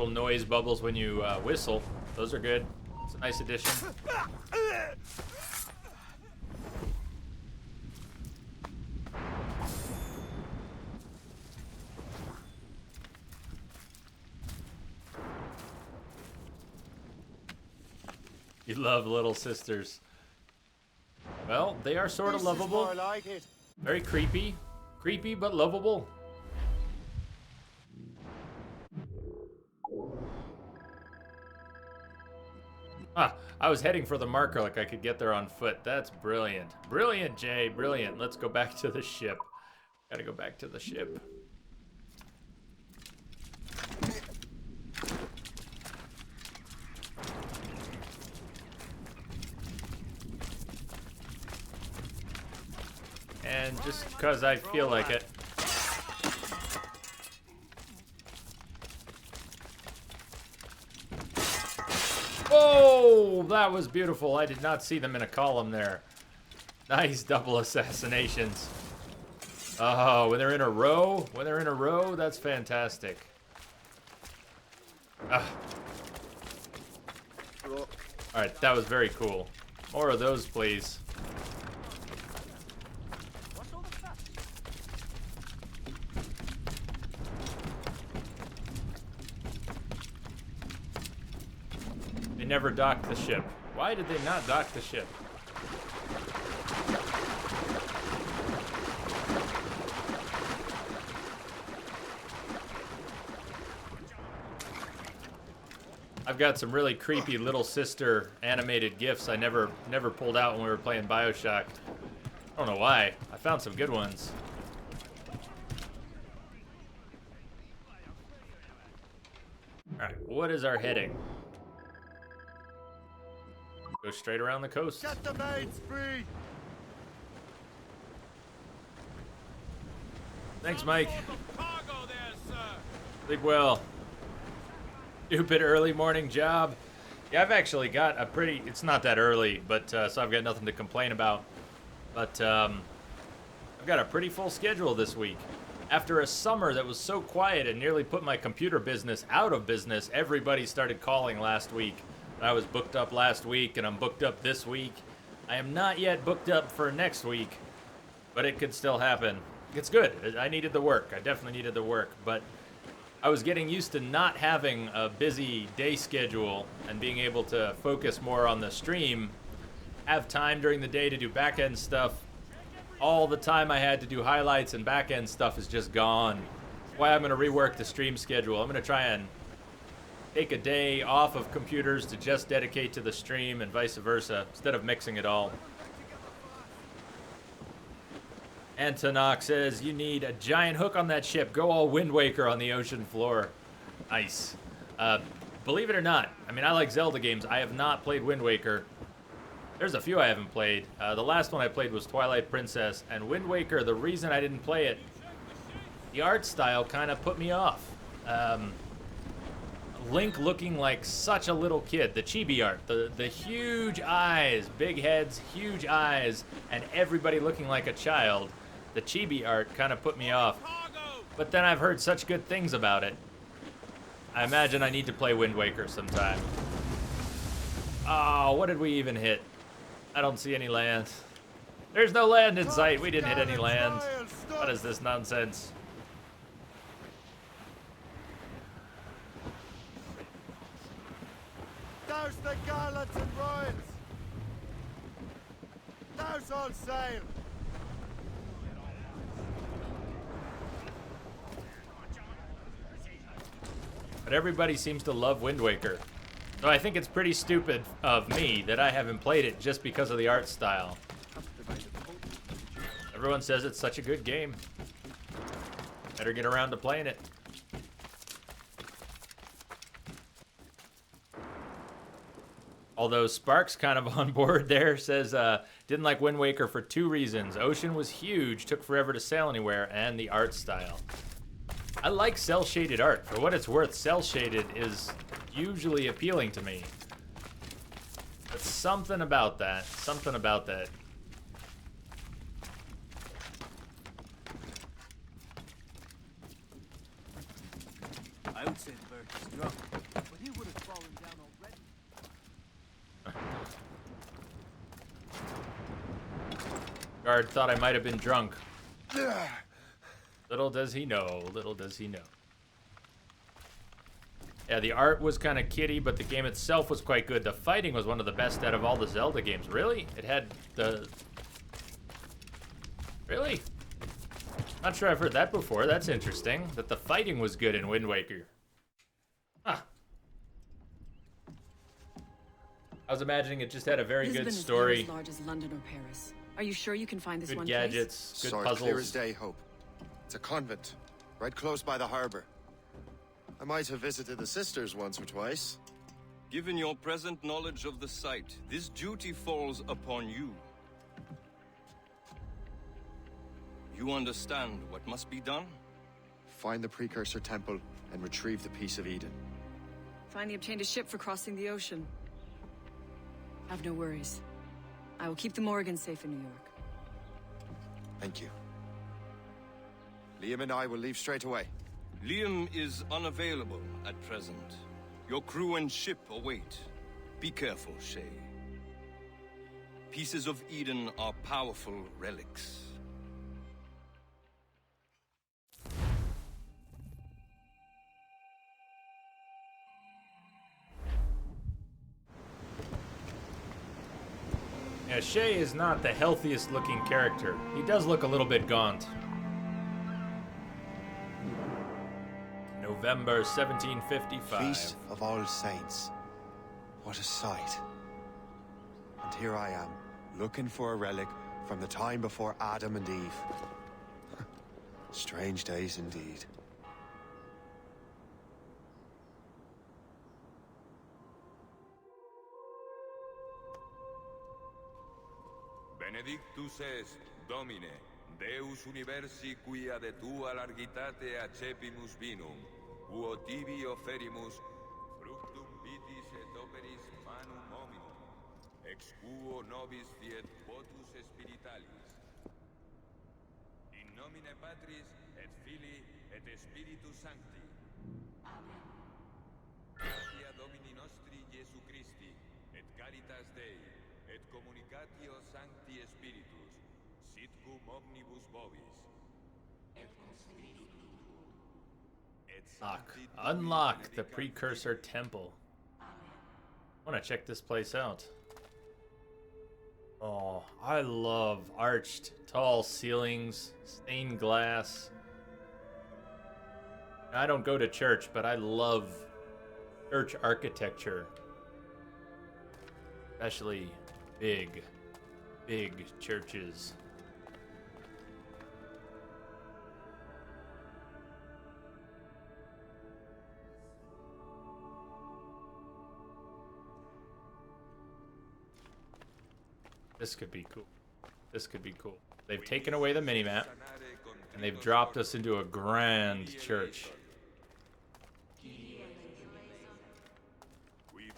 little noise bubbles when you whistle. Those are good. It's a nice addition. You love little sisters. Well, they are sort of lovable.
More like it.
Very creepy. Creepy, but lovable. Ah, I was heading for the marker like I could get there on foot. That's brilliant. Brilliant, Jay. Brilliant. Let's go back to the ship. Gotta go back to the ship. And just because I feel like it. Oh, that was beautiful. I did not see them in a column there. Nice double assassinations. Oh, when they're in a row? When they're in a row, that's fantastic. Ah. Alright, that was very cool. More of those, please. They never docked the ship. Why did they not dock the ship? I've got some really creepy little sister animated GIFs I never pulled out when we were playing BioShock. I don't know why. I found some good ones. Alright, what is our heading? Go straight around the coast.
Get the mains free.
Thanks, Mike. Sleep well. Stupid early morning job. Yeah, I've actually got a pretty... It's not that early, but so I've got nothing to complain about. But I've got a pretty full schedule this week. After a summer that was so quiet and nearly put my computer business out of business, everybody started calling last week. I was booked up last week, and I'm booked up this week. I am not yet booked up for next week, but it could still happen. It's good. I needed the work. I definitely needed the work, but I was getting used to not having a busy day schedule and being able to focus more on the stream, have time during the day to do back-end stuff. All the time I had to do highlights and back-end stuff is just gone. That's why I'm going to rework the stream schedule. I'm going to try and take a day off of computers to just dedicate to the stream and vice versa, instead of mixing it all. Antonok says, you need a giant hook on that ship. Go all Wind Waker on the ocean floor. Nice. Believe it or not, I mean, I like Zelda games. I have not played Wind Waker. There's a few I haven't played. The last one I played was Twilight Princess. And Wind Waker, the reason I didn't play it, the art style kind of put me off. Link looking like such a little kid. The chibi art, the huge eyes, big heads, huge eyes, and everybody looking like a child. The chibi art kind of put me off. But then I've heard such good things about it. I imagine I need to play Wind Waker sometime. Oh, what did we even hit? I don't see any land. There's no land in sight. We didn't hit any land. What is this nonsense?
Douse the gallants and royals! Douse all sail!
But everybody seems to love Wind Waker. So I think it's pretty stupid of me that I haven't played it just because of the art style. Everyone says it's such a good game. Better get around to playing it. Although Sparks kind of on board there, says didn't like Wind Waker for two reasons. Ocean was huge, took forever to sail anywhere, and the art style. I like cel-shaded art. For what it's worth, cel-shaded is usually appealing to me. But something about that. Something about that.
I You'd say Bert is drunk, but he would have fallen down already.
Guard thought I might have been drunk. Little does he know, little does he know. Yeah, the art was kind of kiddie, but the game itself was quite good. The fighting was one of the best out of all the Zelda games. Really? It had the... Really? Not sure I've heard that before. That's interesting. That the fighting was good in Wind Waker. Huh. I was imagining it just had a very good story.
Lisbon is near as large as London or Paris. Are you sure you can find this
Good
one
gadgets,
place?
good puzzles.
Clear as day, Hope. It's a convent, right close by the harbor. I might have visited the sisters once or twice.
Given your present knowledge of the site, this duty falls upon you. You understand what must be done?
Find the Precursor Temple and retrieve the Piece of Eden.
Finally obtained a ship for crossing the ocean. Have no worries. I will keep the Morgans safe in New York.
Thank you. Liam and I will leave straight away.
Liam is unavailable at present. Your crew and ship await. Be careful, Shay. Pieces of Eden are powerful relics.
Yeah, Shay is not the healthiest looking character. He does look a little bit gaunt. November 1755.
Feast of All Saints. What a sight. And here I am, looking for a relic from the time before Adam and Eve. Strange days indeed.
Benedictus est, Domine, Deus universi quia de tua largitate accepimus vinum, uo tibi offerimus fructum vitis et operis manum hominum, ex quo nobis fiet votus spiritualis. In nomine Patris et Filii et Spiritus Sancti. Amen. Gratia Domini nostri Iesu Christi, et caritas Dei, et communicatio Sancti Spiritus, sit cum omnibus vobis. Et cum spiritu tuo.
Unlock the Precursor Temple. I want to check this place out. Oh, I love arched, tall ceilings, stained glass. I don't go to church, but I love church architecture. Especially big churches. This could be cool. This could be cool. They've taken away the minimap, and they've dropped us into a grand church.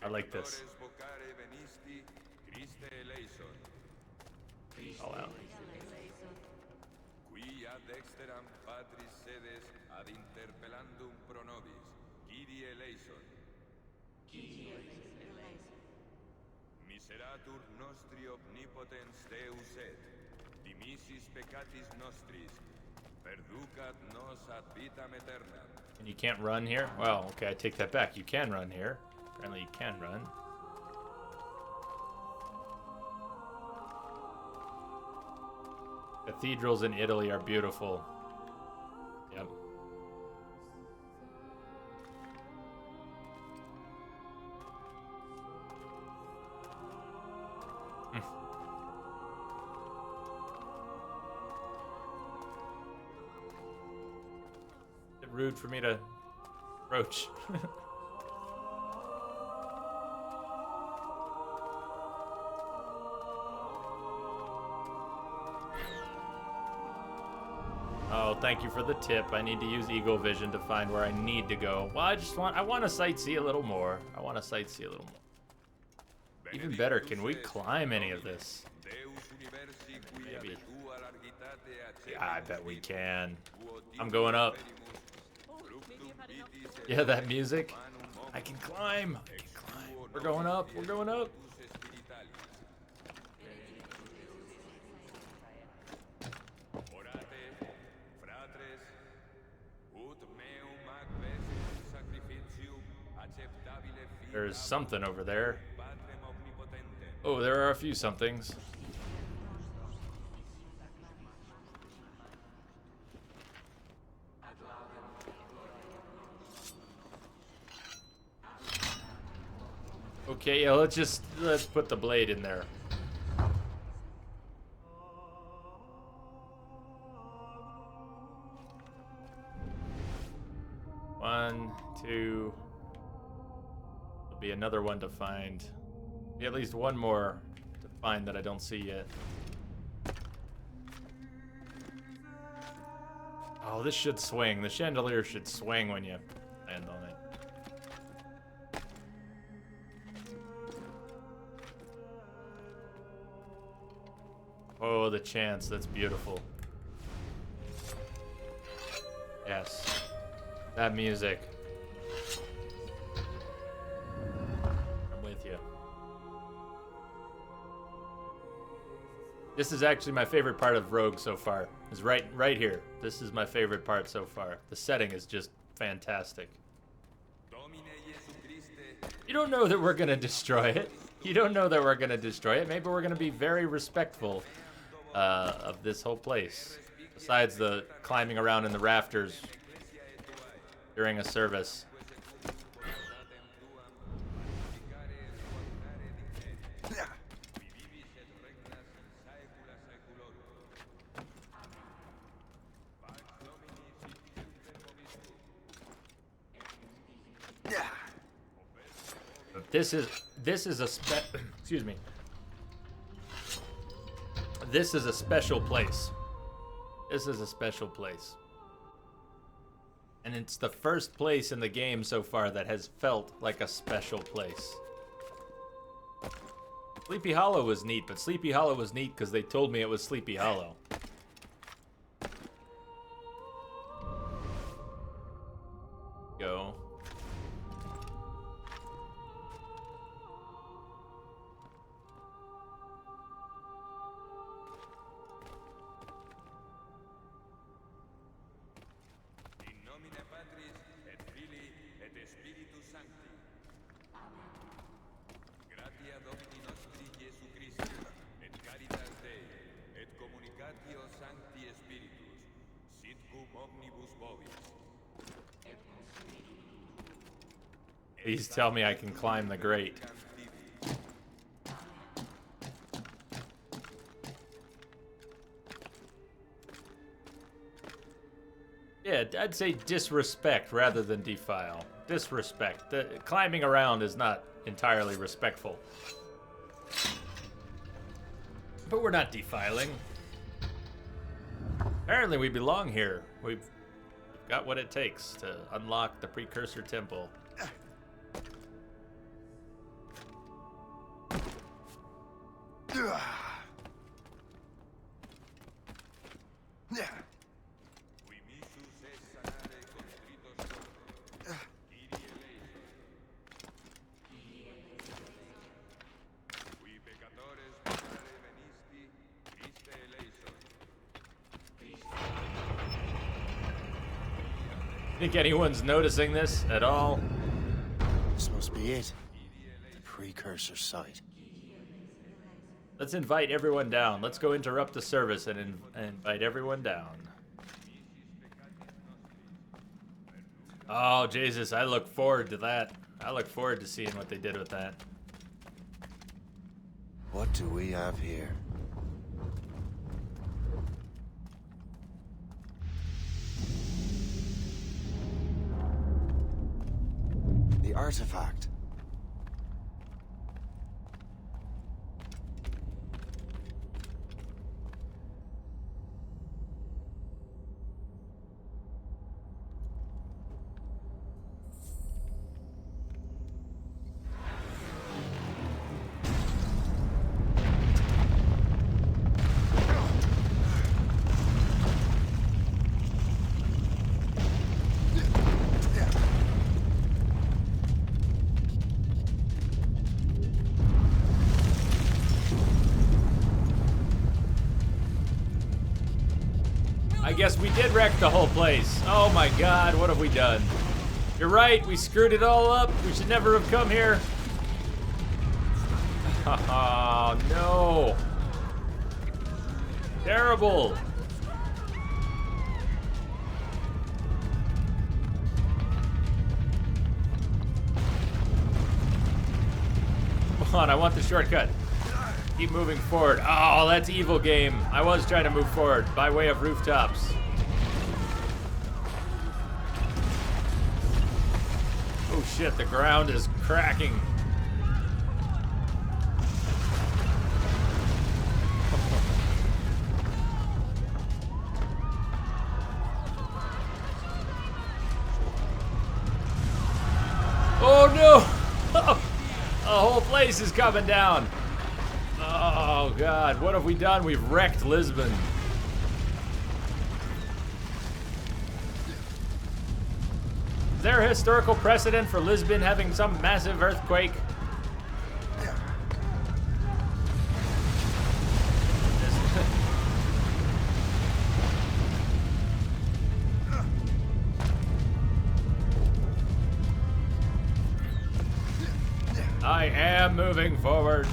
I like this. All out.
Qui ad exteram Patris sedes ad interpellandum pro nobis, Kyrie eleison. Miseratur nostri omnipotens Deus et, dimissis peccatis nostris, perducat nos ad vitam aeternam.
And you can't run here? Well, okay, I take that back. You can run here. Apparently you can run. Cathedrals in Italy are beautiful. Yep. Is it rude for me to approach? Oh, thank you for the tip. I need to use Eagle Vision to find where I need to go. Well, I want to sightsee a little more. I want to sightsee a little more. Even better, can we climb any of this? Maybe. Yeah, I bet we can. I'm going up. Yeah, that music. I can climb. I can climb. We're going up. We're going up. There's something over there. Oh, there are a few somethings. Okay, yeah, let's put the blade in there. One, two. There'll be another one to find. Be at least one more to find that I don't see yet. Oh, this should swing. The chandelier should swing when you land on it. Oh, the chance. That's beautiful. Yes. That music. I'm with you. This is actually my favorite part of Rogue so far. Is right here. This is my favorite part so far. The setting is just fantastic. You don't know that we're gonna destroy it. You don't know that we're gonna destroy it. Maybe we're gonna be very respectful of this whole place. Besides the climbing around in the rafters during a service. This is a excuse me. This is a special place. This is a special place. And it's the first place in the game so far that has felt like a special place. Sleepy Hollow was neat, but Sleepy Hollow was neat because they told me it was Sleepy Hollow. Go. Please tell me I can climb the grate. Yeah, I'd say disrespect rather than defile. Disrespect. The climbing around is not entirely respectful. But we're not defiling. Apparently we belong here. We've got what it takes to unlock the Precursor Temple. Think anyone's noticing this at all?
This must be it. The Precursor site.
Let's invite everyone down. Let's go interrupt the service and invite everyone down. Oh, Jesus, I look forward to that. I look forward to seeing what they did with that.
What do we have here? The artifact.
I guess we did wreck the whole place. Oh my god, what have we done? You're right, we screwed it all up. We should never have come here. Oh, no. Terrible. Come on, I want the shortcut. Keep moving forward. Oh, that's evil game. I was trying to move forward by way of rooftops. Oh shit, the ground is cracking. Oh no! The whole place is coming down. Oh god, what have we done? We've wrecked Lisbon. Is there a historical precedent for Lisbon having some massive earthquake? I am moving forward.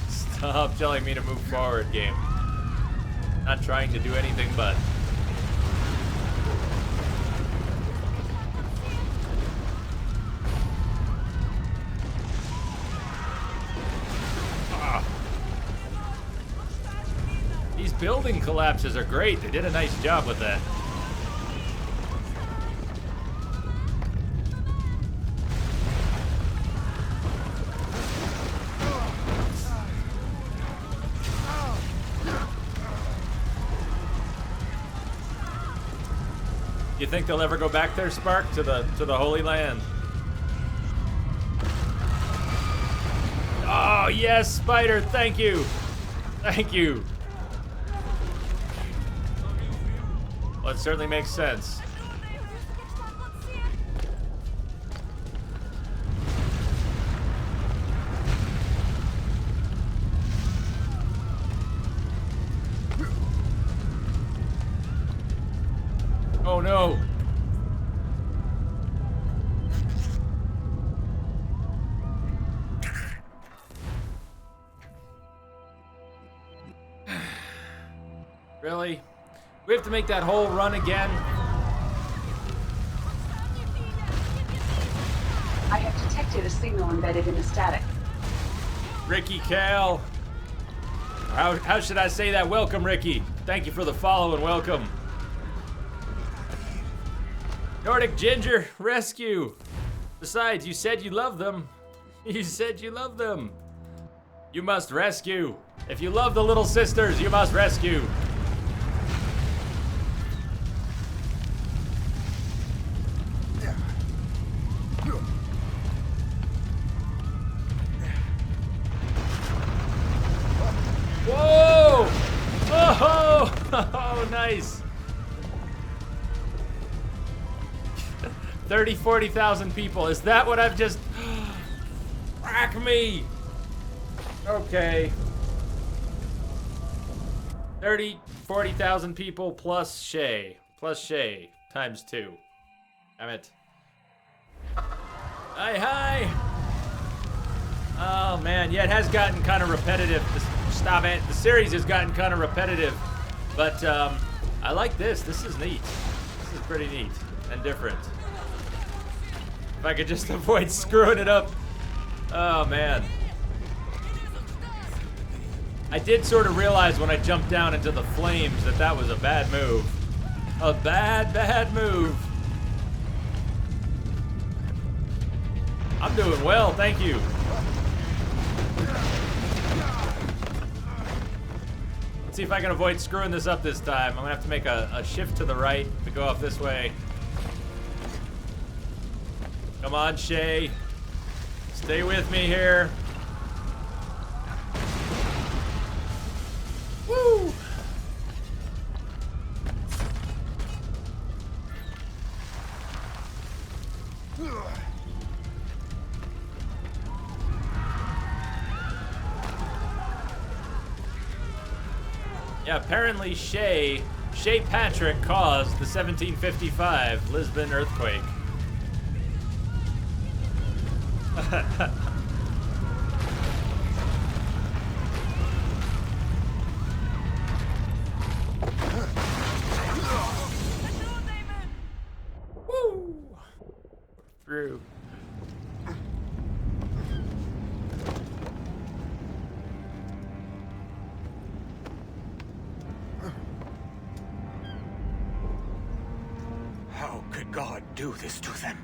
Stop telling me to move forward, game. Not trying to do anything but. Ah. These building collapses are great. They did a nice job with that. You think they'll ever go back there, Spark, to the Holy Land? Oh yes, Spider, thank you. Thank you. Well, it certainly makes sense. Oh no! Really? We have to make that whole run again?
I have detected a signal embedded in the static.
Ricky Cal. How should I say that? Welcome, Ricky. Thank you for the follow and welcome. Nordic Ginger, rescue. Besides, you said you love them. You said you love them. You must rescue. If you love the little sisters, you must rescue. Whoa! Oh, oh, nice. 30, 40,000 people. Is that what I've just... Rack me! Okay. 30, 40,000 people plus Shay. Plus Shay. Times 2. Damn it. Hi. Oh, man. Yeah, it has gotten kind of repetitive. Stop it. The series has gotten kind of repetitive. But I like this. This is neat. This is pretty neat and different. If I could just avoid screwing it up. Oh, man. I did sort of realize when I jumped down into the flames that that was a bad move. A bad move. I'm doing well, thank you. Let's see if I can avoid screwing this up this time. I'm gonna have to make a shift to the right to go off this way. Come on, Shay. Stay with me here. Woo! Yeah, apparently Shay Patrick caused the 1755 Lisbon earthquake. Woo! Through.
How could God do this to them?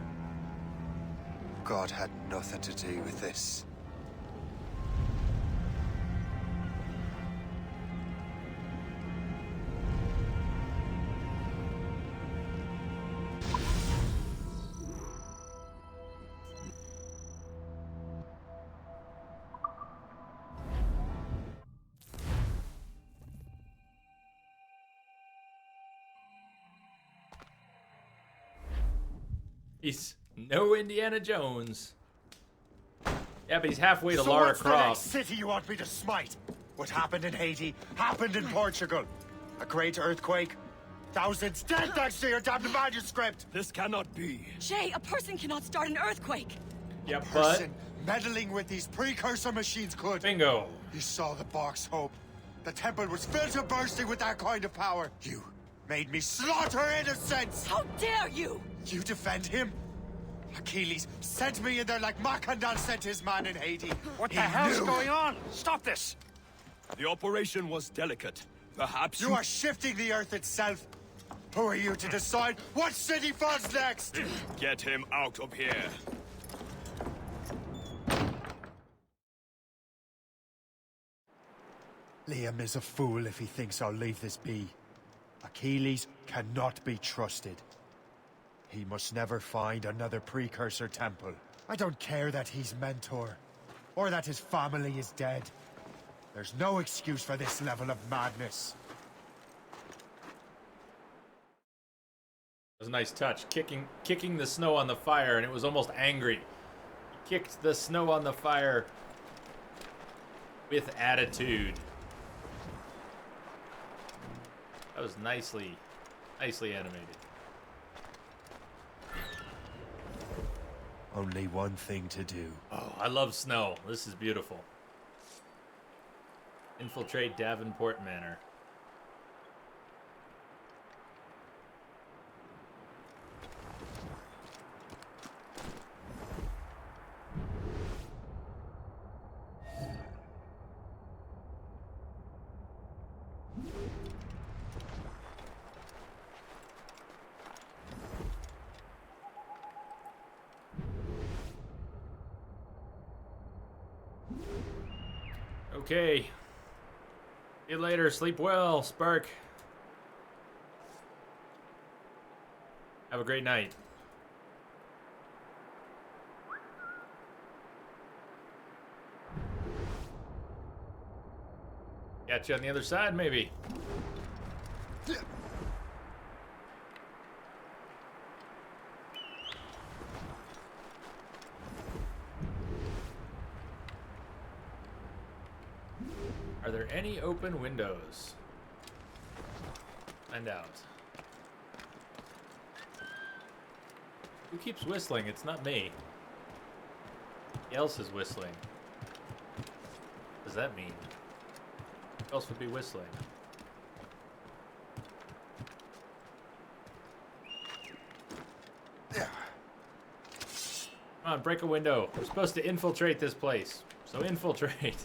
God had nothing to do with this.
He's no Indiana Jones. Yeah, but he's halfway to
So
Lara
what's the next
Croft.
city you want me to smite? What happened in Haiti happened in Portugal. A great earthquake. Thousands dead thanks to your damned manuscript.
This cannot be.
Shay, a person cannot start an earthquake.
Yeah,
Person meddling with these precursor machines could.
Bingo.
You saw the box, Hope. The temple was filled to bursting with that kind of power. You made me slaughter innocents.
How dare you?
You defend him? Achilles sent me in there like Macandal sent his man in Haiti.
What
He
the hell's
knew.
going on? Stop this! The operation was delicate. Perhaps
You are shifting the earth itself. Who are you to decide what city falls next?
Get him out of here.
Liam is a fool if he thinks I'll leave this be. Achilles cannot be trusted. He must never find another precursor temple. I don't care that he's Mentor, or that his family is dead. There's no excuse for this level of madness.
It was a nice touch, kicking the snow on the fire, and it was almost angry. He kicked the snow on the fire with attitude. That was nicely animated.
Only one thing to do.
Oh, I love snow. This is beautiful. Infiltrate Davenport Manor. Okay. See you later. Sleep well, Spark. Have a great night. Catch you on the other side, maybe. Are there any open windows? Find out. Who keeps whistling? It's not me. Who else is whistling? What does that mean? Who else would be whistling? Come on, break a window. We're supposed to infiltrate this place. So infiltrate.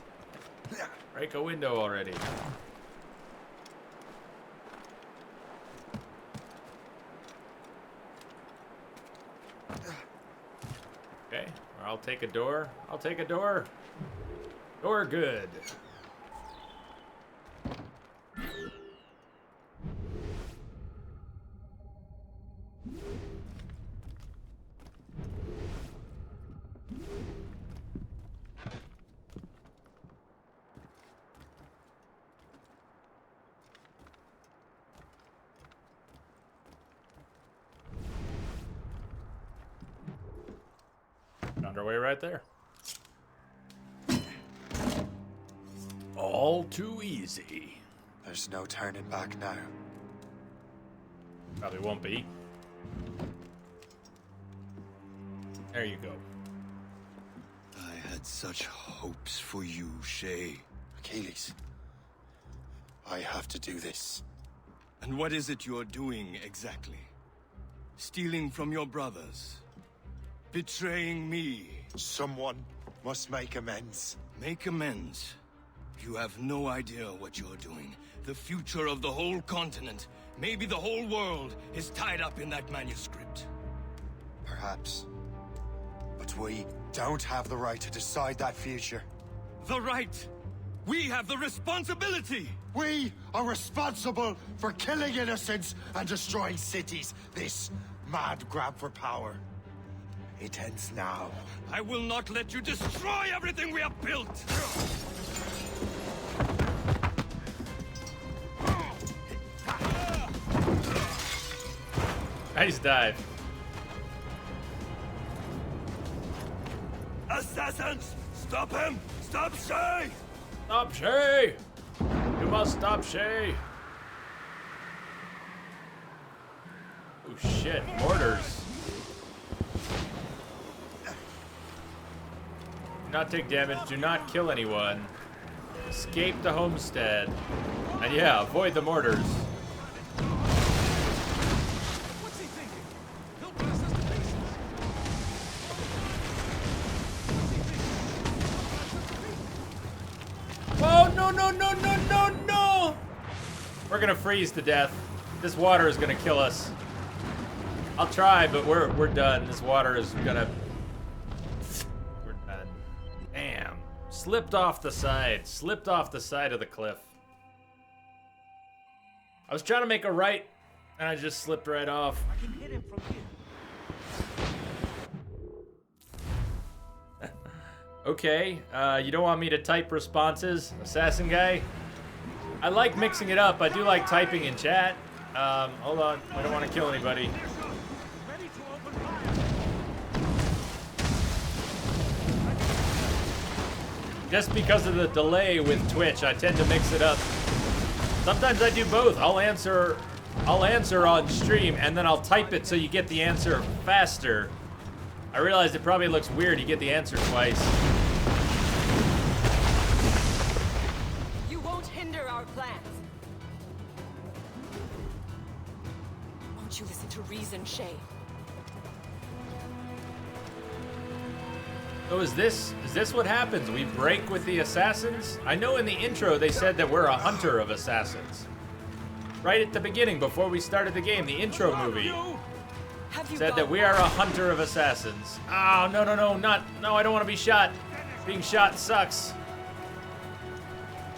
Break a window already. Okay, or I'll take a door. I'll take a door. Door good. Found our way right there. All too easy.
There's no turning back now.
Probably won't be. There you go.
I had such hopes for you, Shay.
Achilles, I have to do this.
And what is it you're doing exactly? Stealing from your brothers? Betraying me?
Someone must make amends.
Make amends? You have no idea what you're doing. The future of the whole continent, maybe the whole world, is tied up in that manuscript.
Perhaps. But we don't have the right to decide that future.
The right! We have the responsibility!
We are responsible for killing innocents and destroying cities. This mad grab for power. It ends now.
I will not let you destroy everything we have built!
Nice dive.
Assassins! Stop him! Stop Shay!
Stop Shay! You must stop Shay! Oh shit, mortars. Do not take damage, do not kill anyone. Escape the homestead. And yeah, avoid the mortars. Oh, no, no, no, no, no, no! We're gonna freeze to death. This water is gonna kill us. I'll try, but we're done. This water is gonna... We're done. Damn. Slipped off the side. Slipped off the side of the cliff. I was trying to make a right, and I just slipped right off.
I can hit him from here.
Okay, you don't want me to type responses, assassin guy? I like mixing it up. I do like typing in chat. Hold on, I don't want to kill anybody. Just because of the delay with Twitch, I tend to mix it up. Sometimes I do both. I'll answer on stream, and then I'll type it so you get the answer faster. I realized it probably looks weird. You get the answer twice.
You won't hinder our plans. Won't you listen to reason, Shay?
So is this what happens? We break with the assassins? I know in the intro they said that we're a hunter of assassins. Right at the beginning, before we started the game, the intro movie said that we are a hunter of assassins. Oh, no, no, no, no, I don't want to be shot. Being shot sucks.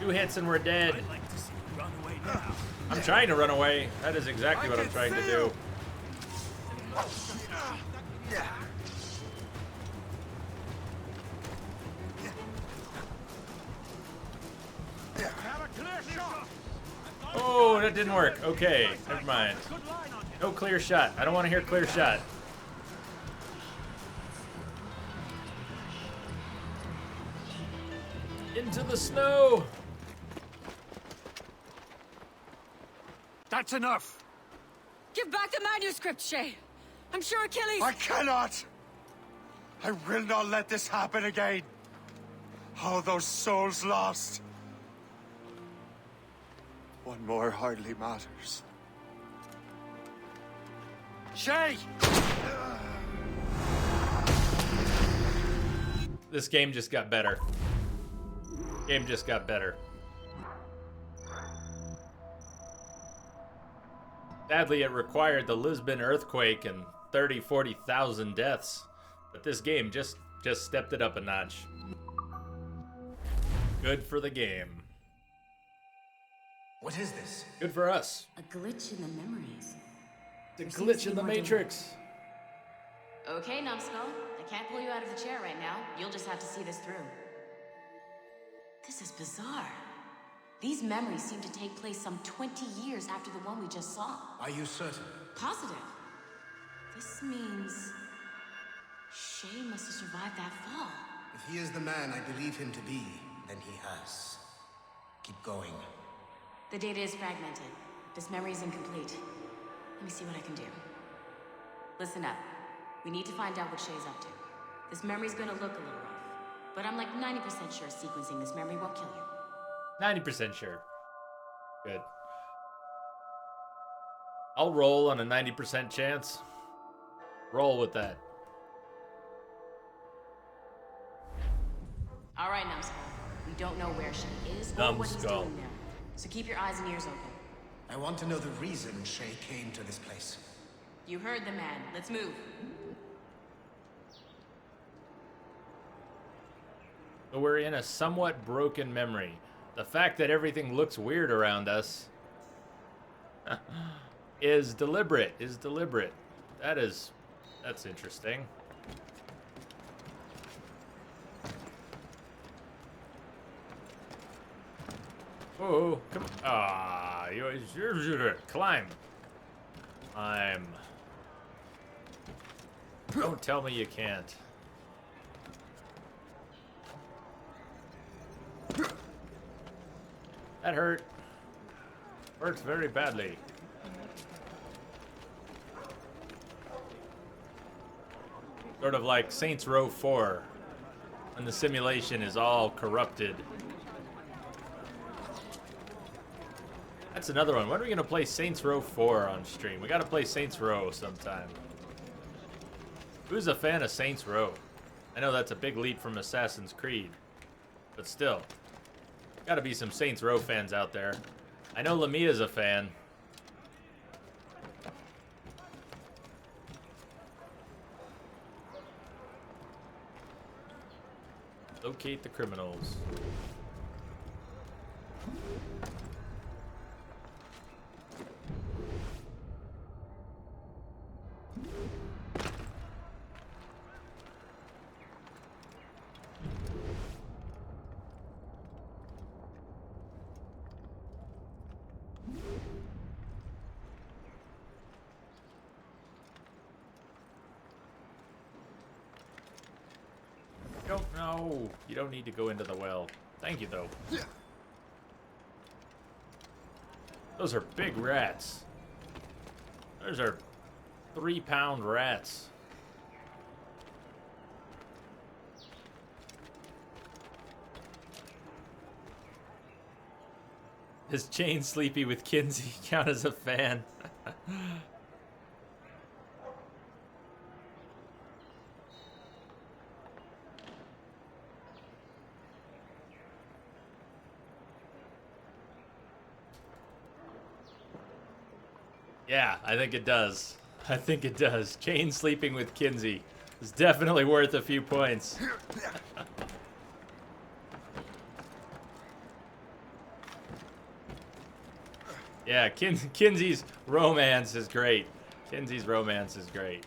2 hits and we're dead. I'm trying to run away. That is exactly what I'm trying to do. Oh, that didn't work. Okay, never mind. No clear shot. I don't want to hear clear shot. Into the snow.
That's enough.
Give back the manuscript, Shay. I'm sure Achilles...
I cannot! I will not let this happen again. All those souls lost. One more hardly matters.
Shay!
This game just got better. Game just got better. Sadly, it required the Lisbon earthquake and 40,000 deaths. But this game just stepped it up a notch. Good for the game.
What is this?
Good for us.
A glitch in the memories.
The glitch in the Matrix.
Okay, Numbskull. I can't pull you out of the chair right now. You'll just have to see this through. This is bizarre. These memories seem to take place some 20 years after the one we just saw.
Are you certain?
Positive. This means... Shay must have survived that fall.
If he is the man I believe him to be, then he has. Keep going.
The data is fragmented. This memory is incomplete. Let me see what I can do. Listen up. We need to find out what Shay's up to. This memory's gonna look a little rough, but I'm like 90% sure sequencing this memory won't kill you.
90% sure. Good. I'll roll on a 90% chance. Roll with that.
All right, Numbskull. We don't know where Shay is or what he's
Numbskull.
doing there. So keep your eyes and ears open.
I want to know the reason Shay came to this place.
You heard the man. Let's move.
So we're in a somewhat broken memory. The fact that everything looks weird around us is deliberate. That's interesting. Oh, come on. Climb. Don't tell me you can't. That hurt. Hurts very badly. Sort of like Saints Row 4, when the simulation is all corrupted. That's another one. When are we gonna play Saints Row 4 on stream? We gotta play Saints Row sometime. Who's a fan of Saints Row? I know that's a big leap from Assassin's Creed, but still. Gotta be some Saints Row fans out there. I know Lamia's a fan. Locate the criminals. No, you don't need to go into the well. Thank you, though. Those are big rats. Those are 3-pound rats. Does Chain Sleepy with Kinsey count as a fan? Yeah, I think it does. I think it does. Chain Sleeping with Kinsey is definitely worth a few points. Yeah, Kinsey's romance is great. Kinsey's romance is great.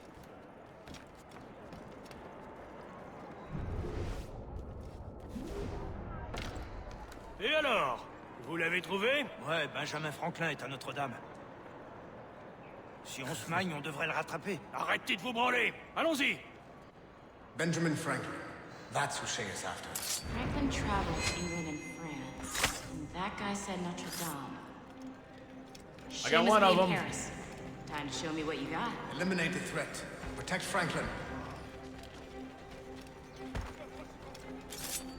Et alors? Vous l'avez trouvé? Ouais, Benjamin Franklin est à Notre-Dame. Si on se magne, on devrait le rattraper. Arrêtez de vous branler! Allons-y!
Benjamin Franklin. That's who Shay is after.
Franklin traveled to England and France. And that guy said Notre Dame.
I got one of them.
Paris. Time to show me what you got.
Eliminate the threat. Protect Franklin.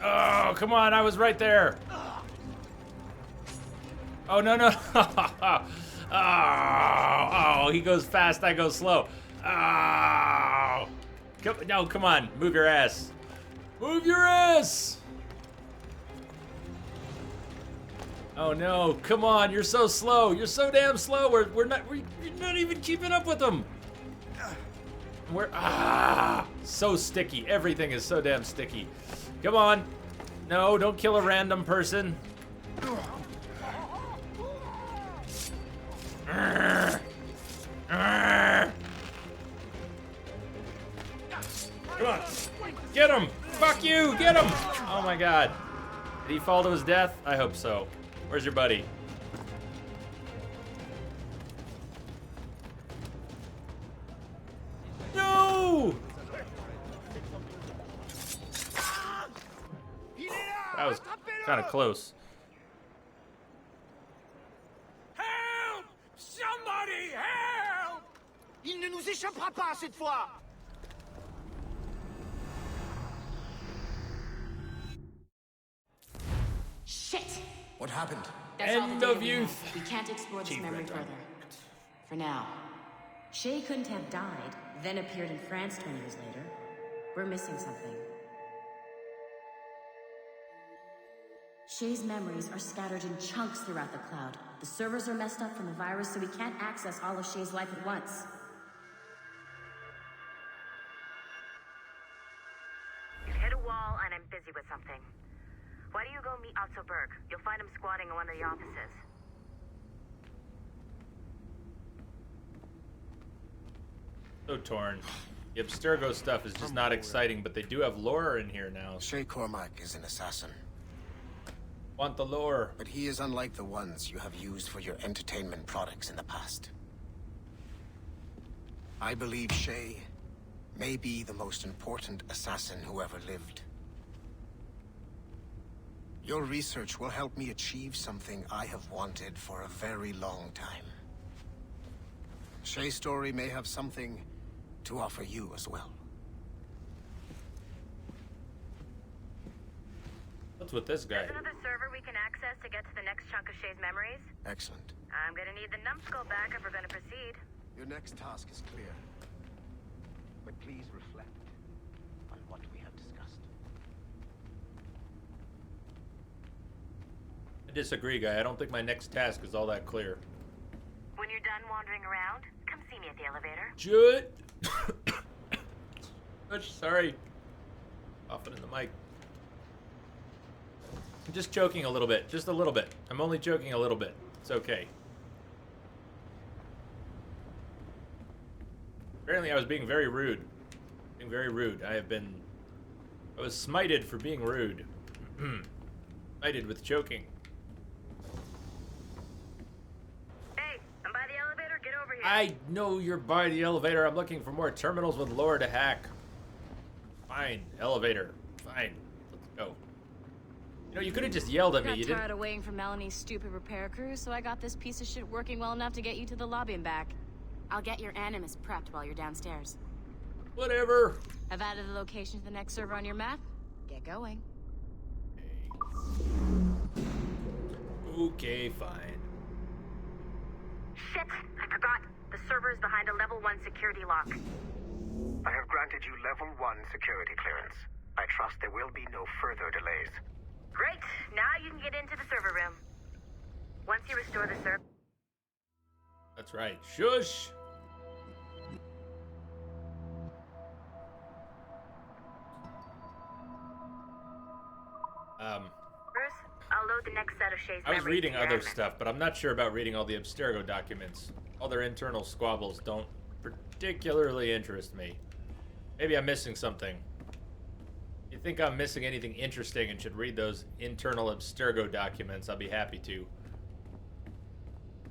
Oh, come on, I was right there. Oh, no, no. Oh, he goes fast, I go slow. Oh. No, come on, move your ass. Move your ass. Oh no, come on, you're so slow. You're so damn slow. You're not even keeping up with them. So sticky. Everything is so damn sticky. Come on. No, don't kill a random person. Come on. Get him. Fuck you. Get him. Oh my god. Did he fall to his death? I hope so. Where's your buddy? No! That was kind of close.
Il ne nous échappera pas cette fois!
Shit!
What happened?
That's all the
End
data
of
we
youth.
have. We can't explore this
Chief
memory
Red Dragon.
further. For now.
Shay couldn't have died, then appeared in France 20 years later. We're missing something. Shay's memories are scattered in chunks throughout the cloud. The servers are messed up from the virus, so we can't access all of Shay's life at once.
You hit a wall, and I'm busy with something. Why don't you go meet Otto Berg? You'll find him squatting in one of the offices.
So torn. The Abstergo stuff is just not exciting, but they do have lore in here now.
Shay Cormac is an assassin.
Want the lore.
But he is unlike the ones you have used for your entertainment products in the past. I believe Shay may be the most important assassin who ever lived. Your research will help me achieve something I have wanted for a very long time. Shay's story may have something to offer you as well.
What's with this guy?
There's another server we can access to get to the next chunk of Shay's memories.
Excellent.
I'm gonna need the numbskull back if we're gonna proceed.
Your next task is clear. But please reflect on what we have discussed.
I disagree, guy. I don't think my next task is all that clear.
When you're done wandering around, come see me at the elevator.
Judd! Sorry. Coughing in the mic. I'm just choking a little bit. Just a little bit. I'm only joking a little bit. It's okay. Apparently I was being very rude. Being very rude. I was smited for being rude. Smited with choking.
Hey, I'm by the elevator. Get over here.
I know you're by the elevator. I'm looking for more terminals with lore to hack. Fine. Elevator. Fine. Let's go. You know, you could have just yelled at me.
I
You
got
didn't.
tired of waiting for Melanie's stupid repair crew, so I got this piece of shit working well enough to get you to the lobby and back.
I'll get your Animus prepped while you're downstairs.
Whatever.
I've added the location to the next server on your map. Get going.
Okay, fine.
Shit, I forgot. The server is behind a level 1 security lock.
I have granted you level 1 security clearance. I trust there will be no further delays.
Great, now you can get into the server room. Once you restore the server...
That's right. Shush.
Bruce, I'll load the next set of Shay's
I was
memories
reading
to your
other
admin.
stuff, but I'm not sure about reading all the Abstergo documents. All their internal squabbles don't particularly interest me. Maybe I'm missing something. If you think I'm missing anything interesting and should read those internal Abstergo documents, I'll be happy to.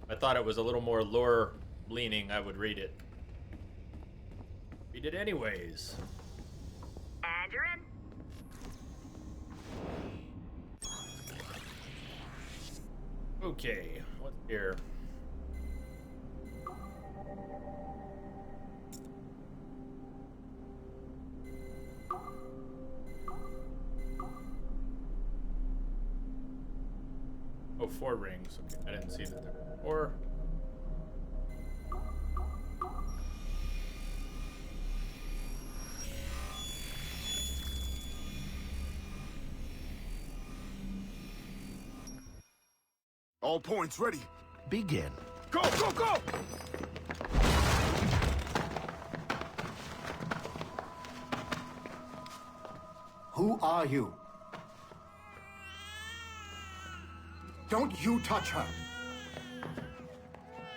If I thought it was a little more lore leaning, I would read it. Read it anyways.
And you're in.
Okay, what's here? Oh, 4 rings. Okay, I didn't see that there were 4.
All points ready.
Begin.
Go, go, go!
Who are you? Don't you touch her!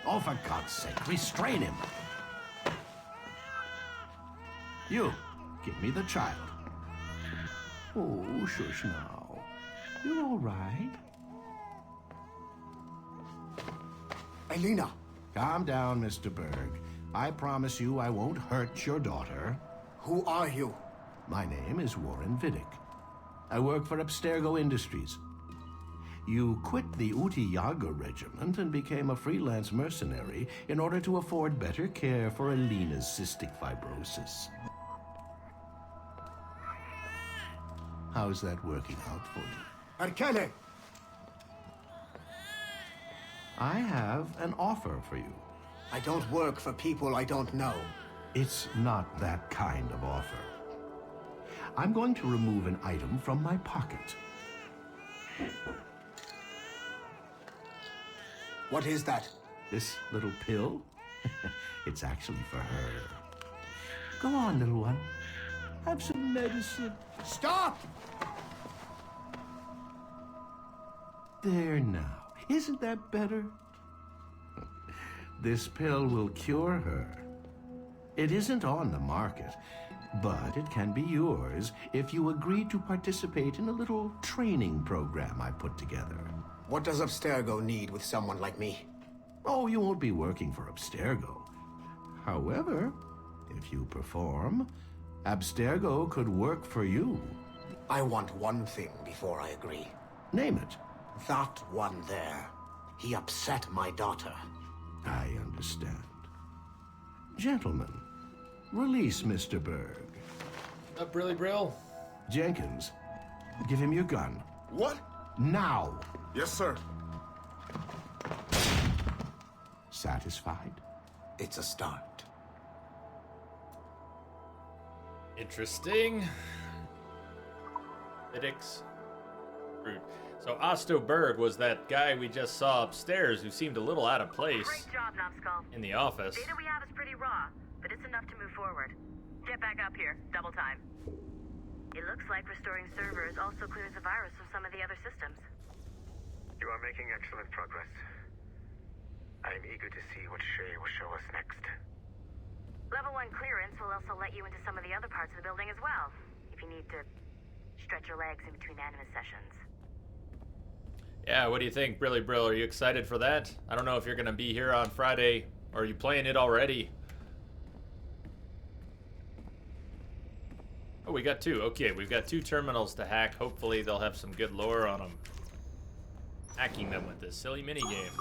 Oh, for God's sake, restrain him. You, give me the child. Oh, shush now. You're all right.
Elena!
Calm down, Mr. Berg. I promise you I won't hurt your daughter.
Who are you?
My name is Warren Vidic. I work for Abstergo Industries.
You quit the Uti Yaga regiment and became a freelance mercenary in order to afford better care for Alina's cystic fibrosis. How's that working out for you?
Arkele!
I have an offer for you.
I don't work for people I don't know.
It's not that kind of offer. I'm going to remove an item from my pocket.
What is that?
This little pill? It's actually for her. Go on, little one. Have some medicine.
Stop!
There now. Isn't that better? This pill will cure her. It isn't on the market, but it can be yours if you agree to participate in a little training program I put together.
What does Abstergo need with someone like me?
Oh, you won't be working for Abstergo. However, if you perform, Abstergo could work for you.
I want one thing before I agree.
Name it.
That one there. He upset my daughter.
I understand. Gentlemen, release Mr. Berg.
Up, Brilly Brill?
Jenkins, give him your gun.
What?
Now!
Yes, sir.
Satisfied?
It's a start.
Interesting. Lytics. Rude. So Osto Berg was that guy we just saw upstairs who seemed a little out of place.
Great job, Numbskull.
In the office.
Data we have is pretty raw, but it's enough to move forward. Get back up here. Double time. It looks like restoring servers also clears the virus from some of the other systems.
You are making excellent progress. I am eager to see what Shay will show us next.
Level 1 clearance will also let you into some of the other parts of the building as well, if you need to stretch your legs in between Animus sessions.
Yeah, what do you think, Brilly Brill? Are you excited for that? I don't know if you're going to be here on Friday, or are you playing it already? Oh, we got two. Okay, we've got 2 terminals to hack. Hopefully they'll have some good lore on them. Hacking them with this silly minigame.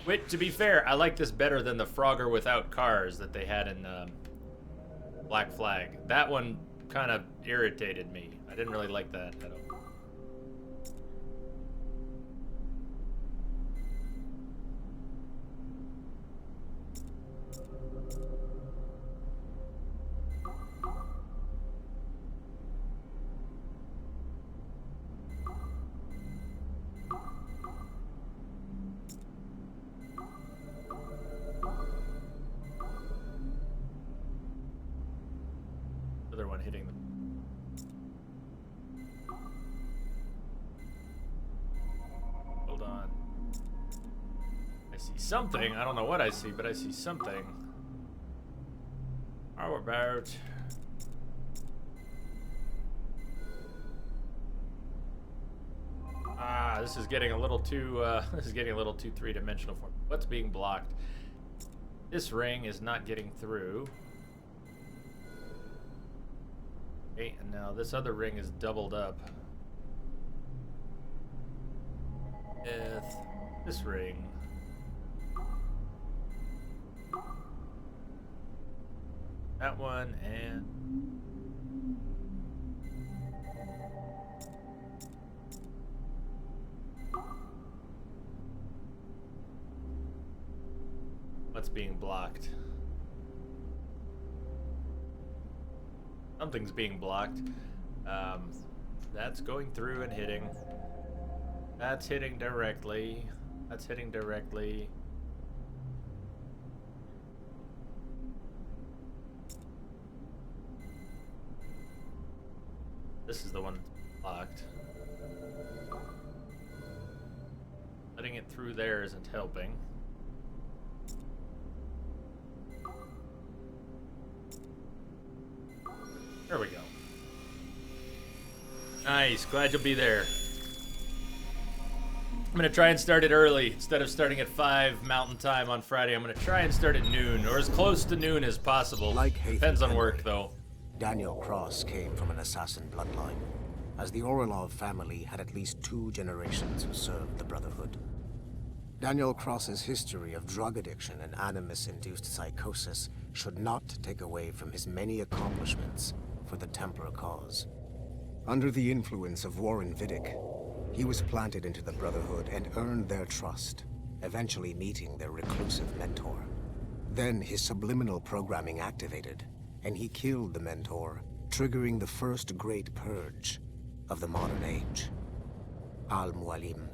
Which, to be fair, I like this better than the Frogger without cars that they had in Black Flag. That one kind of irritated me. I didn't really like that at all. Other one hitting them. Hold on. I see something. I don't know what I see, but I see something. How about... this is getting a little too, this is getting a little too three-dimensional for me. What's being blocked? This ring is not getting through. Okay, and now this other ring is doubled up. With this ring. That one and... What's being blocked? Something's being blocked. That's going through and hitting. That's hitting directly. That's hitting directly. This is the one blocked. Letting it through there isn't helping. There we go. Nice, glad you'll be there. I'm gonna try and start it early. Instead of starting at 5 Mountain Time on Friday, I'm gonna try and start at noon, or as close to noon as possible. Depends on work, though.
Daniel Cross came from an assassin bloodline.
as the Orlov family had at least 2 generations who served the Brotherhood. Daniel Cross's history of drug addiction and animus-induced psychosis should not take away from his many accomplishments for the Templar cause. Under the influence of Warren Vidic, he was planted into the Brotherhood and earned their trust, eventually meeting their reclusive mentor. Then his subliminal programming activated, and he killed the mentor, triggering the first great purge of the modern age. Al-Mualim,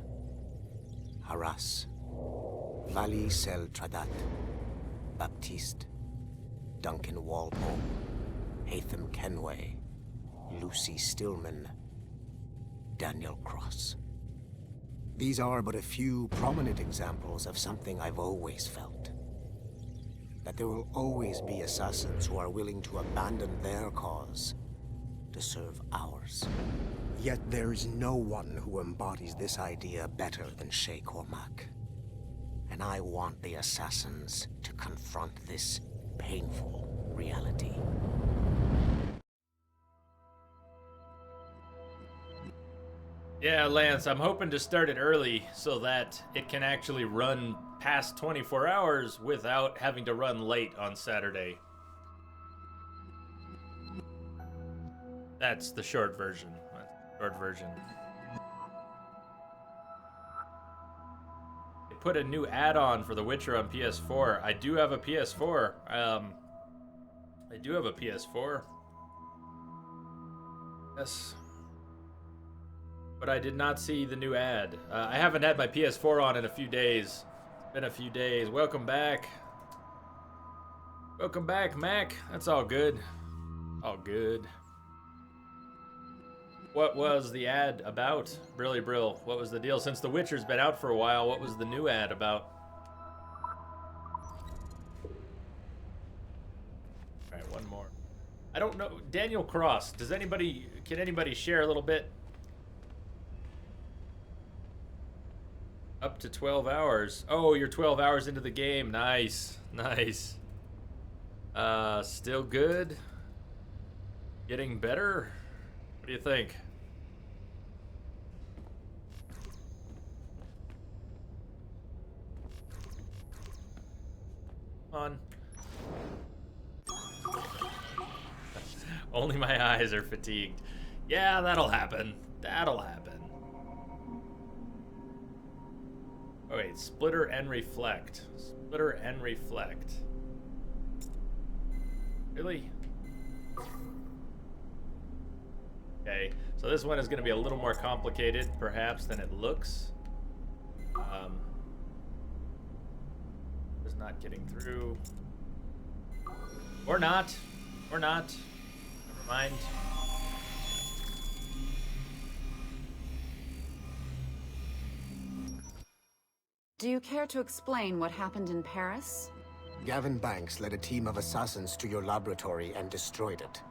Haras, Vali Sel Tradat, Baptiste, Duncan Walpole, Hatham Kenway, Lucy Stillman, Daniel Cross. These are but a few prominent examples of something I've always felt. That there will always be assassins who are willing to abandon their cause to serve ours. Yet there is no one who embodies this idea better than Shay Cormac. And I want the assassins to confront this painful reality.
Yeah, Lance, I'm hoping to start it early so that it can actually run past 24 hours without having to run late on Saturday. That's the short version. They put a new add-on for The Witcher on PS4. I do have a PS4. Yes. But I did not see the new ad. I haven't had my PS4 on in a few days. It's been a few days. Welcome back. Welcome back, Mac. That's all good. All good. What was the ad about? Brilly Brill, what was the deal? Since The Witcher's been out for a while, what was the new ad about? Alright, one more. I don't know. Daniel Cross, can anybody share a little bit? Up to 12 hours. Oh, you're 12 hours into the game. Nice. Nice. Still good? Getting better? What do you think? On. Only my eyes are fatigued. Yeah, that'll happen. That'll happen. Oh wait, splitter and reflect. Splitter and reflect. Really? Okay, so this one is going to be a little more complicated, perhaps, than it looks. Just not getting through. Or not. Or not. Never mind.
Do you care to explain what happened in Paris?
Gavin Banks led a team of assassins to your laboratory and destroyed it.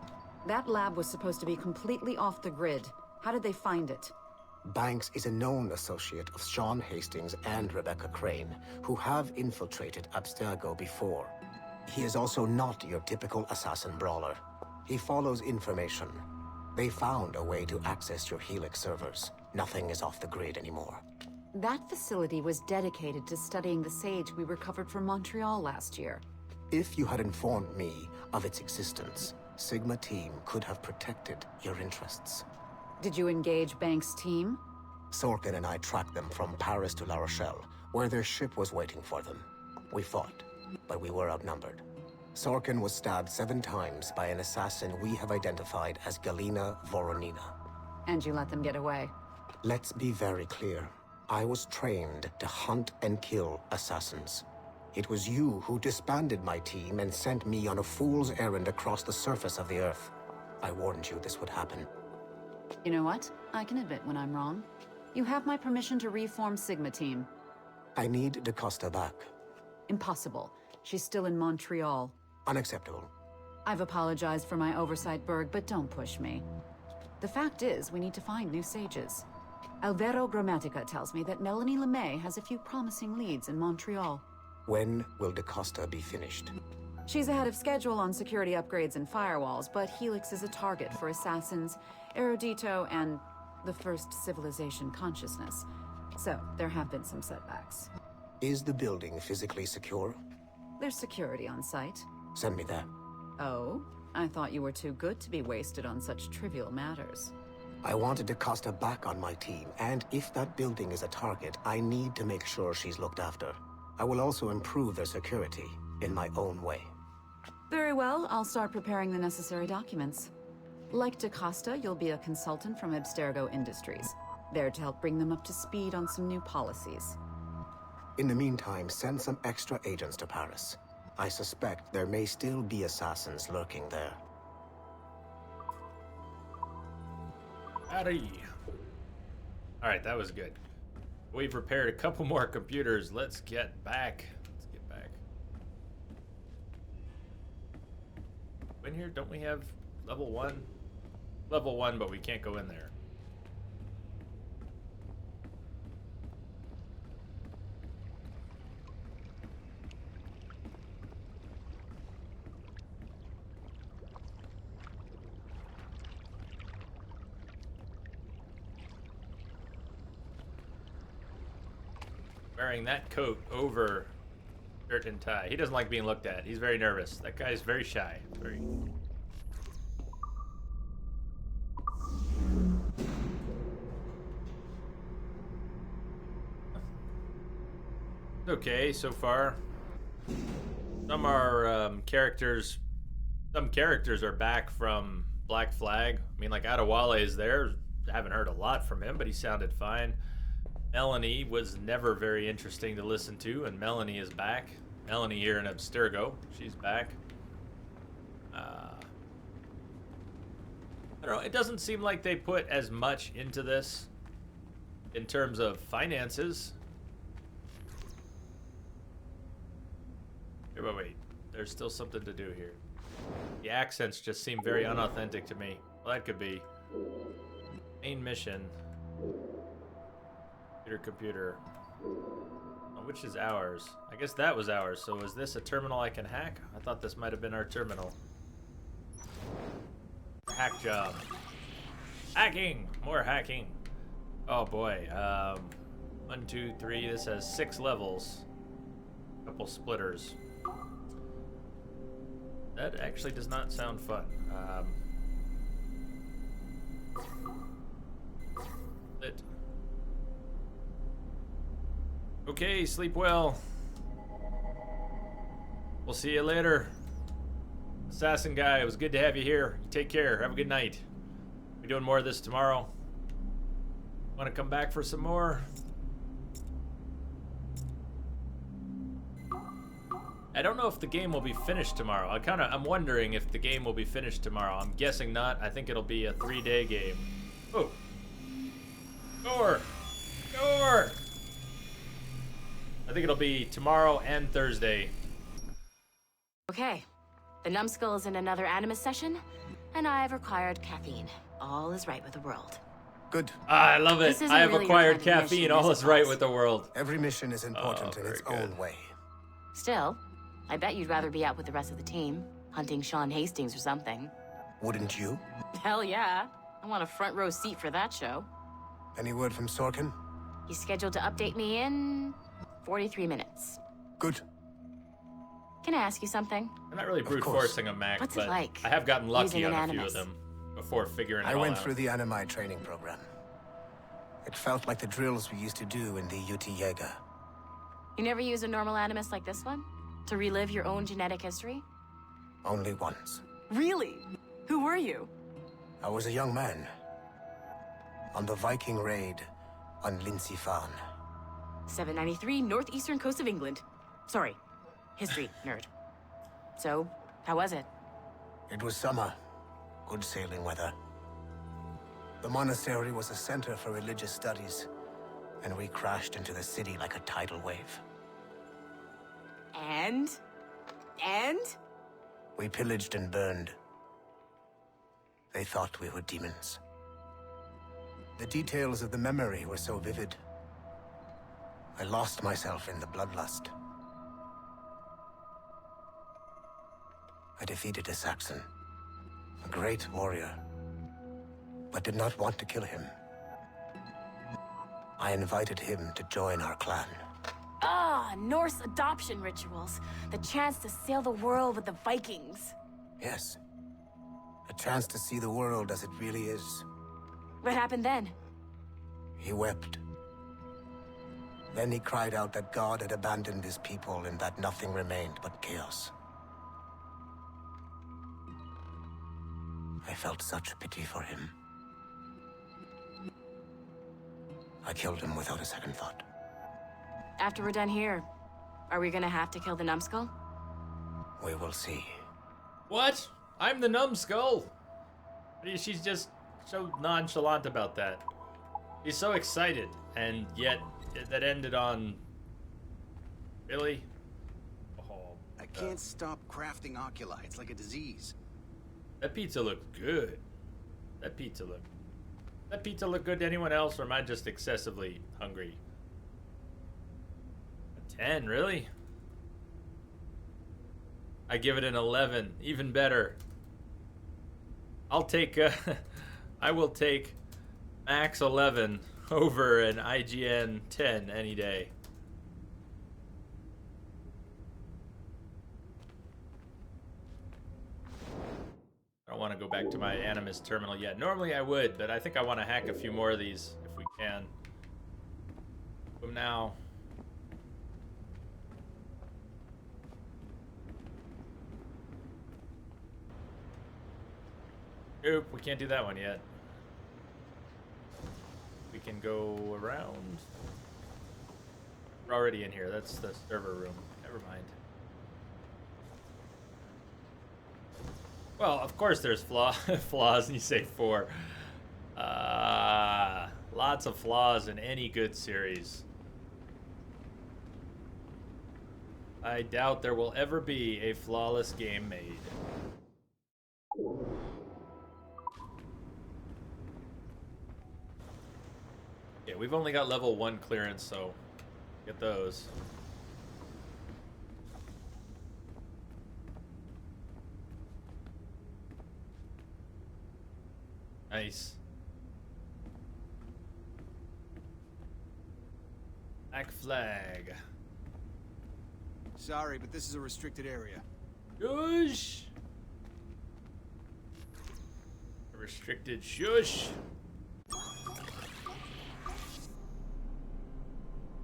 That lab was supposed to be completely off the grid. How did they find it?
Banks is a known associate of Sean Hastings and Rebecca Crane, who have infiltrated Abstergo before. He is also not your typical assassin brawler. He follows information. They found a way to access your Helix servers. Nothing is off the grid anymore.
That facility was dedicated to studying the sage we recovered from Montreal last year.
If you had informed me of its existence, Sigma team could have protected your interests.
Did you engage Banks' team?
Sorkin and I tracked them from Paris to La Rochelle, where their ship was waiting for them. We fought, but we were outnumbered. Sorkin was stabbed 7 times by an assassin we have identified as Galina Voronina.
And you let them get away?
Let's be very clear. I was trained to hunt and kill assassins. It was you who disbanded my team and sent me on a fool's errand across the surface of the Earth. I warned you this would happen.
You know what? I can admit when I'm wrong. You have my permission to reform Sigma team.
I need DaCosta back.
Impossible. She's still in Montreal.
Unacceptable.
I've apologized for my oversight, Berg, but don't push me. The fact is, we need to find new sages. Alvaro Grammatica tells me that Melanie LeMay has a few promising leads in Montreal.
When will DaCosta be finished?
She's ahead of schedule on security upgrades and firewalls, but Helix is a target for assassins, Erudito, and the first civilization consciousness. So, there have been some setbacks.
Is the building physically secure?
There's security on site.
Send me there.
Oh? I thought you were too good to be wasted on such trivial matters.
I wanted DaCosta back on my team, and if that building is a target, I need to make sure she's looked after. I will also improve their security in my own way.
Very well, I'll start preparing the necessary documents. Like DaCosta, you'll be a consultant from Abstergo Industries, there to help bring them up to speed on some new policies.
In the meantime, send some extra agents to Paris. I suspect there may still be assassins lurking there.
Howdy. Alright, that was good. We've repaired a couple more computers. Let's get back. In here, don't we have level 1? Level 1, but we can't go in there. Wearing that coat over shirt and tie. He doesn't like being looked at. He's very nervous. That guy's very shy. Very. Okay, so far. Some are characters. Some characters are back from Black Flag. I mean, like Adewale is there. I haven't heard a lot from him, but he sounded fine. Melanie was never very interesting to listen to, and Melanie is back. Melanie here in Abstergo, she's back. I don't know, it doesn't seem like they put as much into this in terms of finances. Wait, there's still something to do here. The accents just seem very unauthentic to me. Well, that could be. Main mission. Computer. Oh, which is ours? I guess that was ours. So is this a terminal I can hack? I thought this might have been our terminal. Hack job. Hacking! More hacking. Oh boy. 1, 2, 3. This has 6 levels. Couple splitters. That actually does not sound fun. Lit. Okay, sleep well. We'll see you later. Assassin guy, it was good to have you here. Take care. Have a good night. We're doing more of this tomorrow. Want to come back for some more? I don't know if the game will be finished tomorrow. I'm wondering if the game will be finished tomorrow. I'm guessing not. I think it'll be a 3-day game. Oh. Door! Door! I think it'll be tomorrow and Thursday.
Okay. The numbskull is in another Animus session, and I've acquired caffeine. All is right with the world.
Good.
I love it. I have
really
acquired
your kind of
caffeine.
mission,
All
I
is right
suppose.
with the world.
Every mission is important in its own way.
Still, I bet you'd rather be out with the rest of the team, hunting Sean Hastings or something.
Wouldn't you?
Hell yeah. I want a front row seat for that show.
Any word from Sorkin?
He's scheduled to update me in 43 minutes.
Good.
Can I ask you something?
I'm not really brute forcing a Mac,
What's it
but
like
I have gotten lucky
using
on
an
a few of
Animus?
them before figuring it
I
all
went
out.
through the Animi training program. It felt like the drills we used to do in the UT Jaeger.
You never use a normal Animus like this one? To relive your own genetic history?
Only once.
Really? Who were you?
I was a young man. On the Viking raid on Lindsey Fan.
793, northeastern coast of England. Sorry, history nerd. So, how was it?
It was summer. Good sailing weather. The monastery was a center for religious studies, and we crashed into the city like a tidal wave.
And?
We pillaged and burned. They thought we were demons. The details of the memory were so vivid. I lost myself in the bloodlust. I defeated a Saxon, a great warrior. but did not want to kill him. I invited him to join our clan.
Ah, Norse adoption rituals. The chance to sail the world with the Vikings.
Yes. A chance to see the world as it really is.
What happened then?
He wept. Then he cried out that God had abandoned his people and that nothing remained but chaos. I felt such pity for him. I killed him without a second thought.
After we're done here, are we gonna have to kill the numbskull?
We will see.
What? I'm the numbskull? She's just so nonchalant about that. She's so excited, and yet that ended on... Really? Oh,
I can't stop crafting oculi. It's like a disease.
That pizza looked good. That pizza look good to anyone else, or am I just excessively hungry? A 10, really? I give it an 11, even better. I'll take, I will take max 11 over an IGN 10 any day. I don't want to go back to my Animus terminal yet. Normally I would, but I think I want to hack a few more of these if we can. Boom now. Nope, we can't do that one yet. We can go around. We're already in here. That's the server room. Never mind. Well, of course there's flaws, and you say 4. Lots of flaws in any good series. I doubt there will ever be a flawless game made. Yeah, we've only got level 1 clearance, so get those. Nice. Black flag.
Sorry, but this is a restricted area.
Shush! A restricted shush.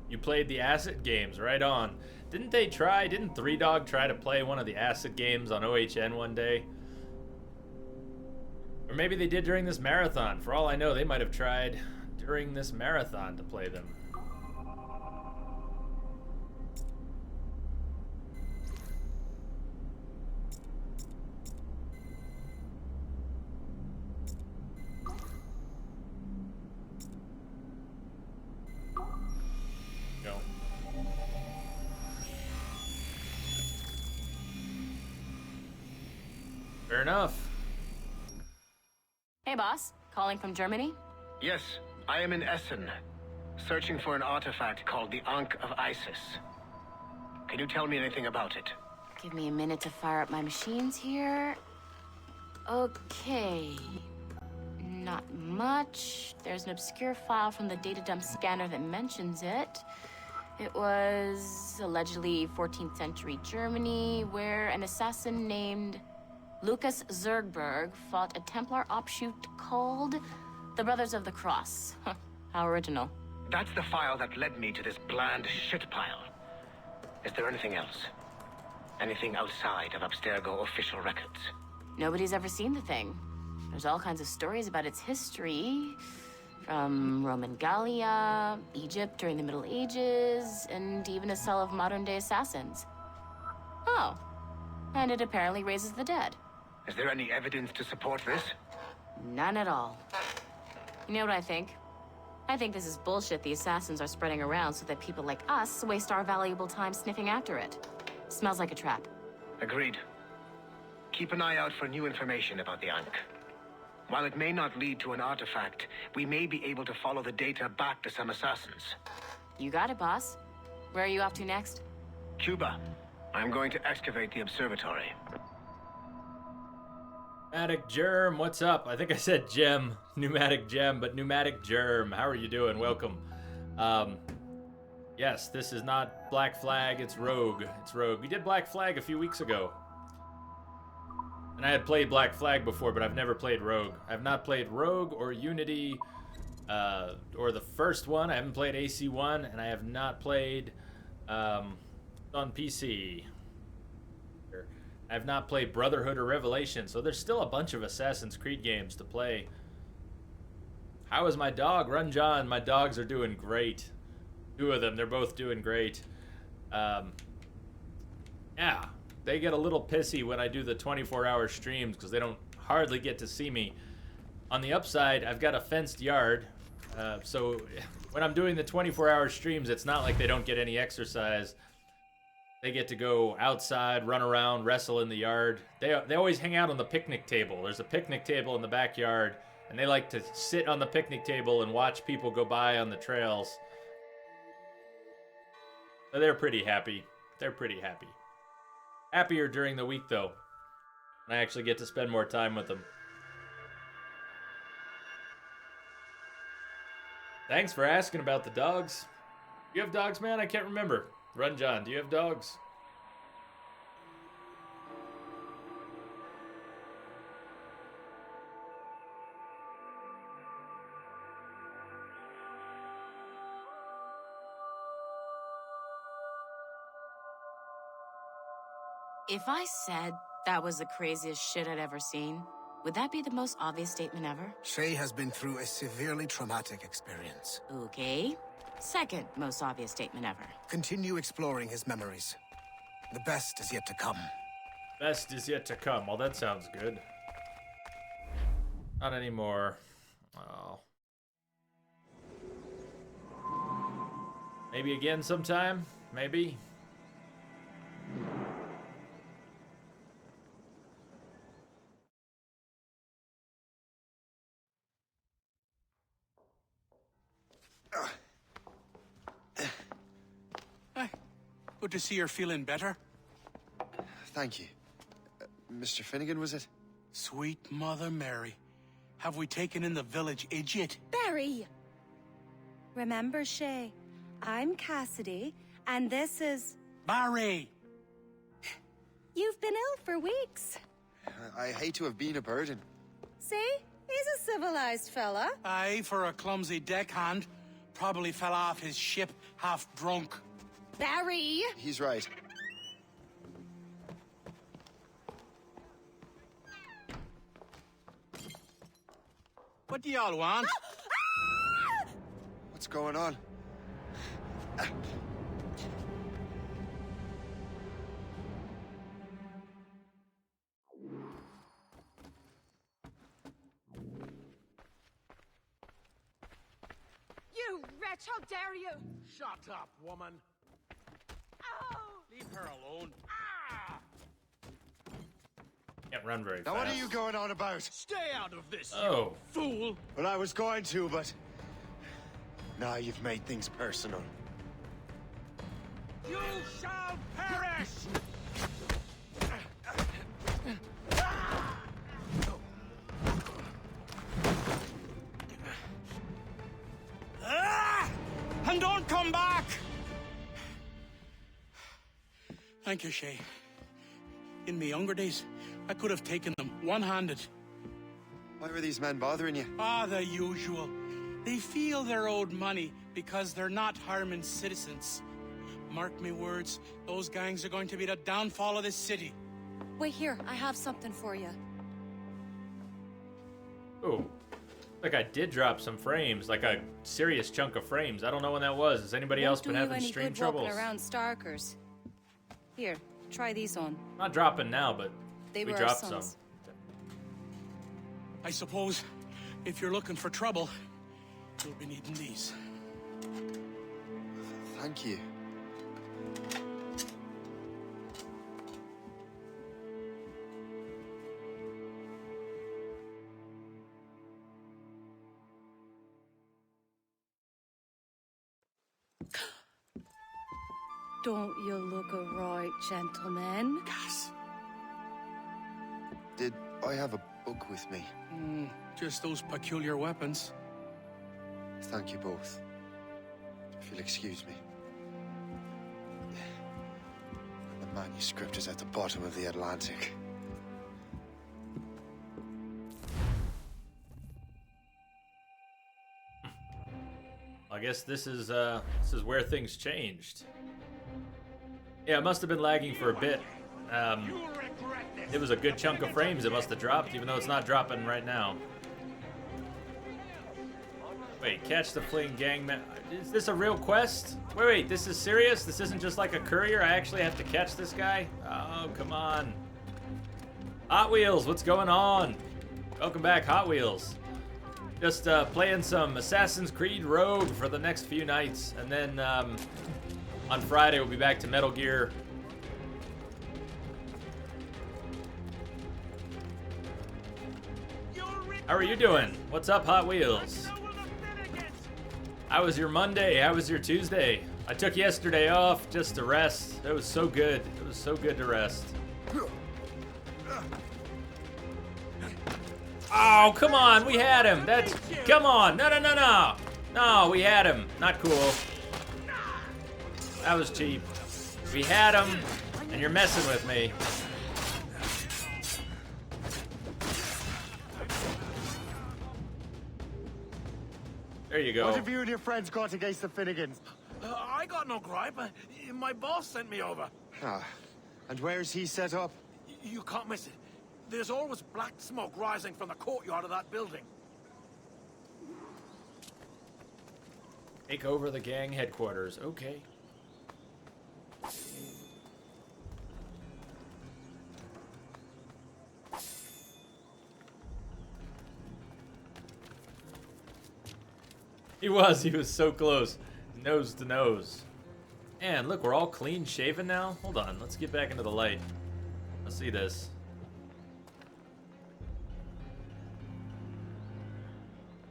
You played the Acid games, right on. Didn't 3Dog try to play one of the Acid games on OHN one day? Or maybe they did during this marathon. For all I know, they might have tried during this marathon to play them. No. Fair enough.
Hey, boss. Calling from Germany?
Yes, I am in Essen, searching for an artifact called the Ankh of Isis. Can you tell me anything about it?
Give me a minute to fire up my machines here. Okay. Not much. There's an obscure file from the data dump scanner that mentions it. It was allegedly 14th century Germany, where an assassin named Lucas Zergberg fought a Templar offshoot called the Brothers of the Cross. Huh, how original.
That's the file that led me to this bland shit pile. Is there anything else? Anything outside of Abstergo official records?
Nobody's ever seen the thing. There's all kinds of stories about its history, from Roman Gallia, Egypt during the Middle Ages, and even a cell of modern-day assassins. Oh, and it apparently raises the dead.
Is there any evidence to support this?
None at all. You know what I think? I think this is bullshit the assassins are spreading around so that people like us waste our valuable time sniffing after it. Smells like a trap.
Agreed. Keep an eye out for new information about the Ankh. While it may not lead to an artifact, we may be able to follow the data back to some assassins.
You got it, boss. Where are you off to next?
Cuba. I'm going to excavate the observatory.
Pneumatic Germ, what's up? I think I said gem, pneumatic gem, but pneumatic germ. How are you doing? Welcome. Yes, this is not Black Flag, it's Rogue. It's Rogue. We did Black Flag a few weeks ago. And I had played Black Flag before, but I've never played Rogue. I've not played Rogue or Unity, or the first one. I haven't played AC1, and I have not played on PC. I've not played Brotherhood or Revelation, so there's still a bunch of Assassin's Creed games to play. How is my dog? Run John, my dogs are doing great. Two of them, they're both doing great. Yeah, they get a little pissy when I do the 24-hour streams because they don't hardly get to see me. On the upside, I've got a fenced yard, so when I'm doing the 24-hour streams, it's not like they don't get any exercise. They get to go outside, run around, wrestle in the yard. They always hang out on the picnic table. There's a picnic table in the backyard, and they like to sit on the picnic table and watch people go by on the trails. So they're pretty happy. They're pretty happy. Happier during the week, though. And I actually get to spend more time with them. Thanks for asking about the dogs. You have dogs, man? I can't remember. Run John, do you have dogs?
If I said that was the craziest shit I'd ever seen, would that be the most obvious statement ever?
Shay has been through a severely traumatic experience.
Okay. Second most obvious statement ever.
Continue exploring his memories. The best is yet to come.
Best is yet to come. Well, that sounds good. Not anymore. Oh. Maybe again sometime? Maybe?
Good to see you're feeling better.
Thank you. Mr. Finnegan, was it?
Sweet Mother Mary. Have we taken in the village idiot?
Barry! Remember, Shay, I'm Cassidy, and this is...
Barry!
You've been ill for weeks.
I hate to have been a burden.
See? He's a civilized fella.
Aye, for a clumsy deckhand. Probably fell off his ship half drunk.
Barry!
He's right.
What do y'all want?
What's going on?
You wretch, how dare you!
Shut up, woman.
Ow!
Leave her alone.
Can't run very
Now
fast.
what are you going on about?
Stay out of this,
Oh.
you fool!
Well, I was going to, but... Now you've made things personal.
You shall perish!
And don't come back! Thank you, Shay. In my younger days, I could have taken them one-handed.
Why were these men bothering you?
Ah, the usual. They feel they're owed money because they're not harming citizens. Mark me words, those gangs are going to be the downfall of this city.
Wait here, I have something for you.
Ooh. Like I did drop some frames, like a serious chunk of frames. I don't know when that was. Has anybody else been having stream troubles?
Walking around Starkers. Here, try these on.
Not dropping now, but
They
we
were
dropped
our
some.
sons.
I suppose if you're looking for trouble, you'll be needing these.
Thank you.
Don't you look a right gentleman?
Gas.
Did I have a
book with me?
Just those peculiar weapons.
Thank you both. If you'll excuse me. The manuscript is at the bottom of the Atlantic.
I guess this is where things changed. Yeah, it must have been lagging for a bit. It was a good chunk of frames it must have dropped, even though it's not dropping right now. Wait, catch the fleeing gang man. Is this a real quest? Wait, this is serious? This isn't just like a courier? I actually have to catch this guy? Oh, come on. Hot Wheels, what's going on? Welcome back, Hot Wheels. Just playing some Assassin's Creed Rogue for the next few nights. And then on Friday, we'll be back to Metal Gear. How are you doing? What's up, Hot Wheels? How was your Monday? How was your Tuesday? I took yesterday off just to rest. It was so good. It was so good to rest. Oh, come on. We had him. That's... Come on. No. No, we had him. Not cool. That was cheap. We had him, and you're messing with me. There you go.
What have you and your friends got against the Finnegans?
I got no gripe. My boss sent me over.
Ah, and where's he set up?
You can't miss it. There's always black smoke rising from the courtyard of that building.
Take over the gang headquarters. Okay. He was so close. Nose to nose. And look, we're all clean shaven now. Hold on, let's get back into the light. Let's see this.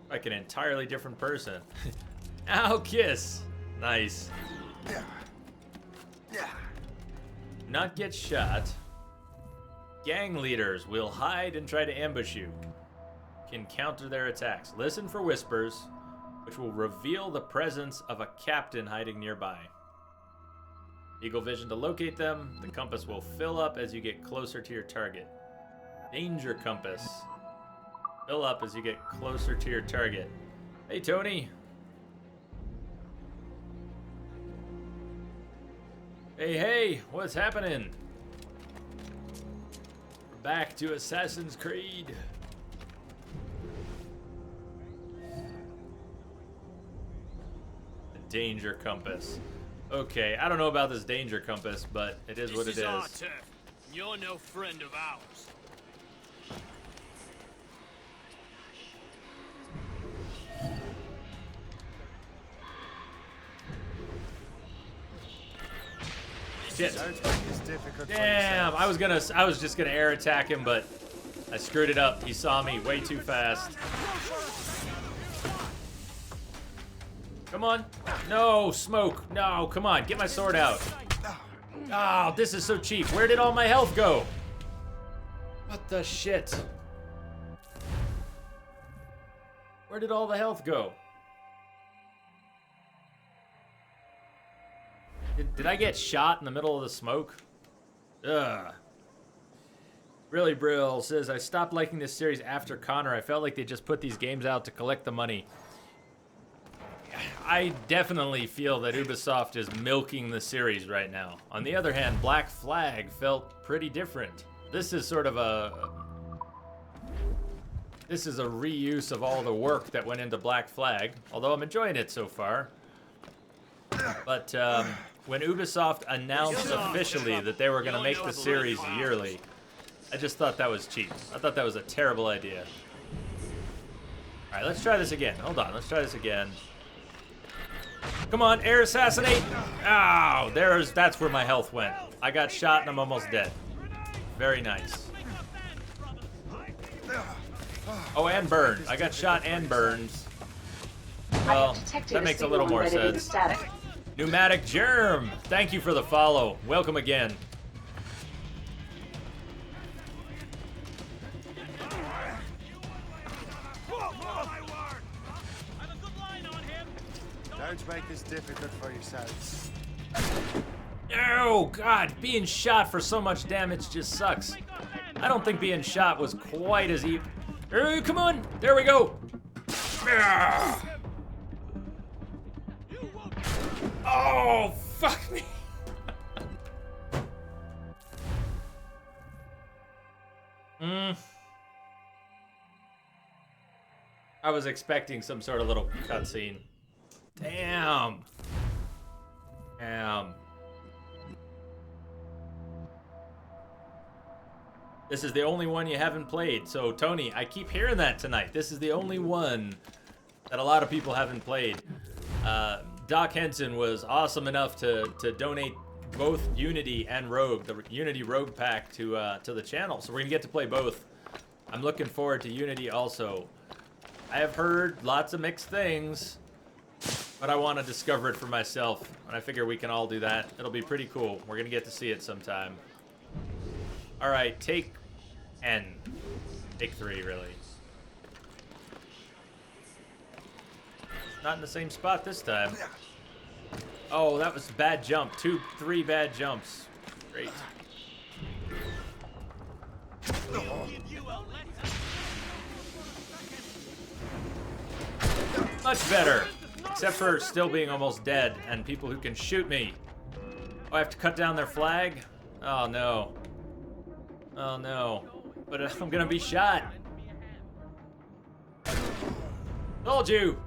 Like an entirely different person. Ow, kiss. Nice. Not get shot. Gang leaders will hide and try to ambush you. Can counter their attacks. Listen for whispers, which will reveal the presence of a captain hiding nearby. Eagle vision to locate them. The compass will fill up as you get closer to your target. Danger compass. Fill up as you get closer to your target. Hey, Tony. Hey, what's happening? We're back to Assassin's Creed. Danger compass. Okay, I don't know about this danger compass, but it is what it is.
This is our turf. You're no friend of ours.
Shit. Damn, I was just gonna air attack him, but I screwed it up. He saw me way too fast. Come on. No, smoke. No, come on. Get my sword out. Oh, this is so cheap. Where did all my health go? What the shit? Where did all the health go? Did I get shot in the middle of the smoke? Ugh. Really, Brill says, I stopped liking this series after Connor. I felt like they just put these games out to collect the money. I definitely feel that Ubisoft is milking the series right now. On the other hand, Black Flag felt pretty different. This is sort of this is a reuse of all the work that went into Black Flag, although I'm enjoying it so far. But when Ubisoft announced officially that they were going to make the series yearly, I just thought that was cheap. I thought that was a terrible idea. All right, let's try this again. Hold on, let's try this again. Come on, air assassinate! Ow, that's where my health went. I got shot and I'm almost dead. Very nice. Oh, and burned. I got shot and burned. Well, that makes a little more sense. Pneumatic Germ, thank you for the follow. Welcome again.
Don't make this difficult for yourselves.
Oh, God. Being shot for so much damage just sucks. I don't think being shot was quite as evil. Come on. There we go. Oh, fuck me. I was expecting some sort of little cutscene. Damn. Damn. This is the only one you haven't played. So, Tony, I keep hearing that tonight. This is the only one that a lot of people haven't played. Doc Henson was awesome enough to donate both Unity and Rogue, the Unity Rogue pack, to the channel. So we're gonna get to play both. I'm looking forward to Unity also. I have heard lots of mixed things, but I want to discover it for myself, and I figure we can all do that. It'll be pretty cool. We're gonna get to see it sometime. All right, take N. Take 3, really. Not in the same spot this time. Oh, that was a bad jump. 3 bad jumps. Great. Much better. Except for still being almost dead and people who can shoot me. Oh, I have to cut down their flag? Oh, no. Oh, no. But I'm gonna be shot. Told you.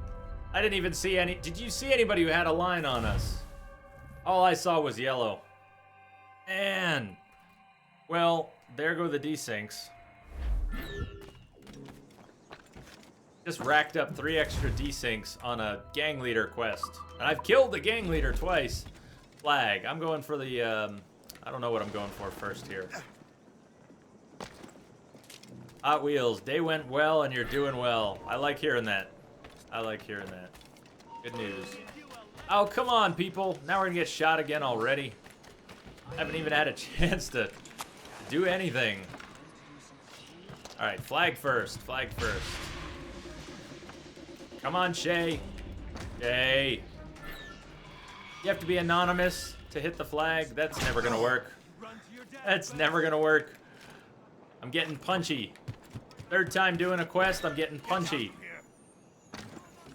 I didn't even see any. Did you see anybody who had a line on us? All I saw was yellow. Man. Well, there go the desyncs. Just racked up 3 extra desyncs on a gang leader quest. And I've killed the gang leader twice. Flag. I'm going for the, I don't know what I'm going for first here. Hot Wheels, day went well and you're doing well. I like hearing that. I like hearing that. Good news. Oh, come on, people. Now we're gonna get shot again already. I haven't even had a chance to do anything. All right, flag first. Flag first. Come on, Shay. Shay. You have to be anonymous to hit the flag. That's never gonna work. That's never gonna work. I'm getting punchy. 3rd time doing a quest, I'm getting punchy.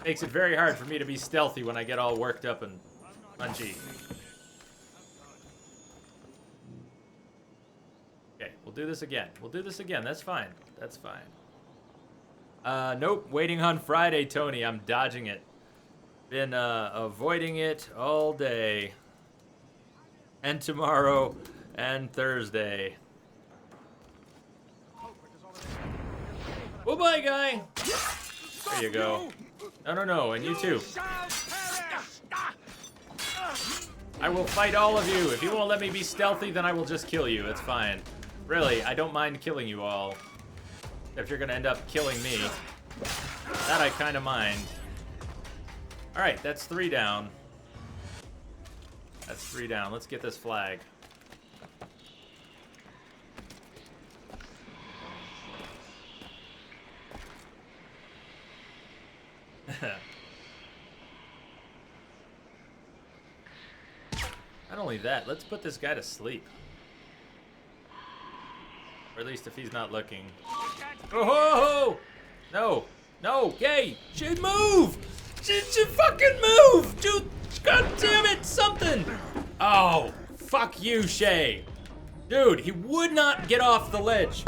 Makes it very hard for me to be stealthy when I get all worked up and punchy. Okay, we'll do this again. We'll do this again. That's fine. That's fine. Nope. Waiting on Friday, Tony. I'm dodging it. Been avoiding it all day. And tomorrow and Thursday. Oh, bye, guy. There you go. No, and you too. I will fight all of you. If you won't let me be stealthy, then I will just kill you. It's fine. Really, I don't mind killing you all. If you're gonna end up killing me. That I kinda mind. Alright, that's 3 down. That's 3 down. Let's get this flag. Not only that, let's put this guy to sleep. Or at least if he's not looking. Oh! No! No! Yay! Should move! Should fucking move! Dude! God damn it! Something! Oh! Fuck you, Shay! Dude, he would not get off the ledge.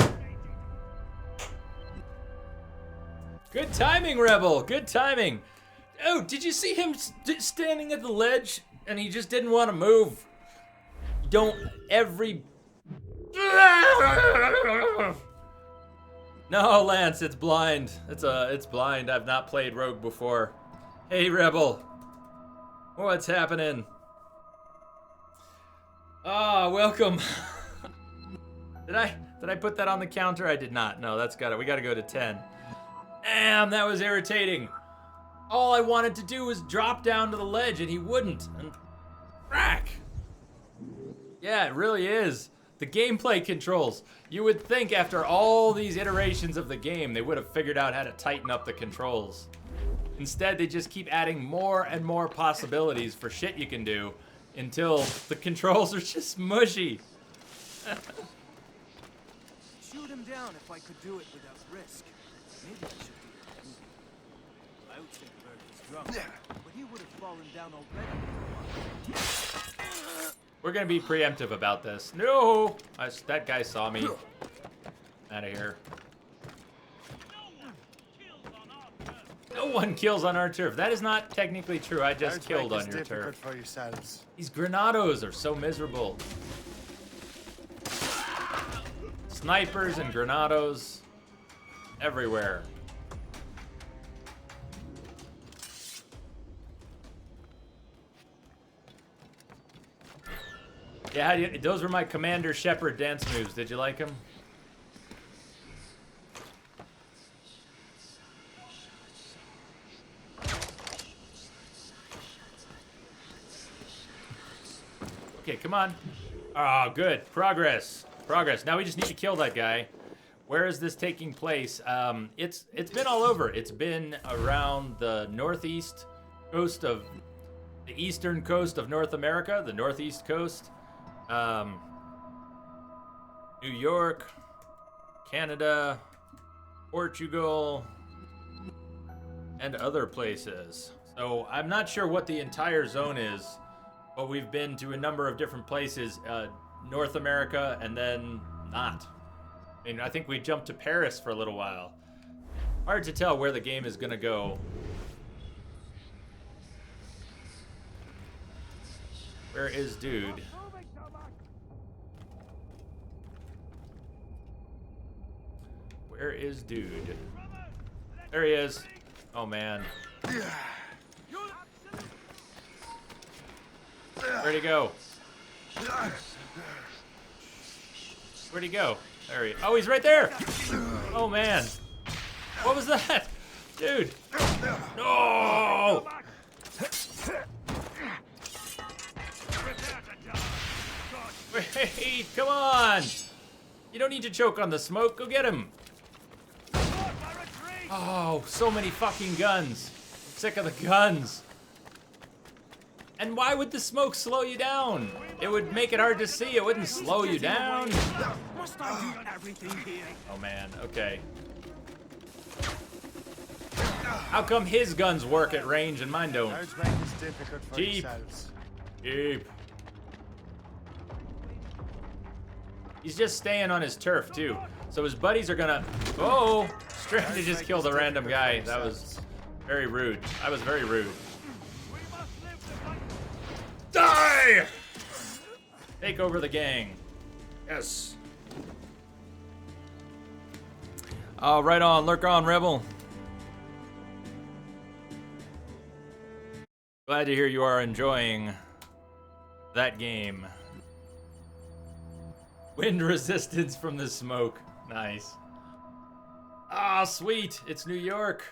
Good timing, Rebel! Good timing! Oh, did you see him standing at the ledge and he just didn't want to move? Don't every... No, Lance, it's blind. It's blind. I've not played Rogue before. Hey, Rebel. What's happening? Ah, welcome. Did I put that on the counter? I did not. No, that's got it. We got to go to 10. Damn, that was irritating. All I wanted to do was drop down to the ledge, and he wouldn't. And crack. Yeah, it really is. The gameplay controls. You would think after all these iterations of the game, they would have figured out how to tighten up the controls. Instead, they just keep adding more and more possibilities for shit you can do until the controls are just mushy.
Shoot him down if I could do it without risk. Maybe I should do that. I would say Bert is drunk, but he would have fallen down already.
We're gonna be preemptive about this. No! That guy saw me. Out of here. No one kills on our turf. That is not technically true. I just killed on your turf.
For yourselves.
These granados are so miserable. Snipers and granados everywhere. Yeah, those were my Commander Shepard dance moves. Did you like them? Okay, come on. Oh, good. Progress. Progress. Now we just need to kill that guy. Where is this taking place? It's been all over. It's been around the northeast coast of the eastern coast of North America, the northeast coast. New York, Canada, Portugal, and other places. So I'm not sure what the entire zone is, but we've been to a number of different places, North America, and then not. I mean, I think we jumped to Paris for a little while. Hard to tell where the game is gonna go. Where is dude? Where is dude? There he is. Oh man. Where'd he go? Where'd he go? There he. Oh, he's right there. Oh man. What was that, dude? No. Wait, come on. You don't need to choke on the smoke. Go get him. Oh, so many fucking guns. I'm sick of the guns. And why would the smoke slow you down? It would make it hard to see. It wouldn't slow you down.
Must I do everything here?
Oh man, okay. How come his guns work at range and mine don't? Cheap. Cheap. He's just staying on his turf too. So his buddies are gonna, oh, straight to just kill the random guy. That was very rude. I was very rude. Die! Take over the gang. Yes. Oh, right on. Lurk on, Rebel. Glad to hear you are enjoying that game. Wind resistance from the smoke. Nice. Ah, sweet. It's New York.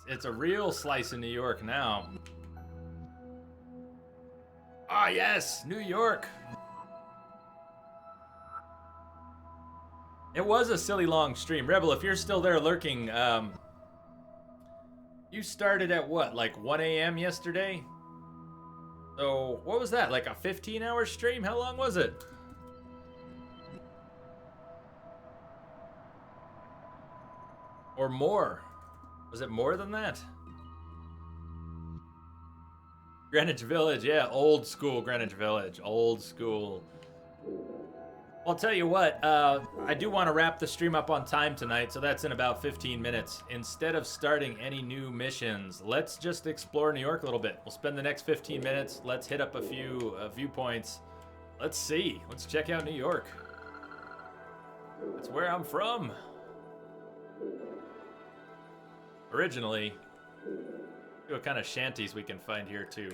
It's a real slice of New York now. Ah, yes, New York. It was a silly long stream. Rebel, if you're still there lurking, you started at what, like 1 a.m. yesterday? So, what was that, like a 15-hour stream? How long was it? Or more? Was it more than that? Greenwich Village, yeah, old school Greenwich Village, old school. I'll tell you what, I do want to wrap the stream up on time tonight, so that's in about 15 minutes. Instead of starting any new missions, let's just explore New York a little bit. We'll spend the next 15 minutes, let's hit up a few viewpoints. Let's see, let's check out New York. That's where I'm from. Originally. See what kind of shanties we can find here too.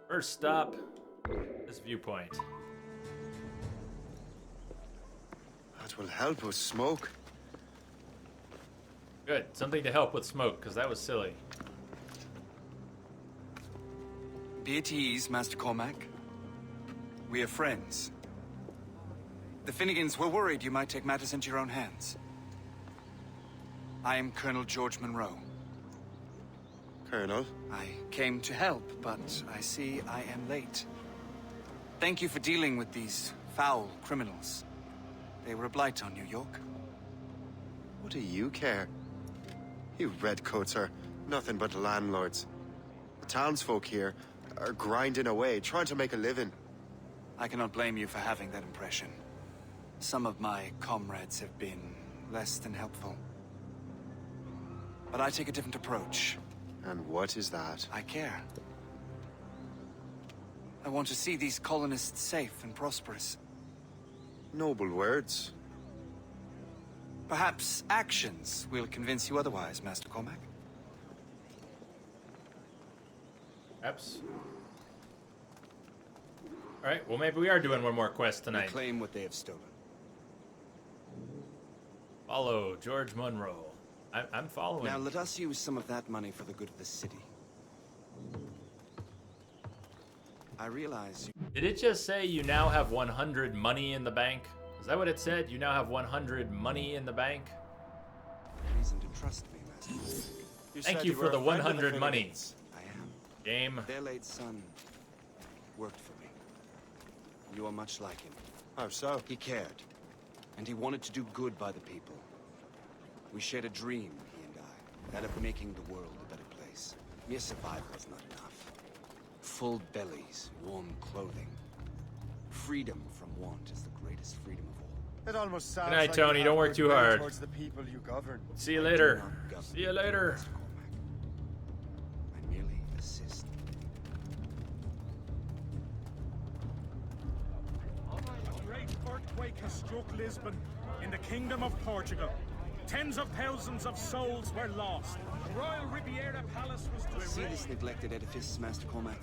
First stop, this viewpoint.
That will help with smoke.
Good, something to help with smoke, because that was silly.
Be at ease, Master Cormac. We are friends. The Finnegans were worried you might take matters into your own hands. I am Colonel George Monroe,
Colonel?
I came to help, but I see I am late. Thank you for dealing with these foul criminals. They were a blight on New York.
What do you care? You redcoats are nothing but landlords. The townsfolk here are grinding away, trying to make a living.
I cannot blame you for having that impression. Some of my comrades have been less than helpful. But I take a different approach.
And what is that?
I care. I want to see these colonists safe and prosperous.
Noble words.
Perhaps actions will convince you otherwise, Master Cormac.
Perhaps. Alright, well maybe we are doing one more quest tonight.
Reclaim what they have stolen.
Follow George Monroe. I'm following.
Now let us use some of that money for the good of the city. I realize you...
Did it just say you now have 100 money in the bank? Is that what it said? You now have 100 money in the bank?
Reason to trust me, Master.
Thank you for the 100 money.
I am.
Game.
Their late son worked for me. You are much like him.
How so?
He cared. And he wanted to do good by the people. We shared a dream, he and I, that of making the world a better place. Mere survival is not enough. Full bellies, warm clothing. Freedom from want is the greatest freedom of all.
It almost sounds
Good night,
like
Tony.
you
Don't
have
work too
goodwill
hard.
towards the people you govern.
See you later. See you later.
I merely assist.
A great earthquake has struck Lisbon in the Kingdom of Portugal. Tens of thousands of souls were lost. The Royal Riviera Palace was
See
destroyed.
this neglected edifice, Master Cormac?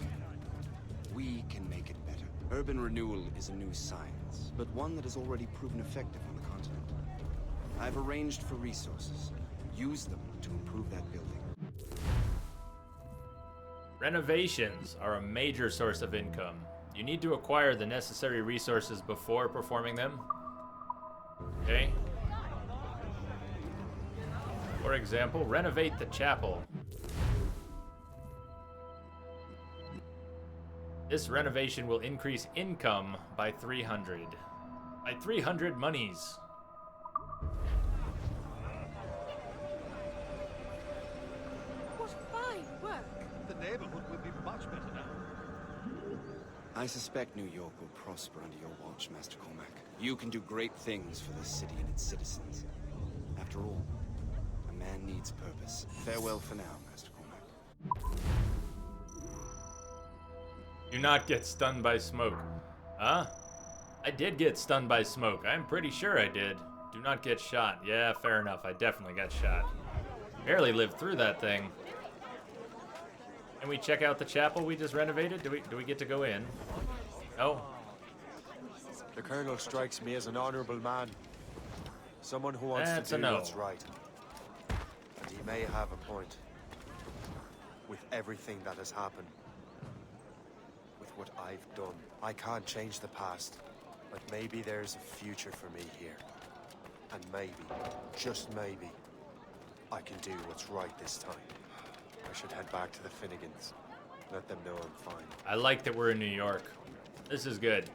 We can make it better. Urban renewal is a new science, but one that has already proven effective on the continent. I've arranged for resources. Use them to improve that building.
Renovations are a major source of income. You need to acquire the necessary resources before performing them. Okay. For example, renovate the chapel. This renovation will increase income by 300. By 300 monies.
What fine work!
The neighborhood will be much better now.
I suspect New York will prosper under your watch, Master Cormac. You can do great things for the city and its citizens. After all, a man needs purpose. Farewell for now, Master Cormac.
Do not get stunned by smoke. Huh? I did get stunned by smoke. I'm pretty sure I did. Do not get shot. Yeah, fair enough. I definitely got shot. Barely lived through that thing. Can we check out the chapel we just renovated? Do we get to go in? No?
The Colonel strikes me as an honorable man. Someone who wants
That's
to
a
do
no.
what's right. And he may have a point. With everything that has happened. With what I've done. I can't change the past. But maybe there's a future for me here. And maybe, just maybe, I can do what's right this time. I should head back to the Finnegans. Let them know I'm fine.
I like that we're in New York. This is good.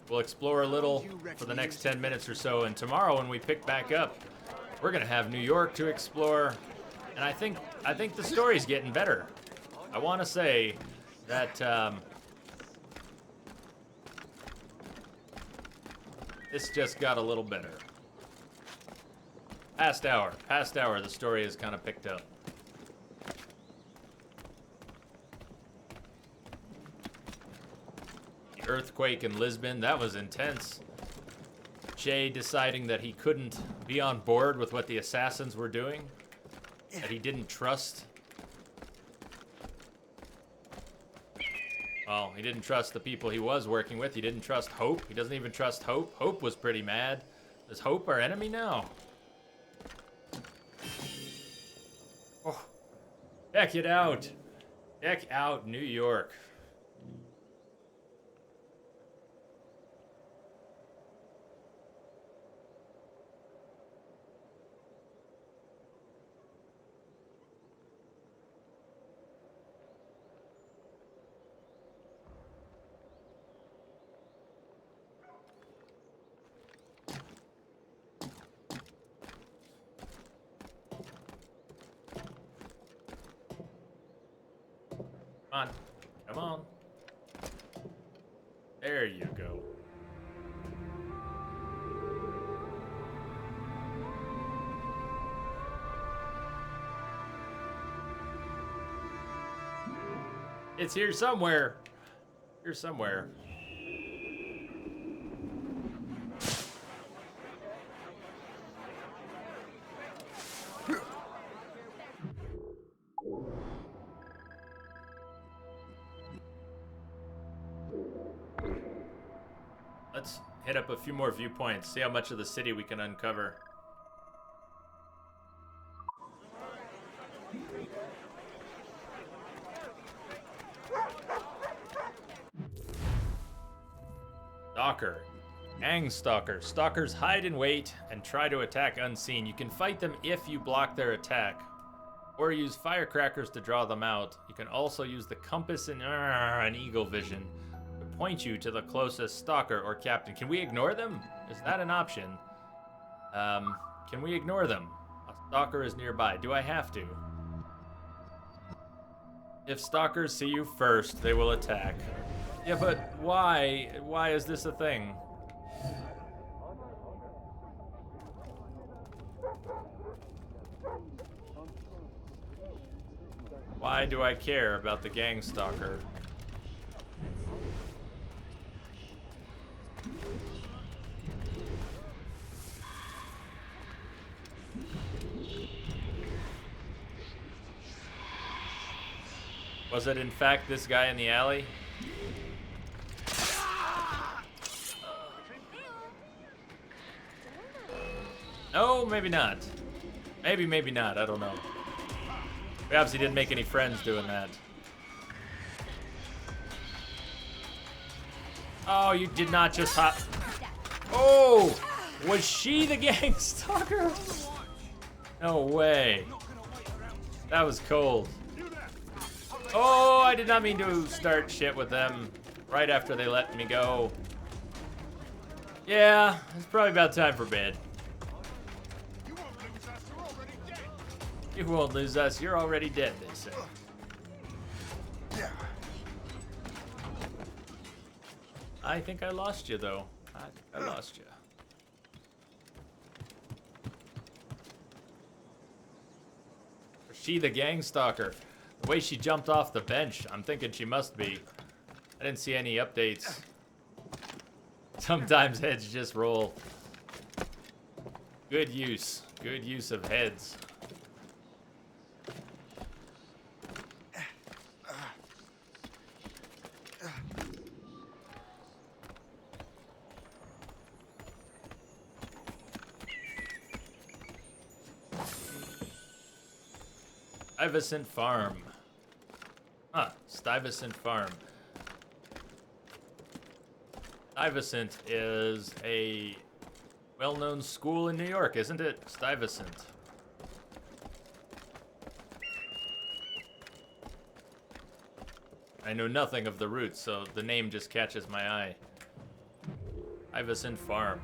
We'll explore a little for the next 10 minutes or so, and tomorrow when we pick back up, we're gonna have New York to explore, and I think the story's getting better. I want to say that this just got a little better. Past hour, the story has kind of picked up. The earthquake in Lisbon, that was intense. Jay deciding that he couldn't be on board with what the assassins were doing, that he didn't trust. Well, he didn't trust the people he was working with. He didn't trust Hope. He doesn't even trust Hope. Hope was pretty mad. Is Hope our enemy now? Oh, check it out. Check out New York. Come on. Come on. There you go. It's here somewhere. Here somewhere. Let's hit up a few more viewpoints, see how much of the city we can uncover. Stalker. Gang Stalker. Stalkers hide and wait and try to attack unseen. You can fight them if you block their attack, or use firecrackers to draw them out. You can also use the compass and eagle vision to point you to the closest stalker or captain. Can we ignore them? Is that an option? Can we ignore them? A stalker is nearby. Do I have to? If stalkers see you first, they will attack. Yeah, but why? Why is this a thing? Why do I care about the gang stalker? Was it in fact this guy in the alley? No, maybe not. Maybe not. I don't know. We obviously didn't make any friends doing that. Oh, you did not just hop. Oh, was she the gang stalker? No way. That was cold. Oh, I did not mean to start shit with them right after they let me go. Yeah, it's probably about time for bed. You won't lose us. You're already dead, they say. I think I lost you, though. I lost you. Was she the gang stalker? The way she jumped off the bench, I'm thinking she must be. I didn't see any updates. Sometimes heads just roll. Good use. Good use of heads. Stuyvesant Farm. Huh, Stuyvesant Farm. Stuyvesant is a well-known school in New York, isn't it? Stuyvesant. I know nothing of the roots, so the name just catches my eye. Stuyvesant Farm.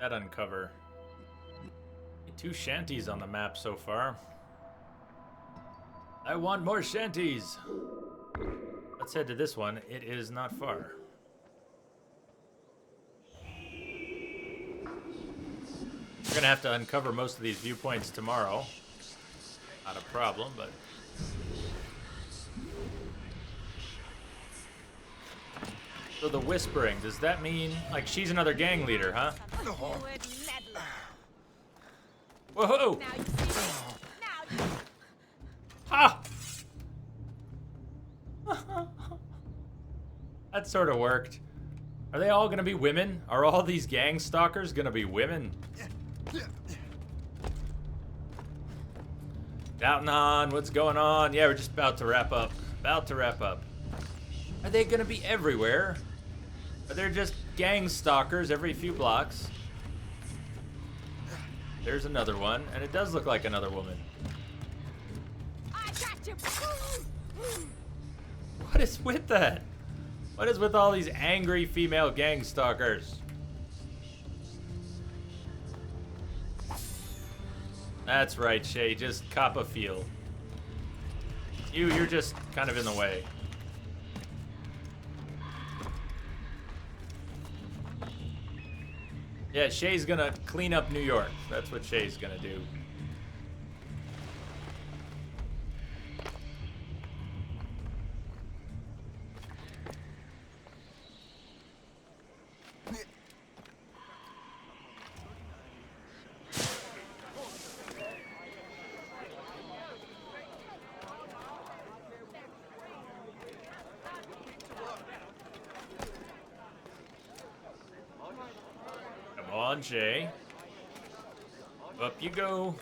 That uncover. 2 shanties on the map so far. I want more shanties. Let's head to this one. It is not far. We're gonna have to uncover most of these viewpoints tomorrow. Not a problem, but... So the whispering, does that mean, like, she's another gang leader, huh? Whoa! Ha! That sort of worked. Are they all gonna be women? Are all these gang stalkers gonna be women? Downton, what's going on? Yeah, we're just about to wrap up. About to wrap up. Are they gonna be everywhere? Are there just gang stalkers every few blocks? There's another one, and it does look like another woman.
I got you.
What is with that? What is with all these angry female gang stalkers? That's right, Shay. Just cop a feel. You're just kind of in the way. Yeah, Shay's gonna clean up New York. That's what Shay's gonna do. Come on, Shay. Up you go.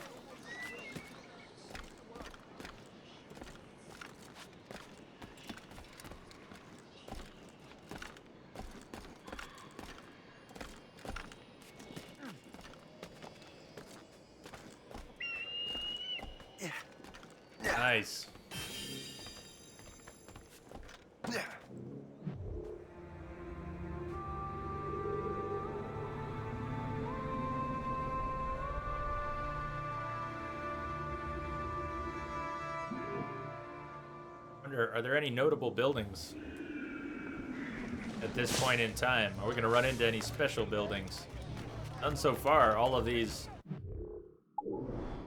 Nice. Are there any notable buildings at this point in time? Are we going to run into any special buildings? None so far. All of these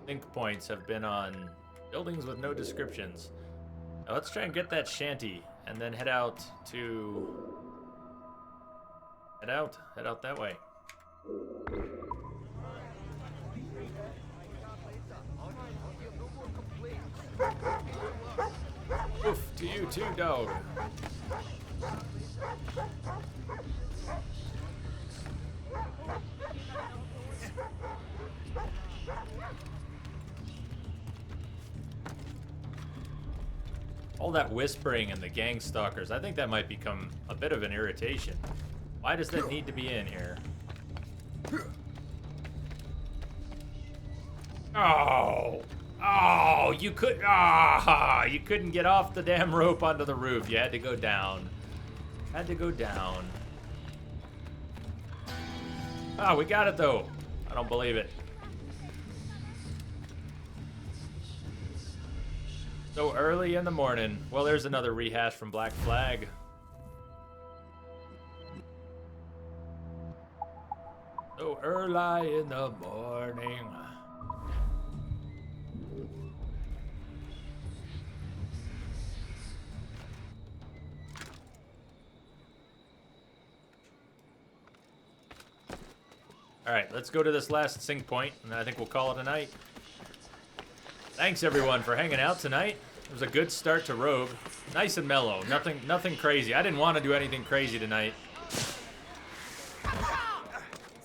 think points have been on buildings with no descriptions. Now let's try and get that shanty and then head out that way. Oof to you too, dog. All that whispering and the gang stalkers, I think that might become a bit of an irritation. Why does that need to be in here? Oh! Oh, you couldn't get off the damn rope onto the roof. You had to go down. Had to go down. Oh, we got it though. I don't believe it. So early in the morning. Well, there's another rehash from Black Flag. So early in the morning. All right, let's go to this last sync point, and then I think we'll call it a night. Thanks everyone for hanging out tonight. It was a good start to Rogue. Nice and mellow. Nothing crazy. I didn't want to do anything crazy tonight.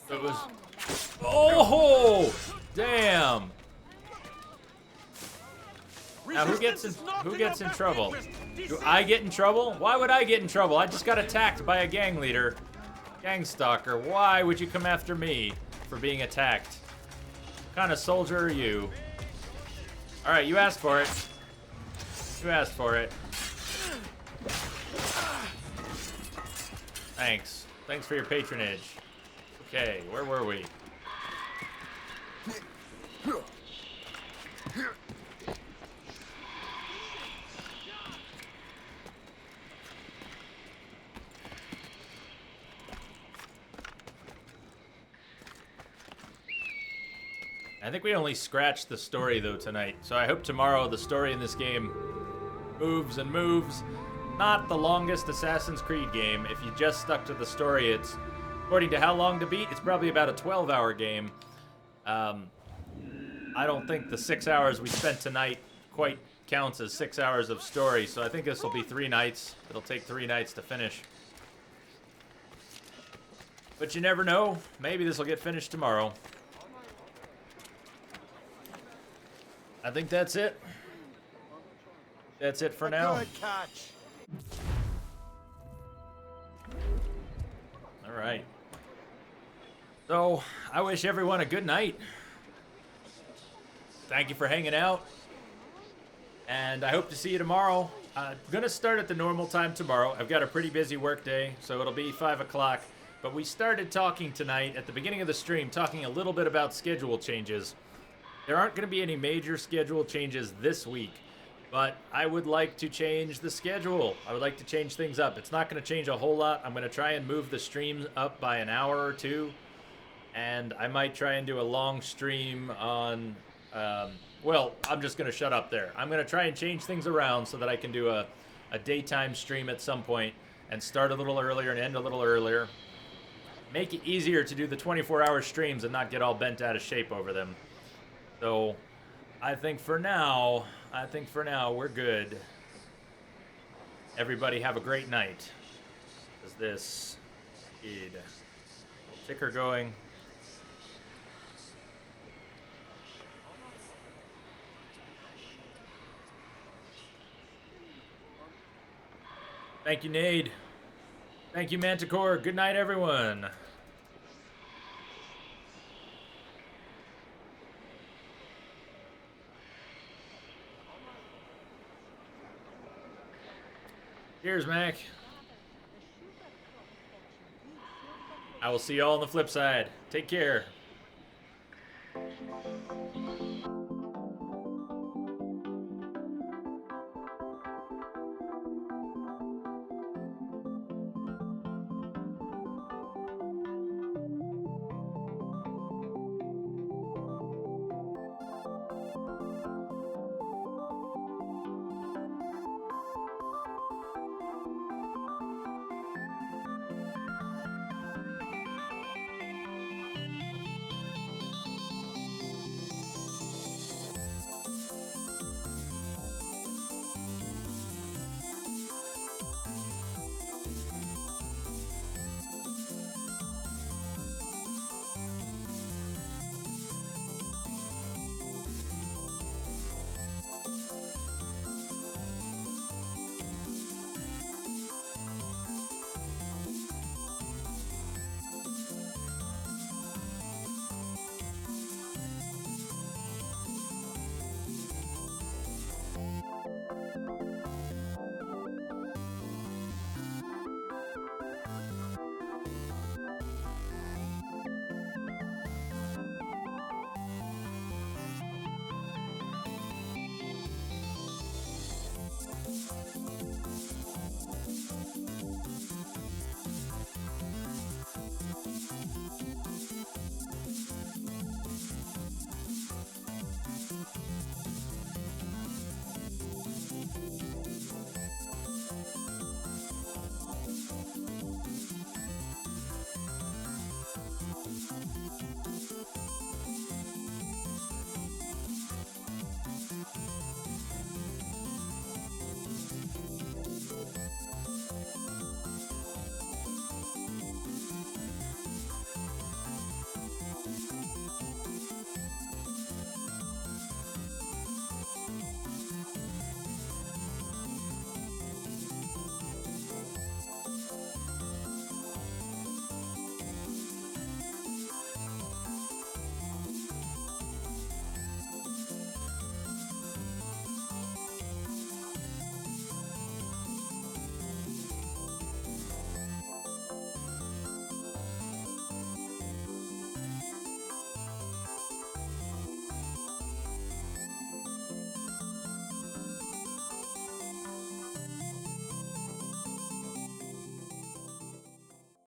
So it was. Oh, damn! Now who gets in trouble? Do I get in trouble? Why would I get in trouble? I just got attacked by a gang leader. Gang stalker, why would you come after me for being attacked? What kind of soldier are you? Alright, you asked for it. You asked for it. Thanks. Thanks for your patronage. Okay, where were we? I think we only scratched the story though tonight, so I hope tomorrow the story in this game moves and moves. Not the longest Assassin's Creed game. If you just stuck to the story, it's, according to How Long to Beat, it's probably about a 12-hour game. I don't think the 6 hours we spent tonight quite counts as 6 hours of story, so I think this will be 3 nights. It'll take 3 nights to finish. But you never know. Maybe this will get finished tomorrow. I think that's it. That's it for now.
Good catch.
right. So, I wish everyone a good night. Thank you for hanging out. And I hope to see you tomorrow. I'm going to start at the normal time tomorrow. I've got a pretty busy work day, so it'll be 5 o'clock. But we started talking tonight at the beginning of the stream, talking a little bit about schedule changes. There aren't going to be any major schedule changes this week, but I would like to change the schedule. I would like to change things up. It's not going to change a whole lot. I'm going to try and move the streams up by an hour or two, and I might try and do a long stream on... well, I'm just going to shut up there. I'm going to try and change things around so that I can do a daytime stream at some point and start a little earlier and end a little earlier. Make it easier to do the 24-hour streams and not get all bent out of shape over them. So, I think for now, we're good. Everybody have a great night. Is this ticker going? Thank you, Nade. Thank you, Manticore. Good night, everyone. Cheers, Mac. I will see you all on the flip side. Take care.